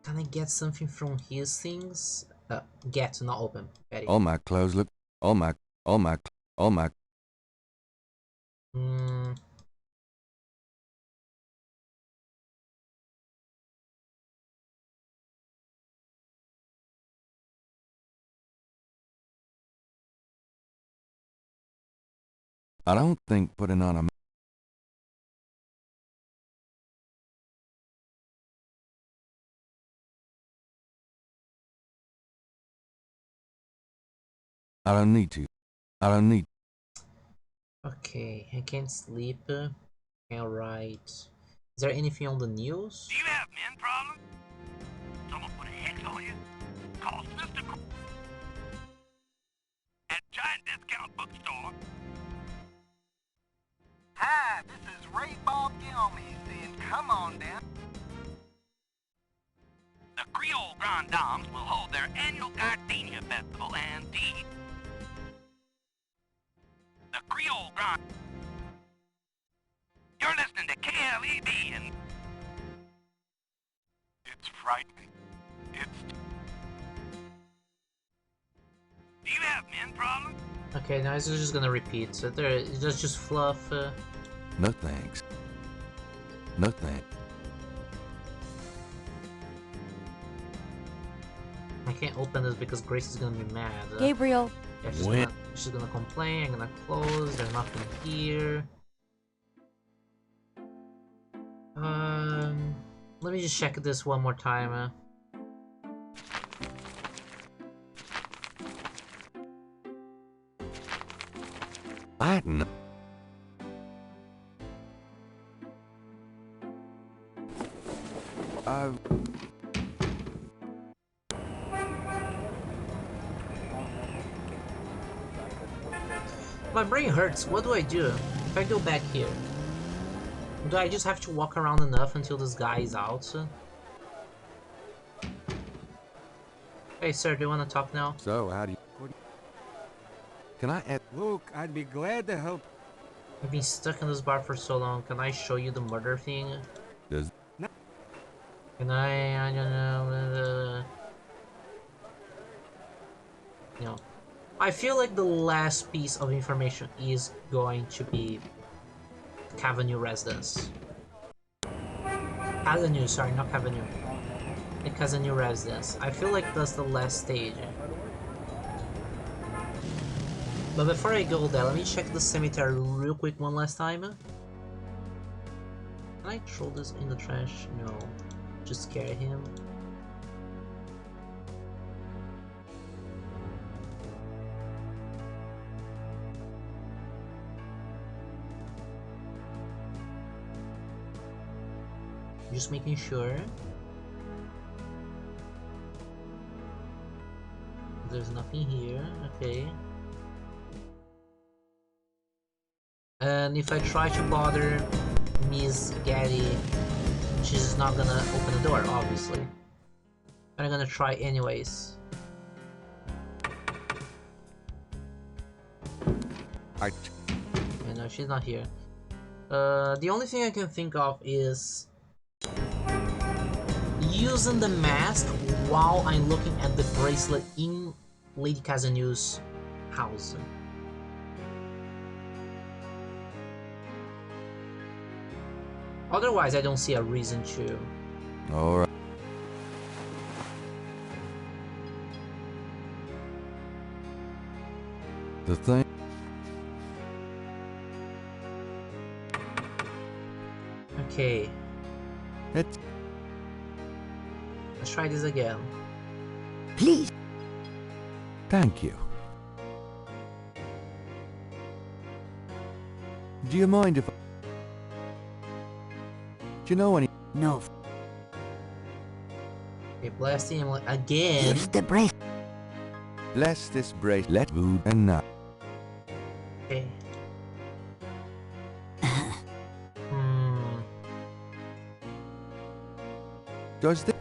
Can I get something from his things? Get, not open. Betty. All my clothes look. All my. I don't think putting on a I don't need to. I don't need. Okay, I can't sleep. Can't write. Is there anything on the news? Do you have men problems? Someone put a hex on you? Call Sister at Giant Discount Bookstore. Hi, this is Ray Bob Gilmy saying come on down. The Creole Grand Dames will hold their annual Gardenia Festival and tea. The Creole Grand... You're listening to KLEB and... It's frightening. Do you have men problems? Okay, now it's just gonna repeat. So that's just fluff. No thanks. No thanks. I can't open this because Grace is gonna be mad. Gabriel. Yeah, she's gonna complain. I'm gonna close. There's nothing here. Let me just check this one more time. Latin. My brain hurts. What do I do? If I go back here, do I just have to walk around enough until this guy is out? Hey, sir, do you want to talk now? So, how do you... Can I add... Look, I'd be glad to help. I've been stuck in this bar for so long. Can I show you the murder thing? Does... Can I don't know... No. I feel like the last piece of information is going to be Cavenue residence. Cavenue, sorry, not Cavenue. The Cavenue residence. I feel like that's the last stage. But before I go there, let me check the cemetery real quick one last time. Can I throw this in the trash? No. Just scare him. Just making sure. There's nothing here, okay. And if I try to bother Miss Gaddy, she's not gonna open the door, obviously. But I'm gonna try anyways. I know she's not here. The only thing I can think of is using the mask while I'm looking at the bracelet in Lady Casanu's house. Otherwise, I don't see a reason to. Alright. The thing... Okay. It's... Let's try this again. Please. Thank you. Do you mind if... Do you know any... No. Okay, blast him again. Here's the bracelet. Bless this bracelet, food, and not. Okay. Does this...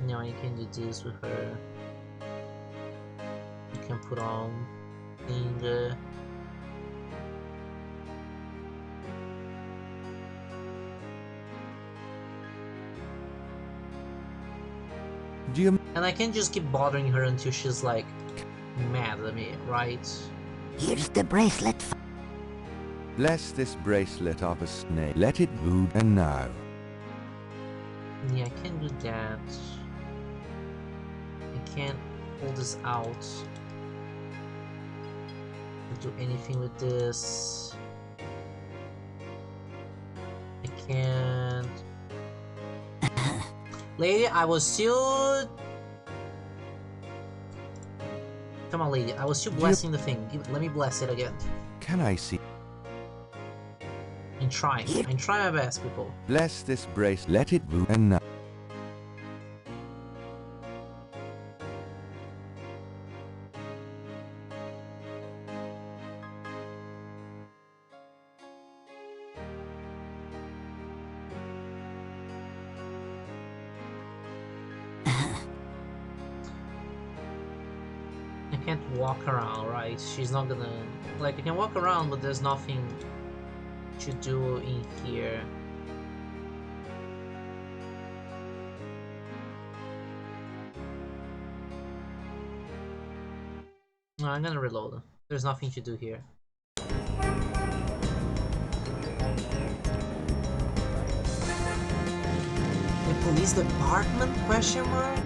No, you can do this with her. You can put on thing. Do you... And I can just keep bothering her until she's like mad at me, right? Here's the bracelet. Bless this bracelet of a snake. Let it food and now. Yeah, I can do that. I can't pull this out. Do anything with this. I can't. Lady, I was still... Come on, lady. I was still blessing the thing. Let me bless it again. Can I see? I'm trying my best, people. Bless this brace. Let it move. And now. I can't walk around, right? She's not gonna... Like, I can walk around, but there's nothing to do in here. No, I'm gonna reload. There's nothing to do here. The police department? Question mark?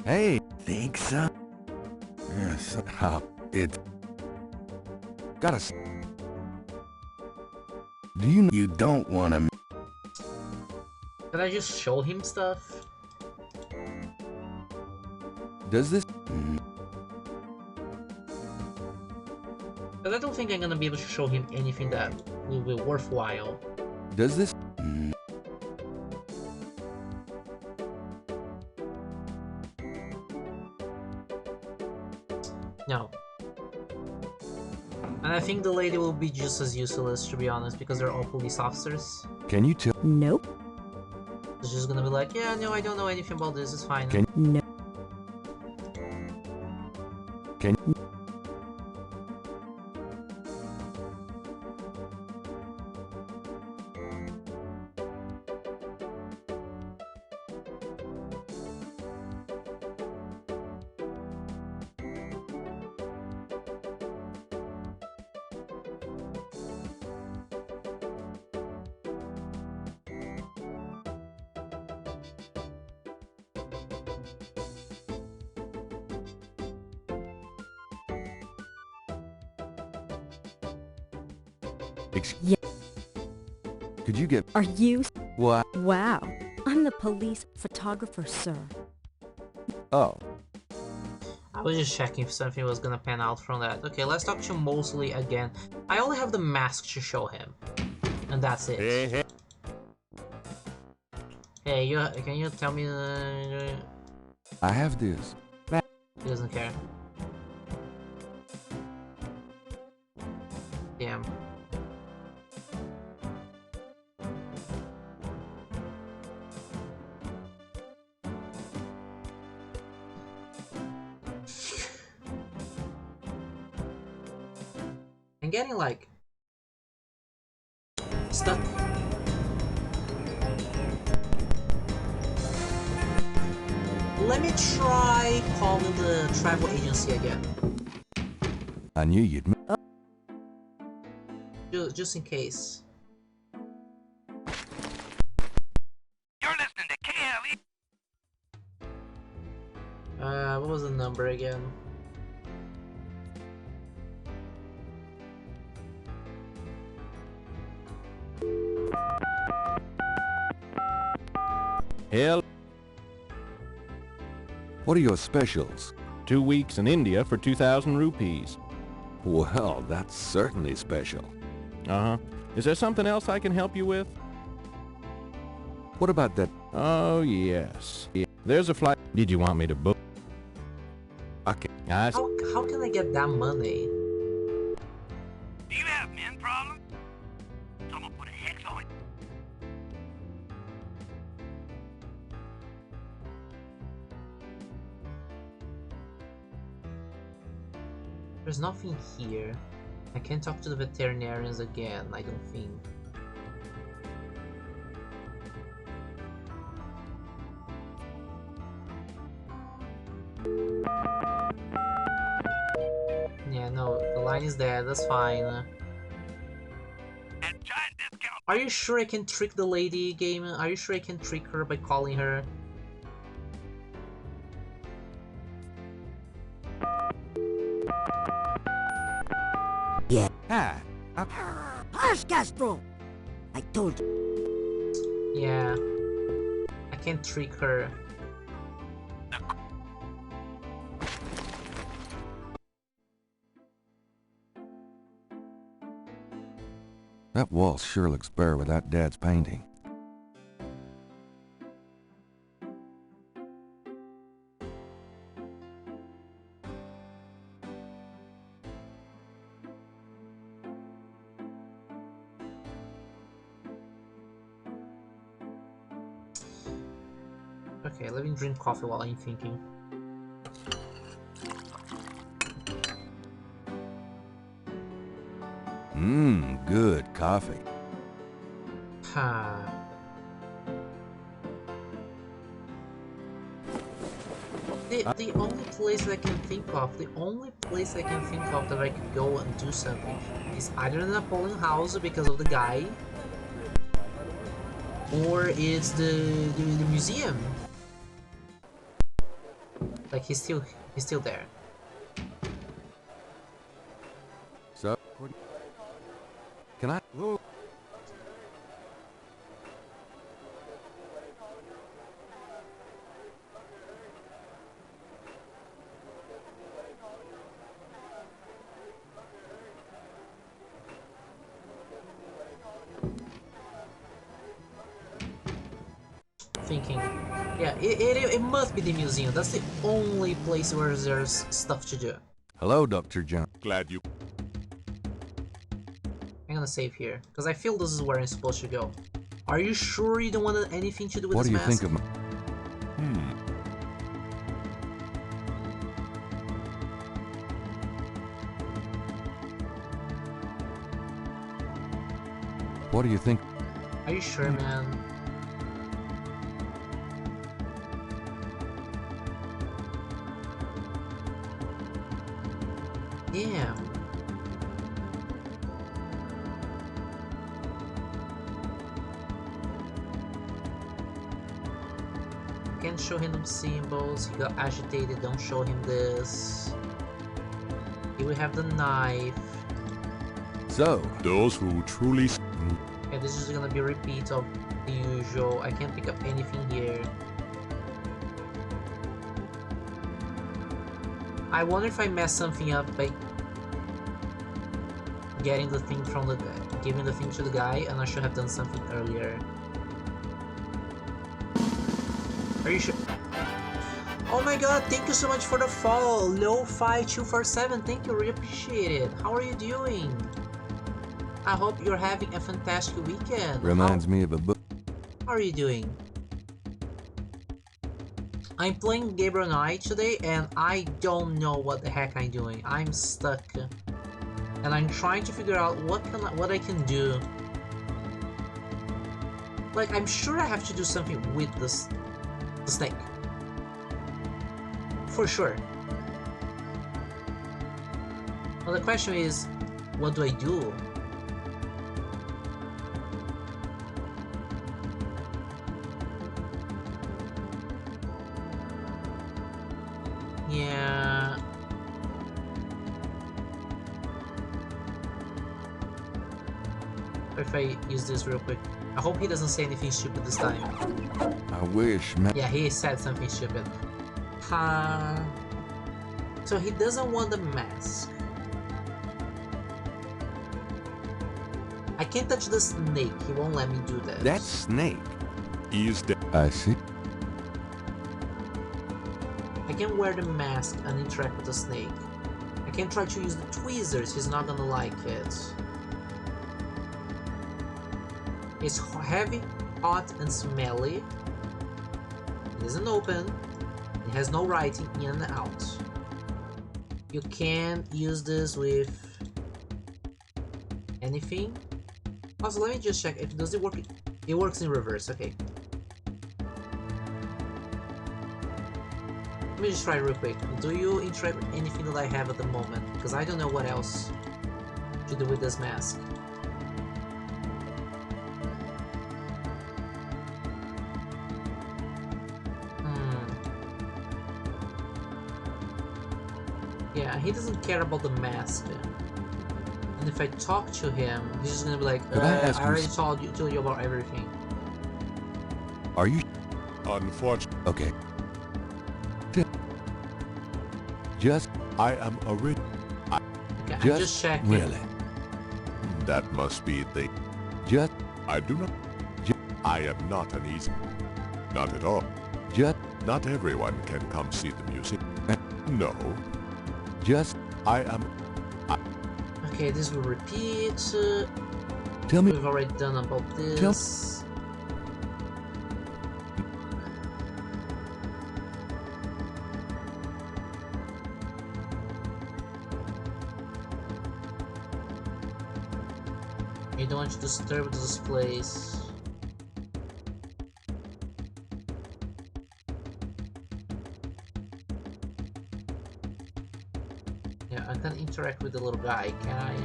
Hey, think so? Yes. How it? Gotta. Do you know you don't want to? Can I just show him stuff? Does this? But I don't think I'm gonna be able to show him anything that will be worthwhile. Does this? No. And I think the lady will be just as useless, to be honest, because they're all police officers. Can you tell? Nope. It's just gonna be like, yeah, no, I don't know anything about this, it's fine. Can No. Can Yeah. Could you get? Are you? What? Wow. I'm the police photographer, sir. Oh. I was just checking if something was gonna pan out from that. Okay, let's talk to Mosley again. I only have the mask to show him. And that's it. Hey, can you tell me... I have this. He doesn't care. Damn. I'm getting like stuck. Let me try calling the travel agency again. I knew you'd. Just in case. You're listening to KLE. What was the number again? Hell. What are your specials? 2 weeks in India for 2,000 rupees. Well, that's certainly special. Uh-huh. Is there something else I can help you with? What about that? Oh, yes. Yeah. There's a flight. Did you want me to book? Okay. How can I get that money? Do you have men problems? Someone put a hex on it. There's nothing here. I can't talk to the veterinarians again, I don't think. Yeah, no, the line is dead, that's fine. Are you sure I can trick the lady, game? Are you sure I can trick her by calling her? Yeah. Ah. Hush, Castro! I told you. Yeah. I can't trick her. That wall sure looks bare without Dad's painting. Okay, let me drink coffee while I'm thinking. Good coffee. Ha. The only place I can think of, that I could go and do something is either the Napoleon House because of the guy, or it's the museum. Like he's still there. So, can I? Thinking, yeah, it must be the museum. That's the only place where there's stuff to do. Hello, Dr. John. Glad you... I'm gonna save here, because I feel this is where I'm supposed to go. Are you sure you don't want anything to do with What this do you mask? think of my... What do you think? Are you sure, man? Yeah. Can't show him them symbols. He got agitated. Don't show him this. Here we have the knife. So, those who truly... Okay, this is gonna be a repeat of the usual. I can't pick up anything here. I wonder if I messed something up by getting the thing from the... giving the thing to the guy, and I should have done something earlier. Are you sure? Oh my god, thank you so much for the follow! Lo5247, thank you, really appreciate it. How are you doing? I hope you're having a fantastic weekend. Reminds me of a book. How are you doing? I'm playing Gabriel Knight today and I don't know what the heck I'm doing. I'm stuck. And I'm trying to figure out what I can do. Like, I'm sure I have to do something with the snake. For sure. Well, the question is, what do I do? Yeah. If I use this real quick. I hope he doesn't say anything stupid this time. I wish, man. Yeah, he said something stupid. So he doesn't want the mask. I can't touch the snake. He won't let me do that. That snake is the... I see. I can wear the mask and interact with the snake. I can try to use the tweezers. He's not gonna like it. It's heavy, hot, and smelly. It isn't open. It has no writing in and out. You can't use this with anything. Also, let me just check. Does it work? It works in reverse. Okay. Let me just try real quick. Do you interact with anything that I have at the moment? Because I don't know what else to do with this mask. Yeah, he doesn't care about the mask. And if I talk to him, he's just gonna be like, Could I ask I you already told you about everything. Are you? Unfortunately. Okay. Just. I am a rich. Okay, I'm just checking. Really? That must be the. Just. I do not. I am not an easy. Not at all. Just. Not everyone can come see the music. No. Just. I am. Okay, this will repeat. Tell me. We've already done about this. You don't want to disturb the displays. Yeah, I can interact with the little guy, can I?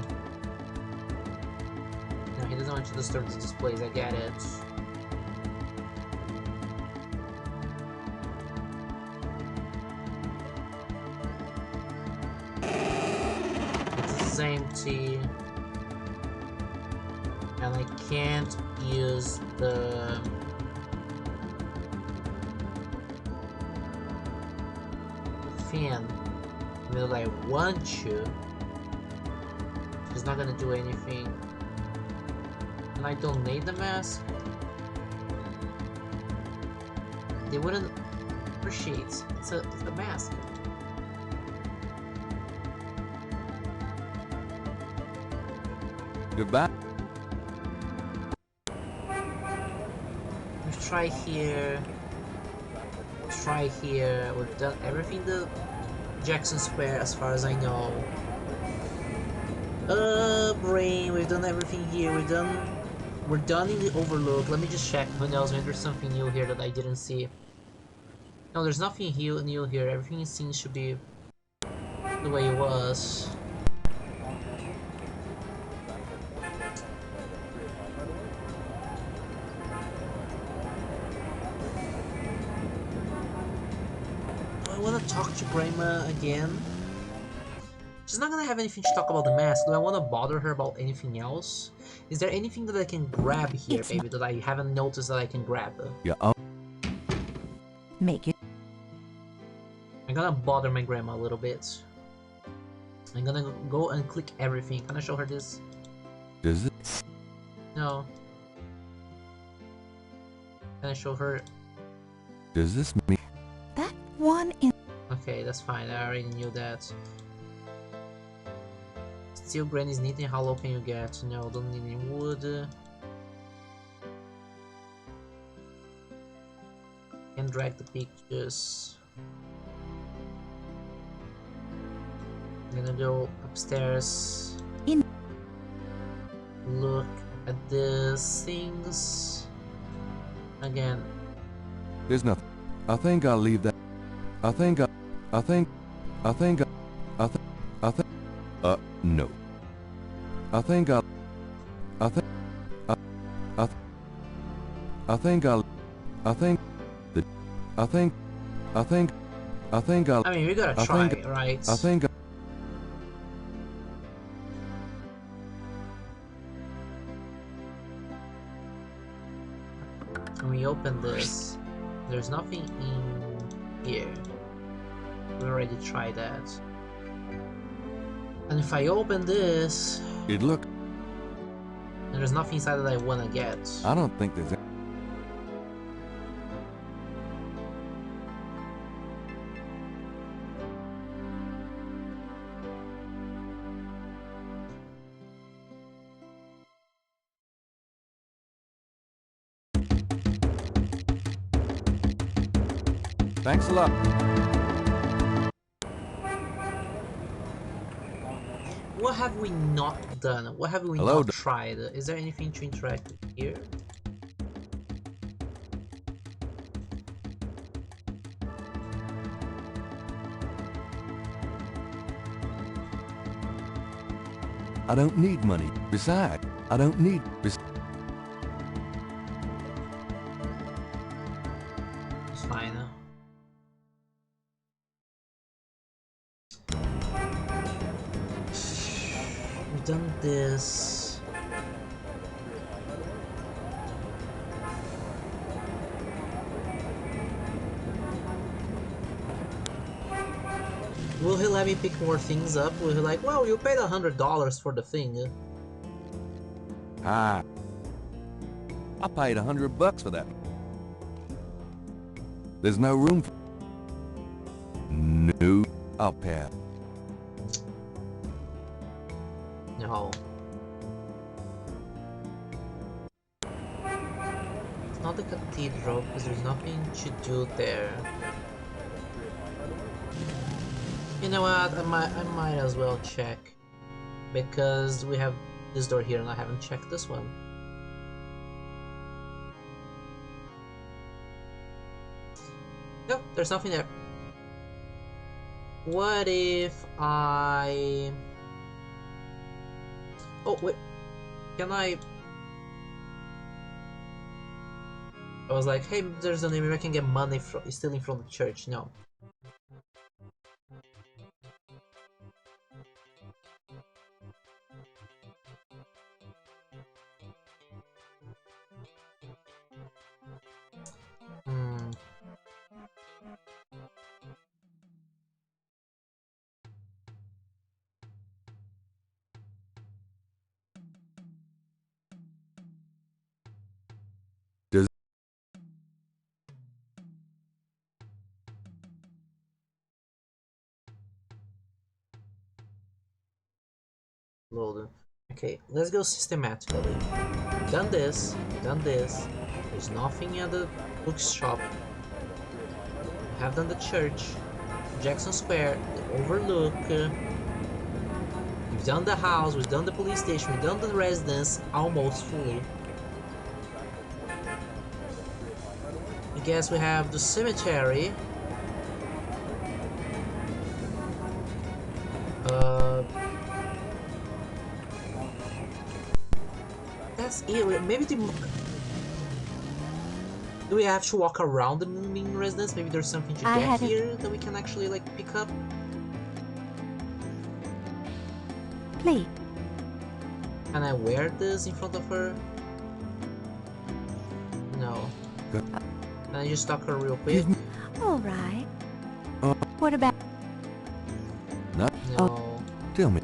No, he doesn't want to disturb the displays, I get it. It's empty. And I can't use the fan even though I want to. It's not gonna do anything. Can I donate the mask? They wouldn't appreciate. It's a mask. Goodbye. Try here. Try here. We've done everything the Jackson Square as far as I know. Brain, we've done everything here. We're done in the Overlook. Let me just check. Who knows, maybe there's something new here that I didn't see. No, there's nothing new here. Everything seems to be the way it was. I want to talk to Grandma again. She's not gonna have anything to talk about the mask. Do I want to bother her about anything else? Is there anything that I can grab here, baby, that I haven't noticed that I can grab? Yeah. Make it. I'm gonna bother my grandma a little bit. I'm gonna go and click everything. Can I show her this? Does it? No. Can I show her? Does this mean? That one in. Okay, that's fine. I already knew that. Steel granny's knitting. How low can you get? No, don't need any wood. Can drag the pictures. I'm gonna go upstairs. Look at these things again. There's nothing. I think I'll leave that. No. I think I'll I mean, we gotta try, right? When we open this, there's nothing in here. We already tried that. And if I open this, it look. There's nothing inside that I wanna get. I don't think there's. Thanks a lot. What have we not done? What have we not tried? Is there anything to interact with here? I don't need money. Besides, I don't need. It's fine. done this. Will he let me pick more things up? Will he like, well, you paid $100 for the thing? Ah. I paid $100 for that. There's no room for... No. I'll pass. No. It's not the cathedral, because there's nothing to do there. You know what, I might as well check. Because we have this door here and I haven't checked this one. Nope, there's nothing there. What if I... Oh, wait. Can I... I was like, hey, there's a name, I can get money stealing from the church. No. Hmm. Does... Load. Okay, let's go systematically. Done this, done this. There's nothing at the bookshop. We have done the church, Jackson Square, the Overlook. We've done the house, we've done the police station, we've done the residence almost fully. I guess we have the cemetery. That's it. Maybe the... Do we have to walk around the main residence? Maybe there's something to get here that we can actually like pick up. Please. Can I wear this in front of her? No. Can I just talk her real quick? All right. What about? No. No. Tell me.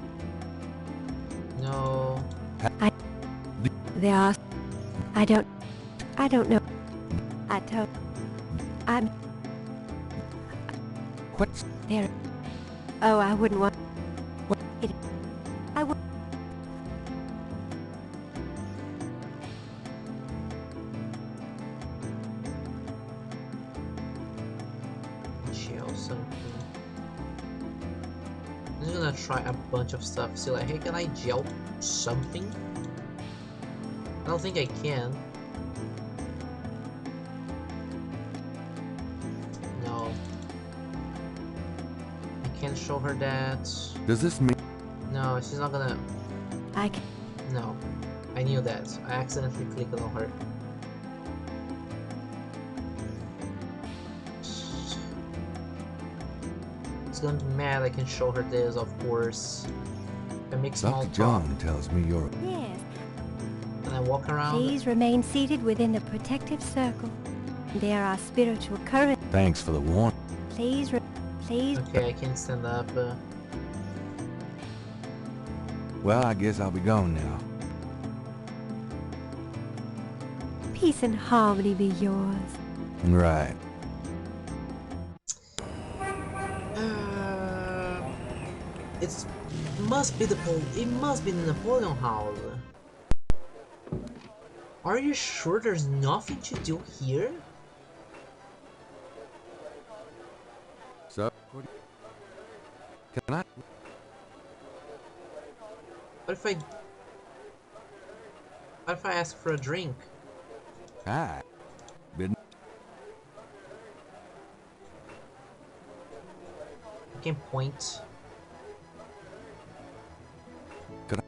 No. There are. I don't know. I'm. What's there? Oh, I wouldn't want. What? I would. Gel something. I'm just gonna try a bunch of stuff. See, like, hey, can I gel something? I don't think I can. No. I can't show her that. Does this mean... No, she's not gonna... I can... No. I knew that. I accidentally clicked on her. She's gonna be mad I can show her this, of course. I make small Dr. talk. John tells me you're... Yes. And I walk around. Please remain seated within the protective circle. There are spiritual currents. Thanks for the warning. Please. Okay, I can stand up. Well, I guess I'll be going now. Peace and harmony be yours. Right. It must be the Napoleon House. Are you sure there's nothing to do here? So, can I... What if I ask for a drink? Hi. Been... I can point. Could I...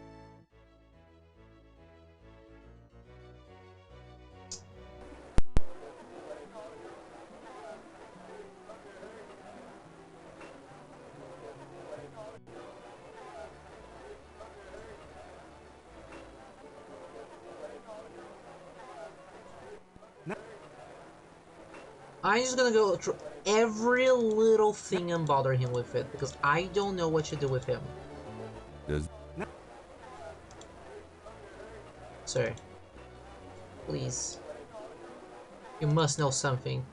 I'm just gonna go through every little thing and bother him with it because I don't know what to do with him. Sir, please. You must know something.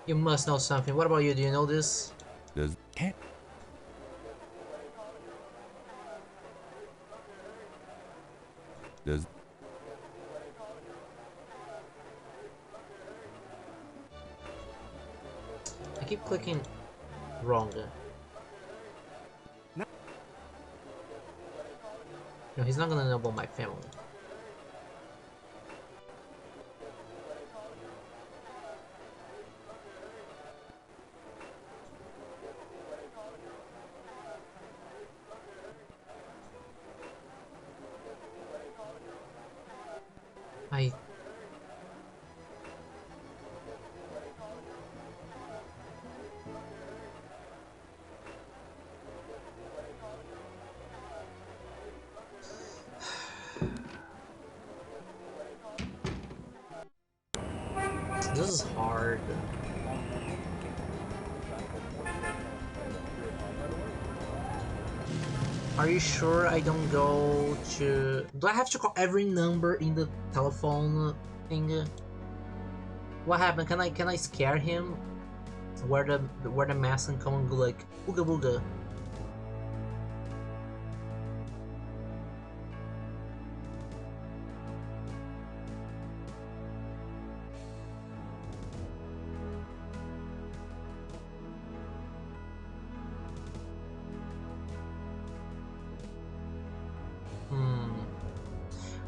You must know something. What about you? Do you know this? Can't. I keep clicking wrong. No, he's not gonna know about my family. This is hard. Are you sure I don't go to... Do I have to call every number in the telephone thing? What happened? Can I scare him? Where the mask can come and go like booga booga?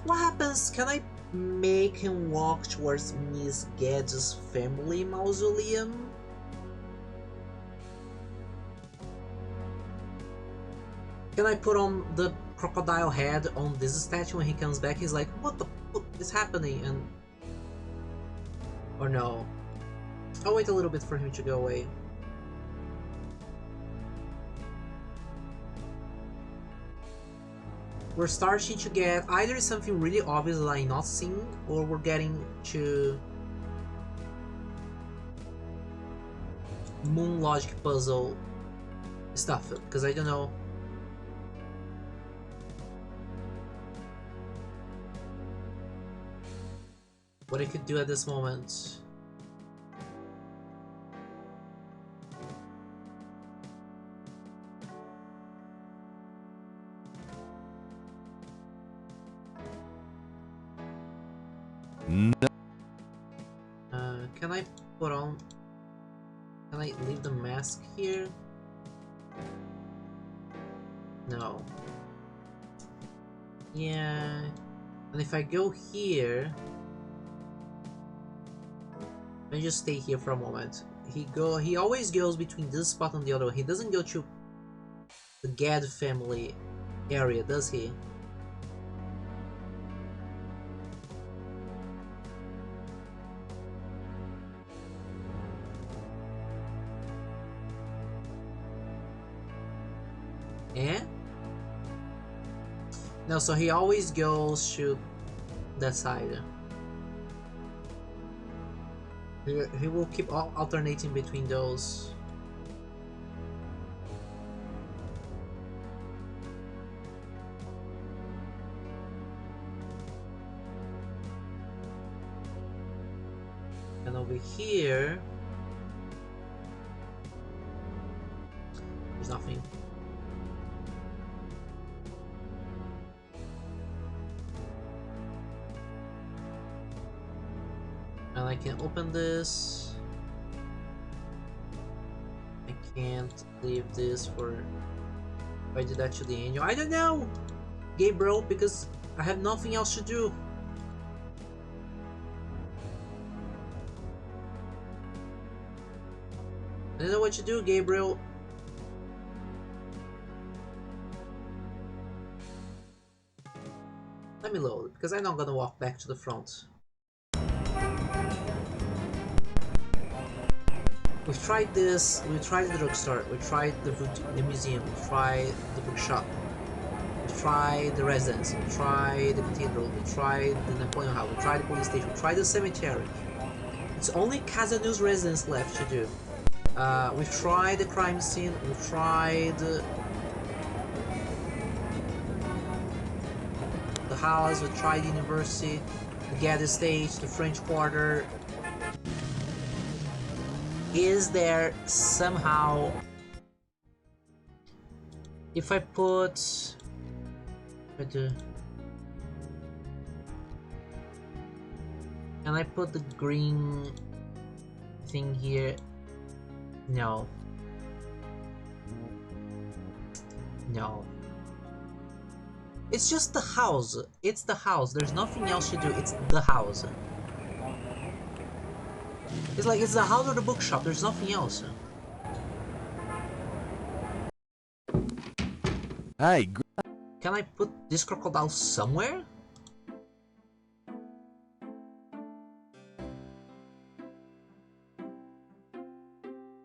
What happens? Can I make him walk towards Miss Gedge's family mausoleum? Can I put on the crocodile head on this statue when he comes back? He's like, what the fuck is happening? And... Or no. I'll wait a little bit for him to go away. We're starting to get either something really obvious that I'm not seeing, or we're getting to moon logic puzzle stuff, because I don't know. What I could do at this moment. No. Can I put on... Can I leave the mask here? No. Yeah... And if I go here... Let me just stay here for a moment. He always goes between this spot and the other one. He doesn't go to the Gad family area, does he? Eh? No, so he always goes to that side. He will keep alternating between those. And over here, there's nothing. And I can open this. I can't leave this for... If I do that to the angel, I don't know! Gabriel, because I have nothing else to do. I don't know what to do, Gabriel. Let me load, because I'm not gonna walk back to the front. We've tried this, we tried the drugstore, we tried the museum, we tried the bookshop, we tried the residence, we tried the cathedral, we tried the Napoleon House, we tried the police station, we tried the cemetery. It's only Casanu's residence left to do. We've tried the crime scene, we've tried the house, we've tried the university, the gas stage, the French Quarter. Is there somehow... If I put... Can I put the green thing here? No. No. It's just the house. It's the house. There's nothing else to do. It's the house. It's like it's the house or the bookshop. There's nothing else. Hey, can I put this crocodile somewhere?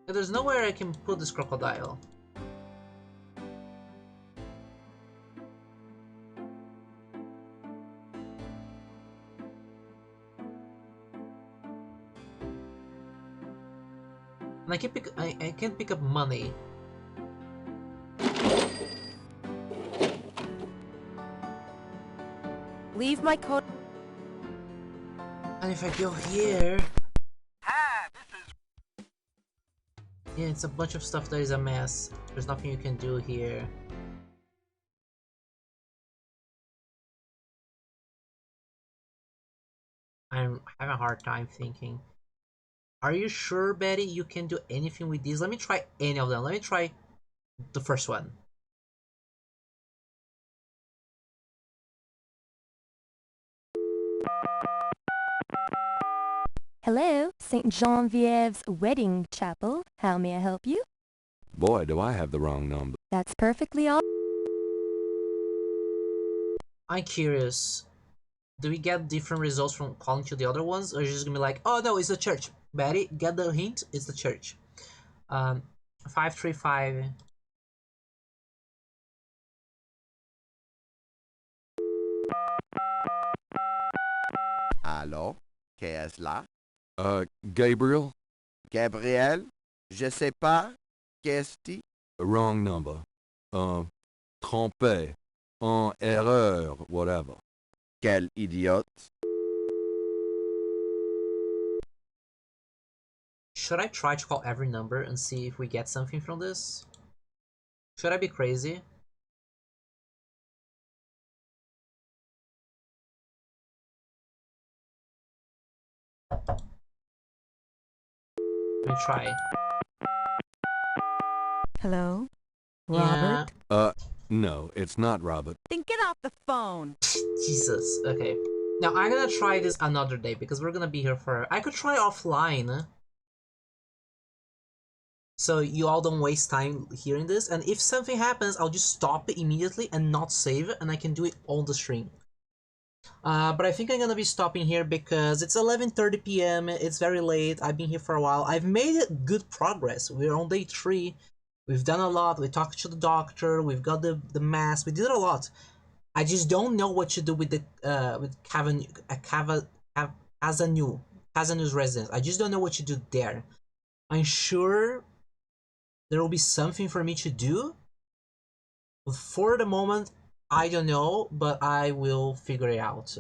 There's nowhere I can put this crocodile. And I can't pick up money. Leave my coat. And if I go here... Yeah, it's a bunch of stuff that is a mess. There's nothing you can do here. I'm having a hard time thinking. Are you sure, Betty, you can do anything with these? Let me try any of them. Let me try the first one. Hello, St. Genevieve's Wedding Chapel. How may I help you? boy, do I have the wrong number. That's perfectly all. I'm curious. Do we get different results from calling to the other ones? Or is it just gonna be like, oh no, it's the church. Betty, get the hint? It's the church. 535. Allô? Qu'est-ce là? Gabriel? Gabriel? Je sais pas. Qu'est-ce que... Wrong number. Trompé. En erreur, whatever. Quel idiote. Should I try to call every number and see if we get something from this? Should I be crazy? Let me try. Hello? Yeah. Robert? No, it's not Robert. Then get off the phone. Jesus. Okay. Now I'm gonna try this another day because we're gonna be here for... I could try offline. So you all don't waste time hearing this, and if something happens, I'll just stop it immediately and not save it, and I can do it on the stream. But I think I'm gonna be stopping here because it's 11:30 p.m. It's very late. I've been here for a while. I've made good progress. We're on day 3. We've done a lot. We talked to the doctor. We've got the mask. We did a lot. I just don't know what to do with the Casanu's residence. I just don't know what to do there. I'm sure there will be something for me to do. For the moment, I don't know, but I will figure it out.